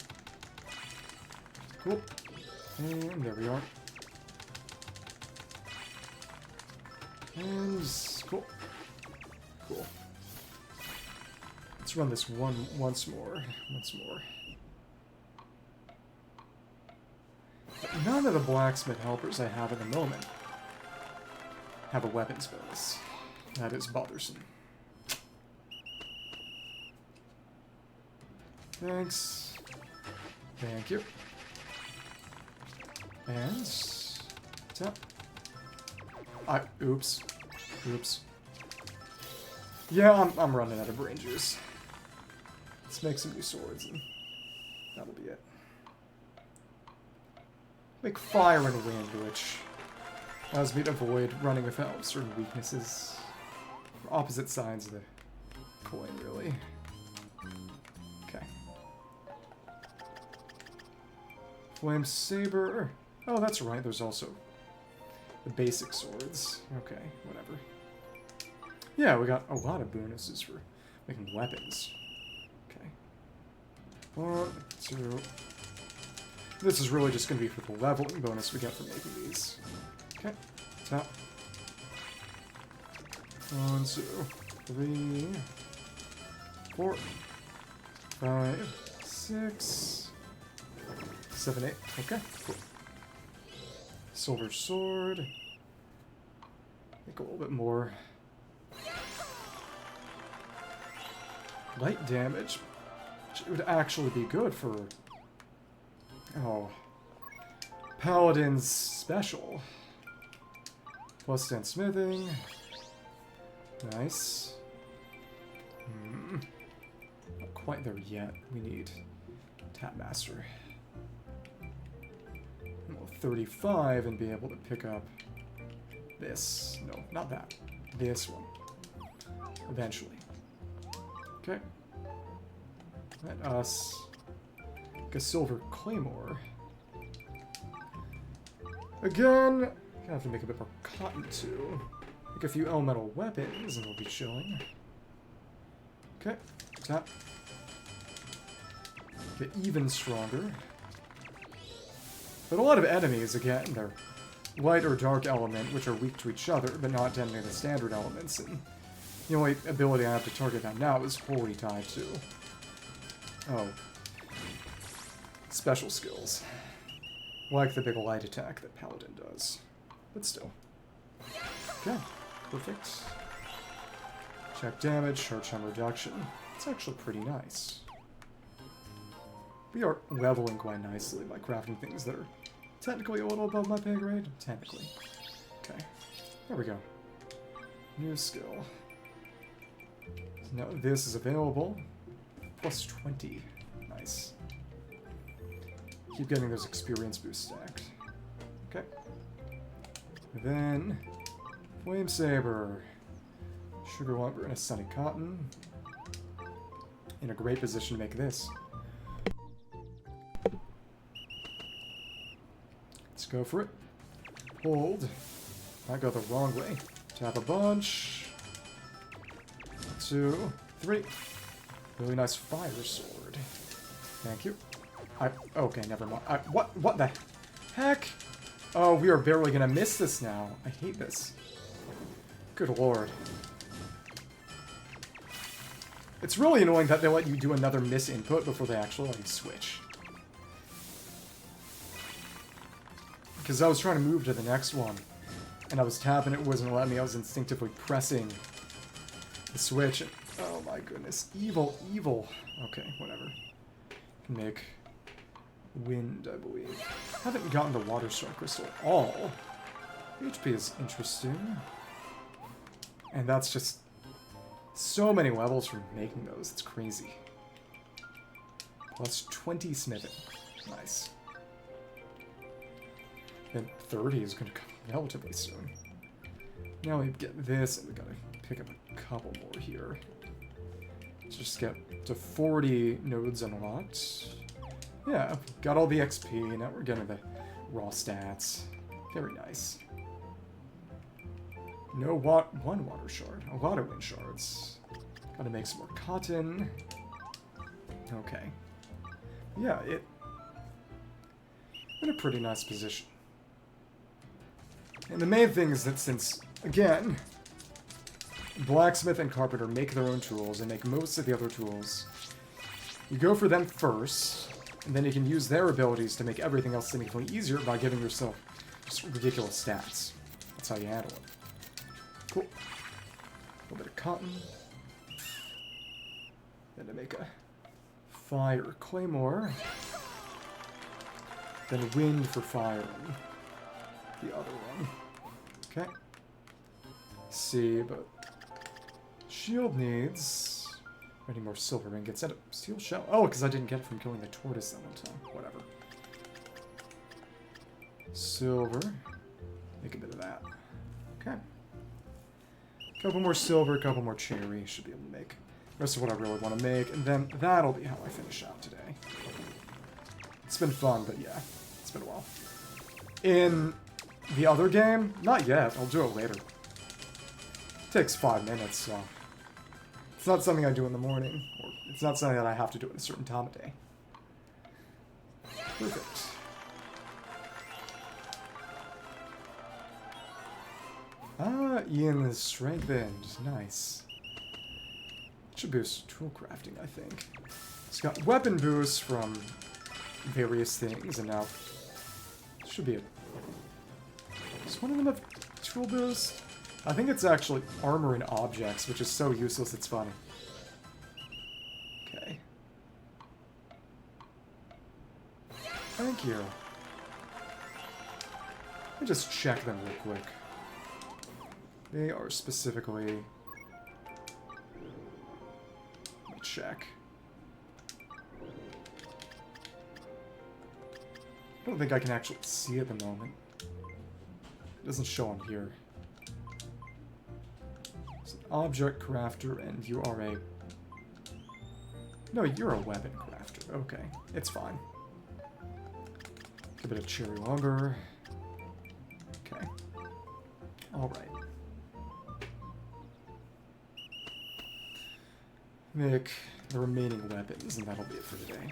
Cool. And there we are. And cool. Cool. Let's run this once more. But none of the blacksmith helpers I have at the moment have a weapons bonus. That is bothersome. Thanks. Thank you. And tap. Oops. Yeah, I'm running out of brain juice. Let's make some new swords and that'll be it. Make fire and wind, which allows me to avoid running without certain weaknesses. Opposite sides of the coin, really. Okay. Flame saber. Oh, that's right, there's also the basic swords. Okay, whatever. Yeah, we got a lot of bonuses for making weapons. Okay. 1, 2. This is really just going to be for the leveling bonus we get from making these. Okay. Tap. 1, 2, 3, 4, 5, 6, 7, 8. Okay, cool. Silver sword. Make a little bit more light damage, which would actually be good for... oh. Paladin's special. Plus 10 smithing. Nice. Not quite there yet. We need Tap Master. We'll 35 and be able to pick up this. No, not that. This one. Eventually. Okay. Let us get a silver claymore. Again, gonna have to make a bit more cotton too. Make a few elemental weapons and we'll be chilling. Okay, tap. Get even stronger. But a lot of enemies, again, they're light or dark element, which are weak to each other, but not to any of the standard elements. And the only ability I have to target them now is wholly tied to... oh. Special skills. Like the big light attack that Paladin does. But still. Okay, perfect. Check damage, charge time reduction. It's actually pretty nice. We are leveling quite nicely by crafting things that are technically a little above my pay grade. Technically. Okay, there we go. New skill. Now this is available. Plus 20. Nice. Keep getting those experience boosts stacked. Okay. Then, Flame Saber. Sugar Lumber and a Sunny Cotton. In a great position to make this. Let's go for it. Hold. Might go the wrong way. Tap a bunch. 2, 3. Really nice fire sword. Thank you. Okay, never mind. What the heck? Oh, we are barely gonna miss this now. I hate this. Good lord. It's really annoying that they let you do another miss input before they actually let you switch. Because I was trying to move to the next one, and I was tapping, it wasn't letting me, I was instinctively pressing the switch. And, oh my goodness. Evil, evil. Okay, whatever. Can make wind, I believe. Haven't gotten the water strike crystal at all. HP is interesting. And that's just so many levels from making those. It's crazy. Plus 20 smithing. Nice. Then 30 is going to come relatively soon. Now we get this, and we gotta pick up a couple more here. Let's just get to 40 nodes unlocked. Yeah, got all the XP, now we're getting the raw stats. Very nice. No one water shard, a lot of wind shards. Gotta make some more cotton. Okay. Yeah, in a pretty nice position. And the main thing is that since, again, Blacksmith and Carpenter make their own tools and make most of the other tools, you go for them first, and then you can use their abilities to make everything else significantly easier by giving yourself just ridiculous stats. That's how you handle it. Cool. A little bit of cotton. Then to make a fire claymore. Then wind for firing the other one. Okay. See, but shield needs... I need more silver ingots and a steel shell. Oh, because I didn't get it from killing the tortoise that one time. Whatever. Silver. Make a bit of that. Okay. Couple more silver, couple more cherry. Should be able to make the rest of what I really want to make. And then that'll be how I finish out today. It's been fun, but yeah. It's been a while. In the other game, not yet. I'll do it later. It takes 5 minutes, so... It's not something I do in the morning, or it's not something that I have to do at a certain time of day. Perfect. Ah, Ian is strengthened. Nice. Should boost tool crafting, I think. It's got weapon boosts from various things, and now should be a... Does one of them have tool boost? I think it's actually armor and objects, which is so useless it's funny. Okay. Thank you. me just check them real quick. They are specifically... Let me check. I don't think I can actually see at the moment. It doesn't show on here. It's an object crafter, and you are a... No, you're a weapon crafter. Okay, it's fine. A bit of cherry lumber. Okay. Alright. Make the remaining weapons, and that'll be it for today.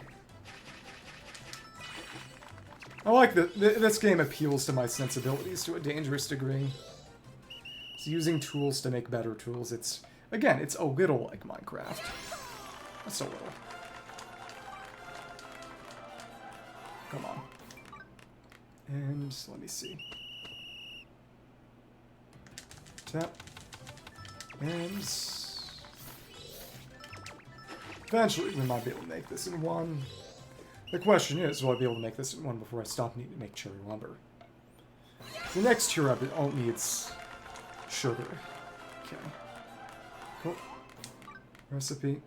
I like that this game appeals to my sensibilities to a dangerous degree. It's using tools to make better tools. It's, again, it's a little like Minecraft. That's a little. Come on. And let me see. Tap. And eventually we might be able to make this in one. The question is, will I be able to make this in one before I stop needing to make cherry lumber? The next tier up, it all needs sugar. Okay. Cool. Recipe.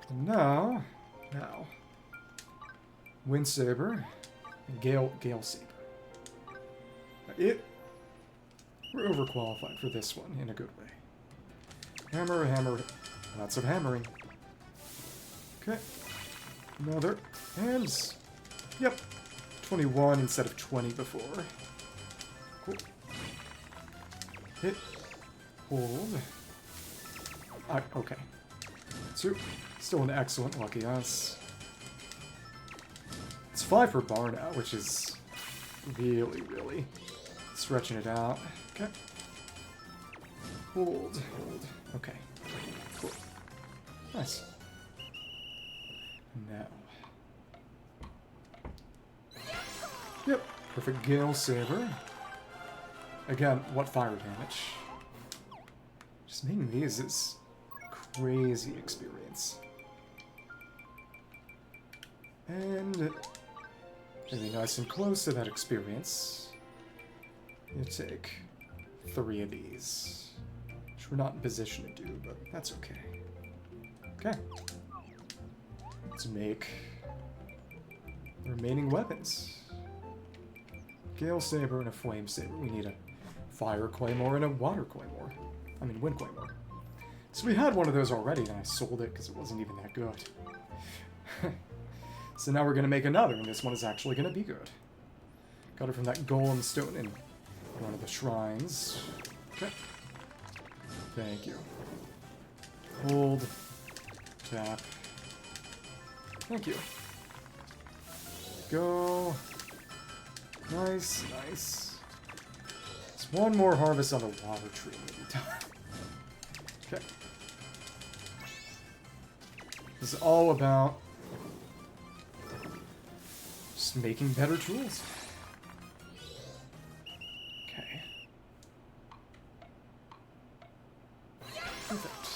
And now. Wind Saber. And Gale Saber. We're overqualified for this one in a good way. Hammer. Lots of hammering. Okay. Another. And... Yep. 21 instead of 20 before. Cool. Hit. Hold. Okay. Two. Still an excellent lucky us. It's 5 for bar now, which is really stretching it out. Okay. Hold. Okay. Cool. Nice. Now. Yep. Perfect Gale Saber. Again, what fire damage? Just making these is crazy experience. And maybe nice and close to that experience. You take 3 of these. Which we're not in position to do, but that's okay. Okay. Let's make the remaining weapons. Gale Saber and a Flame Saber. We need a Fire Claymore and a Water Claymore. I mean, Wind Claymore. So we had one of those already, and I sold it because it wasn't even that good. So now we're going to make another, and this one is actually going to be good. Got it from that golem stone in one of the shrines. Okay. Thank you. Hold. Tap. Thank you. Go. Nice. It's one more harvest on the water tree maybe time. Okay. This is all about just making better tools. Okay. Perfect.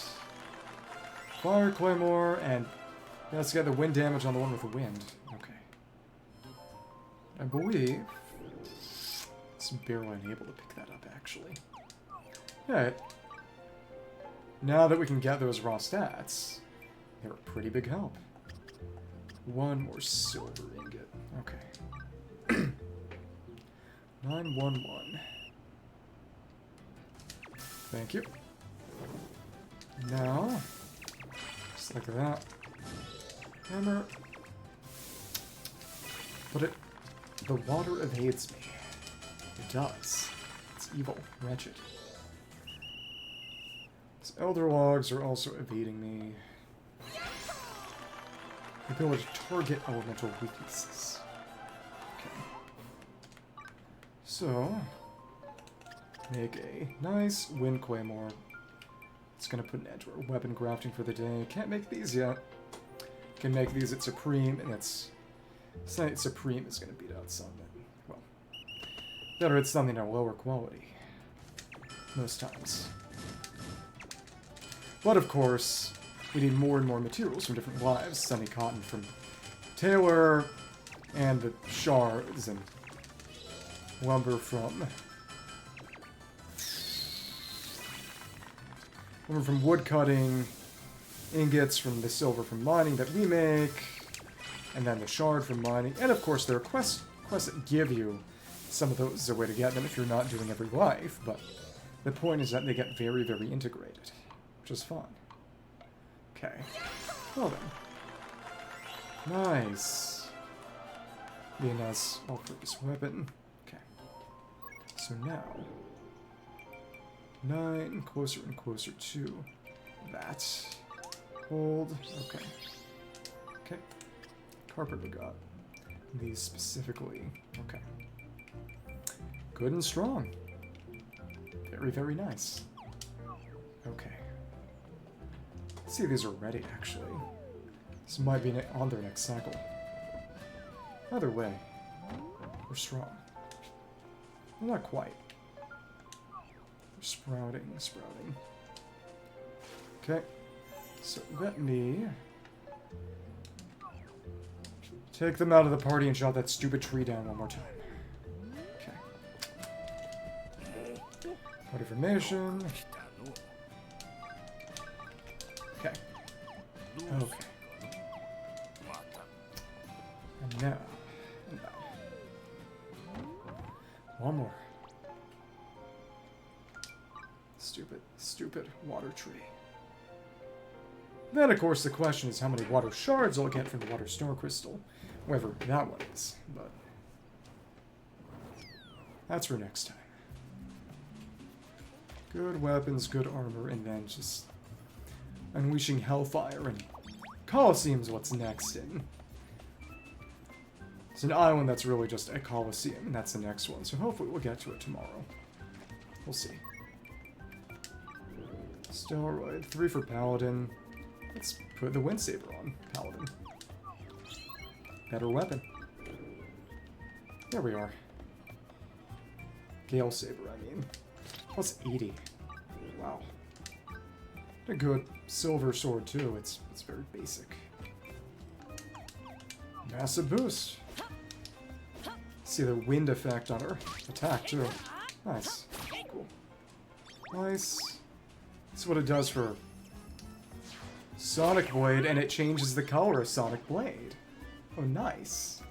Fire Claymore, and let's get the wind damage on the one with the wind. Okay. I believe it's barely unable to pick that up, actually. Alright. Now that we can get those raw stats, they're a pretty big help. One more silver ingot. Okay. 911. Thank you. Now, just like that. Hammer. But the water evades me. It does. It's evil. Wretched. These elder logs are also evading me. The ability to target elemental weaknesses. Okay. So, make a nice Wind Claymore. It's gonna put an end to our weapon crafting for the day. Can't make these yet. Can make these at Supreme, and it's Supreme is gonna beat out something. Well, better it's something at a lower quality. Most times. But of course, we need more and more materials from different lives. Semi-cotton from Taylor, and the shards, and lumber from wood cutting, ingots from the silver from mining that we make, and then the shard from mining, and of course there are quests that give you some of those as a way to get them if you're not doing every life, but the point is that they get very, very integrated, which is fun. Okay. Well then. Nice. Be a nice all-purpose weapon. Okay. So now, 9, closer and closer to that. Hold. Okay. Okay. Carpenter got these specifically. Okay. Good and strong. Very, very nice. Okay. Let's see if these are ready, actually. This might be on their next cycle. Either way, we're strong. Well, not quite. We're sprouting. Okay. So let me take them out of the party and shot that stupid tree down one more time. What information? Okay. Okay. And now. One more. Stupid water tree. Then, of course, the question is how many water shards I'll get from the water star crystal. Whoever that one is. But that's for next time. Good weapons, good armor, and then just unleashing hellfire and Colosseum's what's next in. It's an island that's really just a Colosseum, and that's the next one, so hopefully we'll get to it tomorrow. We'll see. Steroid, 3 for Paladin. Let's put the Wind Saber on Paladin. Better weapon. There we are. Gale Saber, I mean. Plus 80. Wow. A good silver sword, too. It's very basic. Massive boost. See the wind effect on her attack, too. Nice. Cool. Nice. That's what it does for Sonic Blade, and it changes the color of Sonic Blade. Oh, nice.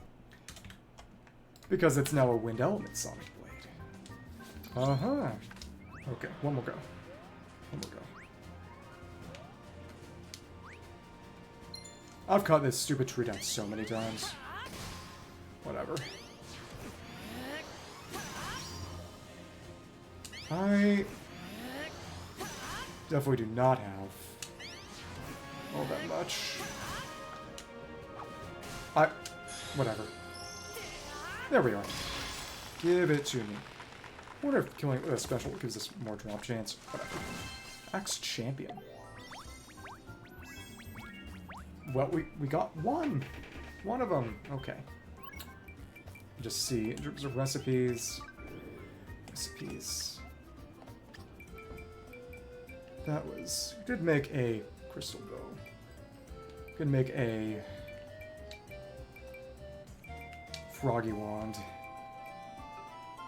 Because it's now a wind element Sonic Blade. Uh-huh. Okay, one more go. I've cut this stupid tree down so many times. Whatever. I definitely do not have all that much. Whatever. There we are. Give it to me. I wonder if killing it with a special gives us more drop chance. Whatever. Axe Champion. Well, we got one. One of them. Okay. Just see in terms of recipes. That was... We did make a crystal bow. Could make a froggy wand.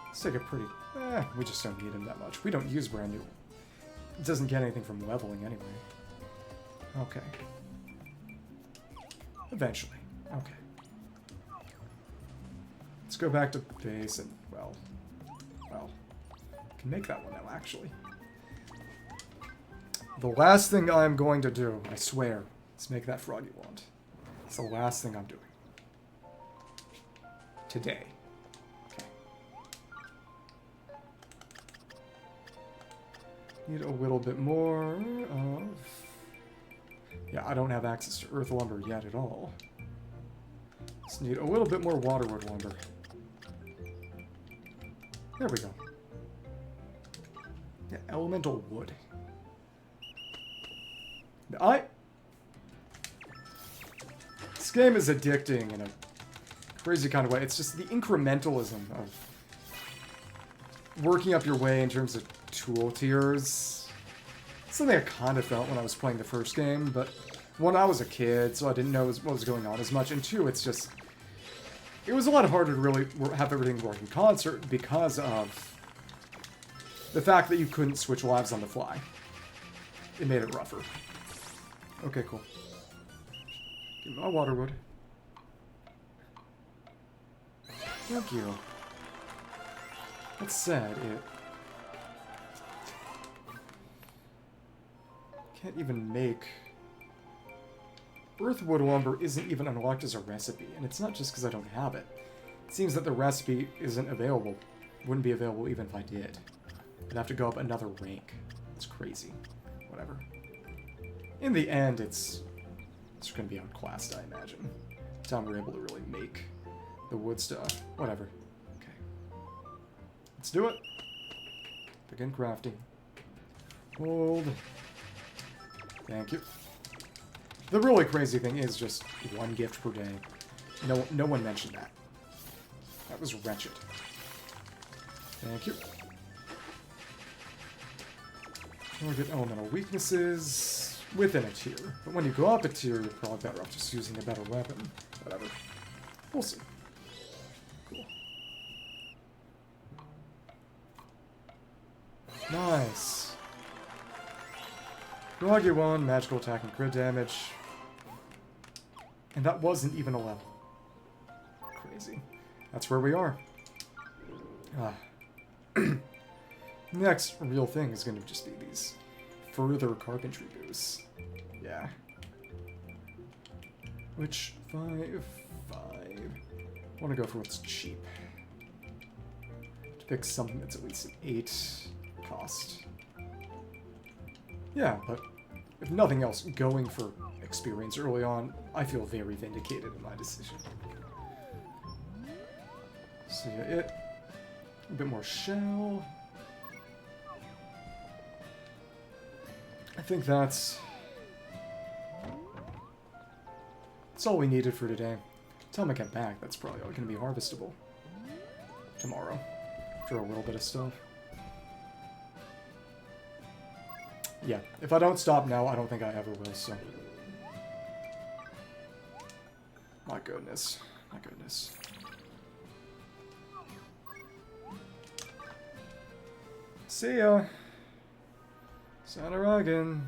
Let's take a pretty... we just don't need him that much. We don't use brand new. It doesn't get anything from leveling anyway. Okay. Eventually. Okay. Let's go back to base and, well, I can make that one now, actually. The last thing I'm going to do, I swear, is make that froggy wand. It's the last thing I'm doing. Today. Okay. Need a little bit more of... Yeah, I don't have access to earth lumber yet at all. Just need a little bit more waterwood lumber. There we go. Yeah, elemental wood. This game is addicting in a crazy kind of way. It's just the incrementalism of working up your way in terms of tool tiers. Something I kind of felt when I was playing the first game, but one, I was a kid, so I didn't know what was going on as much, and two, it's just it was a lot harder to really have everything work in concert because of the fact that you couldn't switch lives on the fly. It made it rougher. Okay, cool. Give me my waterwood. Thank you. That said, it can't even make... Earthwood lumber isn't even unlocked as a recipe, and it's not just because I don't have it. It seems that the recipe isn't available. Wouldn't be available even if I did. I'd have to go up another rank. It's crazy. Whatever. In the end, it's going to be outclassed, I imagine. By the time we're able to really make the wood stuff. Whatever. Okay. Let's do it. Begin crafting. Hold. Thank you. The really crazy thing is just one gift per day. No one mentioned that. That was wretched. Thank you. Target elemental weaknesses within a tier. But when you go up a tier, you're probably better off just using a better weapon. Whatever. We'll see. Cool. Nice. Groggy 1, magical attack and crit damage. And that wasn't even a level. Crazy. That's where we are. Next real thing is going to just be these further carpentry boosts. Yeah. Which, 5. I want to go for what's cheap. To pick something that's at least an 8 cost. Yeah, but if nothing else, going for experience early on, I feel very vindicated in my decision. So yeah, a bit more shell. I think that's all we needed for today. Time I get back, that's probably all going to be harvestable tomorrow, after a little bit of stuff. Yeah, if I don't stop now, I don't think I ever will, so... My goodness. My goodness. See ya! Sanaragan.